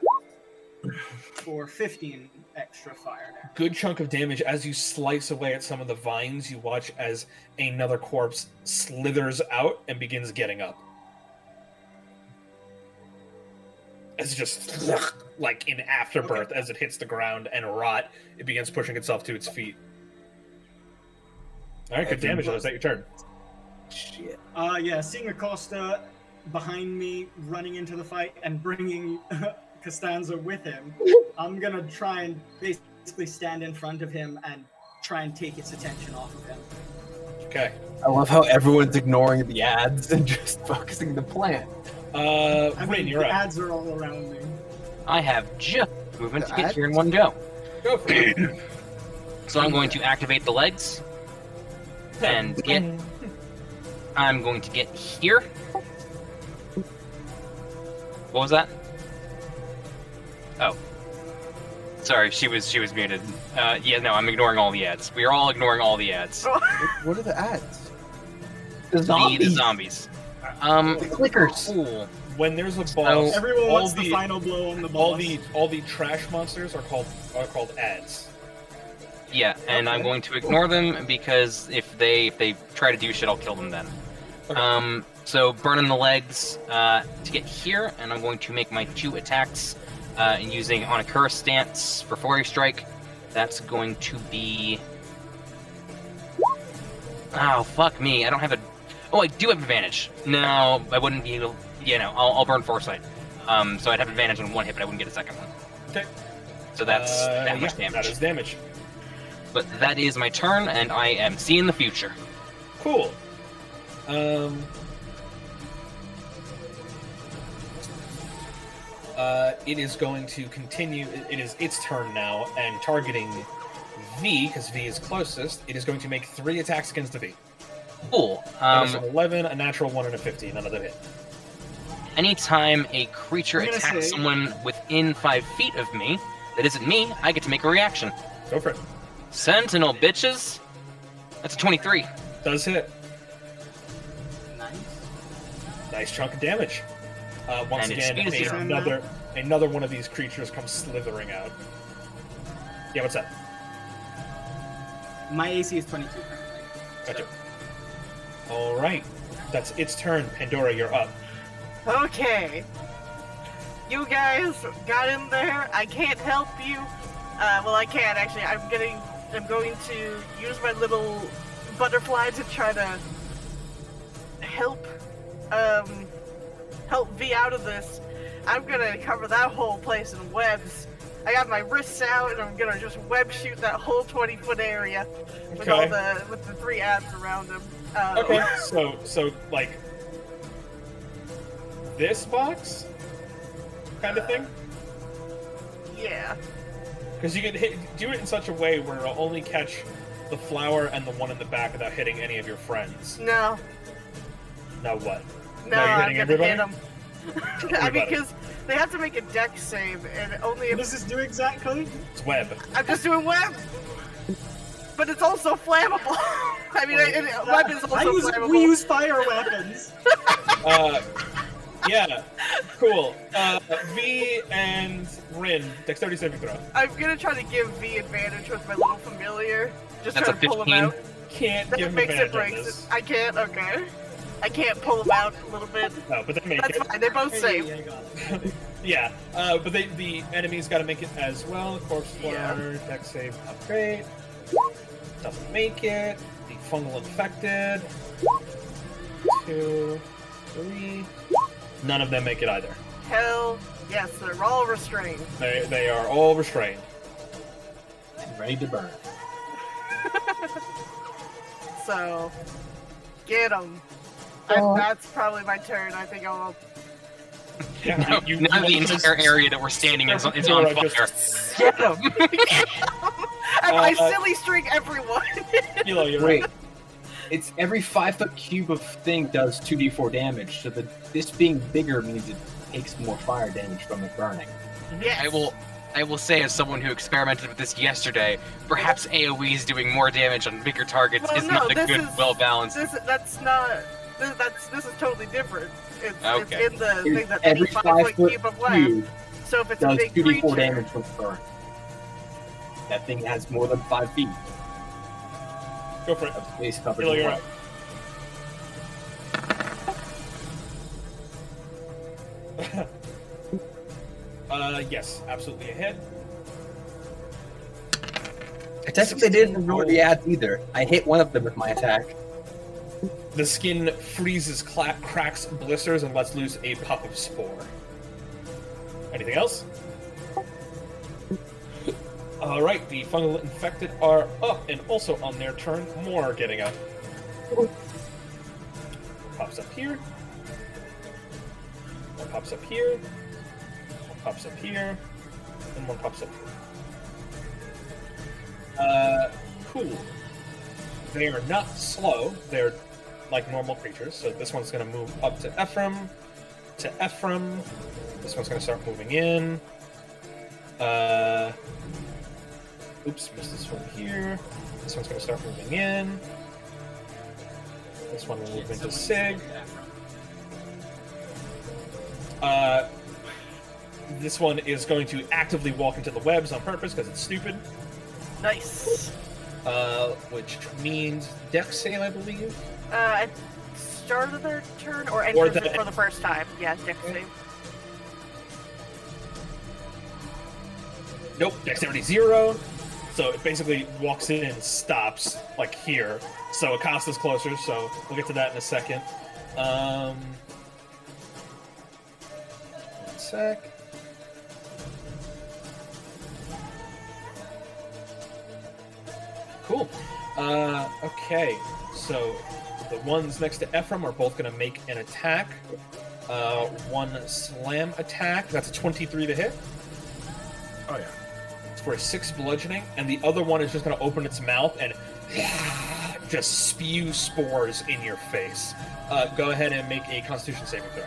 For 15 extra fire there. Good chunk of damage as you slice away at some of the vines. You watch as another corpse slithers out and begins getting up. It's just like in afterbirth as it hits the ground and rot. It begins pushing itself to its feet. All right, good damage. Is that your turn? Shit. Yeah, seeing Acosta behind me running into the fight and bringing Costanza with him, I'm gonna try and basically stand in front of him and try and take its attention off of him. Okay. I love how everyone's ignoring the ads and just focusing the plant. I Rain, mean, you're the up. ads are all around me. I have just movement to get here in one go. Go for it. So I'm going to activate the legs and get. I'm going to get here. What was that? Oh, sorry, she was muted. Yeah, no, I'm ignoring all the ads. We are all ignoring all the ads. What are the ads? The The zombies. The clickers. Cool. When there's a boss, Everyone all wants the final blow on the boss. all the trash monsters are called ads. Yeah, and I'm going to ignore them because if they try to do shit, I'll kill them then. Okay. So burning the legs to get here, and I'm going to make my 2 attacks using Onakura stance for Flurry Strike. That's going to be. Oh fuck me! I don't have a. Oh, I do have advantage. No, I wouldn't be able. Yeah, no, I'll burn Foresight. So I'd have advantage on 1 hit, but I wouldn't get a second one. Okay. So that's that much damage. That is damage. But that is my turn, and I am seeing the future. Cool. It is going to continue. It is its turn now, and targeting V, because V is closest, it is going to make 3 attacks against the V. Cool. That is an 11, a natural 1, and a 15. None of them hit. Anytime a creature I'm gonna attacks say- someone within 5 feet of me, that isn't me, I get to make a reaction. Go for it. Sentinel, bitches! That's a 23. Does hit. Nice. Nice chunk of damage. Once And its again, speed is 0. another one of these creatures comes slithering out. Yeah, what's that? My AC is 22 currently. Gotcha. All right, that's its turn. Pandora, you're up. Okay. You guys got in there. I can't help you. Well, I can actually. I'm going to use my little butterfly to try to help V out of this. I'm gonna cover that whole place in webs. I got my wrists out, and I'm gonna just web shoot that whole 20-foot area with Okay. with the 3 ads around him. Okay, so like this box kind of thing. Yeah. Because you can do it in such a way where it'll only catch the flower and the one in the back without hitting any of your friends. No. Now what? No, Now you're I'm hitting gonna everybody? hit them. I mean, because they have to make a deck save, and only if... What does this do exactly? It's web. I'm just doing web! But it's also flammable! I mean, web is also flammable. We use fire weapons! Yeah, cool. V and Rin, dexterity saving throw. I'm gonna try to give V advantage with my little familiar. Just That's try a to pull him 15. out. Can't That give him makes it advantage on breaks this. it. I can't? Okay. I can't pull him out a little bit. No, but they make That's it. fine, they both save. Yeah, but the enemy's got to make it as well. Corpse Flower, dex save, upgrade. Doesn't make it. The fungal infected. 2, 3. None of them make it either. Hell yes, they're all restrained. They are all restrained. Ready to burn. So, get them. Oh. That's probably my turn. I think I'll. Yeah, Now the entire area that we're standing in is on fire. Get them! And I Uh, silly string everyone! Kilo, you're Wait. right. It's every 5-foot cube of thing does 2d4 damage, so this being bigger means it takes more fire damage from it burning. Yes. I will say, as someone who experimented with this yesterday, perhaps AoE is doing more damage on bigger targets Well, is no, not a this good, is- well-balanced. That's not. This is totally different. It's Okay. in the thing that Every any 5-foot 5-foot cube of land. cube So if it's a does big 2d4 creature, damage from burn. That thing has more than 5 feet. Go for it. Of space covered. Kilo, in you're white. up. Yes, absolutely a hit. I technically didn't ignore the ads either. I hit one of them with my attack. The skin freezes, cracks, blisters, and lets loose a puff of spore. Anything else? Alright, the fungal infected are up, and also on their turn, more are getting up. Pops up here. One pops up here. One pops up here, and one pops up here. Cool. They are not slow. They're like normal creatures. So this one's going to move up to Ephraim. This one's going to start moving in. Oops, missed this one here. This one's going to start moving in. This one will move into Sig. This one is going to actively walk into the webs on purpose because it's stupid. Nice. Which means Dex save, I believe. At start of their turn or enters it for the first time. Yeah, Dex save. Nope, Dexterity 0. So it basically walks in and stops, like here. So Acosta's closer, so we'll get to that in a second. One sec. Cool. Okay, so the ones next to Ephraim are both going to make an attack. One slam attack. That's a 23 to hit. Oh, yeah. It's for a 6 bludgeoning. And the other one is just going to open its mouth and just spew spores in your face. Go ahead and make a Constitution saving throw.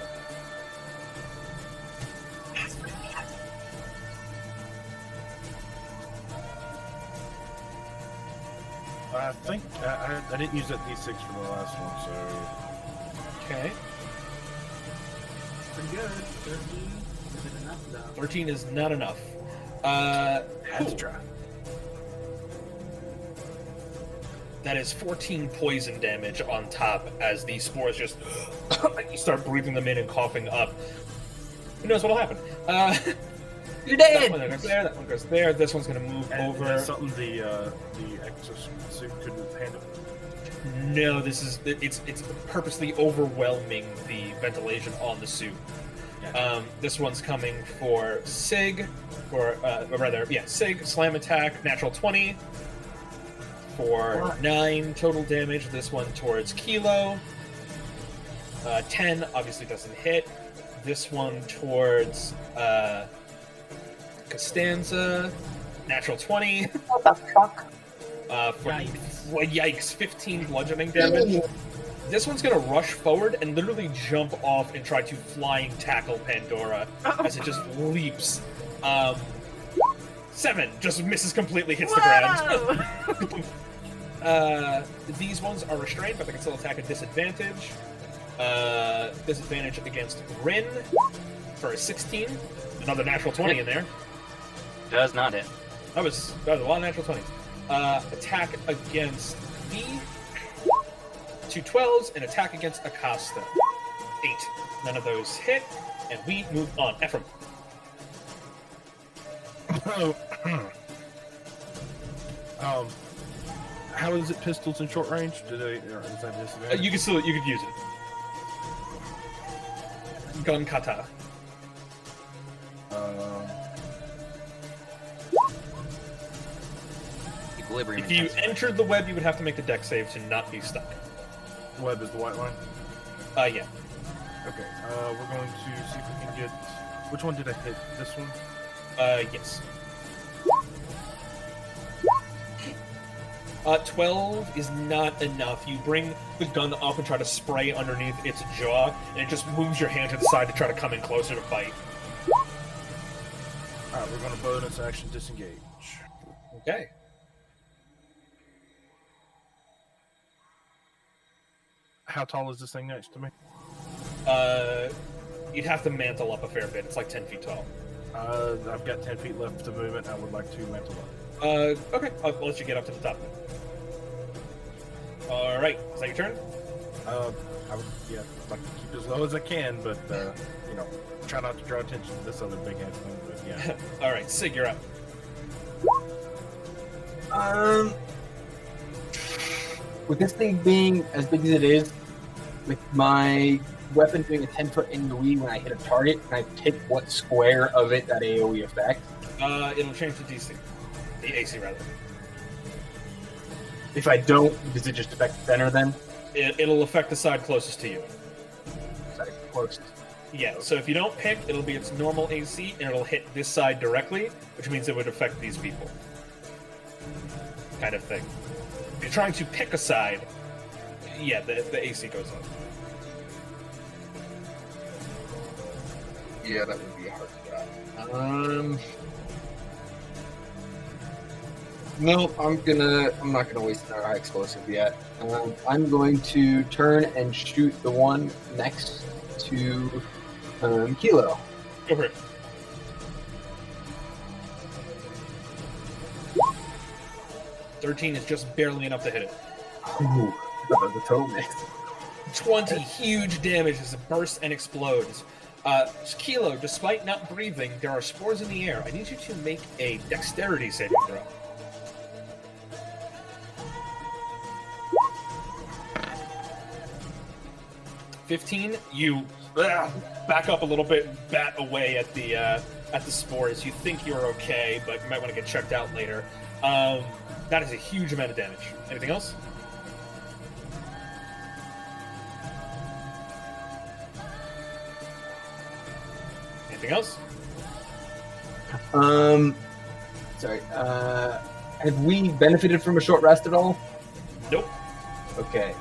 I think I didn't use that D6 for the last one, so... Okay. Pretty good. 13. Is it enough, though? 13 is not enough. Had to try. That is 14 poison damage on top as these spores just... you start breathing them in and coughing up. Who knows what'll happen? You're dead! That one goes there, that one goes there. This one's going to move over. That's something the exosuit couldn't handle. No, it's purposely overwhelming the ventilation on the suit. Gotcha. This one's coming for Sig, Sig, slam attack, natural 20 for 9 total damage. This one towards Kilo. 10 obviously doesn't hit. This one towards Costanza, natural 20. What the fuck? Yikes, 15 bludgeoning damage. This one's gonna rush forward and literally jump off and try to flying tackle Pandora as it just leaps. 7 just misses completely, hits the ground. These ones are restrained, but they can still attack at disadvantage. Disadvantage against Rin for a 16. Another natural 20 in there. Does not hit. That was a lot of natural 20s. Attack against V. 2 12s, and attack against Acosta. 8. None of those hit, and we move on. Ephraim. How is it pistols in short range? Is that disadvantage? You could use it. Gun kata. Equilibrium. If you entered the web, you would have to make the dex save to not be stuck. Web is the white line? Yeah. Okay, we're going to see if we can get... Which one did I hit? This one? Yes. 12 is not enough. You bring the gun up and try to spray underneath its jaw, and it just moves your hand to the side to try to come in closer to fight. Alright, we're going to bonus action disengage. Okay. How tall is this thing next to me? You'd have to mantle up a fair bit. It's like 10 feet tall. I've got 10 feet left of movement. I would like to mantle up. Okay. I'll let you get up to the top. All right. Is that your turn? I would, like to keep it as low as I can, but, try not to draw attention to this other big ass thing, but yeah. All right. Sig, you're up. With this thing being as big as it is, with my weapon doing a 10-foot AoE when I hit a target, can I pick what square of it that AoE affects? It'll change the DC. The AC, rather. If I don't, does it just affect the center then? It'll affect the side closest to you. Side closest. Yeah, so if you don't pick, it'll be its normal AC, and it'll hit this side directly, which means it would affect these people. Kind of thing. If you're trying to pick a side, yeah, the AC goes up. Yeah, that would be a hard shot. No, I'm not gonna waste our high explosive yet. I'm going to turn and shoot the one next to Kilo. Go for it. $13 is just barely enough to hit it. Ooh, the total mix. 20 huge damage as it bursts and explodes. Kilo, despite not breathing, there are spores in the air. I need you to make a dexterity saving throw. $15, you back up a little bit, bat away at the spores. You think you're okay, but you might want to get checked out later. That is a huge amount of damage. Anything else? Anything else? Sorry. Have we benefited from a short rest at all? Nope. Okay.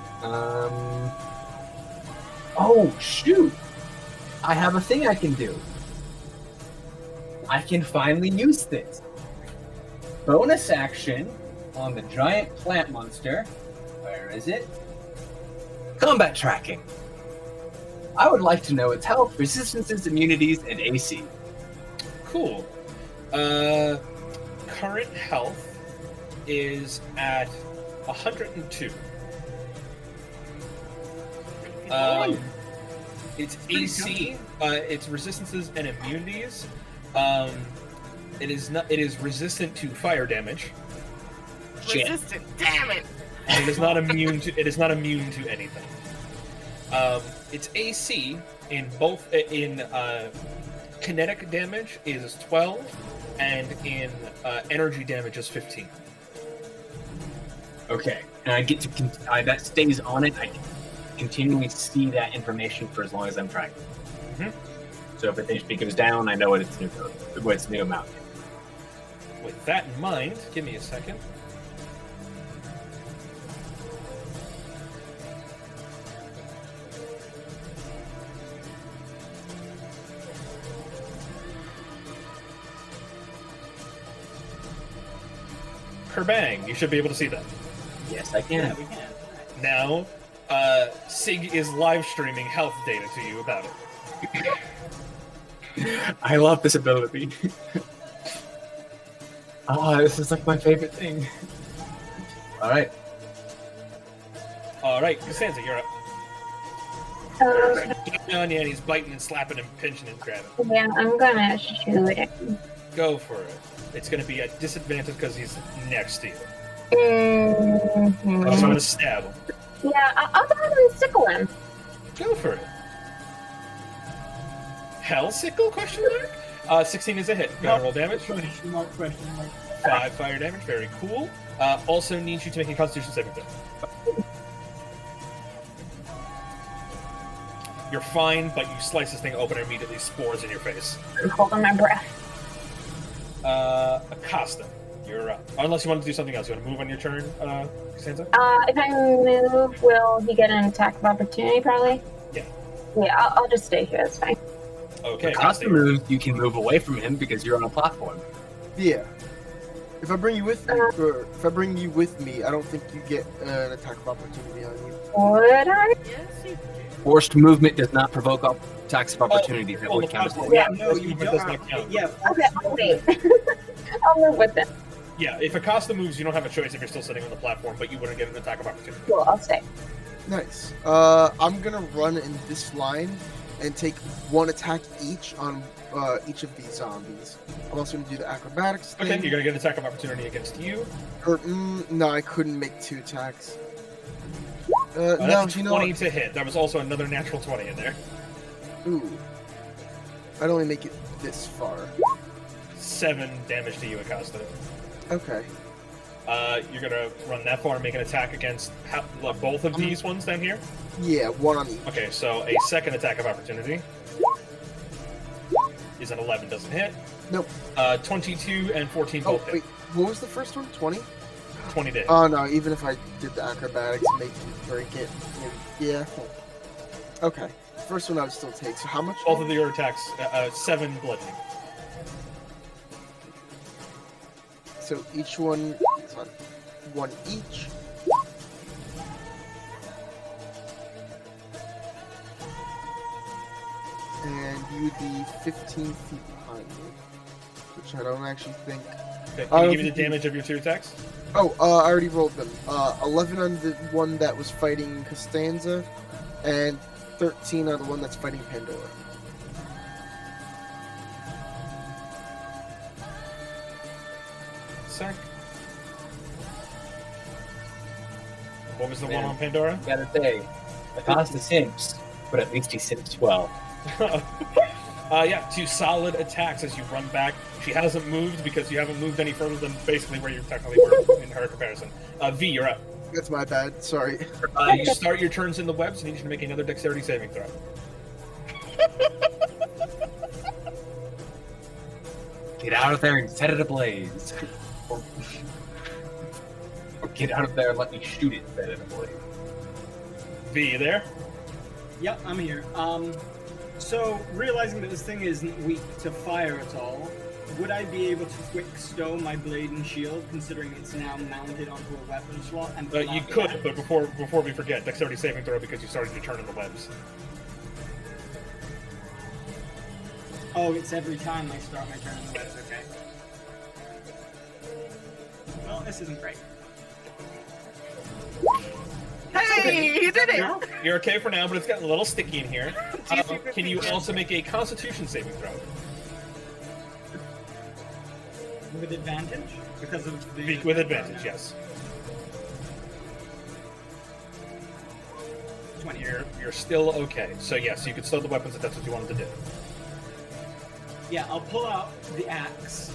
Oh, shoot! I have a thing I can do. I can finally use this. Bonus action on the giant plant monster. Where is it? Combat tracking. I would like to know its health, resistances, immunities, and AC. Cool. Current health is at 102. Its AC, its resistances and immunities. It is resistant to fire damage. Resistant, damn it! And it is not immune to. It is not immune to anything. Its AC in both kinetic damage is 12, and in energy damage is 15. Okay, and I get to that stays on it. I can continually see that information for as long as I'm trying. Mm-hmm. So if it HP goes down, I know what its new amount. With that in mind, give me a second. Kerbang, you should be able to see that. Yes, I can. Yeah, we can. Now, Sig is live streaming health data to you about it. I love this ability. This is like my favorite thing. Alright. Alright, Costanza, you're up. And he's biting and slapping and pinching and grabbing. Yeah, I'm gonna shoot him. Go for it. It's gonna be at disadvantage because he's next to you. Mm-hmm. I'm gonna stab him. Yeah, I'll go ahead and sickle him. Go for it. Hell sickle? Question mark? 16 is a hit. Go roll damage. Question mark. 5 fire damage. Very cool. Also needs you to make a Constitution saving throw. You're fine, but you slice this thing open and immediately spores in your face. I'm holding my breath. Acosta, you're up. Unless you want to do something else. You want to move on your turn, Costanza? If I move, will he get an attack of opportunity, probably? Yeah. Yeah, I'll just stay here, that's fine. Okay. Acosta moves, you can move away from him because you're on a platform. Yeah. If I bring you with me, I don't think you get an attack of opportunity on you. Would I? Yes, you do. Forced movement does not provoke attacks of opportunity. That would count as one. Yeah, No, you does don't. not count. Yeah. Okay, I'll wait. I'll move with him. Yeah, if Acosta moves, you don't have a choice if you're still sitting on the platform, but you wouldn't get an attack of opportunity. Cool, I'll stay. Nice. I'm gonna run in this line and take one attack each on each of these zombies. I'm also gonna do the acrobatics thing. Okay, you're gonna get an attack of opportunity against you. No, I couldn't make 2 attacks. That's No, a you know 20 what? to hit. There was also another natural 20 in there. Ooh. I'd only make it this far. 7 damage to you, Acosta. Okay. You're gonna run that far and make an attack against both of these ones down here? Yeah, one on each. Okay, so a second attack of opportunity. is an 11, doesn't hit. Nope. 22 and 14 Oh, both hit. wait. What was the first one? 20? 20 did. Oh, no. Even if I did the acrobatics, make you break it. Yeah. Okay. First one I would still take. So how much? Both of your attacks, 7 bludgeoning. So each one is on 1 each. And you would be 15 feet behind me, which I don't actually think. Okay, can you give me the damage of your 2 attacks? Oh, I already rolled them. 11 on the one that was fighting Costanza, and 13 on the one that's fighting Pandora. Sec. What was the one on Pandora? Gotta say, Acosta simps, but at least he simps well. Yeah, 2 solid attacks as you run back. She hasn't moved because you haven't moved any further than basically where you technically were in her comparison. V, you're up. That's my bad. Sorry. You start your turns in the webs and need you to make another dexterity saving throw. Get out of there and set it ablaze. Or get out of there and let me shoot it and set it ablaze. V, you there? Yep, I'm here. So realizing that this thing isn't weak to fire at all, would I be able to quick stow my blade and shield, considering it's now mounted onto a weapon slot? And You could, but before we forget, dexterity saving throw because you started your turn in the webs. Oh, it's every time I start my turn in the webs, okay. Well, this isn't great. Hey, you did it! You're okay for now, but it's gotten a little sticky in here. Can you also make a Constitution saving throw? With advantage? Because of the... With advantage, yes. 20. You're still okay. So yes, you could stow the weapons if that's what you wanted to do. Yeah, I'll pull out the axe,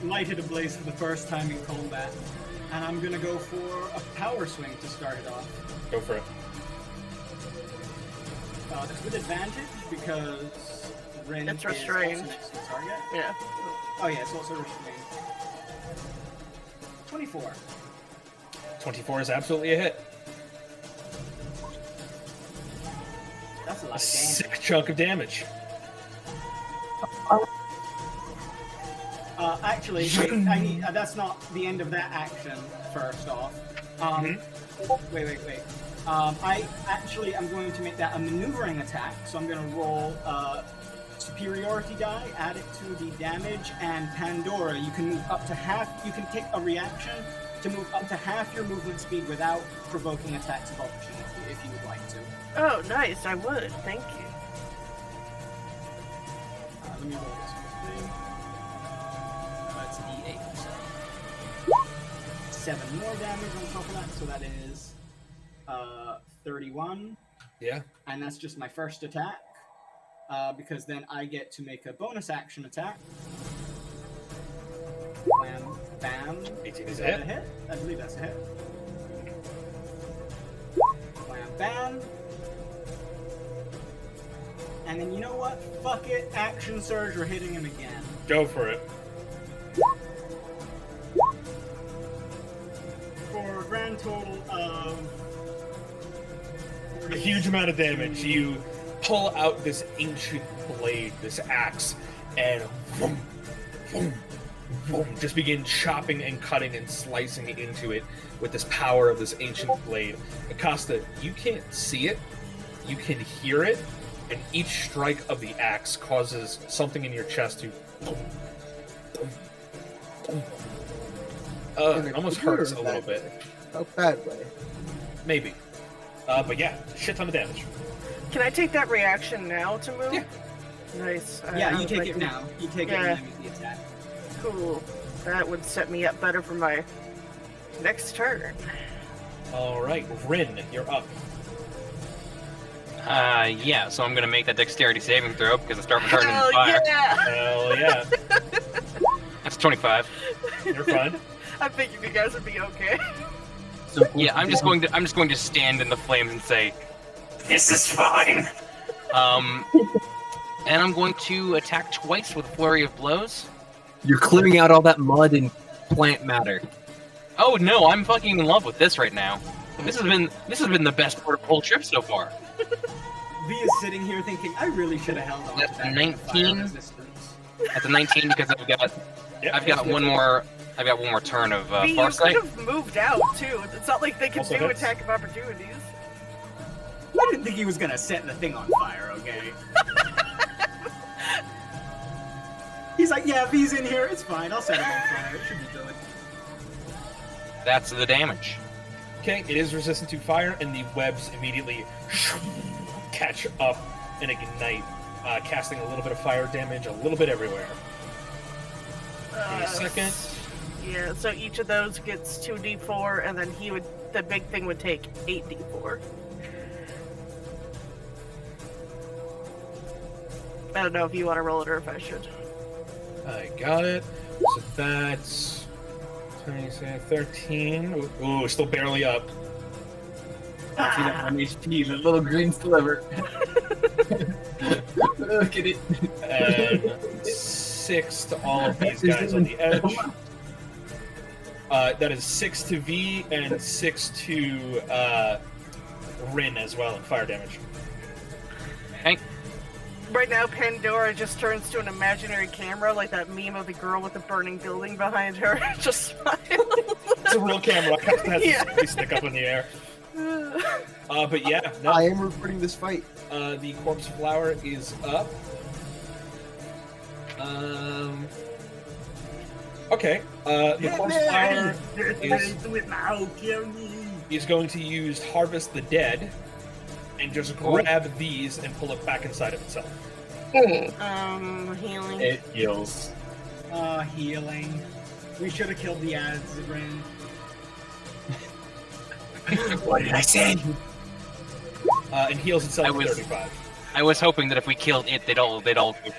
light it ablaze for the first time in combat, and I'm gonna go for a power swing to start it off. Go for it. That's with advantage because Ren It's is also restrained. next to the target. Yeah. Oh yeah, it's also restrained. 24. 24 is absolutely a hit. That's a lot A of damage. sick chunk of damage. Actually, wait, I need. That's not the end of that action. First off, wait. I actually am going to make that a maneuvering attack. So I'm going to roll superiority die, add it to the damage, and Pandora. You can move up to half. You can take a reaction to move up to half your movement speed without provoking attacks of opportunity, if you would like to. Oh, nice. I would. Thank you. Let me roll this quickly. That's D8. So 7 more damage on top of that, so that is 31. Yeah. And that's just my first attack, because then I get to make a bonus action attack. Wham, bam. 18 is a that hit. I believe that's a hit. Wham, bam. And then you know what? Fuck it. Action surge. We're hitting him again. Go for it. For a grand total of A huge amount of damage. You pull out this ancient blade, this axe, and vroom, vroom, vroom, just begin chopping and cutting and slicing into it with this power of this ancient blade. Acosta, you can't see it, you can hear it, and each strike of the axe causes something in your chest to it almost hurts a little bit. A bad way. Maybe. But yeah, shit ton of damage. Can I take that reaction now to move? Yeah. Nice. Yeah, I you was take like, it now. You take it yeah. and you make the attack. Cool. That would set me up better for my next turn. Alright, Rin, you're up. Yeah, so I'm gonna make that dexterity saving throw because I start returning Hell fire. yeah! Hell yeah. That's 25. You're fine. I'm thinking you guys would be okay. Yeah, I'm just going to stand in the flames and say, "This is fine." And I'm going to attack twice with a flurry of blows. You're clearing out all that mud and plant matter. Oh no, I'm fucking in love with this right now. This has been the best part of the whole trip so far. V is sitting here thinking, I really should have held on. That's to that 19. resistance. That's a 19 because I've got one more turn of V, you Farsight. could have moved out too. It's not like they can Also do hits. attack of opportunities. I didn't think he was gonna set the thing on fire, okay? He's like, yeah, V's in here, it's fine, I'll set him on fire, it should be good. That's the damage. Okay, it is resistant to fire, and the webs immediately catch up and ignite, casting a little bit of fire damage a little bit everywhere. Give me a second. Yeah, so each of those gets 2d4, and then the big thing would take 8d4. I don't know if you want to roll it or if I should. I got it. So that's 13. Ooh, still barely up. See that 1 HP, the little green sliver. Look at it. And 6 to all of these guys on the edge. That is 6 to V and 6 to Rin as well in fire damage. Okay. Right now, Pandora just turns to an imaginary camera, like that meme of the girl with the burning building behind her. Just smiles. It's a real camera. It has Yeah. to stick up in the air. But yeah, no. I am recording this fight. The corpse flower is up. Okay. The corpse flower is going to use Harvest the Dead and just grab these and pull it back inside of itself. Healing. It heals. Healing. We should have killed the ads, Rin. What did I say? And heals itself with 35. I was hoping that if we killed it, they'd all go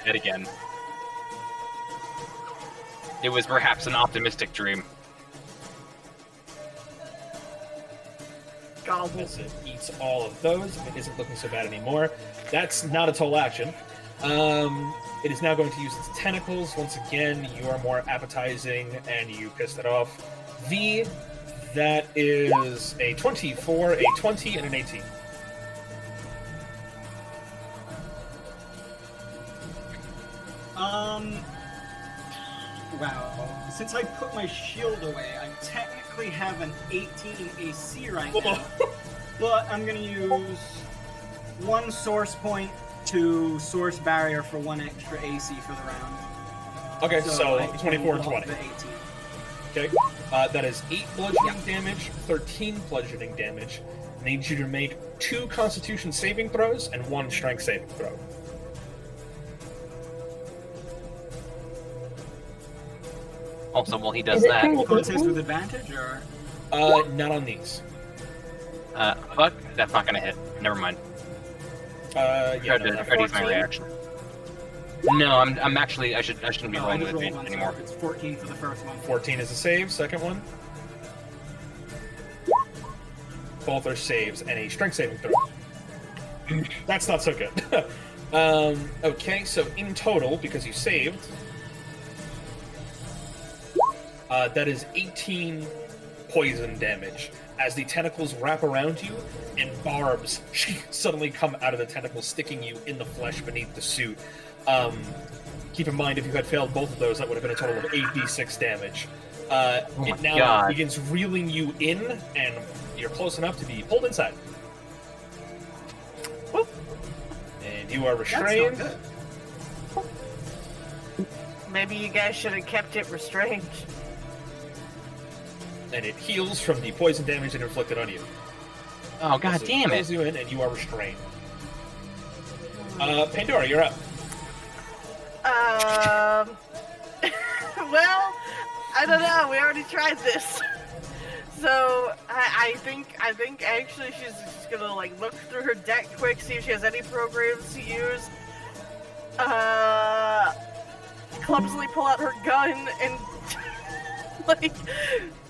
dead again. It was perhaps an optimistic dream. As it eats all of those, it isn't looking so bad anymore. That's not a total action. It is now going to use its tentacles. Once again, you are more appetizing, and you pissed it off. V, that is a 24, a 20, and an 18. Wow. Since I put my shield away, I technically have an 18 AC right now. But I'm gonna use 1 source point to source barrier for 1 extra AC for the round. Okay, so I 24 and can 20. pull up the 18. Okay, that is 8 bludgeoning damage, 13 bludgeoning damage. I need you to make 2 Constitution saving throws and 1 Strength saving throw. Also, while he does that, Contest with advantage, or not on these. Fuck, that's not gonna hit. Never mind. Yeah, I tried to use my reaction. No, I'm actually I shouldn't be rolling with advantage anymore. It's 14 for the first one. 14 is a save. Second one. Both are saves and a strength saving throw. That's not so good. Okay, so in total, because you saved, that is 18 poison damage as the tentacles wrap around you and barbs suddenly come out of the tentacles, sticking you in the flesh beneath the suit. Keep in mind, if you had failed both of those, that would have been a total of 8d6 damage. It now begins reeling you in, and you're close enough to be pulled inside. And you are restrained. Maybe you guys should have kept it restrained. And it heals from the poison damage it inflicted on you. Oh, god damn it. Pulls you in, and you are restrained. Pandora, you're up. Well, I don't know. We already tried this. So I think actually she's just gonna like look through her deck quick, see if she has any programs to use. Clumsily pull out her gun and like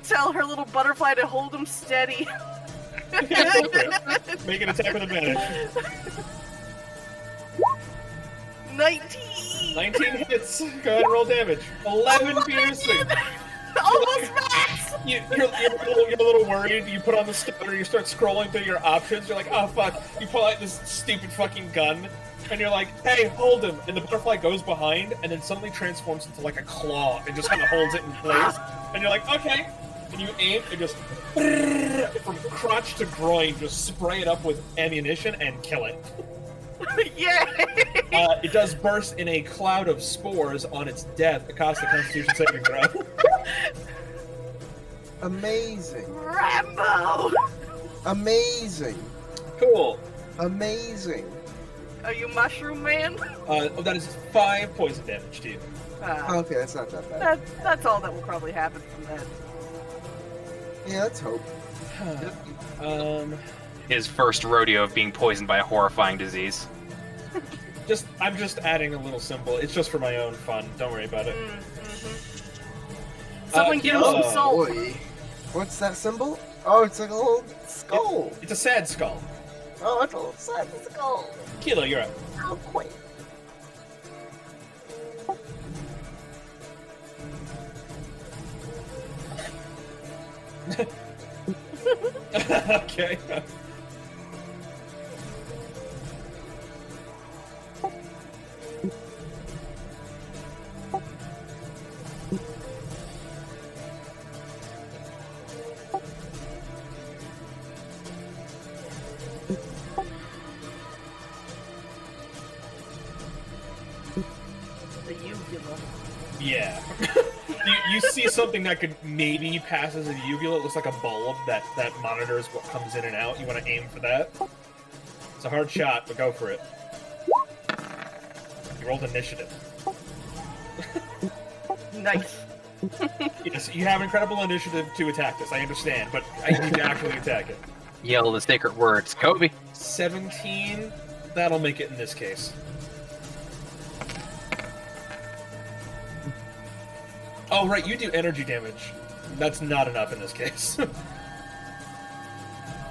tell her little butterfly to hold him steady. Make an attack with advantage. 19! 19 hits. Go ahead and roll damage. 11 piercing. Almost max! You're a little worried. You put on the stutter, you start scrolling through your options. You're like, oh fuck. You pull out this stupid fucking gun, and you're like, hey, hold him. And the butterfly goes behind, and then suddenly transforms into like a claw and just kind of holds it in place. And you're like, okay. And you aim and just from crotch to groin, just spray it up with ammunition and kill it. Yay! It does burst in a cloud of spores on its death. It costs a Constitution saving throw. Amazing. Rambo! Amazing. Cool. Amazing. Are you Mushroom Man? That is 5 poison damage to you. Okay, that's not that bad. That's all that will probably happen from that. Yeah, let's hope. His first rodeo of being poisoned by a horrifying disease. I'm just adding a little symbol. It's just for my own fun. Don't worry about it. Someone give him some salt. Boy. What's that symbol? Oh, it's like a little skull. It's a sad skull. Oh, it's a little sad skull. Kilo, you're up. How quaint. Okay. The uvula. Yeah. you see something that could maybe pass as a uvula. It looks like a bulb that monitors what comes in and out. You want to aim for that. It's a hard shot, but go for it. You rolled initiative. Nice. Yes, you have incredible initiative to attack this. I understand, but I need to actually attack it. Yell the sacred words. Kobe. 17. That'll make it in this case. Oh, right, you do energy damage. That's not enough in this case.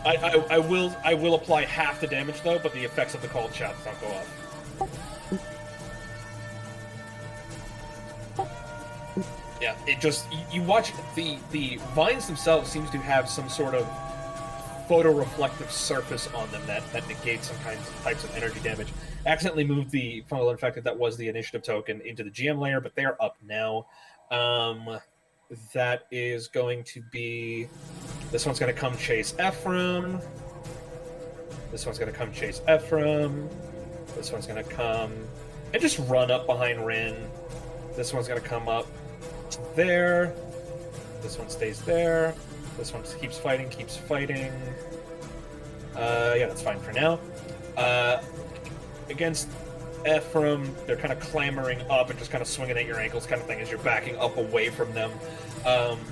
I will apply half the damage though, but the effects of the cold shots don't go off. Yeah, it just you watch the vines themselves seems to have some sort of photoreflective surface on them that negates some types of energy damage. Accidentally moved the fungal infected that was the initiative token into the GM layer, but they're up now. That is going to be... This one's going to come chase Ephraim. This one's going to come chase Ephraim. This one's going to come and just run up behind Rin. This one's going to come up there. This one stays there. This one keeps fighting. Yeah, that's fine for now. Against Ephraim, they're kind of clambering up and just kind of swinging at your ankles kind of thing as you're backing up away from them.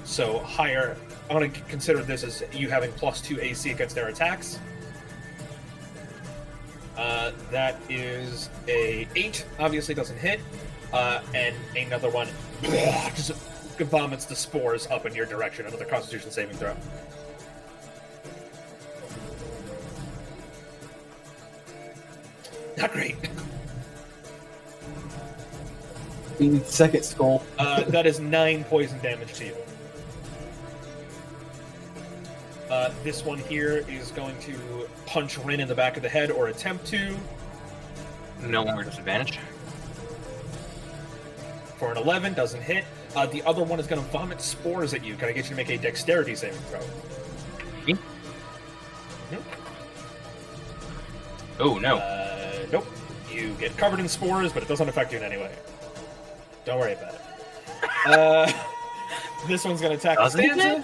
So higher, I want to consider this as you having +2 AC against their attacks. That is a 8, obviously doesn't hit, and another one just vomits the spores up in your direction. Another Constitution saving throw. Not great. The second skull. That is 9 poison damage to you. This one here is going to punch Rin in the back of the head, or attempt to. No longer disadvantage. For an 11, doesn't hit. The other one is going to vomit spores at you. Can I get you to make a dexterity saving throw? Me? Oh, no. Nope. You get covered in spores, but it doesn't affect you in any way. Don't worry about it. This one's going to attack Costanza.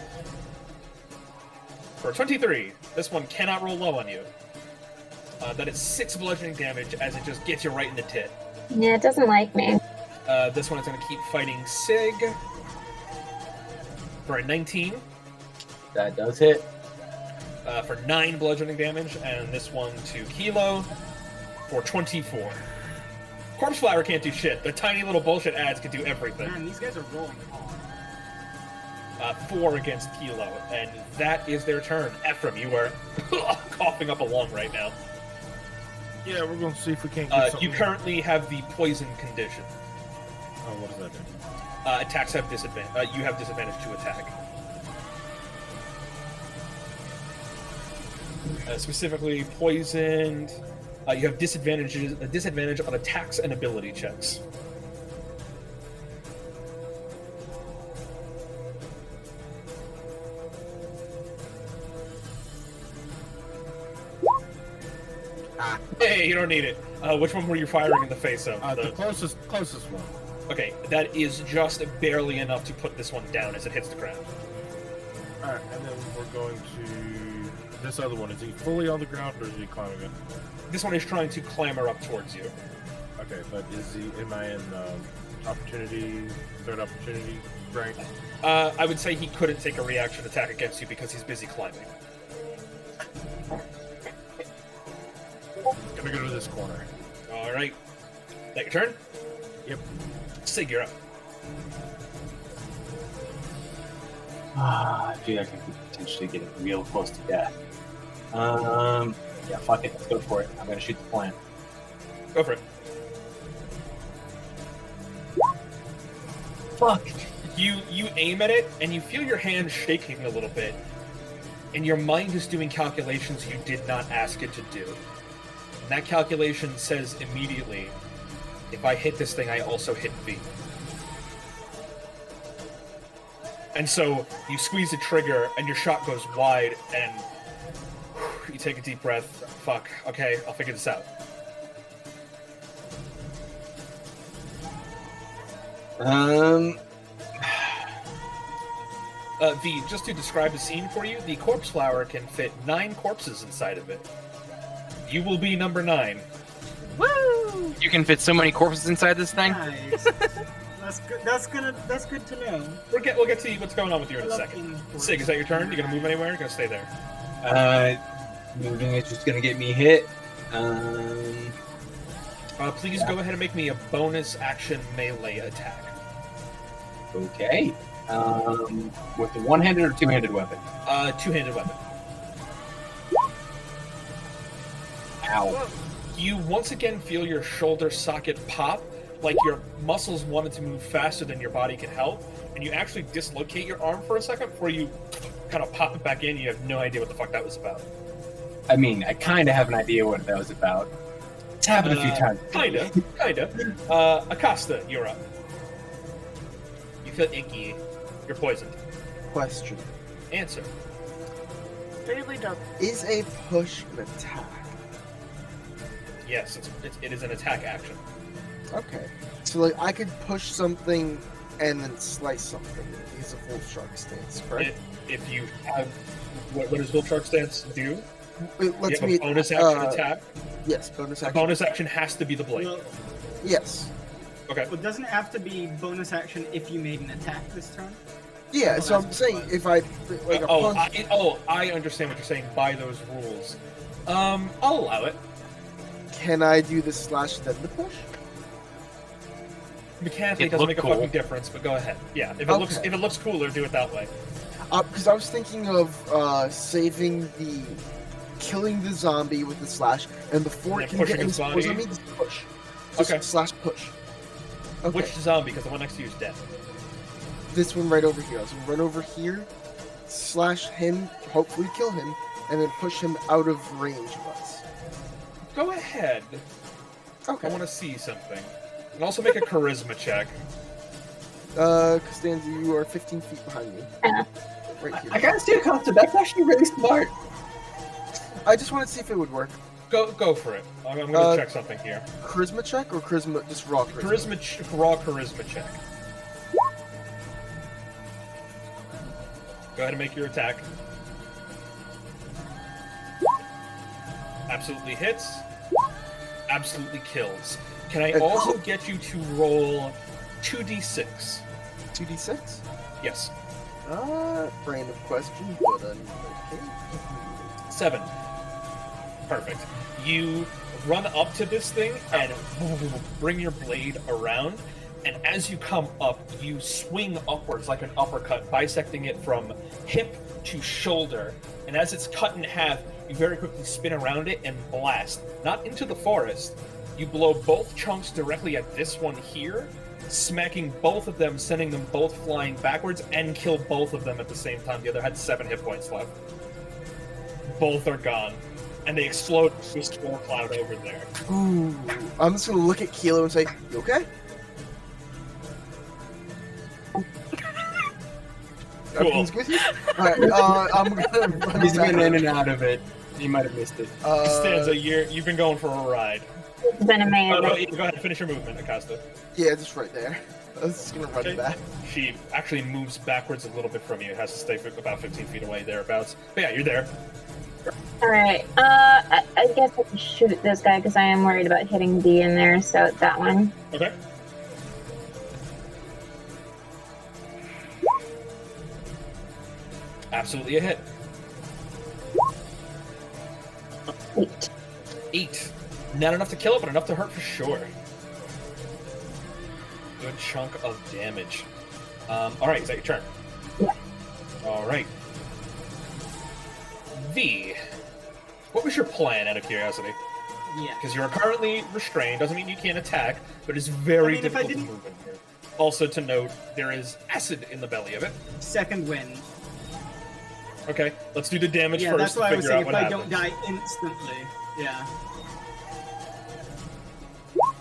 For 23. This one cannot roll low on you. That is 6 bludgeoning damage as it just gets you right in the tit. Yeah, it doesn't like me. This one is going to keep fighting Sig. For a 19. That does hit. For 9 bludgeoning damage, and this one to Kilo for 24. Corpse Flower can't do shit. The tiny little bullshit ads can do everything. Man, these guys are rolling hard. 4 against Kilo, and that is their turn. Ephraim, you are coughing up a lung right now. Yeah, we're going to see if we can't get something. You currently have the poison condition. Oh, what does that do? Attacks have disadvantage. You have disadvantage to attack. Specifically, poisoned. You have disadvantage on attacks and ability checks. Hey, you don't need it. Which one were you firing in the face of? The closest one. Okay, that is just barely enough to put this one down as it hits the ground. Alright, and then we're going to... This other one, is he fully on the ground or is he climbing it? This one is trying to clamber up towards you. Okay, but am I in third opportunity rank? I would say he couldn't take a reaction attack against you because he's busy climbing. Gonna go to this corner. Alright. That your turn? Yep. Sig, you're up. I feel like I could potentially get it real close to death. Yeah, fuck it. Let's go for it. I'm gonna shoot the plant. Go for it. Fuck. You aim at it, and you feel your hand shaking a little bit, and your mind is doing calculations you did not ask it to do. And that calculation says immediately, if I hit this thing, I also hit V. And so you squeeze the trigger, and your shot goes wide, and you take a deep breath. Fuck. Okay, I'll figure this out. V, just to describe the scene for you, the corpse flower can fit 9 corpses inside of it. You will be number 9. Woo! You can fit so many corpses inside this thing? Nice. That's good to know. We'll get to what's going on with you in a second. Sig, is that your turn? You gonna move anywhere? You're gonna stay there. Moving is just gonna get me hit. Please go ahead and make me a bonus action melee attack. Okay. With a one-handed or two-handed weapon? Two-handed weapon. Ow. You once again feel your shoulder socket pop, like your muscles wanted to move faster than your body could help, and you actually dislocate your arm for a second before you kind of pop it back in. You have no idea what the fuck that was about. I mean, I kind of have an idea what that was about. It's happened a few times. Kinda. Acosta, you're up. You feel icky. You're poisoned. Question. Answer. Daily double. Is a push an attack? Yes, it is an attack action. Okay. So, like, I could push something and then slice something. Use a full shark stance, correct? If you have... What does full shark stance do? It lets you have me... a bonus action attack? Yes, bonus action. A bonus action has to be the blade. Well, yes. Okay. Well, doesn't it have to be bonus action if you made an attack this turn? Yeah, so I'm saying if I... Like, I understand what you're saying by those rules. I'll allow it. Can I do the slash then the push? Mechanically, it doesn't make a fucking difference, but go ahead. Yeah, if it looks cooler, do it that way. Because I was thinking of saving the... killing the zombie with the slash, and before it can get any spores on me, just push. Just Okay. slash push. Okay. Which zombie? Because the one next to you is dead. This one right over here. I was gonna run over here, slash him, hopefully kill him, and then push him out of range of us. Go ahead. Okay. I want to see something. And also make a charisma check. Costanza, you are 15 feet behind me. Right here. I gotta see Acosta. That's actually really smart. I just want to see if it would work. Go for it. I'm gonna check something here. Charisma check or charisma, just raw charisma? Raw charisma check. Go ahead and make your attack. Absolutely hits. Absolutely kills. Can I also get you to roll 2d6? 2d6? Yes. Random question, but okay. 7. Perfect. You run up to this thing and bring your blade around, and as you come up, you swing upwards like an uppercut, bisecting it from hip to shoulder, and as it's cut in half, you very quickly spin around it and blast. Not into the forest. You blow both chunks directly at this one here, smacking both of them, sending them both flying backwards, and kill both of them at the same time. The other had 7 hit points left. Both are gone, and they explode into a storm cloud over there. Ooh. I'm just gonna look at Kilo and say, "You okay?" Cool. Everything's with you? Alright, I'm gonna run He's back. been in and out of it. You might have missed it. Stanza, you've been going for a ride. It's been amazing. Go ahead and finish your movement, Acosta. Yeah, just right there. I was just gonna run back. She actually moves backwards a little bit from you. It has to stay about 15 feet away, thereabouts. But yeah, you're there. Alright, I guess I can shoot this guy because I am worried about hitting D in there, so that one. Okay. Absolutely a hit. 8. 8. Not enough to kill it, but enough to hurt for sure. Good chunk of damage. Alright, is that your turn? Yeah. Alright. V. What was your plan, out of curiosity? Yeah. Because you're currently restrained, doesn't mean you can't attack, but it's very difficult to move in here. Also to note, there is acid in the belly of it. Second wind. Okay, let's do the damage Yeah, first that's to why I was figure out saying if what I happens. don't die instantly. Yeah.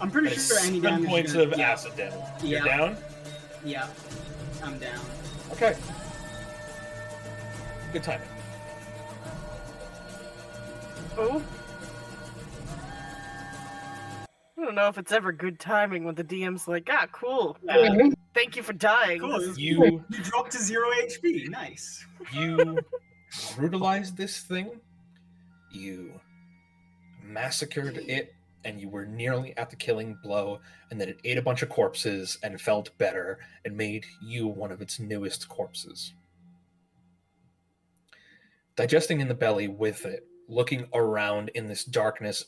I'm pretty And sure it's any 7 damage. points gonna- of yeah. acid damage. Yeah. You're down? Yeah. I'm down. Okay. Good timing. Oh. I don't know if it's ever good timing when the DM's like, ah, cool. Thank you for dying. Cool. This is You- great." You dropped to 0 HP. Nice. You brutalized this thing. You massacred it, and you were nearly at the killing blow, and then it ate a bunch of corpses and felt better and made you one of its newest corpses. Digesting in the belly with it, looking around in this darkness,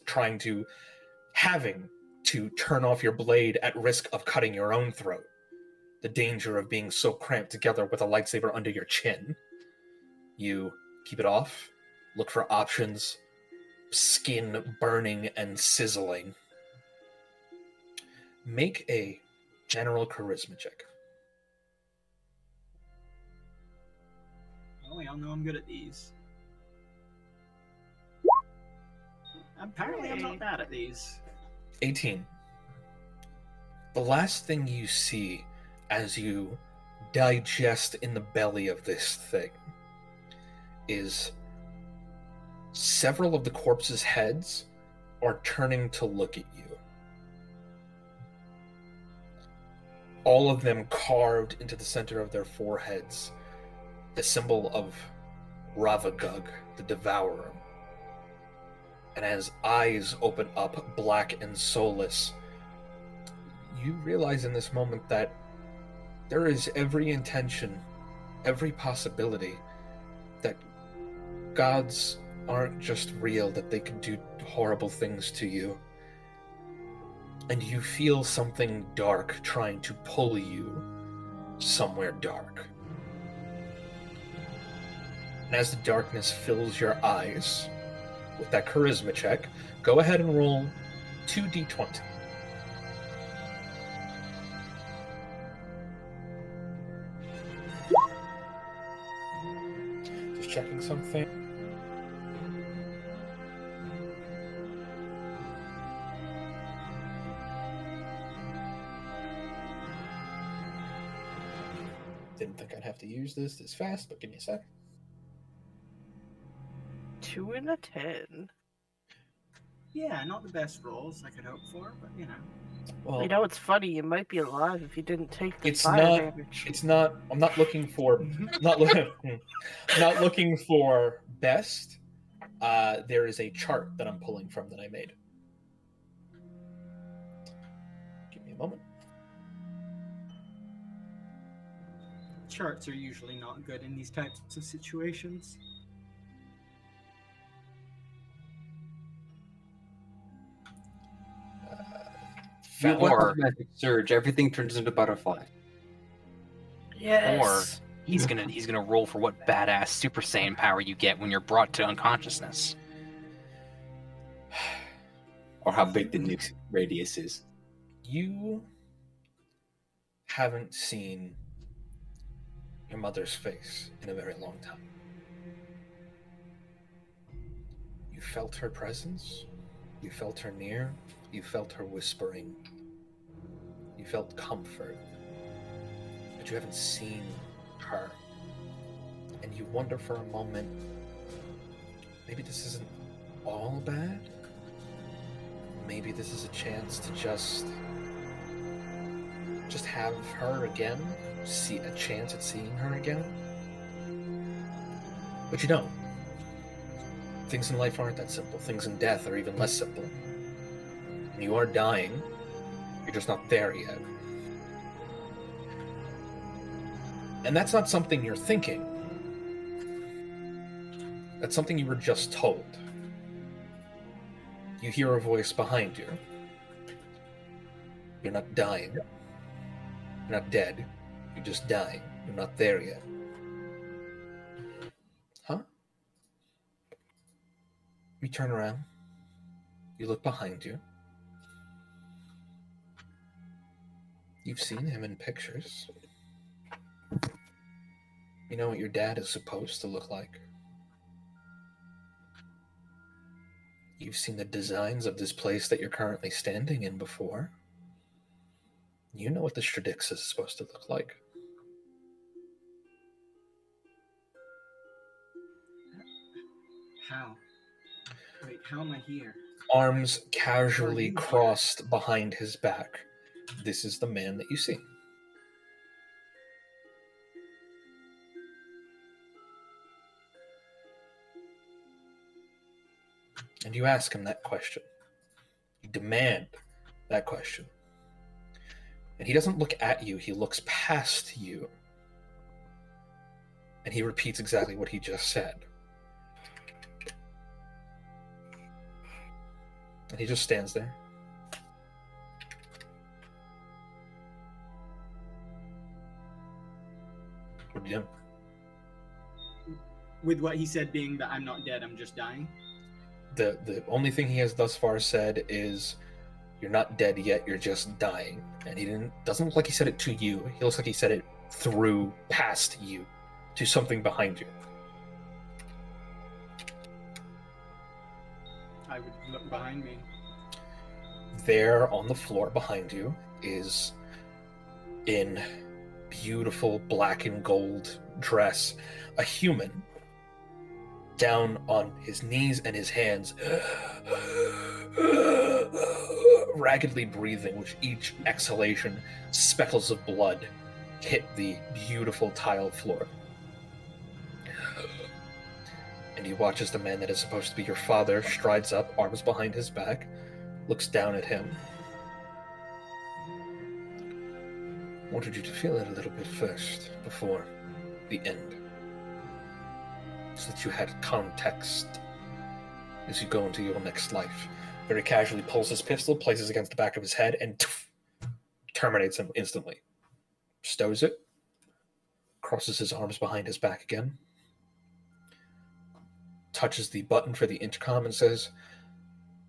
having to turn off your blade at risk of cutting your own throat. The danger of being so cramped together with a lightsaber under your chin. You keep it off, look for options, skin burning and sizzling. Make a general charisma check. Oh, y'all know I'm good at these. Apparently, I'm not bad at these. 18. The last thing you see as you digest in the belly of this thing is several of the corpses' heads are turning to look at you. All of them carved into the center of their foreheads, the symbol of Ravagug, the Devourer. And as eyes open up, black and soulless, you realize in this moment that there is every intention, every possibility that gods aren't just real, that they can do horrible things to you. And you feel something dark trying to pull you somewhere dark. And as the darkness fills your eyes, with that charisma check, go ahead and roll 2d20. Just checking something. Didn't think I'd have to use this fast, but give me a sec. 2 and a 10. Yeah, not the best rolls I could hope for, but you know. Well, You know, it's funny. You might be alive if you didn't take the it's fire not. damage. It's not. I'm not looking for. not looking for best. There is a chart that I'm pulling from that I made. Give me a moment. Charts are usually not good in these types of situations. You Or- magic surge, everything turns into butterfly. Yes. he's gonna roll for what badass Super Saiyan power you get when you're brought to unconsciousness. Or how big the nuke radius is. You haven't seen your mother's face in a very long time. You felt her presence, you felt her near, you felt her whispering, you felt comfort, but you haven't seen her. And you wonder for a moment, maybe this isn't all bad? Maybe this is a chance to just have her again, see a chance at seeing her again. But you don't. Things in life aren't that simple. Things in death are even less simple. And you are dying, you're just not there yet. And that's not something you're thinking. That's something you were just told. You hear a voice behind you. You're not dying. You're not dead. You're just dying. You're not there yet. Huh? You turn around. You look behind you. You've seen him in pictures. You know what your dad is supposed to look like. You've seen the designs of this place that you're currently standing in before. You know what the Stradixa is supposed to look like. How? Wait, how am I here? Arms casually crossed behind his back. This is the man that you see. And you ask him that question. You demand that question. And he doesn't look at you, he looks past you. And he repeats exactly what he just said. And he just stands there. What do you do? With what he said being that I'm not dead, I'm just dying? The only thing he has thus far said is, you're not dead yet, you're just dying. And he doesn't look like he said it to you. He looks like he said it through, past you, to something behind you. I would look behind me. There on the floor behind you is, in beautiful black and gold dress, a human down on his knees and his hands, raggedly breathing, with each exhalation speckles of blood hit the beautiful tiled floor. And he watches the man that is supposed to be your father strides up, arms behind his back, looks down at him. Wanted you to feel it a little bit first, before the end, so that you had context as you go into your next life. Very casually pulls his pistol, places it against the back of his head, and terminates him instantly. Stows it, crosses his arms behind his back again, touches the button for the intercom and says,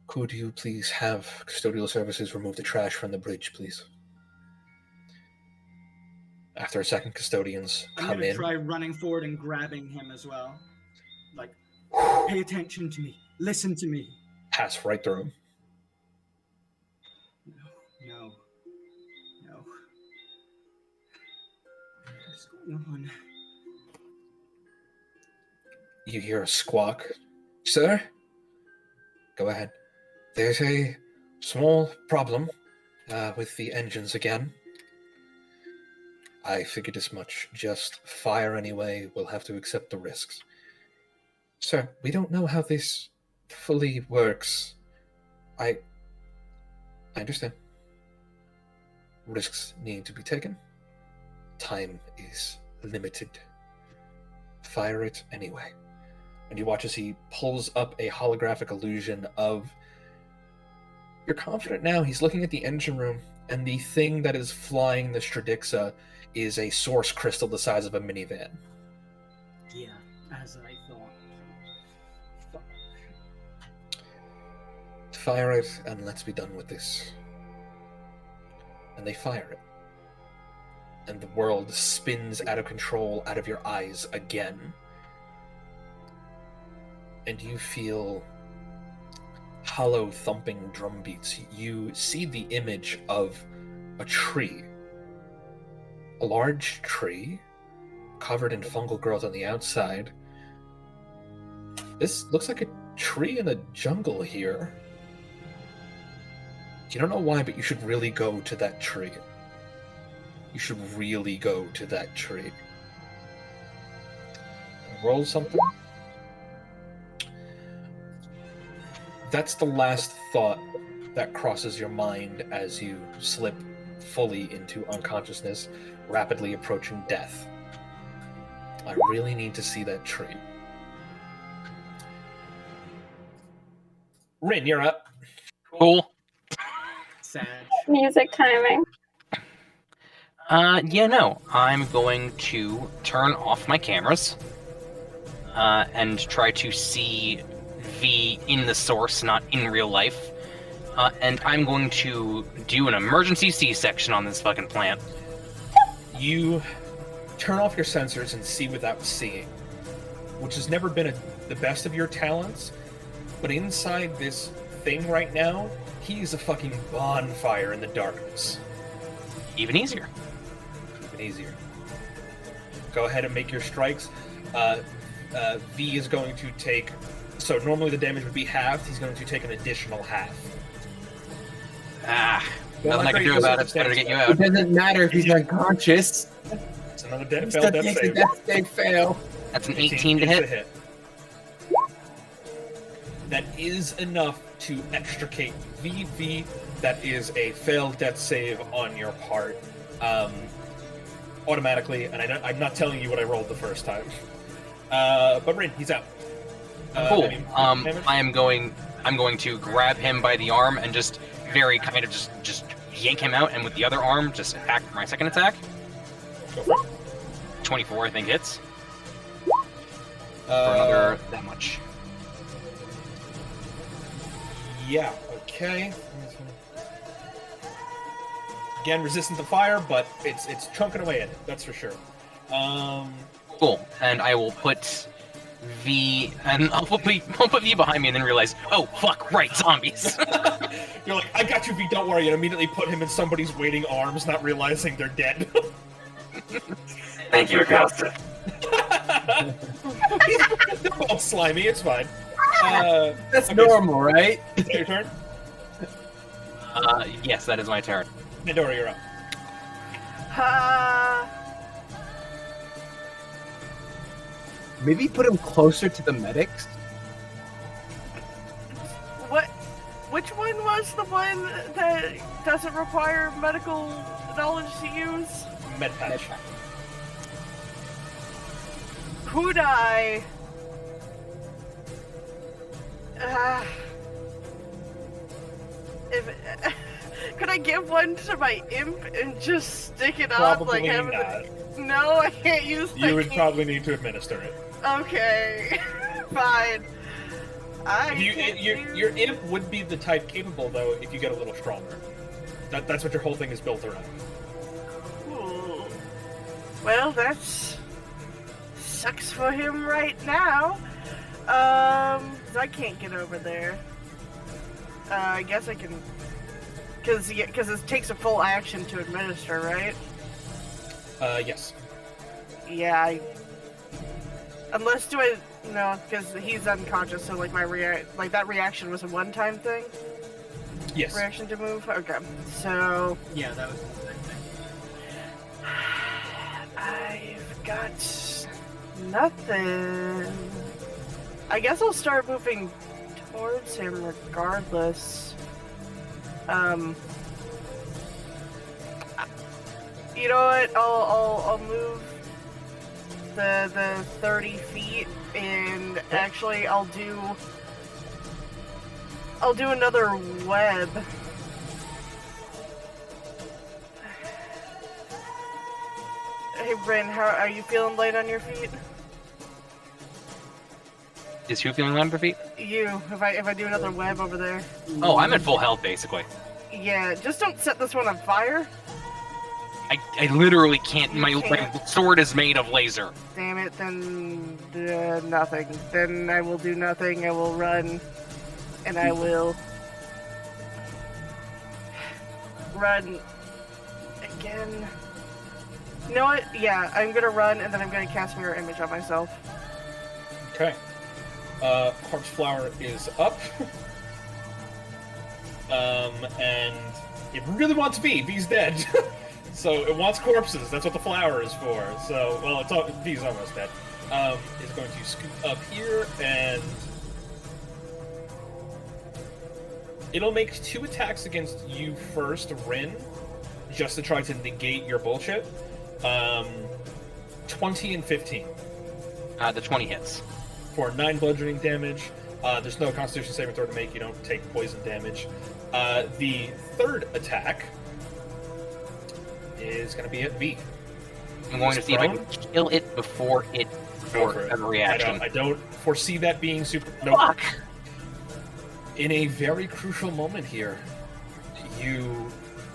"Could you please have custodial services remove the trash from the bridge, please?" After a second, custodians I'm come gonna in. try running forward and grabbing him as well. Like, pay attention to me. Listen to me. Pass right through him. No. What's going on? You hear a squawk. "Sir? Go ahead. There's a small problem with the engines again. I figured as much. Just fire anyway. We'll have to accept the risks." "Sir, we don't know how this fully works. I understand. Risks need to be taken. Time is limited. Fire it anyway." And you watch as he pulls up a holographic illusion of... You're confident now. He's looking at the engine room, and the thing that is flying the Stradixa is a source crystal the size of a minivan. Yeah, as I thought. Fire it, and let's be done with this. And they fire it. And the world spins out of control out of your eyes again. And you feel hollow thumping drum beats. You see the image of a tree. A large tree, covered in fungal growth on the outside. This looks like a tree in a jungle here. You don't know why, but you should really go to that tree. You should really go to that tree. Roll something. That's the last thought that crosses your mind as you slip fully into unconsciousness, rapidly approaching death. I really need to see that tree. Rin, you're up. Cool. Sad. Music timing. Yeah, no. I'm going to turn off my cameras and try to see V in the source, not in real life. And I'm going to do an emergency C-section on this fucking plant. You turn off your sensors and see without seeing, which has never been the best of your talents, but inside this thing right now, he's a fucking bonfire in the darkness. Even easier. Even easier. Go ahead and make your strikes. V is going to take... So normally the damage would be halved. He's going to take an additional half. Nothing I can do about it. It's better to get you out. It doesn't matter if he's unconscious. It's another failed death save. Death save fail. That's an 18 to hit. That is enough to extricate VV. That is a failed death save on your part. Automatically, and I'm not telling you what I rolled the first time. But Rin, he's out. Cool. I'm going to grab him by the arm and just very kind of just yank him out, and with the other arm just attack for my second attack. Go for it. 24, I think, hits. For another that much. Yeah, okay. Again, resistant to fire, but it's chunking away at it, that's for sure. Cool. And I will put V, and I'll put V behind me and then realize, oh, fuck, right, zombies. You're like, I got you, V, don't worry, and immediately put him in somebody's waiting arms, not realizing they're dead. Thank you, Augusta. They're both slimy, it's fine. That's normal, right? Is that your turn? Yes, that is my turn. Pandora, you're up. Maybe put him closer to the medics. Which one was the one that doesn't require medical knowledge to use? Medpatch. Could I? Could I give one to my imp and just stick it Probably on? Like, not. No, I can't use. You would probably need to administer it. Okay, fine. Your imp would be the type capable, though, if you get a little stronger. That's what your whole thing is built around. Cool. Well, that sucks for him right now. I can't get over there. I guess I can, because it takes a full action to administer, right? Yes. Yeah. Unless no, because he's unconscious, so like that reaction was a one-time thing. Yes. Reaction to move. Okay. So. Yeah, that was the same thing. I've got nothing. I guess I'll start moving towards him regardless. You know what? I'll move the 30 feet, and actually I'll do another web. Hey, Bryn, how are you feeling light on your feet? Is who feeling on her feet? You. If I do another web over there. Oh, I'm at full health basically. Yeah, just don't set this one on fire. I literally can't. My sword is made of laser. Damn it, then nothing. Then I will do nothing. I will run, and I will run again. You know what? Yeah, I'm gonna run, and then I'm gonna cast Mirror Image on myself. Okay. Corpse Flower is up. And it really wants V. V's dead. So it wants corpses. That's what the flower is for. So, well, V's almost dead. Is going to scoot up here, and it'll make 2 attacks against you first, Rin, just to try to negate your bullshit. 20 and 15. The 20 hits. For 9 bludgeoning damage. There's no Constitution saving throw to make. You don't take poison damage. The third attack is going to be at V. I'm going to see if I can kill it before it has a reaction. I don't foresee that being super. No. Fuck! In a very crucial moment here, you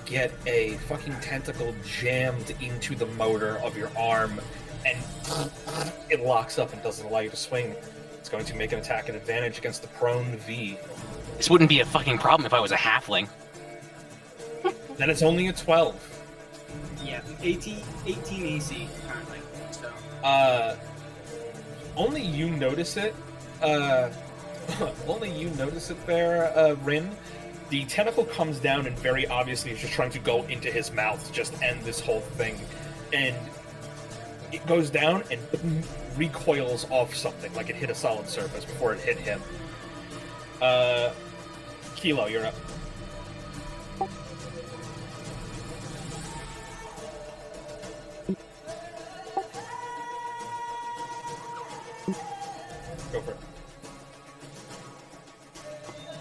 get a fucking tentacle jammed into the motor of your arm, and it locks up and doesn't allow you to swing. It's going to make an attack at advantage against the prone V. This wouldn't be a fucking problem if I was a halfling. Then it's only a 12. Yeah, 18 AC currently. So. Only you notice it. Only you notice it there, Rin. The tentacle comes down and very obviously is just trying to go into his mouth to just end this whole thing. And it goes down and recoils off something, like it hit a solid surface before it hit him. Kilo, you're up. Go for it.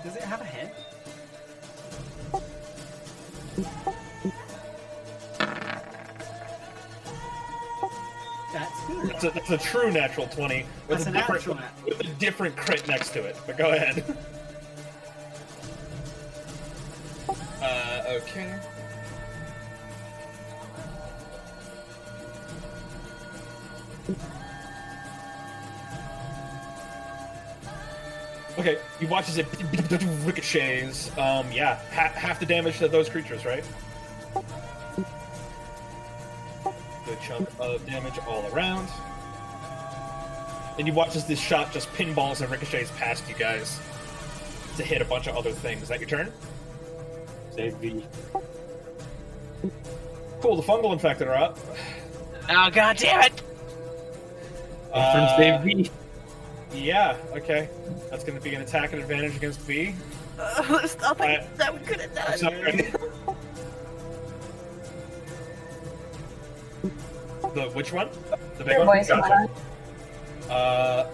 Does it have a head? That's good. That's a true natural 20 with That's a a different natural with a different crit next to it. But go ahead. Okay. Okay, you watch as it ricochets. Yeah, half the damage to those creatures, right? Good chunk of damage all around. And you watch as this shot just pinballs and ricochets past you guys to hit a bunch of other things. Is that your turn? Save V. Cool, the fungal infected are up. Oh, god damn it! Save V. Yeah, okay. That's going to be an attack at advantage against V. There's nothing that we could have done. The which one? The big Your one? voice Gotcha.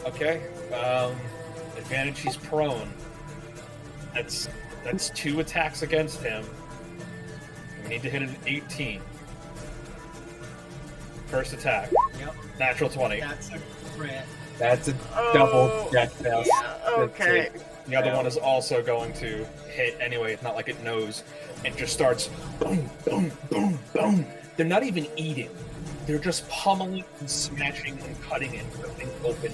Okay. Advantage, he's prone. That's 2 attacks against him. We need to hit an 18. First attack. Yep. Natural 20. That's a crit. That's a double death fail. Okay. The other one is also going to hit anyway. It's not like it knows, and just starts boom, boom, boom, boom. They're not even eating. They're just pummeling and smashing and cutting and ripping open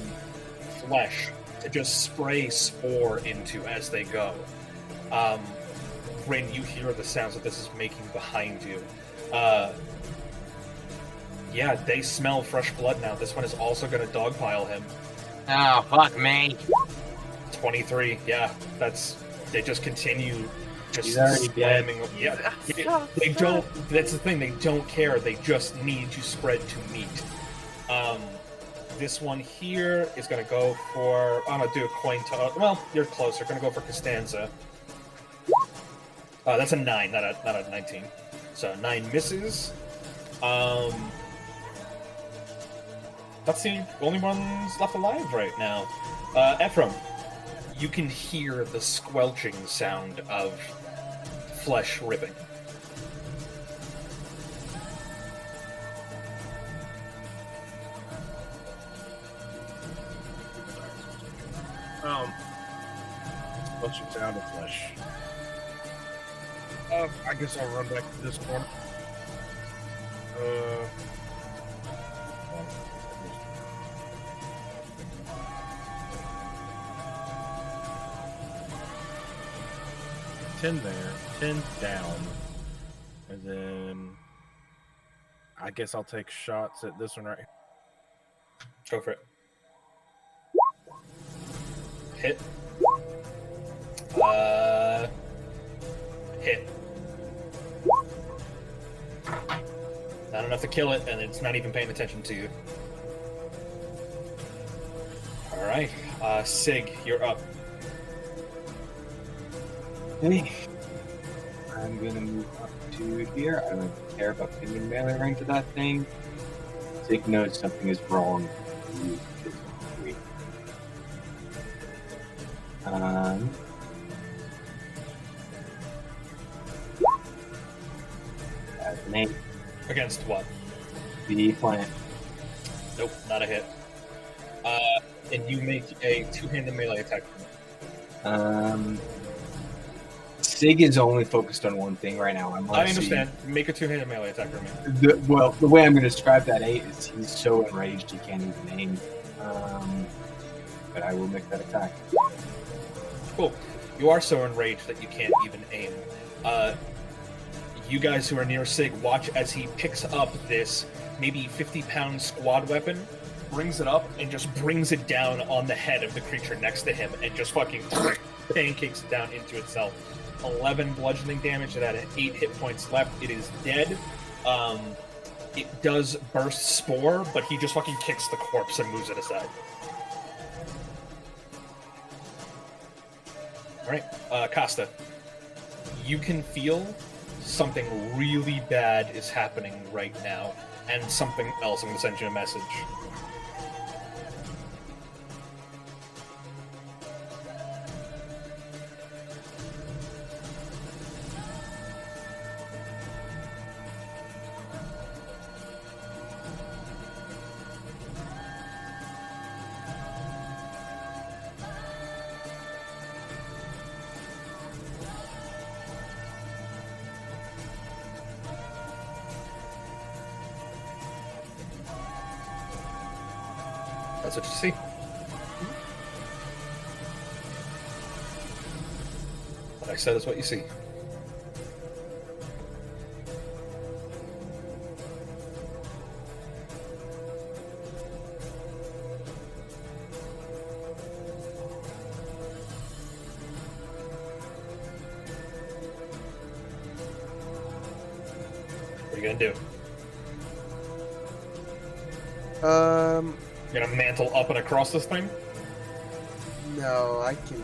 flesh to just spray spore into as they go. Rin, you hear the sounds that this is making behind you. Yeah, they smell fresh blood now. This one is also going to dogpile him. Oh, fuck me. 23, yeah. They just continue just He's already slamming. dead. Yeah, they don't, that's the thing, they don't care. They just need to spread to meat. This one here is going to go for, I'm going to do a coin toss. Well, you're closer. Going to go for Costanza. That's a 9, not a 19. So 9 misses. That's the only ones left alive right now. Ephraim, you can hear the squelching sound of flesh ripping. Flesh is out of flesh. I guess I'll run back to this corner. $10 there, 10 down, and then I guess I'll take shots at this one right here. Go for it. Hit. Hit. Not enough to kill it, and it's not even paying attention to you. Alright, Sig, you're up. Hey, I'm gonna move up to here. I don't care about being in melee range to that thing. Sig knows something is wrong. As an aim. Against what? The plant. Nope, not a hit. And you make a two-handed melee attack. Sig is only focused on one thing right now. I understand. Make a two-handed melee attack for me. The way I'm going to describe that 8 is he's so enraged he can't even aim. But I will make that attack. Cool. You are so enraged that you can't even aim. You guys who are near Sig watch as he picks up this maybe 50-pound squad weapon, brings it up, and just brings it down on the head of the creature next to him, and just fucking pancakes it down into itself. 11 bludgeoning damage. It had 8 hit points left. It is dead. It does burst spore, but he just fucking kicks the corpse and moves it aside. Alright, Costa. You can feel something really bad is happening right now, and something else. I'm going to send you a message. That's what you see. What I said is what you see. What are you gonna do? You're gonna mantle up and across this thing? No, I can.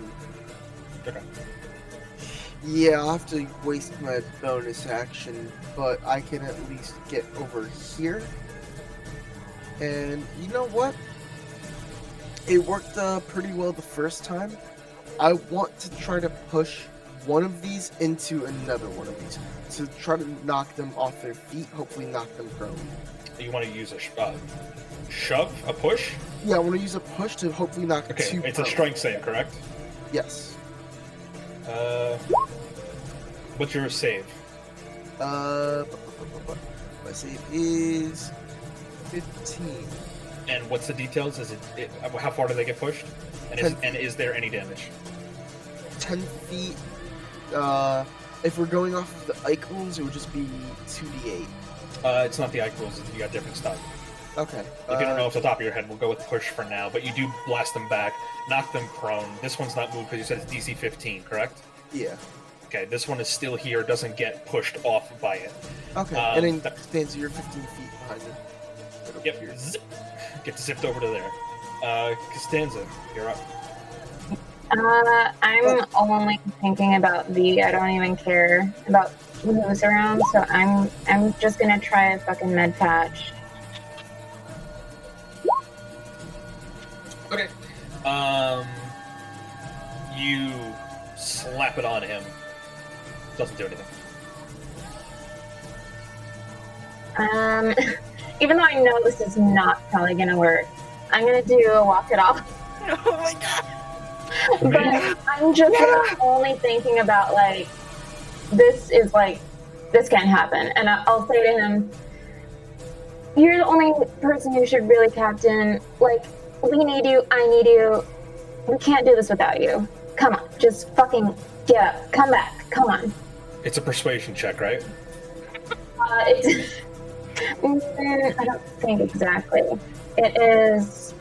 Okay. Yeah, I'll have to waste my bonus action, but I can at least get over here. And you know what? It worked pretty well the first time. I want to try to push one of these into another one of these. To try to knock them off their feet, hopefully knock them prone. You want to use a shove? A push? Yeah, I want to use a push to hopefully knock Okay, two it's prone. a strength save, correct? Yes. What's your save? My save is 15. And what's the details? Is it how far do they get pushed? And is there any damage? 10 feet. If we're going off of the Ike rules, it would just be 2d8. It's not the Ike rules. You got different stuff. Okay. If you don't know off the top of your head, we'll go with push for now. But you do blast them back, knock them prone. This one's not moved because you said it's DC 15, correct? Yeah. Okay, this one is still here, doesn't get pushed off by it. Okay, and then Stanza, you're 15 feet behind me. Yep, zip. Get zipped over to there. Costanza, you're up. I'm only thinking about I don't even care about who's around, so I'm just gonna try a fucking med patch. Okay. You slap it on him. Doesn't do anything. Even though I know this is not probably gonna work, I'm gonna do a walk it off. Oh my god! But I'm just like, only thinking about like, this can't happen. And I'll say to him, you're the only person who should really captain. Like, we need you, I need you. We can't do this without you. Come on, just fucking get up. Come back, come on. It's a persuasion check, right? It's... I don't think exactly. It is...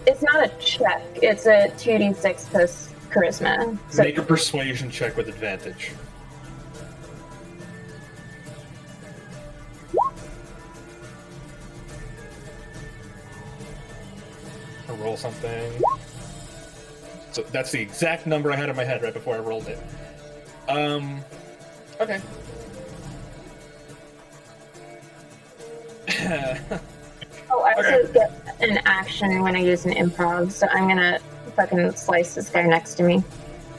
It's not a check. It's a 2d6 plus charisma. So Make a persuasion check with advantage. I'll roll something. So that's the exact number I had in my head right before I rolled it. Okay. Oh, I also get an action when I use an improv, so I'm gonna fucking slice this guy next to me.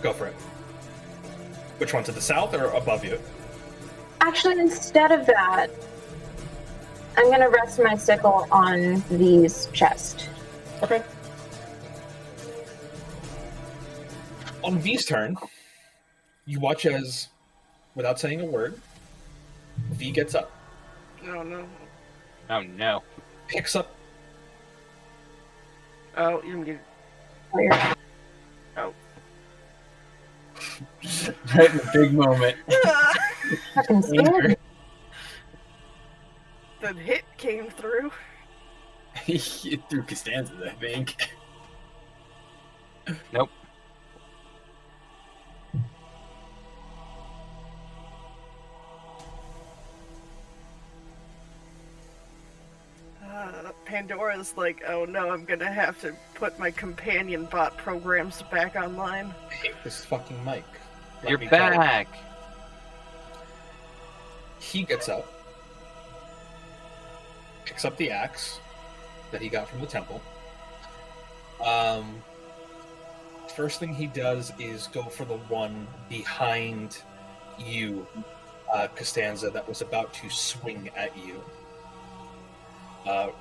Go for it. Which one, to the south or above you? Actually, instead of that, I'm gonna rest my sickle on V's chest. Okay. On V's turn, you watch as, without saying a word, V gets up. Oh no. Oh no. Picks up. Oh, you're muted. Oh. Right in the big moment. Fucking scared. The hit came through. He threw Costanza, I think. Nope. Pandora's like, oh no, I'm gonna have to put my companion bot programs back online. I hate this fucking mic. Let You're me go. back. He gets up, picks up the axe that he got from the temple. First thing he does is go for the one behind you, Costanza, that was about to swing at you.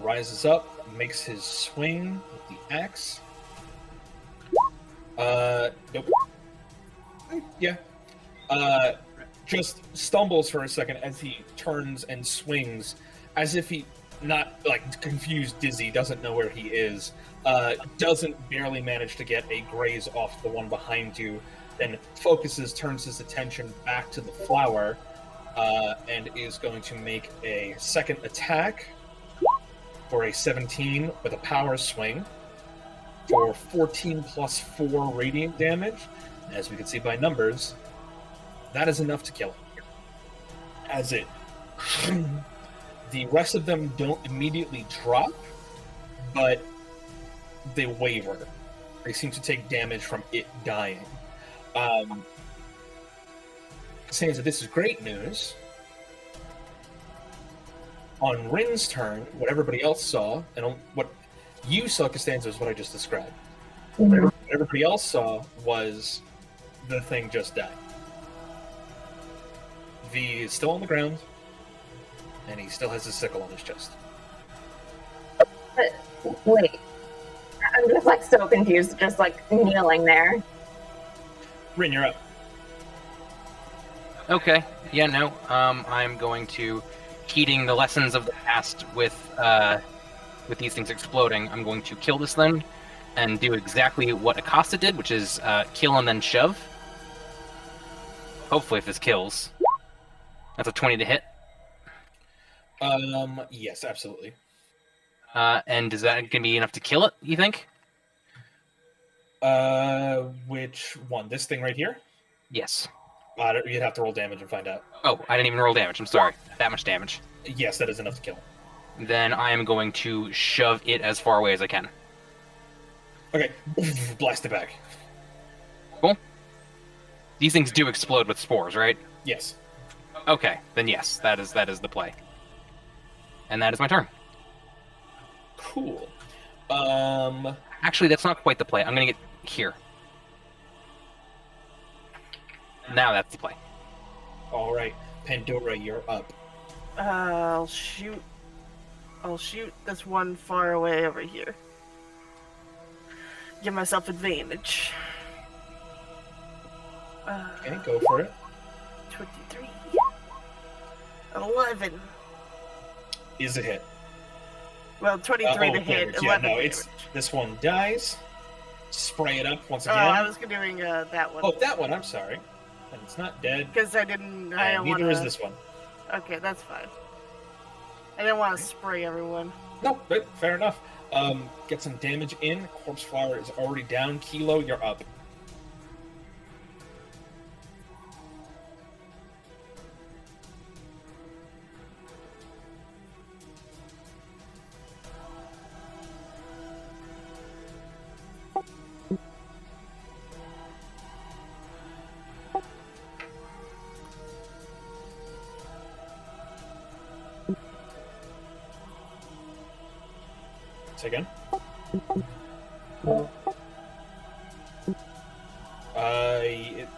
Rises up, makes his swing with the axe. Nope. Yeah. Just stumbles for a second as he turns and swings, as if he, not like confused, dizzy, doesn't know where he is. Doesn't barely manage to get a graze off the one behind you, then focuses, turns his attention back to the flower, and is going to make a second attack for a 17 with a power swing for 14 plus 4 radiant damage. As we can see by numbers, that is enough to kill him. As it... the rest of them don't immediately drop, but they waver. They seem to take damage from it dying. Saying that this is great news. On Rin's turn, what everybody else saw, and what you saw, Costanza, is what I just described. What everybody else saw was the thing just die. V is still on the ground, and he still has his sickle on his chest. But wait, I'm just like so confused, just like kneeling there. Rin, you're up. Okay. Yeah, no. I'm going to, heeding the lessons of the past with these things exploding, I'm going to kill this thing and do exactly what Acosta did, which is kill and then shove. Hopefully, if this kills. That's a 20 to hit. Yes, absolutely. And is that going to be enough to kill it, you think? Which one? This thing right here? Yes. You'd have to roll damage and find out. Oh, I didn't even roll damage. I'm sorry. That much damage. Yes, that is enough to kill. Then I am going to shove it as far away as I can. Okay. Blast it back. Cool. These things do explode with spores, right? Yes. Okay, then yes, that is the play. And that is my turn. Cool. Actually, that's not quite the play. I'm gonna get here. Now that's the play. All right, Pandora, you're up. I'll shoot this one far away over here. give myself advantage. Okay, go for it. 23. 11. Is a hit. Well, 23 to hit. damage. 11 Yeah, no, damage. it's this one dies. Spray it up once Oh, again. I was doing that one. Oh, that one. I'm sorry. And it's not dead. Because I didn't. I And don't neither wanna... is this one. Okay, that's fine. I didn't want to spray everyone. No, but fair enough. Get some damage in. Corpse Flower is already down. Kilo, you're up. Say again.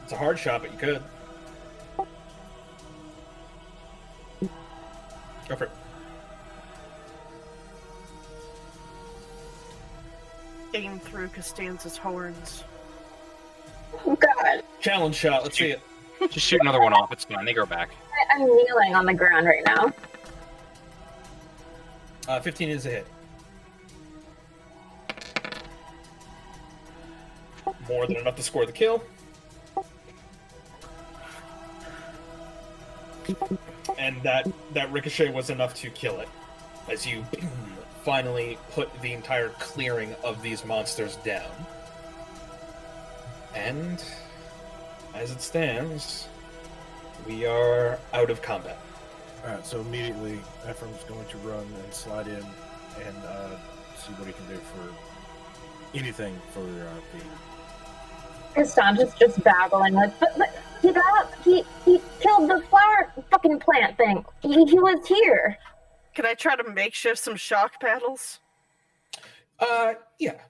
It's a hard shot, but you could. Go for it. Aim through Costanza's horns. Oh, God. Challenge shot. Let's see it. Just shoot another one off. It's fine. They go back. I'm kneeling on the ground right now. 15 is a hit. More than enough to score the kill. And that ricochet was enough to kill it. As you finally put the entire clearing of these monsters down. And as it stands, we are out of combat. Alright, so immediately Ephraim's going to run and slide in and see what he can do for anything for the... Costanza's just babbling like, but he killed the flower fucking plant thing. He was here. Can I try to makeshift some shock paddles? Yeah.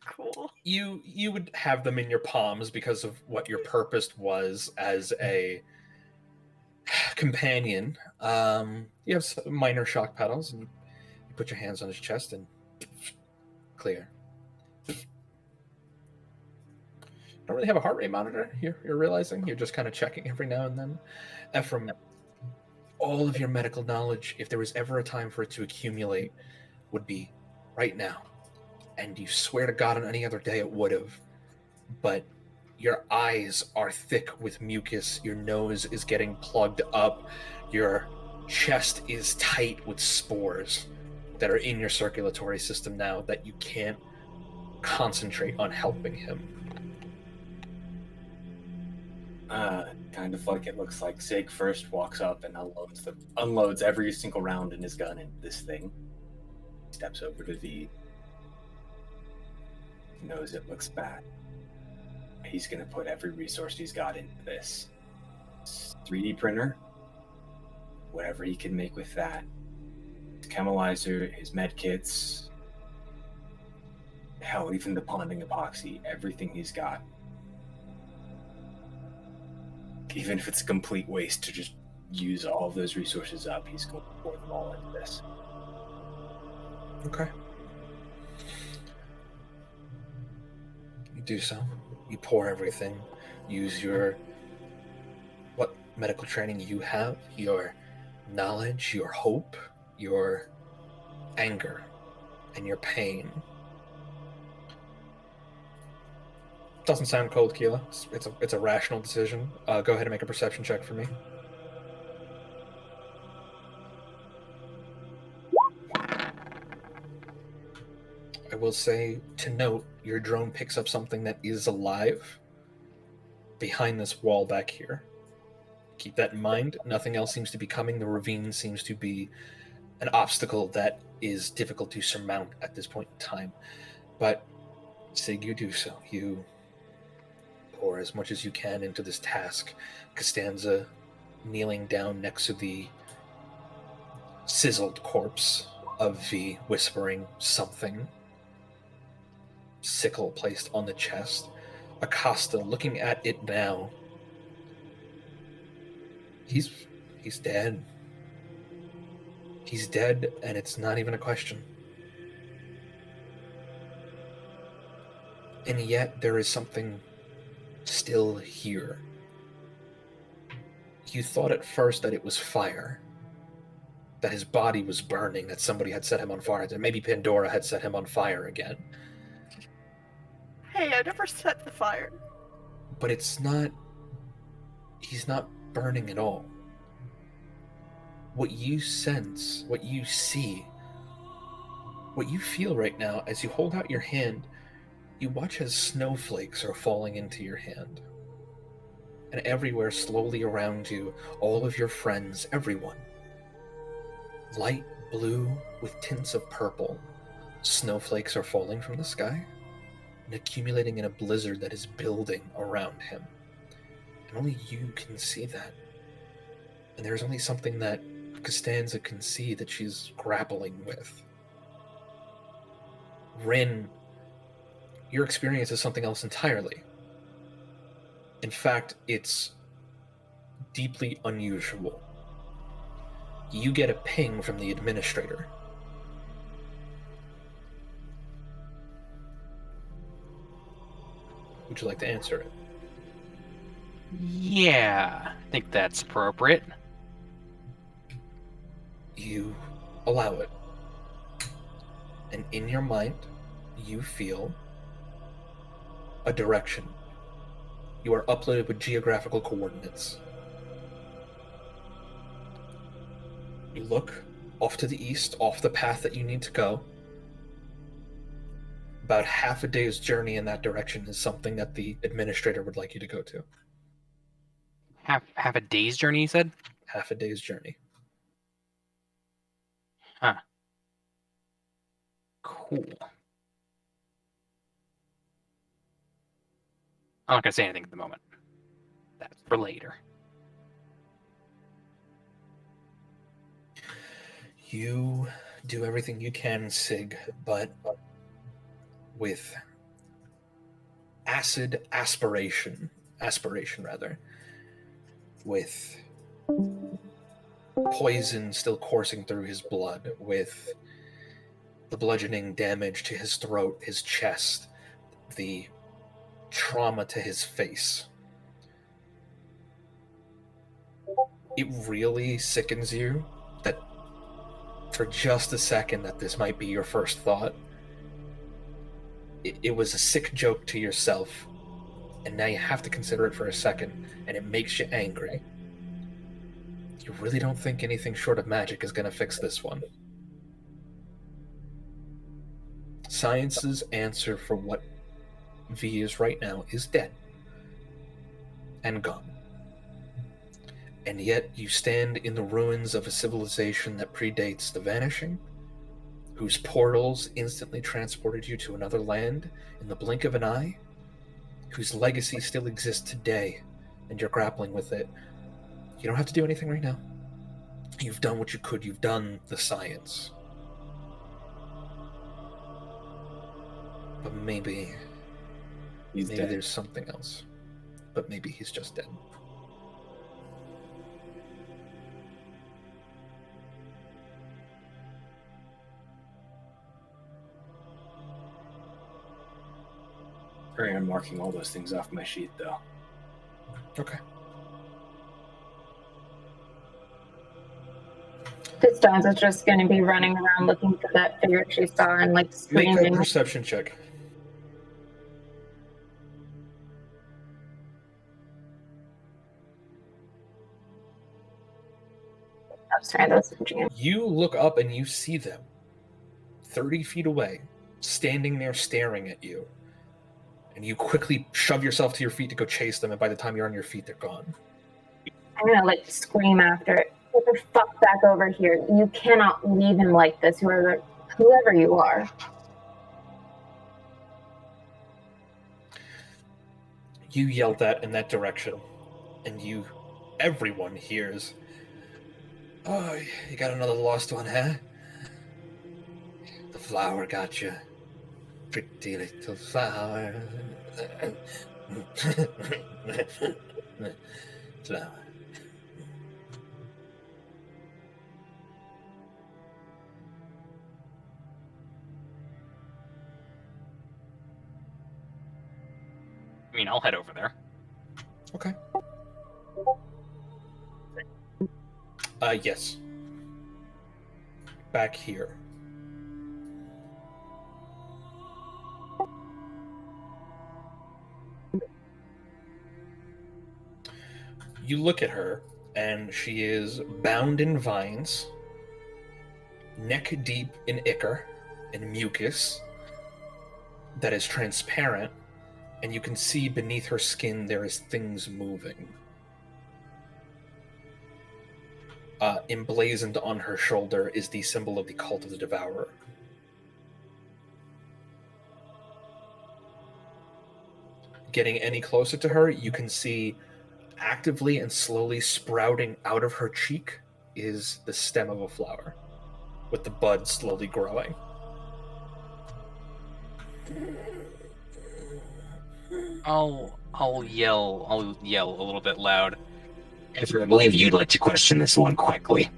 Cool. You would have them in your palms because of what your purpose was as a companion. You have some minor shock paddles, and you put your hands on his chest and clear. Don't really have a heart rate monitor. You're realizing you're just kind of checking every now and then. Ephraim, all of your medical knowledge, if there was ever a time for it to accumulate, would be right now. And you swear to God on any other day it would have. But your eyes are thick with mucus. Your nose is getting plugged up. Your chest is tight with spores that are in your circulatory system now that you can't concentrate on helping him. Kind of like it looks like Zig first walks up and unloads every single round in his gun into this thing. Steps over to V. Knows it looks bad. He's gonna put every resource he's got into this. 3D printer, whatever he can make with that. His chemilizer, his med kits, hell, even the bonding epoxy, everything he's got. Even if it's a complete waste to just use all of those resources up, he's going to pour them all into this. Okay. You do so. You pour everything. Use what medical training you have, your knowledge, your hope, your anger, and your pain. Doesn't sound cold, Keela. It's a rational decision. Go ahead and make a perception check for me. I will say, to note, your drone picks up something that is alive behind this wall back here. Keep that in mind. Nothing else seems to be coming. The ravine seems to be an obstacle that is difficult to surmount at this point in time. But, Sig, you do so. You pour as much as you can into this task. Costanza kneeling down next to the sizzled corpse of V, whispering something. Sickle placed on the chest. Acosta looking at it now. He's dead. He's dead, and it's not even a question. And yet there is something still here. You thought at first that it was fire, that his body was burning, that somebody had set him on fire, that maybe Pandora had set him on fire again. Hey, I never set the fire. But it's not... He's not burning at all. What you sense, what you see, what you feel right now as you hold out your hand, you watch as snowflakes are falling into your hand. And everywhere slowly around you, all of your friends, everyone, light blue with tints of purple, snowflakes are falling from the sky and accumulating in a blizzard that is building around him. And only you can see that. And there's only something that Costanza can see that she's grappling with. Rin, your experience is something else entirely. In fact, it's deeply unusual. You get a ping from the administrator. Would you like to answer it? Yeah, I think that's appropriate. You allow it. And in your mind, you feel a direction. You are uploaded with geographical coordinates. You look off to the east, off the path that you need to go. About half a day's journey in that direction is something that the administrator would like you to go to. Half a day's journey, you said? Half a day's journey. Huh. Cool. I'm not gonna say anything at the moment. That's for later. You do everything you can, Sig, but with aspiration, with poison still coursing through his blood, with the bludgeoning damage to his throat, his chest, the trauma to his face. It really sickens you that for just a second that this might be your first thought. It was a sick joke to yourself, and now you have to consider it for a second, and it makes you angry. You really don't think anything short of magic is going to fix this one. Science's answer for what V is right now is dead and gone. And yet you stand in the ruins of a civilization that predates the Vanishing, whose portals instantly transported you to another land in the blink of an eye, whose legacy still exists today, and you're grappling with it. You don't have to do anything right now. You've done what you could. You've done the science. But maybe dead. There's something else. But maybe he's just dead. I'm marking all those things off my sheet, though. Okay. Costanza's just going to be running around looking for that figure she saw and like Make screaming. a perception check. I'm sorry, that was Virginia. You look up and you see them 30 feet away, standing there staring at you. And you quickly shove yourself to your feet to go chase them, and by the time you're on your feet, they're gone. I'm going to like scream after it. Get the fuck back over here. You cannot leave him like this, whoever you are. You yell that in that direction, and everyone hears, "Oh, you got another lost one, huh? The flower got you. Pretty little flower." Flower. I mean, I'll head over there. Okay. Yes. Back here. You look at her, and she is bound in vines, neck deep in ichor and mucus that is transparent, and you can see beneath her skin there is things moving. Emblazoned on her shoulder is the symbol of the Cult of the Devourer. Getting any closer to her, you can see actively and slowly sprouting out of her cheek is the stem of a flower, with the bud slowly growing. I'll yell a little bit loud. If I believe you'd like to question this one quickly.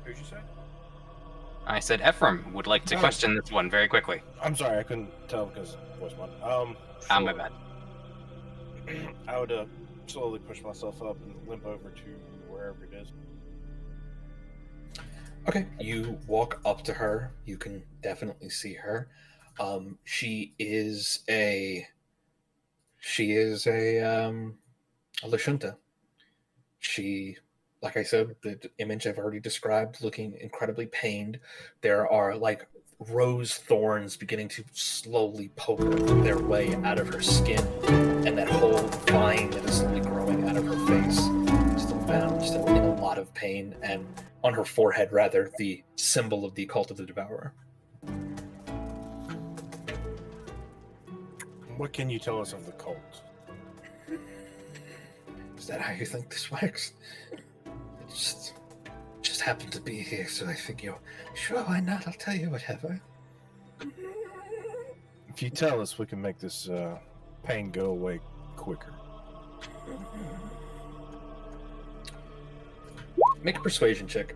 Who'd you say? I said Ephraim would like to question this one very quickly. I'm sorry, I couldn't tell because voice mod. Ah, my bad. I would slowly push myself up and limp over to wherever it is. Okay, you walk up to her. You can definitely see her. She is a Lashunta. She, like I said, the image I've already described, looking incredibly pained. There are like rose thorns beginning to slowly poke their way out of her skin, and that whole vine that is slowly growing out of her face. Still bound, still in a lot of pain, and on her forehead, rather, the symbol of the Cult of the Devourer. What can you tell us of the cult? Is that how you think this works? It just happened to be here, so I figure, sure, why not? I'll tell you whatever. If you tell us, we can make this pain go away quicker. Make a persuasion check.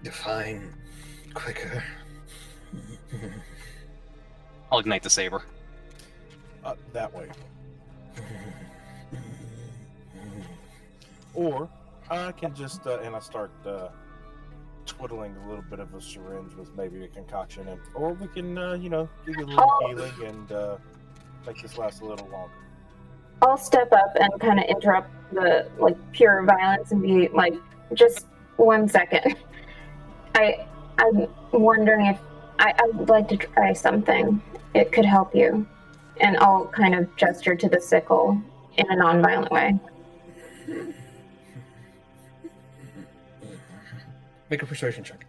Define quicker. I'll ignite the saber. That way. Or I can just and I start twiddling a little bit of a syringe with maybe a concoction, and or we can give you a little healing and make this last a little longer. I'll step up and kind of interrupt the pure violence and be like, just 1 second. I'm wondering if I would like to try something. It could help you. And I'll kind of gesture to the sickle in a non-violent way. Make a persuasion check.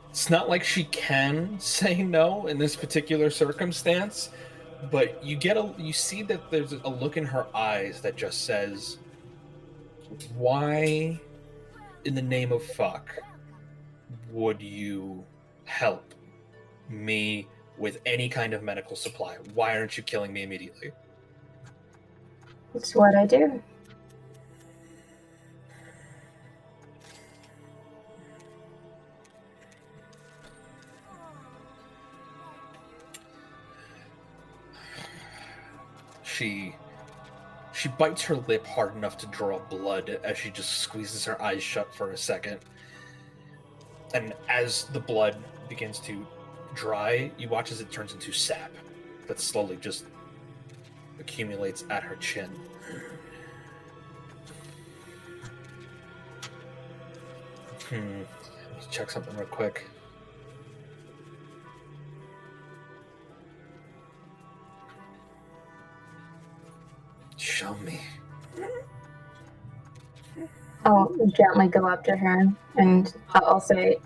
It's not like she can say no in this particular circumstance, but you see that there's a look in her eyes that just says, why in the name of fuck would you help me with any kind of medical supply? Why aren't you killing me immediately? It's what I do. She bites her lip hard enough to draw blood as she just squeezes her eyes shut for a second. And as the blood begins to dry, you watch as it turns into sap that slowly just accumulates at her chin. Let's check something real quick. Show me. I'll gently go up to her and I'll say,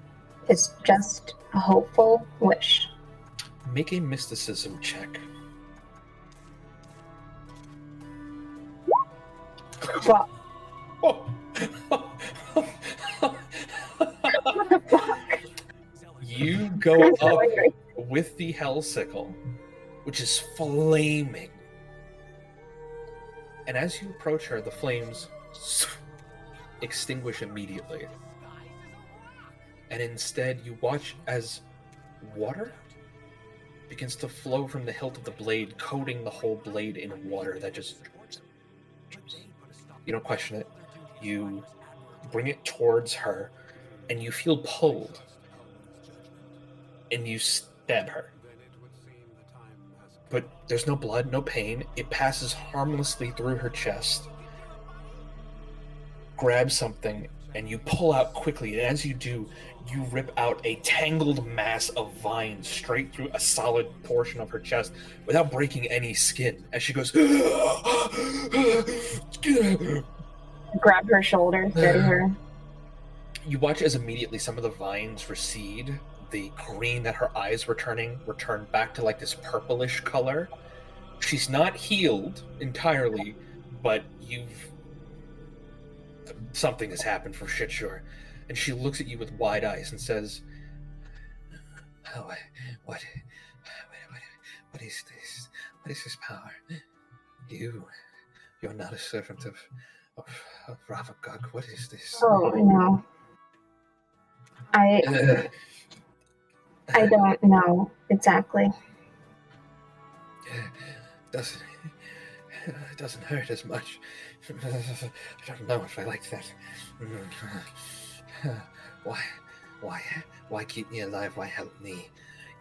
it's just a hopeful wish. Make a mysticism check. Well, You go up with the hell sickle, which is flaming. And as you approach her, the flames extinguish immediately. And instead, you watch as water begins to flow from the hilt of the blade, coating the whole blade in water that just... You don't question it. You bring it towards her, and you feel pulled. And you stab her. But there's no blood, no pain. It passes harmlessly through her chest. Grab something, and you pull out quickly. And as you do, you rip out a tangled mass of vines straight through a solid portion of her chest without breaking any skin. As she goes... Grab her shoulder, steady her. You watch as immediately some of the vines recede. The green that her eyes were turning returned back to like this purplish color. She's not healed entirely, but something has happened for shit sure. And she looks at you with wide eyes and says, what is this? What is this power? You're not a servant of Ravagog. What is this? Oh, no. I don't know exactly. It doesn't hurt as much. I don't know if I like that. Why keep me alive? Why help me?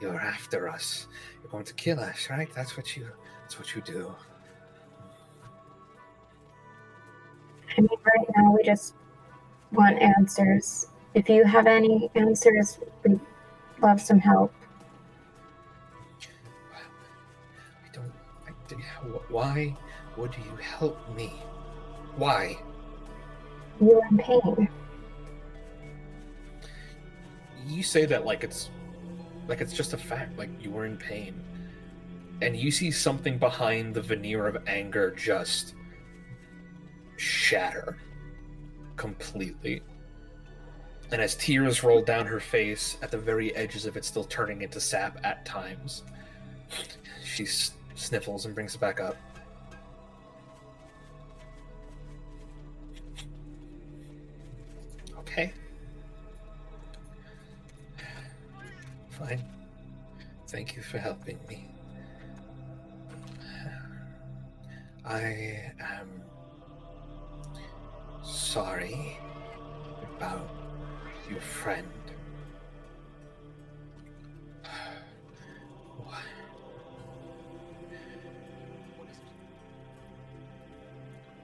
You're after us. You're going to kill us, right? That's what you do. I mean, right now we just want answers. If you have any answers, we'd love some help. Why would you help me? Why? You're in pain. You say that like it's just a fact, like you were in pain. And you see something behind the veneer of anger just shatter completely. And as tears roll down her face, at the very edges of it still turning into sap at times, she sniffles and brings it back up. Okay. Fine. Thank you for helping me. I am sorry about your friend.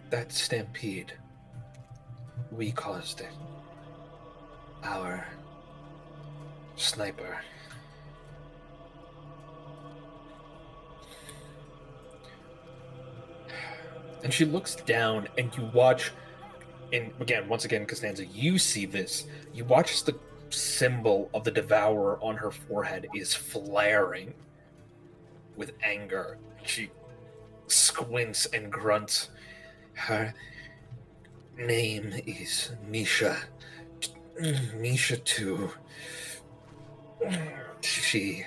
That stampede, we caused it. Our sniper. And she looks down and you watch, and once again, Costanza, you see this. You watch as the symbol of the Devourer on her forehead is flaring with anger. She squints and grunts. Her name is Misha. Misha too. She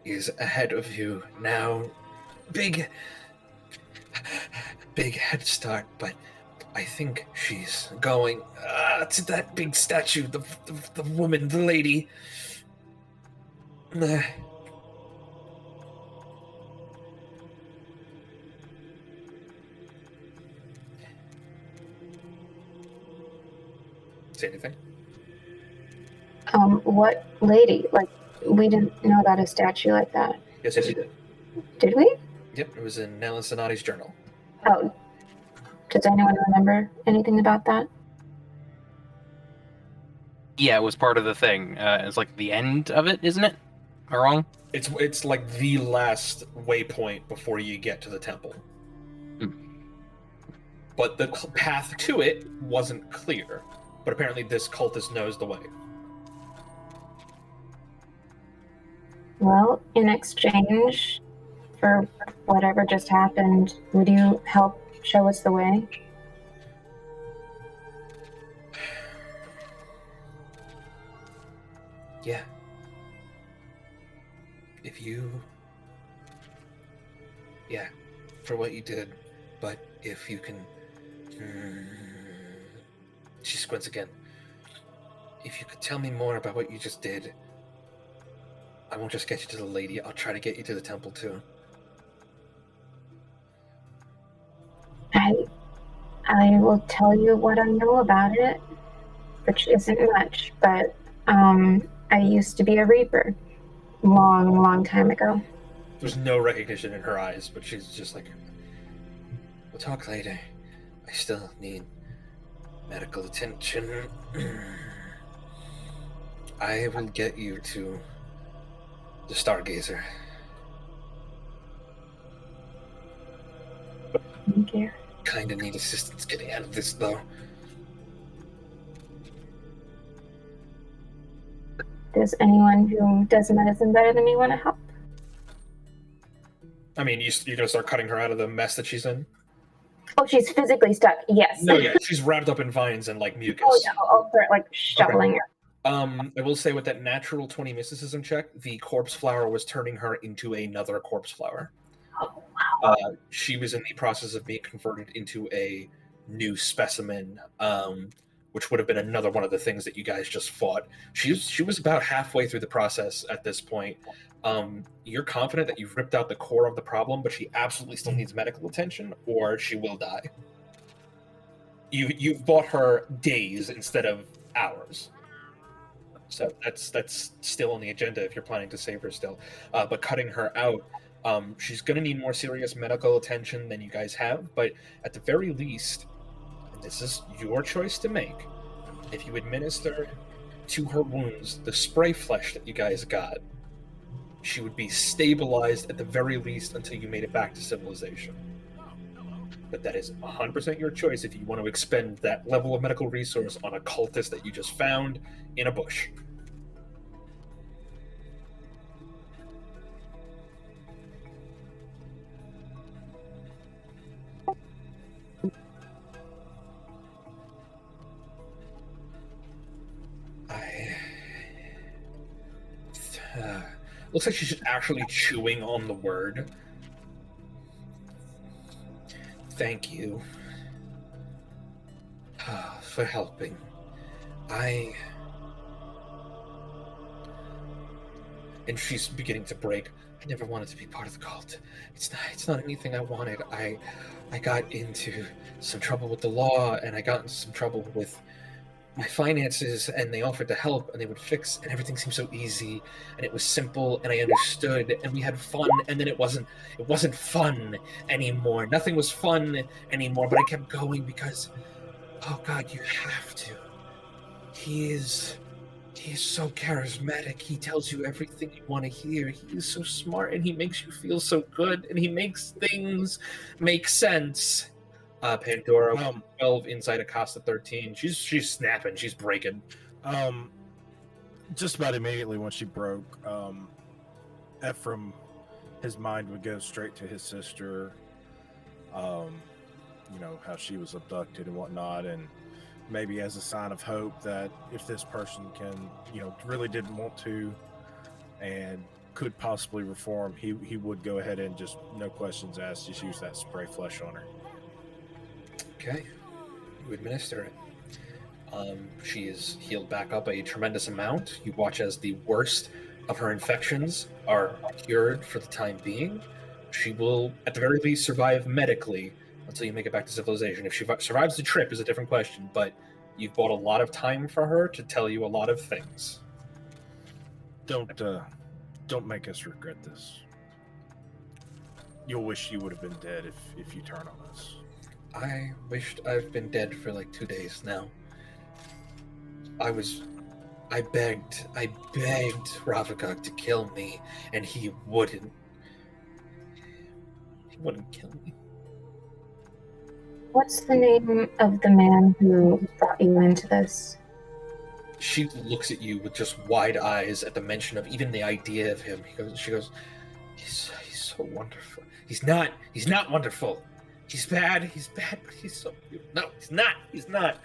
is ahead of you now. Big head start, but I think she's going to that big statue, the woman, the lady. Say anything? What lady? Like, we didn't know about a statue like that. Yes, you did. Did we? Yep, it was in Nella Sonati's journal. Oh. Does anyone remember anything about that? Yeah, it was part of the thing. It's like the end of it, isn't it? Am I wrong? It's like the last waypoint before you get to the temple. But the path to it wasn't clear. But apparently this cultist knows the way. Well, in exchange for whatever just happened, would you help show us the way? Yeah. If you... Yeah, for what you did, but if you can... She squints again. If you could tell me more about what you just did, I won't just get you to the lady, I'll try to get you to the temple too. I will tell you what I know about it, which isn't much, but I used to be a Reaper. Long time ago. There's no recognition in her eyes, but she's just like, we'll talk later. I still need medical attention. I will get you to the Stargazer. Thank you. Kinda need assistance getting out of this, though. Does anyone who does medicine better than me want to help? I mean, you're gonna start cutting her out of the mess that she's in? Oh, she's physically stuck. Yes. No, yeah, she's wrapped up in vines and, like, mucus. Oh, yeah. I'll start, like, shoveling her. I will say with that natural 20 mysticism check, the corpse flower was turning her into another corpse flower. Oh, wow. She was in the process of being converted into a new specimen, which would have been another one of the things that you guys just fought. She was about halfway through the process at this point. You're confident that you've ripped out the core of the problem, but she absolutely still needs medical attention, or she will die. You've bought her days instead of hours. So that's still on the agenda if you're planning to save her still. But cutting her out, she's going to need more serious medical attention than you guys have. But at the very least, and this is your choice to make, if you administer to her wounds the spray flesh that you guys got, she would be stabilized at the very least until you made it back to civilization. But that is 100% your choice if you want to expend that level of medical resource on a cultist that you just found in a bush. Looks like she's actually chewing on the word. Thank you for helping. And she's beginning to break. I never wanted to be part of the cult. It's not anything I wanted. I got into some trouble with the law, and I got into some trouble with my finances, and they offered to help, and they would fix, and everything seemed so easy, and it was simple, and I understood, and we had fun, and then it wasn't fun anymore. Nothing was fun anymore, but I kept going because, oh God, you have to. He is so charismatic. He tells you everything you want to hear. He is so smart, and he makes you feel so good, and he makes things make sense. Pandora, 12 inside Acosta 13. She's snapping. She's breaking. Just about immediately when she broke, Ephraim, his mind would go straight to his sister. How she was abducted and whatnot, and maybe as a sign of hope that if this person can, really didn't want to and could possibly reform, he would go ahead and just, no questions asked, just use that spray flesh on her. Okay, you administer it. She is healed back up a tremendous amount. You watch as the worst of her infections are cured for the time being. She will, at the very least, survive medically until you make it back to civilization. If she survives the trip is a different question, but you've bought a lot of time for her to tell you a lot of things. Don't make us regret this. You'll wish you would have been dead if you turn on us. I wished I've been dead for like 2 days now. I begged Ravagog to kill me, and he wouldn't. He wouldn't kill me. What's the name of the man who brought you into this? She looks at you with just wide eyes at the mention of even the idea of him. She goes, he's so wonderful. He's not wonderful. He's bad, but he's so beautiful. No, he's not.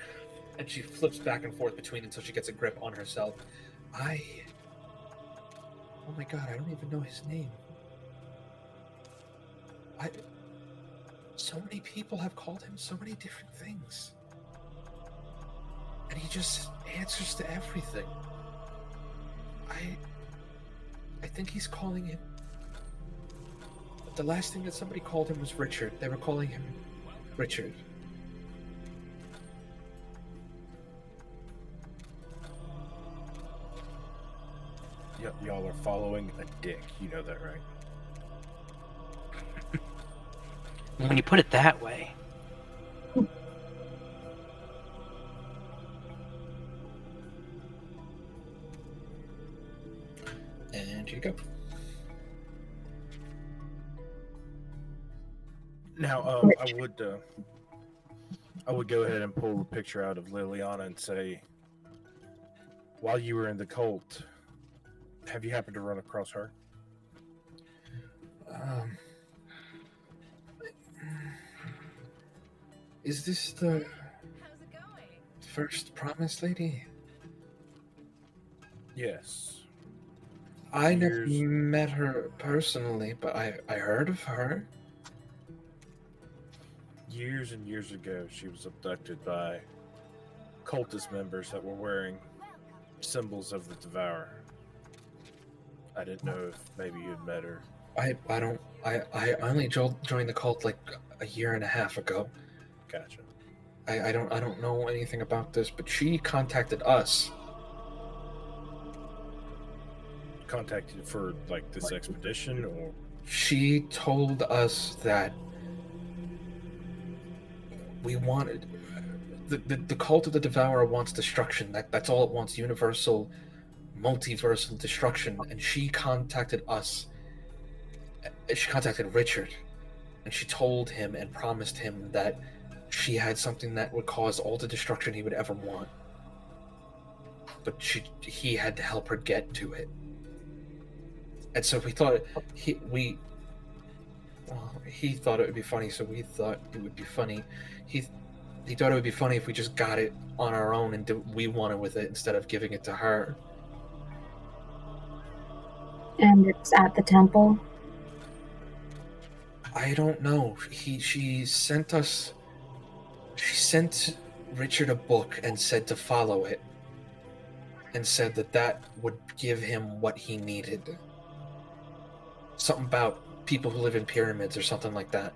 And she flips back and forth between until she gets a grip on herself. I Oh my god, I don't even know his name. So many people have called him so many different things. And he just answers to everything. I think he's calling him... The last thing that somebody called him was Richard. They were calling him Richard. Y'all are following a dick. You know that, right? When you put it that way. And here you go. Now, I would go ahead and pull the picture out of Liliana and say, while you were in the cult, have you happened to run across her? Is this the first promised lady? Yes. I never met her personally, but I heard of her. Years and years ago, she was abducted by cultist members that were wearing symbols of the Devourer. I didn't know if maybe you had met her. I only joined the cult like a year and a half ago. Gotcha. I don't know anything about this, but she contacted us. Contacted for like this expedition, or she told us that we wanted the cult of the Devourer wants destruction. That's all it wants: universal, multiversal destruction. And she contacted us. She contacted Richard, and she told him and promised him that she had something that would cause all the destruction he would ever want. But he had to help her get to it. And so we thought he thought it would be funny, so we thought it would be funny. He thought it would be funny if we just got it on our own and we wanted with it instead of giving it to her. And it's at the temple? I don't know. She sent Richard a book and said to follow it. And said that would give him what he needed. Something about people who live in pyramids or something like that.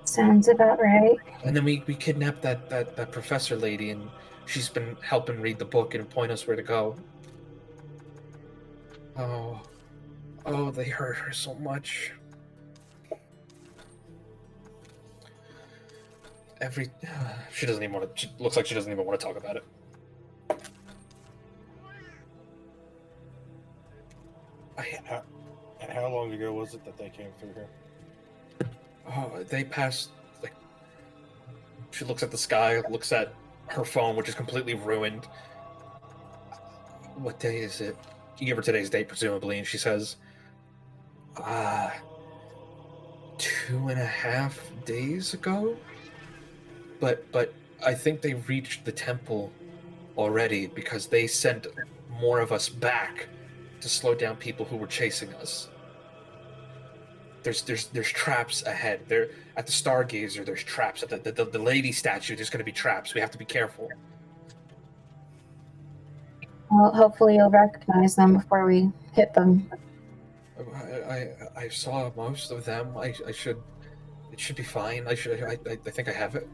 Sounds about right. And then we kidnapped that professor lady, and she's been helping read the book and point us where to go. Oh, they hurt her so much. She doesn't even want to. Looks like she doesn't even want to talk about it. And how long ago was it that they came through here? Oh, they passed. Like, she looks at the sky, looks at her phone, which is completely ruined. What day is it? You give her today's date, presumably, and she says, 2.5 days ago. But I think they reached the temple already because they sent more of us back to slow down people who were chasing us. There's traps ahead. There at the Stargazer. There's traps at the lady statue. There's going to be traps. We have to be careful. Well, hopefully you'll recognize them before we hit them. I saw most of them. It should be fine. I think I have it.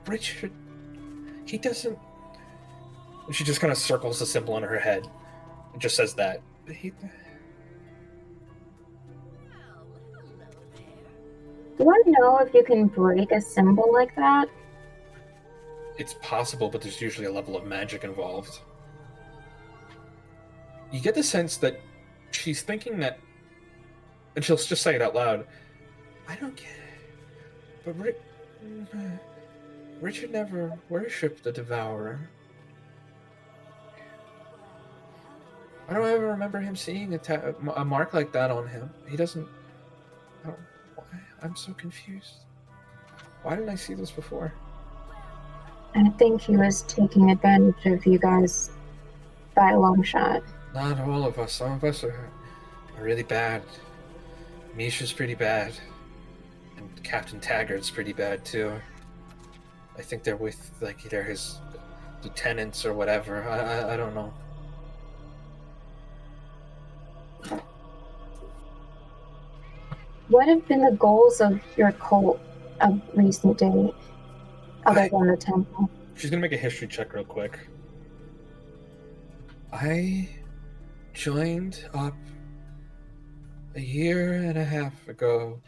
Richard, he doesn't. She just kind of circles the symbol on her head and just says that. Do I know if you can break a symbol like that? It's possible, but there's usually a level of magic involved. You get the sense that she's thinking that, and she'll just say it out loud, I don't get it, but Richard never worshipped the Devourer. I don't ever remember him seeing a mark like that on him. He doesn't... I'm so confused. Why didn't I see this before? I think he was taking advantage of you guys by a long shot. Not all of us. Some of us are really bad. Misha's pretty bad. And Captain Taggart's pretty bad too. I think they're with like either his lieutenants or whatever. I don't know. What have been the goals of your cult of recent date, other than the temple? She's gonna make a history check real quick. I joined up a year and a half ago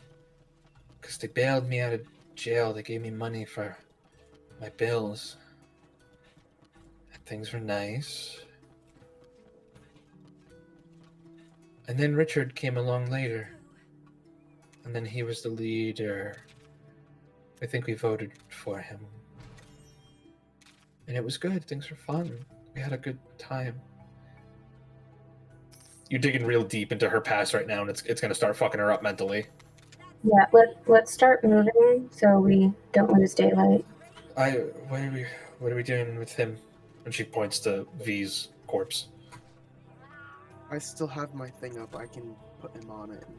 because they bailed me out of jail. They gave me money for my bills. And things were nice. And then Richard came along later. And then he was the leader. I think we voted for him. And it was good. Things were fun. We had a good time. You're digging real deep into her past right now, and it's going to start fucking her up mentally. Yeah, let's start moving so we don't lose daylight. What are we doing with him? And she points to V's corpse. I still have my thing up. I can put him on it and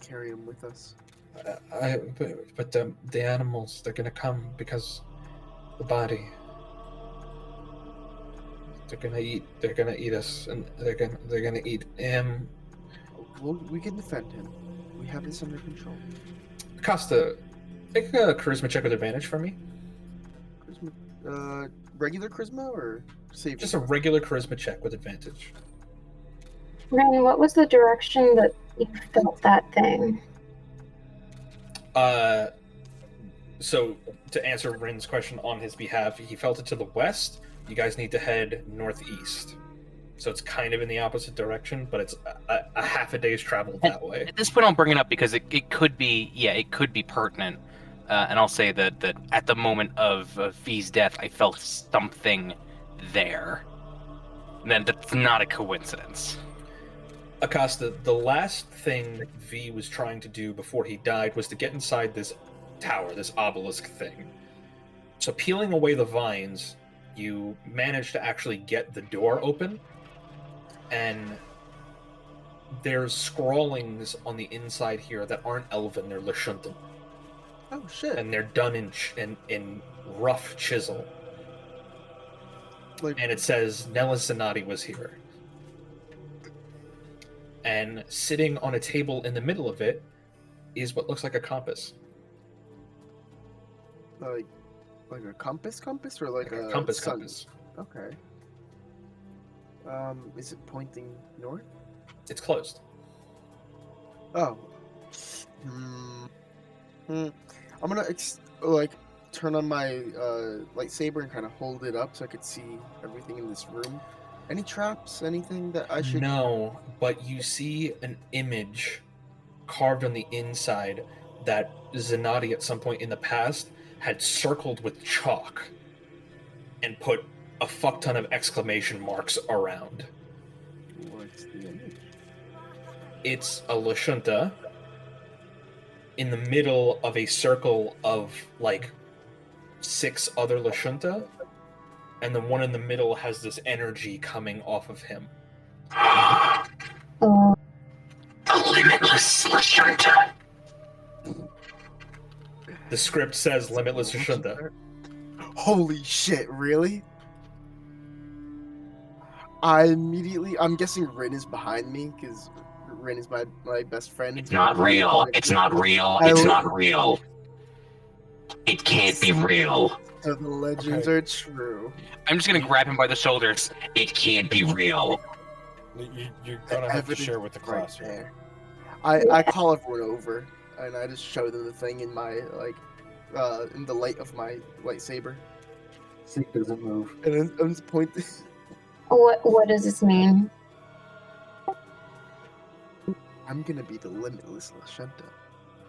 carry him with us. But the animals, they're gonna come because the body. They're gonna eat us, and they're gonna eat him. Well, we can defend him. We have this under control. Costa, make a charisma check with advantage for me. Charisma, regular charisma or save? Just a regular charisma check with advantage. Ren, what was the direction that you felt that thing? So to answer Rin's question on his behalf, he felt it to the west. You guys need to head northeast. So it's kind of in the opposite direction, but it's a half a day's travel that way. At this point, I'll bring it up because it could be pertinent. And I'll say that at the moment of V's death, I felt something there. And then that's not a coincidence. Acosta, the last thing V was trying to do before he died was to get inside this tower, this obelisk thing. So peeling away the vines, you managed to actually get the door open, and there's scrawlings on the inside here that aren't Elven, they're Lashuntan. Oh shit! And they're done in rough chisel. And it says Nellis Zanati was here. And sitting on a table in the middle of it is what looks like a compass. Like a compass or like a compass sun? compass. Okay. Is it pointing north? It's closed. Oh. I'm gonna turn on my lightsaber and kind of hold it up so I could see everything in this room. Any traps? Anything that I should? No, but you see an image carved on the inside that Zanati at some point in the past had circled with chalk and put a fuck ton of exclamation marks around. What's the image? It's a Lashunta in the middle of a circle of like 6 other Lashunta, and the one in the middle has this energy coming off of him. The Limitless Lashunta. The script says Limitless Lashunta. Holy shit, really? I'm guessing Rin is behind me, because Rin is my best friend. It's not real. It's not real. It's not real. It can't be real. So the legends are true. I'm just gonna grab him by the shoulders. It can't be real. You're gonna have to share with the class. Right there. I call everyone over, and I just show them the thing in my in the light of my lightsaber. Sync doesn't move. And then I'm just pointing. What does this mean? I'm gonna be the Limitless Lashunta.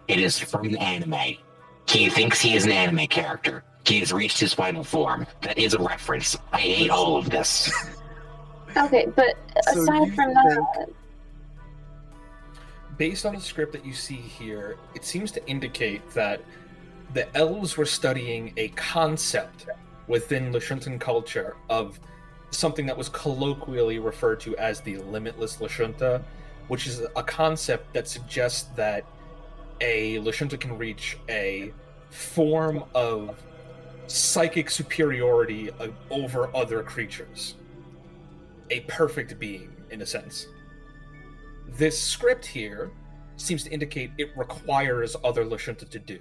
It is from an anime. He thinks he is an anime character. He has reached his final form. That is a reference. I hate all of this. Okay, but So aside you from that, Based on the script that you see here, it seems to indicate that the elves were studying a concept within Lashuntan culture of something that was colloquially referred to as the limitless Lashunta, which is a concept that suggests that a Lashunta can reach a form of psychic superiority over other creatures. A perfect being, in a sense. This script here seems to indicate it requires other Lashunta to do.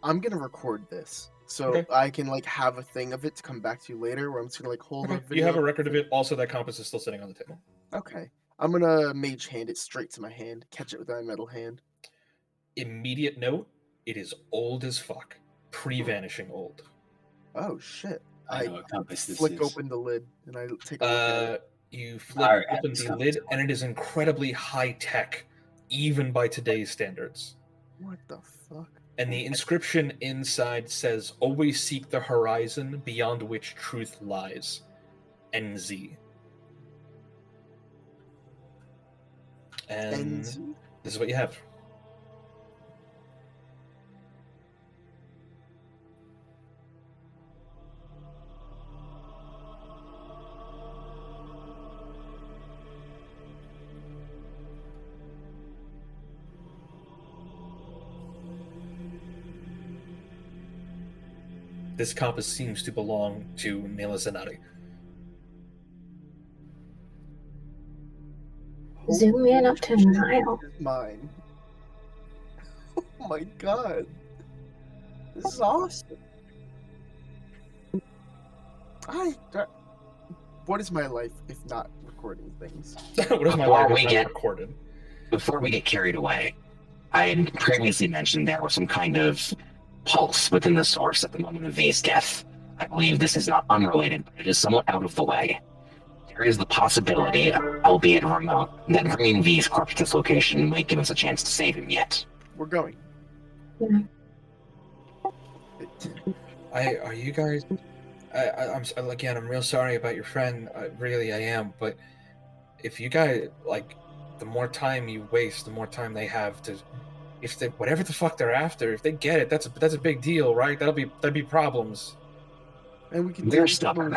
I'm gonna record this so Okay. I can like have a thing of it to come back to you later, where I'm just gonna like hold a video. You have a record of it. Also, that compass is still sitting on the table. Okay, I'm gonna mage hand it straight to my hand, catch it with my metal hand. Immediate note: it is old as fuck, pre-vanishing old. Oh shit! I know what compass this flick is. open the lid and I take a look at it. You flip Alright, open it's the coming. lid, and it is incredibly high tech, even by today's standards. What the fuck? And the inscription inside says, "Always seek the horizon beyond which truth lies." NZ. And NZ? this is what you have. This compass seems to belong to Nela Zenati. Zoom in up to a mile. Mine. Oh my god. This is awesome. What is my life if not recording things? What is my Before life we if not get recorded? Before we get carried away, I had previously mentioned there was some kind of pulse within the source at the moment of V's death. I believe this is not unrelated, but it is somewhat out of the way. There is the possibility, albeit remote, that bringing V's corpse to this location might give us a chance to save him yet. We're going. Are you guys? I'm real sorry about your friend. Really, I am. But if you guys the more time you waste, the more time they have to. If they whatever the fuck they're after, if they get it, that's a big deal, right? That'd be problems. And we can. They're stubborn.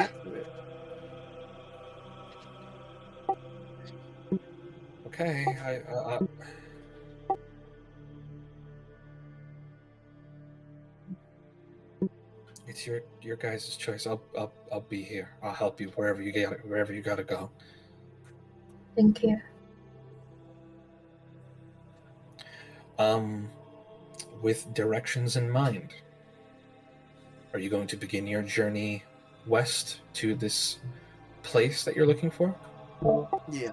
Okay, it's your guys' choice. I'll be here. I'll help you wherever you gotta go. Thank you. With directions in mind, are you going to begin your journey west to this place that you're looking for? Yeah.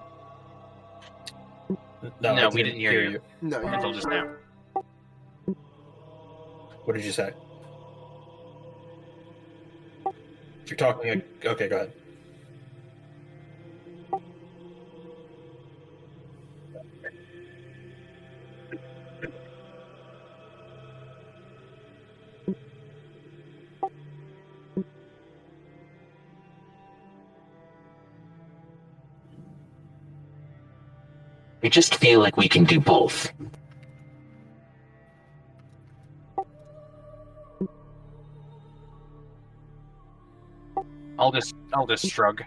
No, I we didn't hear you. No, Until just now. What did you say? If you're talking, okay, go ahead. We just feel like we can do both. I'll just shrug.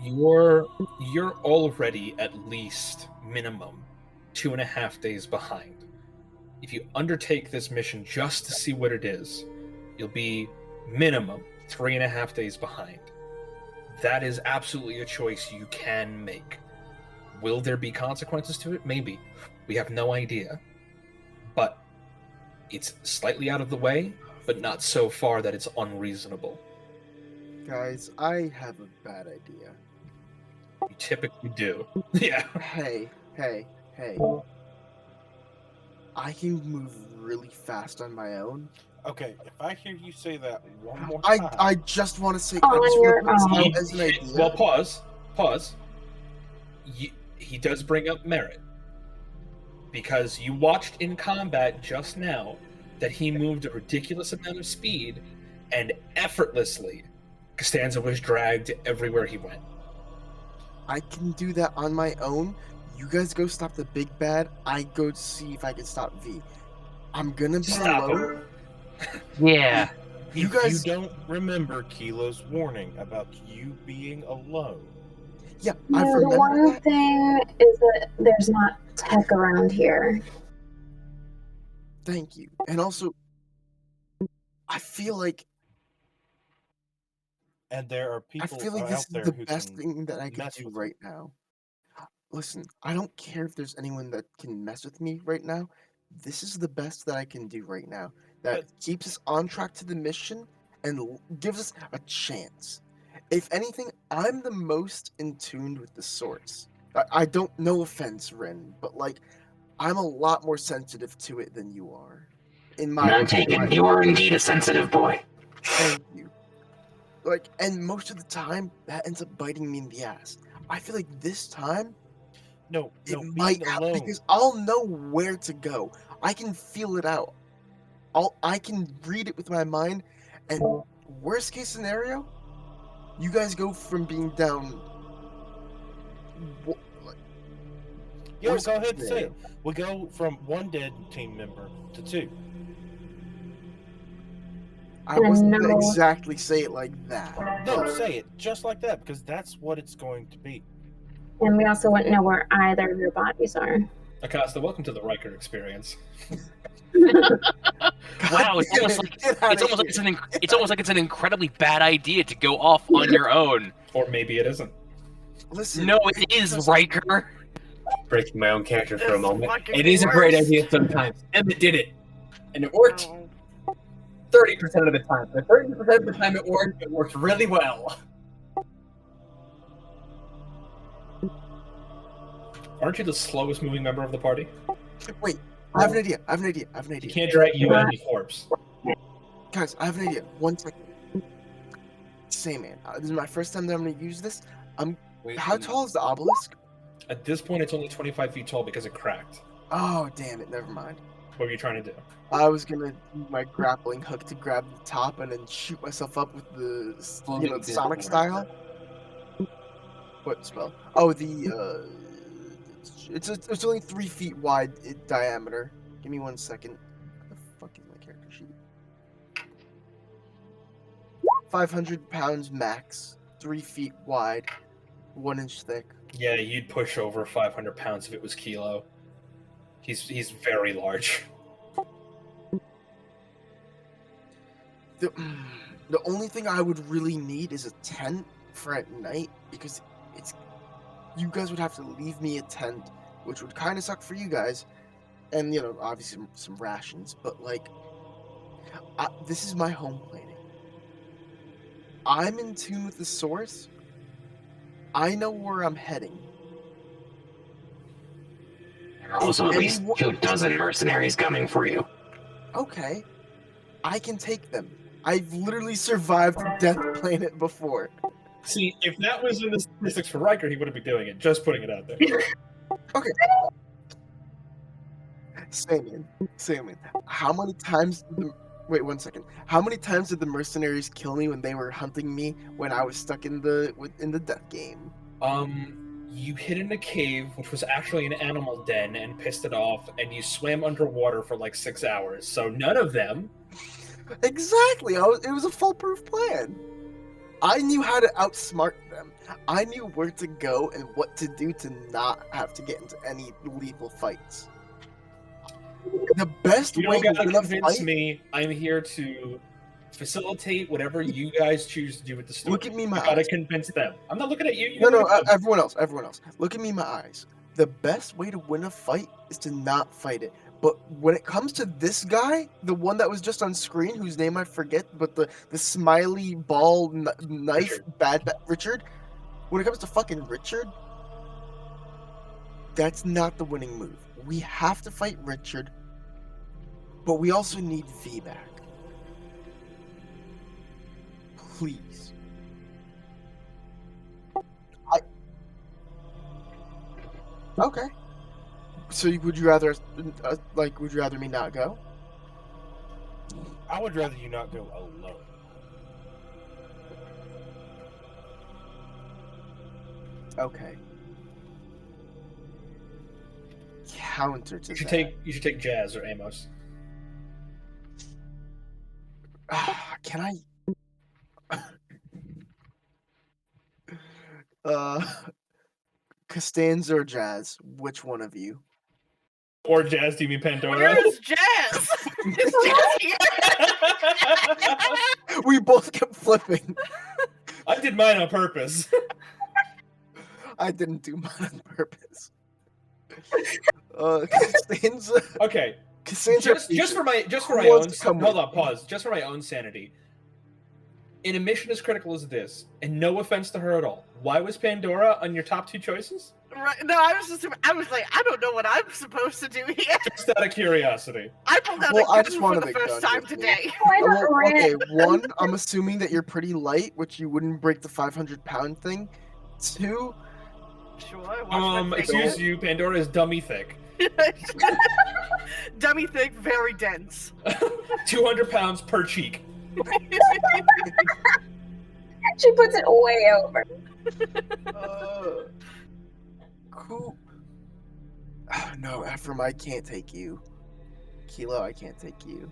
You're already at least minimum 2.5 days behind. If you undertake this mission just to see what it is, you'll be minimum 3.5 days behind. That is absolutely a choice you can make. Will there be consequences to it? Maybe. We have no idea. But it's slightly out of the way, but not so far that it's unreasonable. Guys, I have a bad idea. You typically do. Yeah. Hey. I can move really fast on my own. Okay, if I hear you say that one more time, I just want to say. On I just your want to put own. this out as an idea. Well, pause. He does bring up merit. Because you watched in combat just now that he moved a ridiculous amount of speed, and effortlessly, Costanza was dragged everywhere he went. I can do that on my own. You guys go stop the big bad. I go see if I can stop V. I'm gonna be Stop alone. him. Yeah. You If guys- you don't remember Kilo's warning about you being alone. Yeah, No, the one thing is that there's not tech around here. Thank you. And also, I feel like And there are people this out is there the who best can thing that I can mess do with right now. Listen, I don't care if there's anyone that can mess with me right now. This is the best that I can do right now. That keeps us on track to the mission and gives us a chance. If anything, I'm the most in tune with the source. I don't, no offense, Rin, but like, I'm a lot more sensitive to it than you are. None taken. You are indeed a sensitive boy. Thank you. Like, and most of the time, that ends up biting me in the ass. I feel like this time, it might help because I'll know where to go. I can feel it out. I can read it with my mind, and worst case scenario, you guys go from being down. Yo, worst go case ahead and say scenario. it. We go from one dead team member to 2. I wasn't gonna No. exactly say it like that. No, say it just like that because that's what it's going to be. And we also wouldn't know where either of your bodies are. Acosta, welcome to the Riker experience. Wow, it's almost like it's almost like it's an incredibly bad idea to go off on your own. Or maybe it isn't. Listen, no, it is, Riker. Breaking my own character for a It's moment. fucking It is a great worse. idea sometimes. Emmett did it. And it worked 30% of the time. But 30% of the time it worked really well. Aren't you the slowest moving member of the party? Wait, I have an idea. You can't drag you and the corpse. Guys, I have an idea. 1 second. Say, man, this is my first time that I'm gonna use this. How tall is the obelisk? At this point, it's only 25 feet tall because it cracked. Oh, damn it. Never mind. What were you trying to do? I was gonna use my grappling hook to grab the top and then shoot myself up with the, the Sonic style. What spell? Oh, the it's only 3 feet wide in diameter. Give me 1 second. What the fuck is my character sheet? 500 pounds max, 3 feet wide, 1 inch thick. Yeah, you'd push over 500 pounds if it was Kilo. He's very large. The only thing I would really need is a tent for at night because you guys would have to leave me a tent, which would kind of suck for you guys, and obviously some rations. But like, this is my home planet. I'm in tune with the source. I know where I'm heading. There are also at least 24 mercenaries coming for you. Okay, I can take them. I've literally survived Death Planet before. See, if that was in the statistics for Riker, he wouldn't be doing it. Just putting it out there. Okay. Sayman, how many times... Wait 1 second. How many times did the mercenaries kill me when they were hunting me when I was stuck in the death game? You hid in a cave, which was actually an animal den, and pissed it off, and you swam underwater for like 6 hours. So none of them. Exactly. It was a foolproof plan. I knew how to outsmart them. I knew where to go and what to do to not have to get into any lethal fights. The best You way don't to gotta win a convince fight. me. I'm here to facilitate whatever you guys choose to do with the story. Look at me in my You gotta eyes. convince them. I'm not looking at you. No, everyone else. Look at me in my eyes. The best way to win a fight is to not fight it. But when it comes to this guy, the one that was just on screen, whose name I forget, but the smiley ball knife Richard. When it comes to fucking Richard, that's not the winning move. We have to fight Richard, but we also need V back. Please. Okay. So would you rather, would you rather me not go? I would rather you not go alone. Okay. Counter to You should that. take Jazz or Amos. Can I? Costanza or Jazz? Which one of you? Or Jazz, do you mean Pandora? Where is Jazz? Is Jazz here? We both kept flipping. I did mine on purpose. I didn't do mine on purpose. Costanza. Okay. Costanza. Just for my Who own. wants to come Hold with on, pause. Just for my own sanity. In a mission as critical as this, and no offense to her at all, why was Pandora on your top 2 choices? Right, no, I was like, I don't know what I'm supposed to do here. Just out of curiosity. I pulled out Well, a I gun just for wanted the a first gun time with me. today. Well, okay, one, I'm assuming that you're pretty light, which you wouldn't break the 500-pound thing. 2, Sure. Excuse you, Pandora is dummy thick. Dummy thick, very dense. 200 pounds per cheek. She puts it way over. Cool. No, Ephraim, I can't take you. Kilo, I can't take you.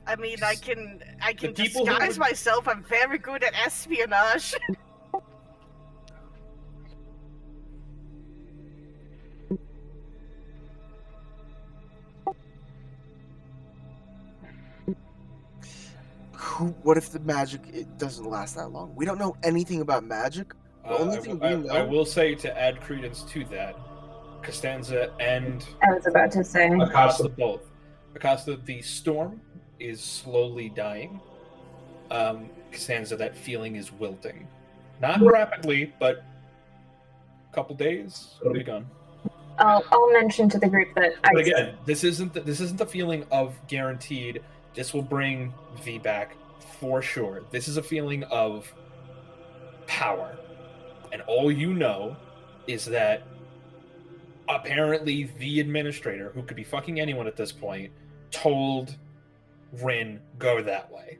I mean, I can people who disguise would- myself. I'm very good at espionage. What if the magic it doesn't last that long? We don't know anything about magic. The only thing we know. I will say, to add credence to that, Costanza and I was about to say. Acosta both. Acosta, the storm is slowly dying. Costanza, that feeling is wilting. Not rapidly, but a couple days, it'll be gone. I'll mention to the group that I. But again, this isn't the feeling of guaranteed. This will bring V back for sure. This is a feeling of power, and all you know is that apparently the administrator, who could be fucking anyone at this point, told Rin go that way.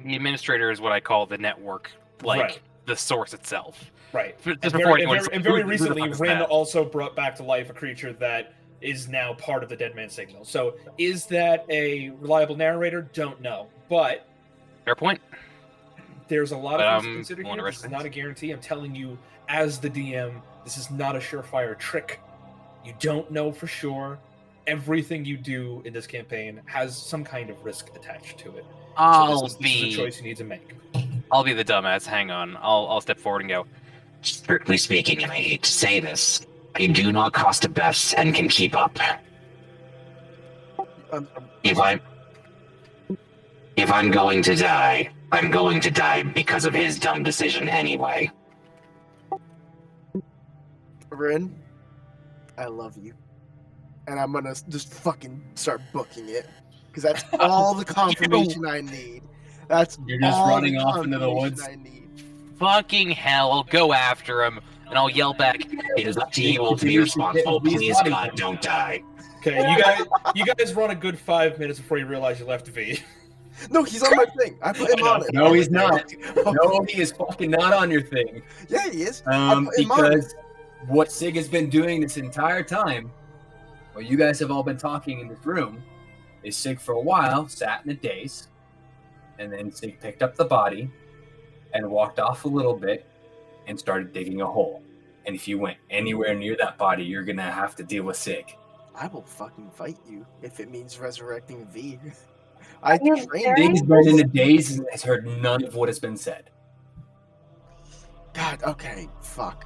The administrator is what I call the network, like Right. the source itself. Right. Just And before very, anyone and says, very, and very "Who the recently, fuck is Rin that?" also brought back to life a creature that is now part of the Dead Man Signal. So is that a reliable narrator? Don't know. But fair point. There's a lot But, of things to consider one here. This is not a guarantee. I'm telling you, as the DM, this is not a surefire trick. You don't know for sure. Everything you do in this campaign has some kind of risk attached to it. So this is a choice you need to make. I'll be the dumbass. Hang on. I'll step forward and go. Strictly speaking, and I hate to say this, I do not cost a best and can keep up. If I'm going to die, I'm going to die because of his dumb decision anyway. Rin, I love you. And I'm gonna just fucking start booking it. Because that's all the confirmation I need. That's You're just all running the off into the confirmation woods. I need. Fucking hell! I'll go after him, and I'll yell back. It is up to you all to be responsible. Please, God, don't die. Okay, you guys run a good 5 minutes before you realize you left V. No, he's on my thing. I put him on it. No, he's not. No, he is fucking not on your thing. Yeah, he is. I put him on it. Because what Sig has been doing this entire time, while you guys have all been talking in this room, is Sig for a while sat in a daze, and then Sig picked up the body and walked off a little bit and started digging a hole. And if you went anywhere near that body, you're gonna have to deal with Sig. I will fucking fight you if it means resurrecting V. I Sig trained has been in a daze and has heard none of what has been said. God, okay, fuck.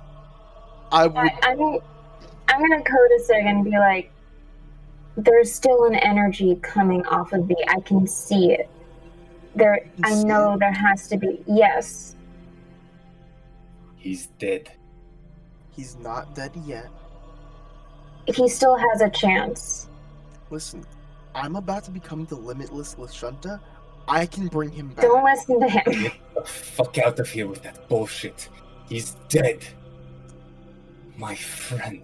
I would. I'm gonna code a Sig and be like, there's still an energy coming off of V. I can see it. I know there has to be. Yes. He's dead. He's not dead yet. He still has a chance. Listen, I'm about to become the limitless Lashunta. I can bring him back. Don't listen to him. Get the fuck out of here with that bullshit. He's dead. My friend.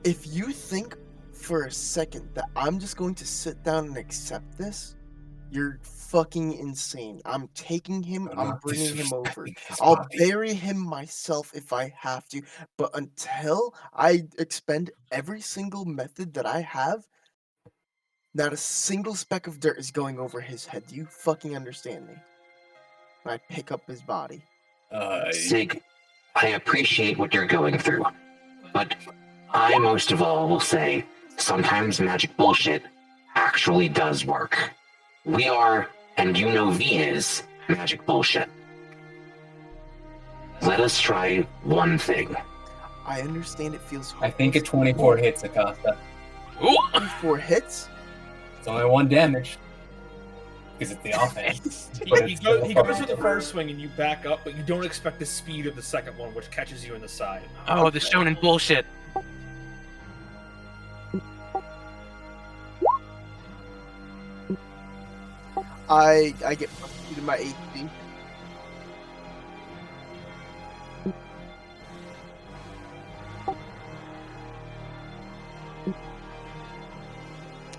If you think for a second that I'm just going to sit down and accept this, you're fucking insane. I'm taking him, I'm bringing him over. I'll bury him myself if I have to, but until I expend every single method that I have, Not a single speck of dirt is going over his head. Do you fucking understand me? I pick up his body. Sig, I appreciate what you're going through, but I most of all will say sometimes magic bullshit actually does work. We are, and you know V is, magic bullshit. Let us try one thing. I understand it feels hard. I think a 24 hits, Acosta. 24 hits? It's only 1 damage. Because it's the offense. He goes for the first swing and you back up, but you don't expect the speed of the second one, which catches you in the side. Oh, the shonen bullshit. I get +2 to my AC.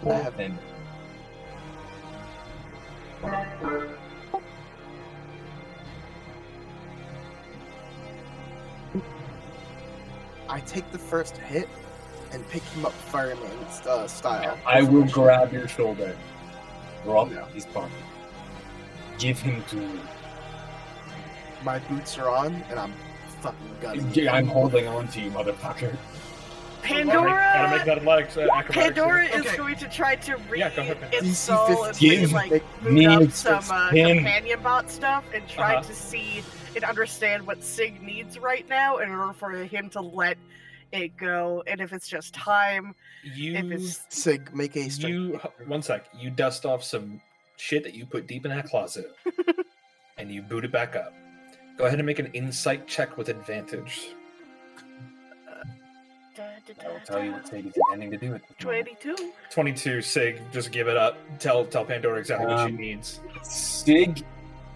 I have I take the first hit and pick him up fireman style. I will grab your shoulder. Drop his body. Give him to me. My boots are on, and I'm fucking gunning. Yeah, I'm holding on to you, motherfucker. Pandora. Gotta make that acrobatics. Pandora is going to try to DC install and 15. like Me boot up and some 16. companion bot stuff and try to see and understand what Sig needs right now in order for him to let it go. And if it's just time, if it's Sig, make a strength. One sec. You dust off some shit that you put deep in that closet, and you boot it back up. Go ahead and make an insight check with advantage. I will tell you what Sig is intending to do with this. 22. 22, Sig. Just give it up. Tell Pandora exactly what she needs. Sig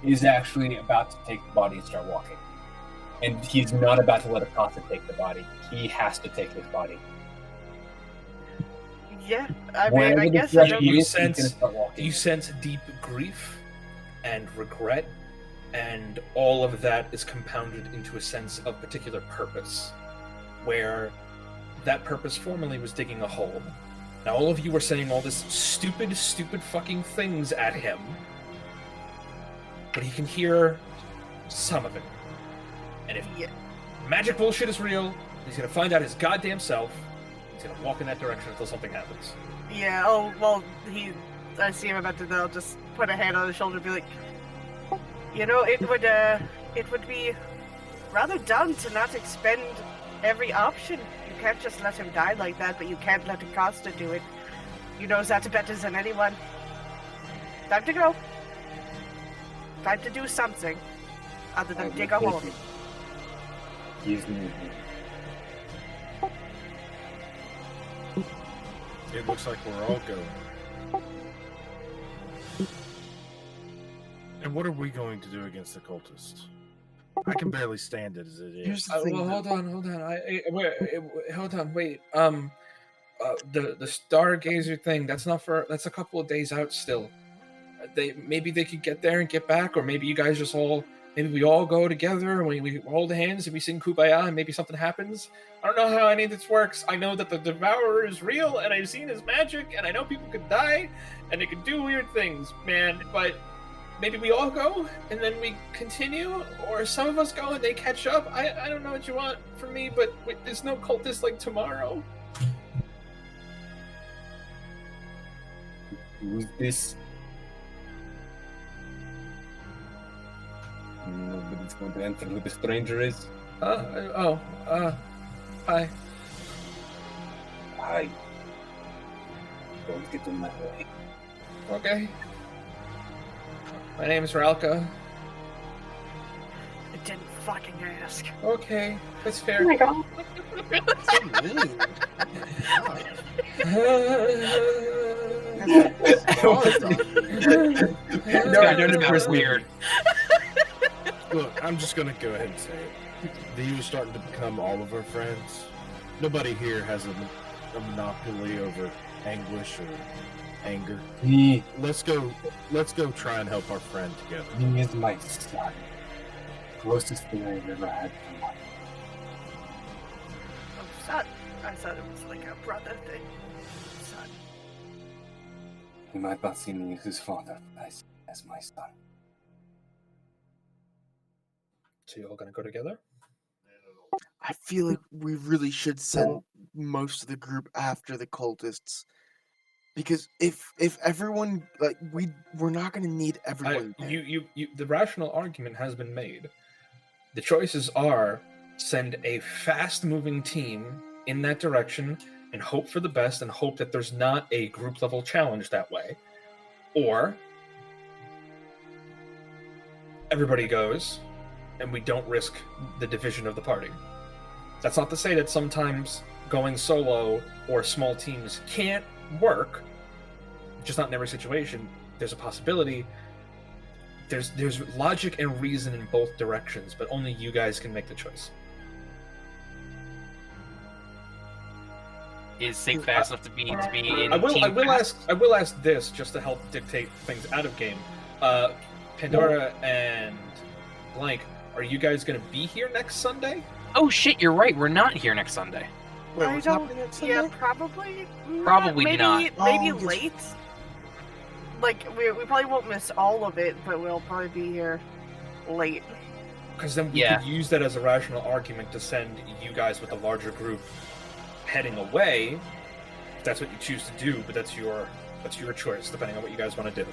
is actually about to take the body and start walking. And he's not about to let Acosta take the body. He has to take his body. Yeah, I mean, I guess I don't. You sense deep grief and regret, and all of that is compounded into a sense of particular purpose, where that purpose formerly was digging a hole. Now all of you are saying all this stupid fucking things at him, but he can hear some of it. And if magic bullshit is real, he's gonna find out his goddamn self. He's gonna walk in that direction until something happens. Yeah. Oh well, I see him about to though. Just put a hand on his shoulder and be like, you know, it would be rather dumb to not expend every option. You can't just let him die like that, but you can't let Acosta do it. You know that better than anyone. Time to go. Time to do something other than dig a hole. Give me. It looks like we're all going. And what are we going to do against the cultists? I can barely stand it as it is. Well, hold on. Wait. The Stargazer thing. That's a couple of days out still. Maybe they could get there and get back, or maybe you guys just maybe we all go together and we hold hands and we sing Kumbaya and maybe something happens. I don't know how any of this works. I know that the Devourer is real and I've seen his magic and I know people could die and they could do weird things, man. But maybe we all go and then we continue, or some of us go and they catch up. I don't know what you want from me, but there's no cultist like tomorrow. Who's this? Nobody's going to enter who the stranger is. Hi. Hi. Don't get in my way. Okay. My name is Ralka. I didn't fucking ask. Okay, that's fair. Oh my god. Weird. Look, I'm just gonna go ahead and say it. V was starting to become all of our friends. Nobody here has a monopoly over anguish or anger. Let's go try and help our friend together. He is my son. Closest thing I've ever had to life. Oh, son. I thought it was like a brother thing. Son. He might not see me as his father, but I see him as my son. So you all gonna go together? I feel like we really should send most of the group after the cultists. Because if everyone like we're not gonna need everyone. You the rational argument has been made. The choices are send a fast-moving team in that direction and hope for the best and hope that there's not a group level challenge that way. Or everybody goes and we don't risk the division of the party. That's not to say that sometimes going solo or small teams can't work, just not in every situation. There's a possibility. There's logic and reason in both directions, but only you guys can make the choice. Is Sig fast enough to be in I will team I will ask this just to help dictate things out of game. Pandora and Blank, are you guys gonna be here next Sunday? Oh shit, you're right. We're not here next Sunday. Wait, I what's don't. happening next Yeah, Sunday? probably. Probably maybe, not. Maybe Oh, yes. late. Like we probably won't miss all of it, but we'll probably be here late. Because then we Yeah. could use that as a rational argument to send you guys with a larger group heading away. If that's what you choose to do, but that's your choice, depending on what you guys want to do.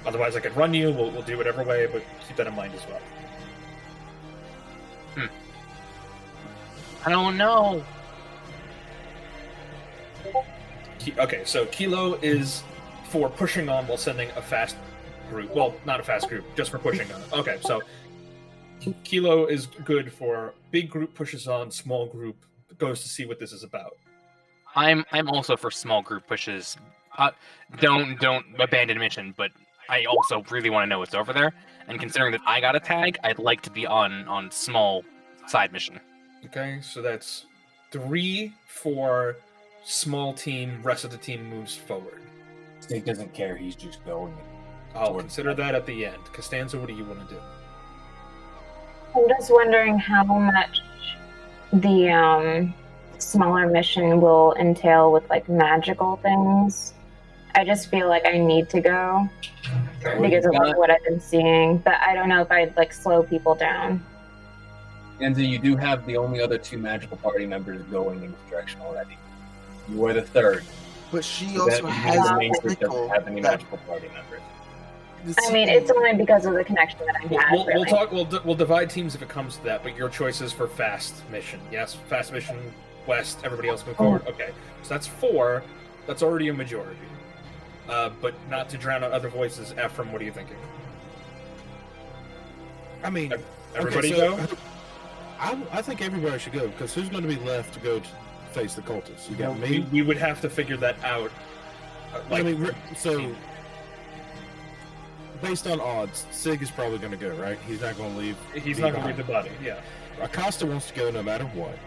Otherwise, I could run you. We'll do whatever way, but keep that in mind as well. I don't know. Okay, so Kilo is for pushing on while sending a fast group. Well, not a fast group, just for pushing on. Okay, so Kilo is good for big group pushes on, small group goes to see what this is about. I'm also for small group pushes. Don't abandon mission, but I also really want to know what's over there. And considering that I got a tag, I'd like to be on small side mission. Okay, so that's 3 for small team, rest of the team moves forward. Sig doesn't care, he's just going. I'll consider that at the end. Costanza, what do you want to do? I'm just wondering how much the smaller mission will entail with like magical things. I just feel like I need to go because of like, what I've been seeing, but I don't know if I'd like slow people down. And so you do have the only other 2 magical party members going in this direction already. You are the third. But she So also that has means the a main group sickle doesn't have any that- magical party members. I mean, it's only because of the connection that I had. We'll really. talk. We'll divide teams if it comes to that. But your choice is for fast mission. Yes, fast mission west. Everybody else move forward. Okay, so that's 4. That's already a majority. But not to drown out other voices. Ephraim, what are you thinking? I mean, Everybody okay, go. I think everybody should go because who's going to be left to go to face the cultists? You got We, me. we would have to figure that out. I mean, so based on odds, Sig is probably going to go, right? He's not going to leave. He's me not going to leave behind. the body. Yeah. Acosta wants to go no matter what,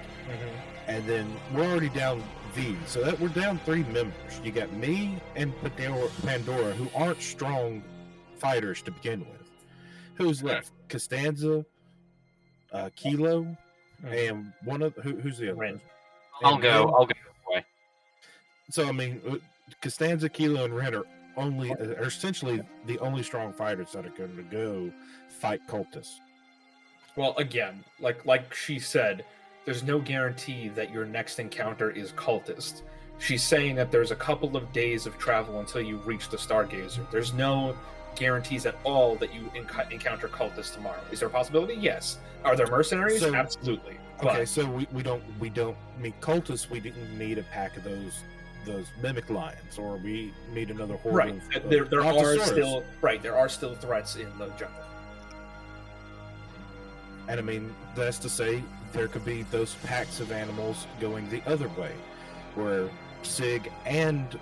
and then we're already down V, so that we're down 3 members. You got me and Pandora, who aren't strong fighters to begin with. Who's left? Costanza, Kilo, and one of who's the other? One? I'll go. I'll go. Boy. So I mean, Costanza, Kilo, and Ren are essentially the only strong fighters that are going to go fight cultists. Well, again, like she said, there's no guarantee that your next encounter is cultist. She's saying that there's a couple of days of travel until you reach the Stargazer. There's no guarantees at all that you encounter cultists tomorrow. Is there a possibility? Yes. Are there mercenaries? So- Absolutely. Okay, But so we don't meet cultists. We didn't need a pack of those mimic lions, or we need another horde. right, Of there are Brontosaurus. still there are still threats in the jungle. And I mean, that's to say there could be those packs of animals going the other way, where Sig and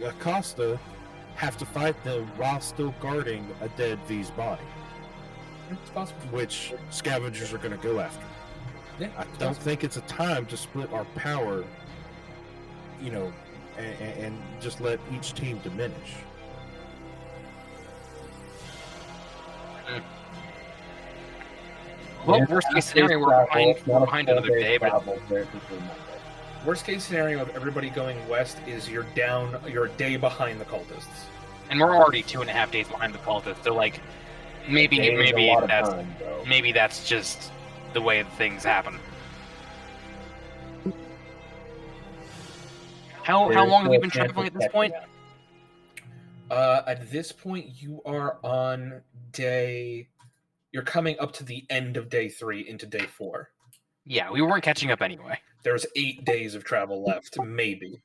Acosta have to fight them while still guarding a dead V's body. It's possible. Which scavengers are going to go after. Yeah, I don't think it's a time to split our power, and just let each team diminish. Well, worst case scenario, we're behind another day, but Worst case scenario of everybody going west is you're a day behind the cultists. And we're already 2.5 days behind the cultists, so like maybe that's just the way things happen. How long have we been traveling at this point? At this point, you are on day. You're coming up to the end of day 3 into day 4. Yeah, we weren't catching up anyway. There's 8 days of travel left, maybe.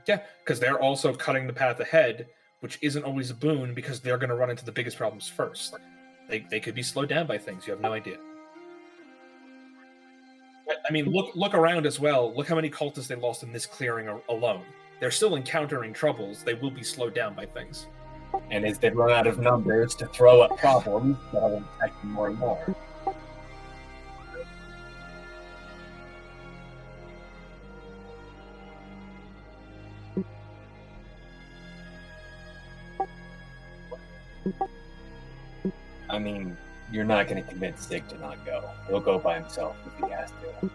Yeah, because they're also cutting the path ahead, which isn't always a boon because they're going to run into the biggest problems first. They could be slowed down by things. You have no idea. I mean, look around as well. Look how many cultists they lost in this clearing alone. They're still encountering troubles. They will be slowed down by things. And as they run out of numbers to throw at problems, that'll impact them more and more. I mean, you're not going to convince Sig to not go. He'll go by himself if he has to.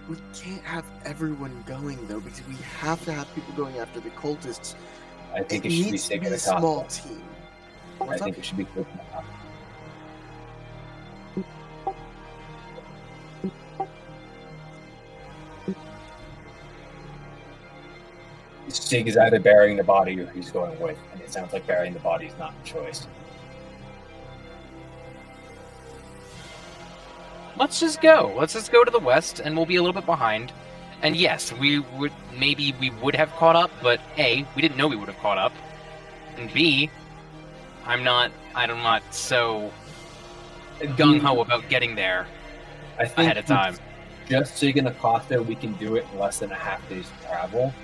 We can't have everyone going though, because we have to have people going after the cultists. I think it should be Sig and a Acosta. small team. I think it should be Sig and Acosta. Sig is either burying the body or he's going with, and it sounds like burying the body is not the choice. Let's just go. Let's just go to the west, and we'll be a little bit behind. And yes, we would have caught up, but A, we didn't know we would have caught up, and B, I'm not so gung ho about getting there ahead of time. Just Sig and Acosta, we can do it in less than a half day's travel.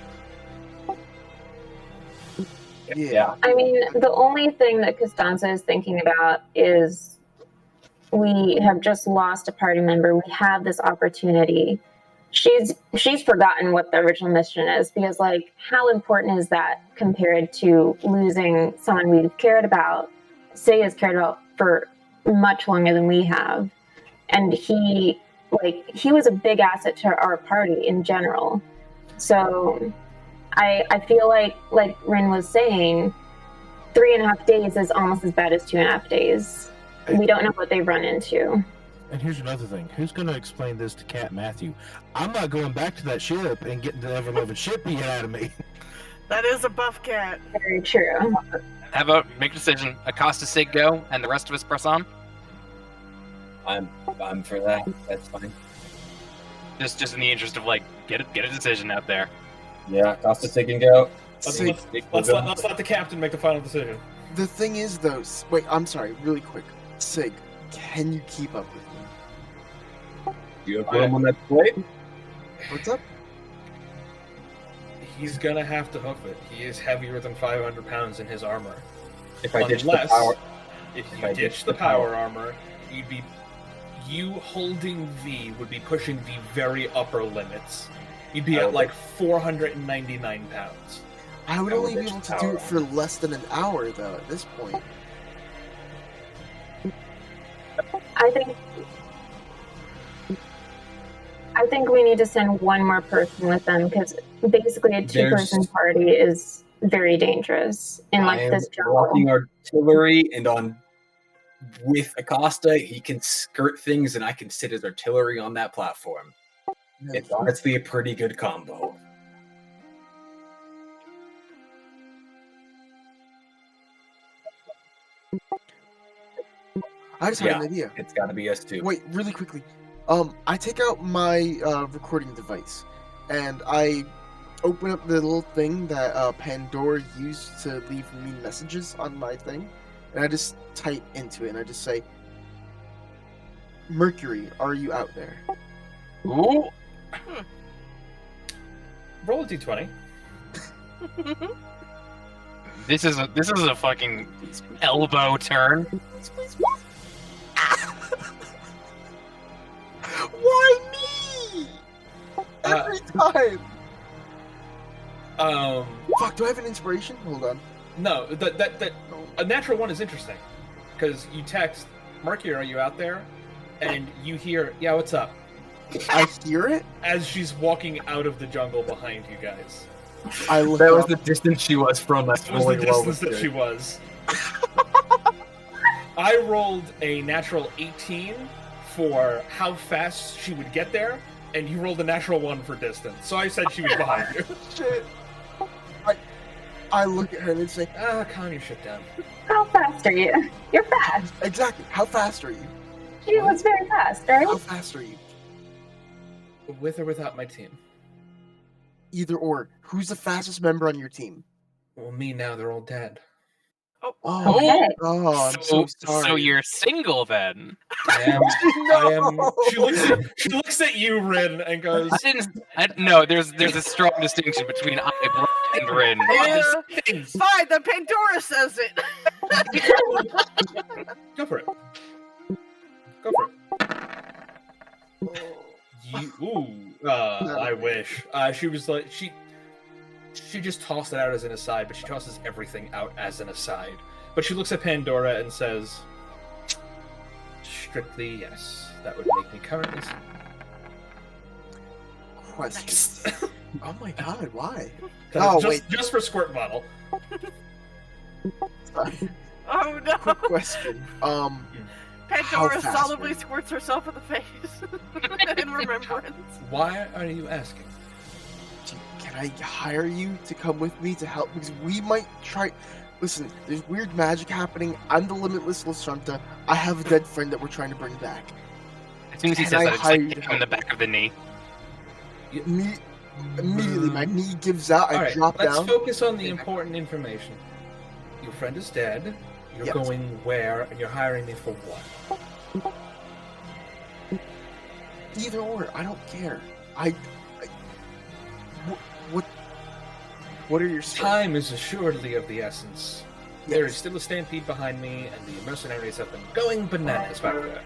Yeah. I mean, the only thing that Costanza is thinking about is we have just lost a party member. We have this opportunity. She's forgotten what the original mission is, because like, how important is that compared to losing someone we've cared about? Sig has cared about for much longer than we have, and he was a big asset to our party in general. So I feel like Rin was saying, 3.5 days is almost as bad as 2.5 days. We don't know what they've run into. And here's another thing. Who's going to explain this to Cat Matthew? I'm not going back to that ship and getting the ever-loving ship beat out of me. That is a buff cat. Very true. Make a decision. Acosta, Sig, go, and the rest of us press on. I'm for that. That's fine. Just in the interest of get a decision out there. Yeah, Acosta, Sig, and go. Let's let the captain make the final decision. The thing is, though, wait, I'm sorry, really quick. Sig, can you keep up with me? You have room on that plate? What's up? He's gonna have to hoof it. He is heavier than 500 pounds in his armor. If I ditch the power, if you ditch the power armor, you holding V would be pushing the very upper limits. You'd be at like 499 pounds. I would only be able to do it for less than an hour, though, at this point. I think we need to send one more person with them, because basically a two-person party is very dangerous in this jungle. Walking artillery, and with Acosta, he can skirt things, and I can sit as artillery on that platform. It's honestly a pretty good combo. I just had an idea. It's got to be us too. Wait, really quickly. I take out my recording device, and I open up the little thing that Pandora used to leave me messages on my thing, and I just type into it, and I just say, "Mercury, are you out there?" Ooh. Roll a d20. This is a fucking elbow turn. Why me? Every time. Fuck. Do I have an inspiration? Hold on. No, that a natural one is interesting, because you text Mercury, "Are you out there?" and you hear, "Yeah, what's up?" I hear it as she's walking out of the jungle behind you guys. I look That was up. the distance she was from us. That was the rolling well distance with that good. she was. I rolled a natural 18 for how fast she would get there, and you rolled a natural 1 for distance. So I said she was behind you. Shit. I look at her and say, calm your shit down. How fast are you? You're fast. Exactly. How fast are you? She was very fast, right? How fast are you? With or without my team? Either or. Who's the fastest member on your team? Well, me now, they're all dead. Oh, Okay. oh I'm so sorry. So you're single then? I am. She looks at you, Rin, and goes, No, there's a strong distinction between I and Rin. Yeah. Fine, the Pandora says it. Go for it. Go for it. I wish. She was like, she just tossed it out as an aside, but she tosses everything out as an aside. But she looks at Pandora and says, strictly yes. That would make me currently single. Question. Oh my god, why? Just for squirt bottle. Sorry. Oh no. Quick question. Pandora fast solemnly were you? squirts herself in the face in remembrance. Why are you asking? Can I hire you to come with me to help? Because we might try. Listen, there's weird magic happening. I'm the limitless Lashunta. I have a dead friend that we're trying to bring back. As soon as he Can says I that, it's hire like you kick to him in the back of the knee. Immediately, my knee gives out. I Alright, drop let's down. focus on the important information. Your friend is dead. You're Yes. going where, and you're hiring me for what? Either or, I don't care. What are your strengths? Time is assuredly of the essence. There is still a stampede behind me, and the mercenaries have been going bananas back there.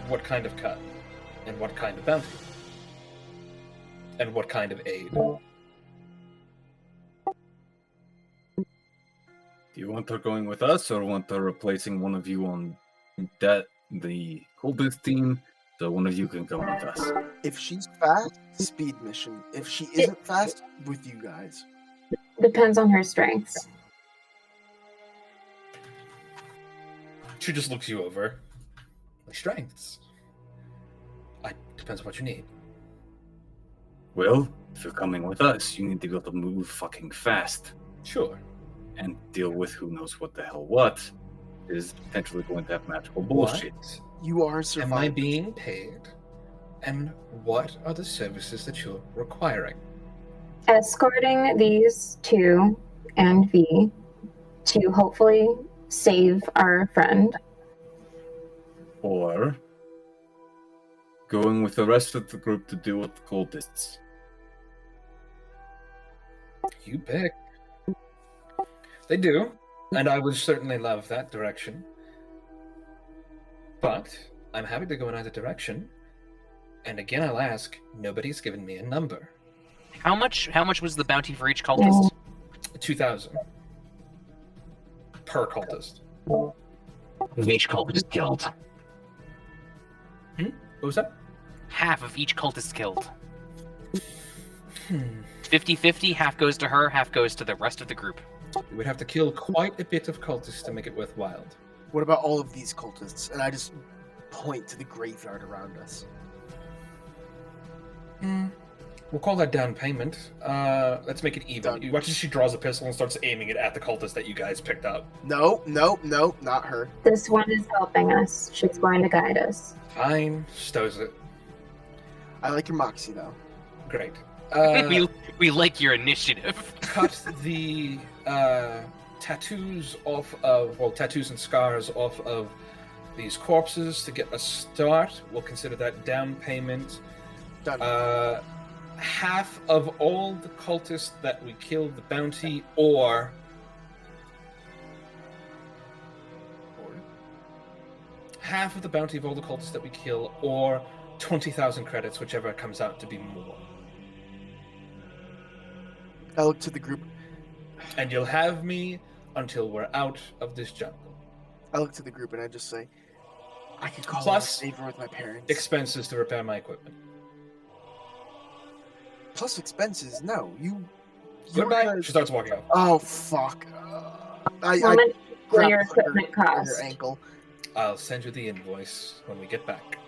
What kind of cut? And what kind of bounty? And what kind of aid? Do you want her going with us, or want her replacing one of you on the cultist team, so one of you can come with us? If she's fast, speed mission. If she isn't fast, with you guys. Depends on her strengths. She just looks you over. My strengths. Depends on what you need. Well, if you're coming with us, you need to be able to move fucking fast. Sure. And deal with who knows what the hell what is potentially going to have magical bullshit. What You are am I surviving. being paid? And what are the services that you're requiring? Escorting these two and V to hopefully save our friend. Or going with the rest of the group to deal with the cultists. You pick. They do, and I would certainly love that direction. But I'm happy to go in either direction. And again, I'll ask, nobody's given me a number. How much was the bounty for each cultist? 2,000 per cultist. Of each cultist killed. What was that? Half of each cultist killed. 50-50, half goes to her, half goes to the rest of the group. We would have to kill quite a bit of cultists to make it worthwhile. What about all of these cultists? And I just point to the graveyard around us. We'll call that down payment. Let's make it even. You watch as she draws a pistol and starts aiming it at the cultist that you guys picked up. No, not her. This one is helping us. She's going to guide us. Fine, stows it. I like your moxie though. Great. We like your initiative. Cut the tattoos off of, well, tattoos and scars off of these corpses to get a start. We'll consider that down payment. Done. Half of all the cultists that we killed, the bounty, or half of the bounty of all the cultists that we kill, or 20,000 credits, whichever comes out to be more. I look to the group. And you'll have me until we're out of this jungle. I look to the group and I just say, I could call Plus in a favor with my parents. expenses to repair my equipment. Plus expenses. No, you. Goodbye. She starts walking off. Oh fuck. How much will grabbed your her- equipment her cost? ankle. I'll send you the invoice when we get back.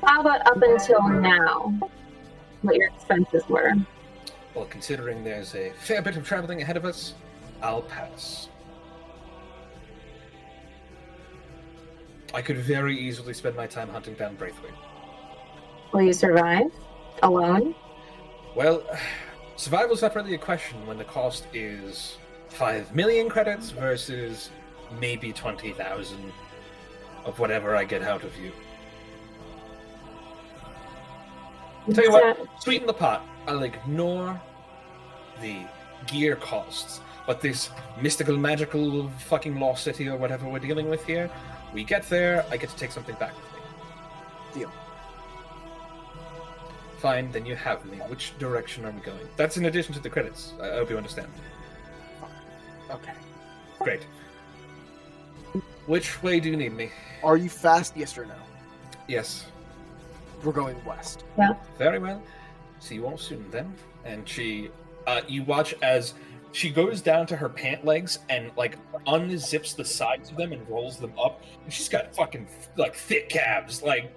How about up until now? What your expenses were? Well, considering there's a fair bit of traveling ahead of us, I'll pass. I could very easily spend my time hunting down Braithwaite. Will you survive? Alone? Well, survival's not really a question when the cost is 5 million credits versus maybe 20,000 of whatever I get out of you. Tell you what, sweeten the pot. I'll ignore the gear costs, but this mystical, magical fucking Lost City or whatever we're dealing with here, we get there, I get to take something back with me. Deal. Fine, then you have me. Which direction are we going? That's in addition to the credits. I hope you understand. Okay. Great. Which way do you need me? Are you fast? Yes or no? Yes. We're going west. Yeah. Very well. See you all soon then. And she, you watch as she goes down to her pant legs and like unzips the sides of them and rolls them up. And she's got fucking like thick calves, like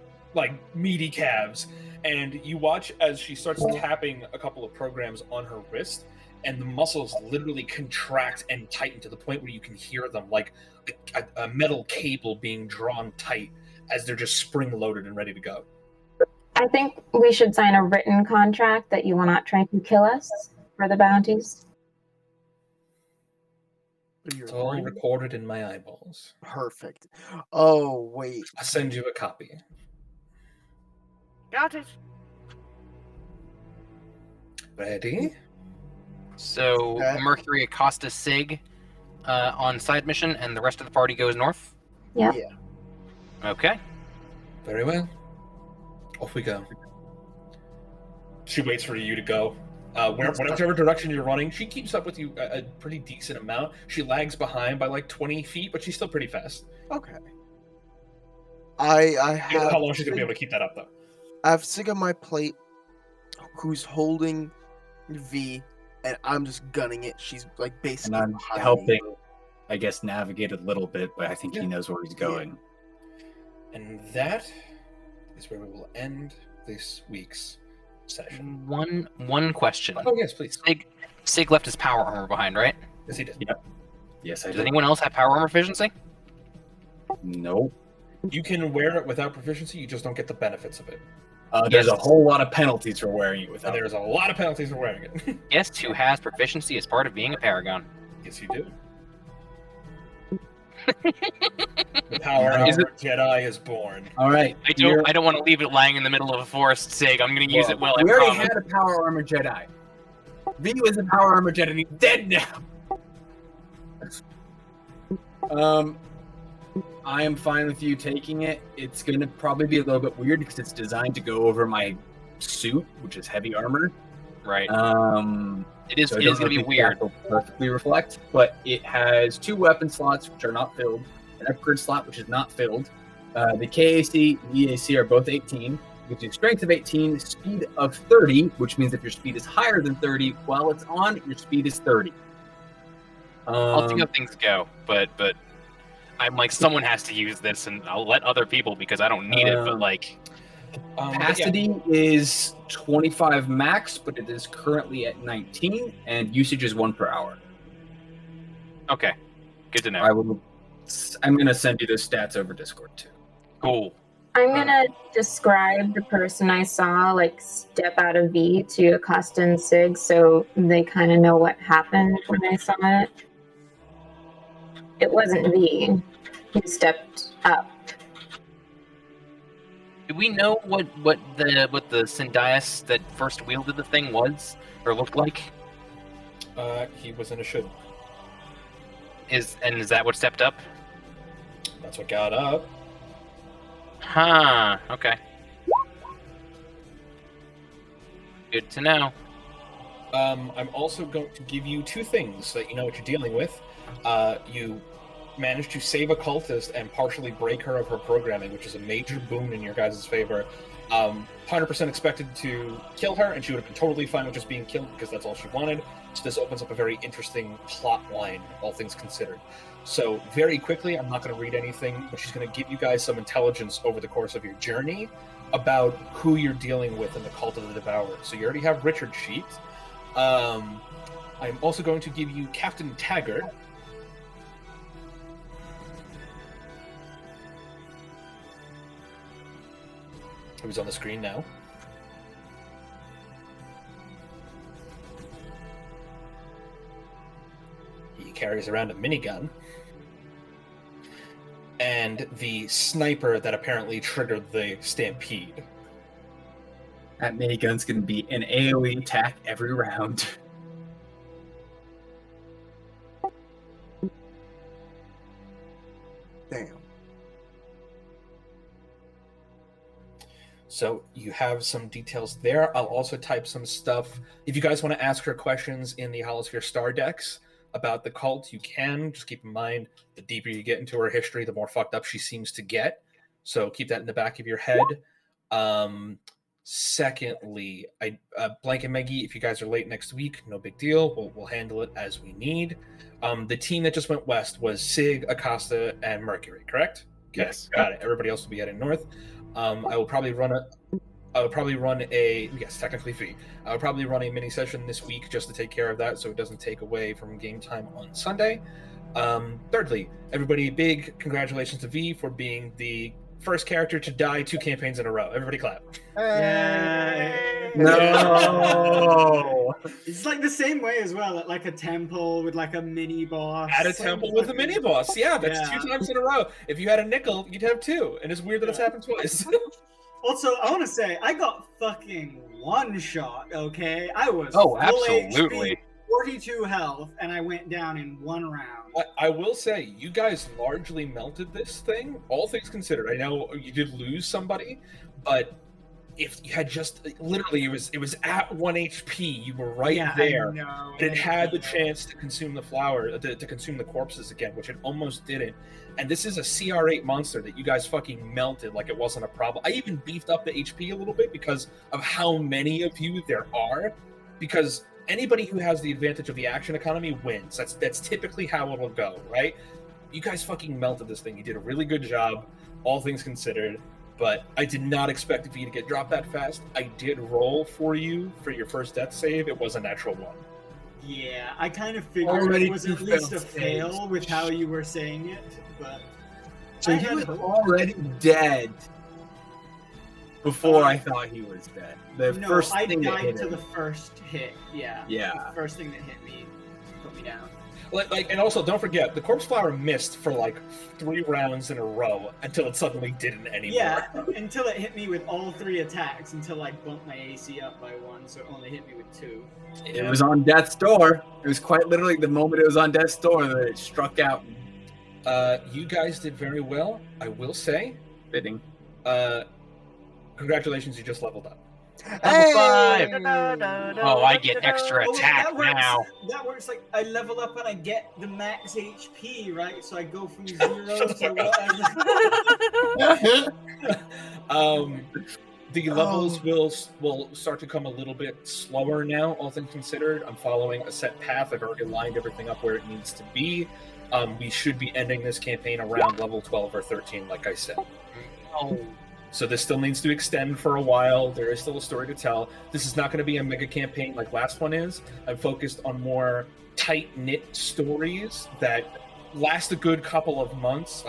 meaty calves. And you watch as she starts tapping a couple of programs on her wrist, and the muscles literally contract and tighten to the point where you can hear them like a metal cable being drawn tight as they're just spring-loaded and ready to go. I think we should sign a written contract that you will not try to kill us for the bounties. It's all recorded in my eyeballs. Perfect. Oh, wait. I'll send you a copy. Got it. Ready? So Mercury accosts Sig on side mission, and the rest of the party goes north? Yeah. Okay. Very well. Off we go. She waits for you to go. Whatever direction you're running, she keeps up with you a pretty decent amount. She lags behind by like 20 feet, but she's still pretty fast. Okay. I I don't know have. how long she's gonna be able to keep that up, though. I have Sig on my plate, who's holding V, and I'm just gunning it. She's like And basically I'm behind me. helping, I guess, navigate a little bit, but I think he knows where he's going. And that is where we will end this week's session. One question. Oh yes, please. Sig left his power armor behind, right? Yes, he did. Yep. Yes, I Does did. anyone else have power armor proficiency? Nope. You can wear it without proficiency, you just don't get the benefits of it. There's a whole lot of penalties for wearing it without. And there's a lot of penalties for wearing it. Guess who has proficiency as part of being a paragon? Yes, you do. The power of Jedi is born. All right. I don't want to leave it lying in the middle of a forest, Sig. I'm going to use it well. We I already promise. had a power armor Jedi. V was a power armor Jedi, and he's dead now. I am fine with you taking it. It's going to probably be a little bit weird because it's designed to go over my suit, which is heavy armor. Right. It is so I going don't to know be if the weird. stats will perfectly reflect, but it has 2 weapon slots which are not filled, an upgrade slot which is not filled. The KAC and EAC are both 18, gives you strength of 18, speed of 30, which means if your speed is higher than 30, while it's on, your speed is 30. I'll see how things go, but I'm like, someone has to use this, and I'll let other people because I don't need it. But like, Capacity is 25 max, but it is currently at 19, and usage is 1 per hour. Okay, good to know. I'm going to send you those stats over Discord too. Cool. I'm gonna describe the person I saw like step out of V to Acosta and Sig so they kind of know what happened when I saw it. It wasn't V. He stepped up. Do we know what the Syndias that first wielded the thing was or looked like? He was in a ship. Is that what stepped up? That's what got up. Huh. Okay. Good to know. I'm also going to give you 2 things so that you know what you're dealing with. You manage to save a cultist and partially break her of her programming, which is a major boon in your guys' favor. 100% expected to kill her, and she would have been totally fine with just being killed because that's all she wanted. So this opens up a very interesting plot line, all things considered. So very quickly, I'm not going to read anything, but she's going to give you guys some intelligence over the course of your journey about who you're dealing with in the Cult of the Devourer. So you already have Richard Sheet. I'm also going to give you Captain Taggart. Who's on the screen now. He carries around a minigun. And the sniper that apparently triggered the stampede. That minigun's gonna be an AoE attack every round. Damn. So you have some details there. I'll also type some stuff. If you guys want to ask her questions in the Holosphere Star Decks about the cult, you can. Just keep in mind, the deeper you get into her history, the more fucked up she seems to get. So keep that in the back of your head. Secondly, Blank and Meggie, if you guys are late next week, no big deal. We'll handle it as we need. The team that just went west was Sig, Acosta, and Mercury, correct? Okay, Yes. got it. Everybody else will be heading north. I would probably run a yes, technically fee. I would probably run a mini session this week just to take care of that so it doesn't take away from game time on Sunday. Thirdly, everybody, big congratulations to V for being the first character to die 2 campaigns in a row. Everybody clap. Yay. No. It's like the same way as well at like a temple with like a mini boss. At a temple with a mini boss. Yeah, that's 2 times in a row. If you had a nickel, you'd have 2. And it's weird that it's happened twice. Also, I want to say, I got fucking one shot, okay? I was Oh, full absolutely. HP, 42 health, and I went down in 1 round. I will say, you guys largely melted this thing, all things considered. I know you did lose somebody, but if you had just literally, it was at 1 HP. You were right there. I know, It had the chance to consume the flower, to consume the corpses again, which it almost didn't. And this is a CR8 monster that you guys fucking melted like it wasn't a problem. I even beefed up the HP a little bit because of how many of you there are. Because anybody who has the advantage of the action economy wins. That's typically how it'll go, right? You guys fucking melted this thing. You did a really good job, all things considered. But I did not expect for you to get dropped that fast. I did roll for you for your first death save. It was a natural 1. Yeah, I kind of figured Already it was at 2 least a failed fail saves. with how you were saying it, but... So I he had was hope. already dead before I thought he was dead. The No, first I thing that died hit to him. the first hit, yeah. Yeah. The first thing that hit me put me down. And also, don't forget, the corpse flower missed for like 3 rounds in a row until it suddenly didn't anymore. Yeah, until it hit me with all 3 attacks, until I bumped my AC up by 1, so it only hit me with 2. It was on death's door. It was quite literally the moment it was on death's door that it struck out. You guys did very well, I will say. Fitting. Congratulations, you just leveled up. Level 5. Oh, I get extra Oh, wait, attack that works, now. That works like I level up and I get the max HP, right? So I go from 0 to whatever. The levels will start to come a little bit slower now, all things considered. I'm following a set path. I've already lined everything up where it needs to be. We should be ending this campaign around level 12 or 13, like I said. Oh. So this still needs to extend for a while. There is still a story to tell. This is not going to be a mega campaign like last one is. I'm focused on more tight-knit stories that last a good couple of months,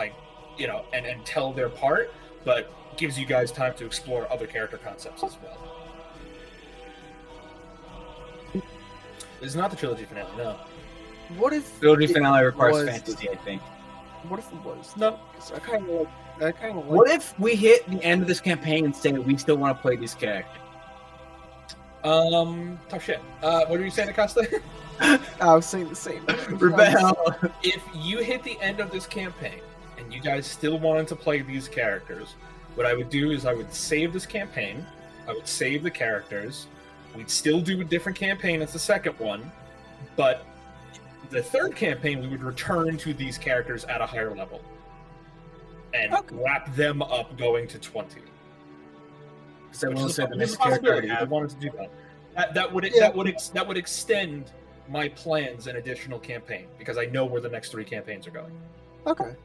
and tell their part, but gives you guys time to explore other character concepts as well. This is not the trilogy finale, no. What if Trilogy it finale requires was- fantasy, I think. What if it was? No. 'Cause I kind of like. What if we hit the end of this campaign and say we still want to play these characters? Tough shit. What were you saying, Acosta? I was saying the same. Rebel. If you hit the end of this campaign and you guys still wanted to play these characters, what I would do is I would save this campaign, I would save the characters, we'd still do a different campaign as the second one, but The third campaign, we would return to these characters at a higher level and wrap them up going to 20. So Which we'll is say a the next possibility. character. I wanted to do that. That would extend my plans an additional campaign because I know where the next 3 campaigns are going. Okay.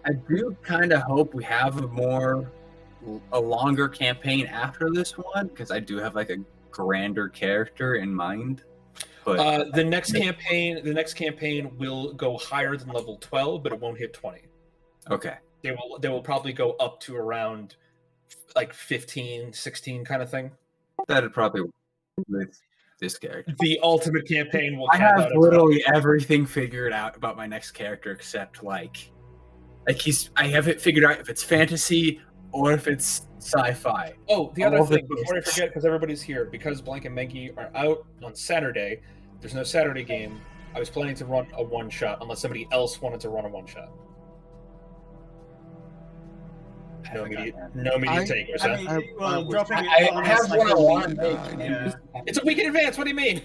I do kind of hope we have a longer campaign after this one because I do have like a grander character in mind. But the next campaign will go higher than level 12, but it won't hit 20. Okay. They will probably go up to around like 15, 16 kind of thing. That'd probably work with this character. The ultimate campaign will I cap have out at literally everything figured out about my next character except like I have it figured out if it's fantasy or if it's sci-fi. Oh, the I other love thing, it. before I forget, because everybody's here, because Blank and Menki are out on Saturday, there's no Saturday game. I was planning to run a one-shot unless somebody else wanted to run a one-shot. No immediate takers, huh? I have one I want to make. Yeah. It's a week in advance. What do you mean?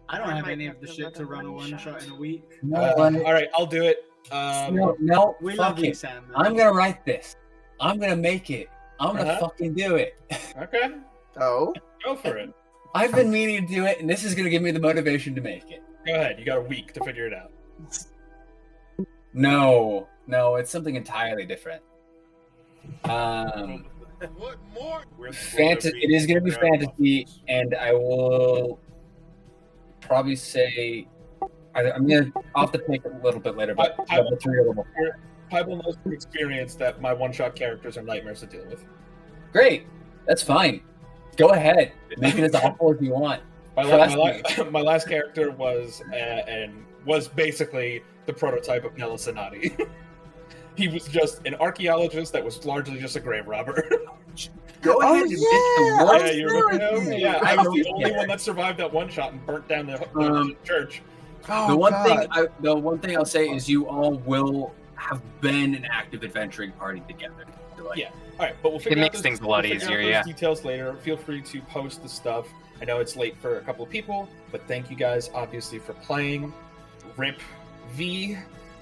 I don't have any of the shit to run a one shot in a week. All right, I'll do it. No, we fuck love you, it. Sam. I'm gonna write this. I'm gonna make it. I'm gonna Uh-huh. fucking do it. Okay. Oh. Go for it. I've been meaning to do it, and this is gonna give me the motivation to make it. Go ahead. You got a week to figure it out. No, it's something entirely different. What more? It is gonna be fantasy, and I will probably say I'm gonna off the pick a little bit later, but level 3 or level 4. Bible knows from experience that my one-shot characters are nightmares to deal with. Great, that's fine. Go ahead, make it as awful as you want. My last character was basically the prototype of Nelisanati. He was just an archaeologist that was largely just a grave robber. Go ahead and make the one. Yeah, you remember him? Yeah, I was the only one that survived that one shot and burnt down the church. The one thing I'll say is you all will have been an active adventuring party together. Yeah. All right, but we'll figure It out makes things a lot easier, those yeah. details later. Feel free to post the stuff. I know it's late for a couple of people, but thank you guys obviously for playing. Rip V.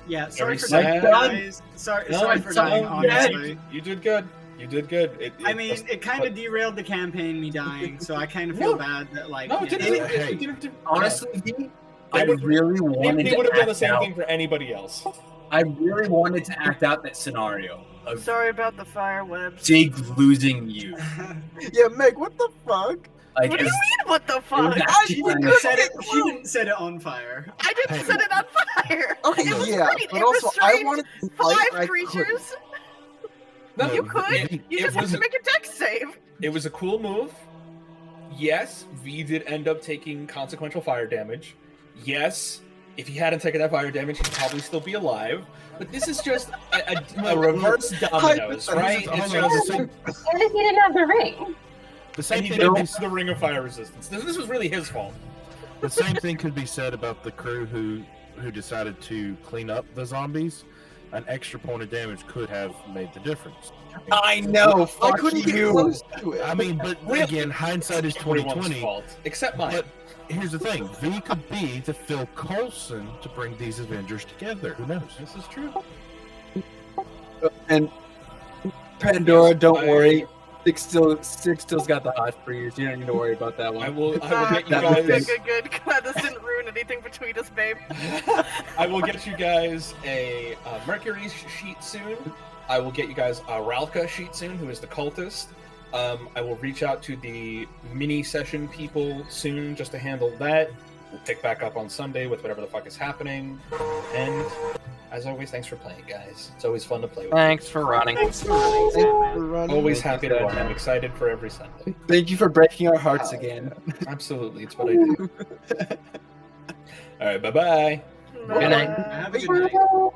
Yeah, sorry for sad. dying, guys. Sorry for dying, honestly. You did good. You did good. It kind of derailed the campaign, me dying, so I kind of feel bad that, like... No, you it know, didn't. Honestly, I really wanted He to would have done the act same out. thing for anybody else. I really wanted to act out that scenario of Sorry about the fire webs. Zig losing you. Yeah, Meg, what the fuck? Like, What do you mean, what the was fuck? actually She kind didn't, of- set it on fire. I didn't set it on fire. Okay, It was yeah, great. but It also I restrained wanted to fight. 5 I creatures. No, You could. You it just have was to make a dex save. It was a cool move. Yes, V did end up taking consequential fire damage. Yes, if he hadn't taken that fire damage, he'd probably still be alive. But this is just a reverse dominoes, right? It's just And if he didn't have the ring. The same and he thing didn't could miss the ring of fire resistance. This was really his fault. The same thing could be said about the crew who decided to clean up the zombies. An extra point of damage could have made the difference. I know. I Fuck couldn't get you. close to it. I mean, but again, hindsight is Everyone's 2020. fault, except mine. But here's the thing: V could be the Phil Coulson to bring these Avengers together. Who knows? This is true. And Pandora, don't worry. Six still's got the hot for you. So you don't need to worry about that one. I will get you That was guys. Good. Glad this didn't ruin anything between us, babe. I will get you guys a Mercury sheet soon. I will get you guys a Ralka sheet soon, who is the cultist. I will reach out to the mini session people soon just to handle that. We'll pick back up on Sunday with whatever the fuck is happening. And as always, thanks for playing, guys. It's always fun to play with. Thanks for running. Thanks for running. Always happy to run. I'm excited for every Sunday. Thank you for breaking our hearts again. Absolutely, it's what I do. All right, bye-bye. Good night. Have a good night.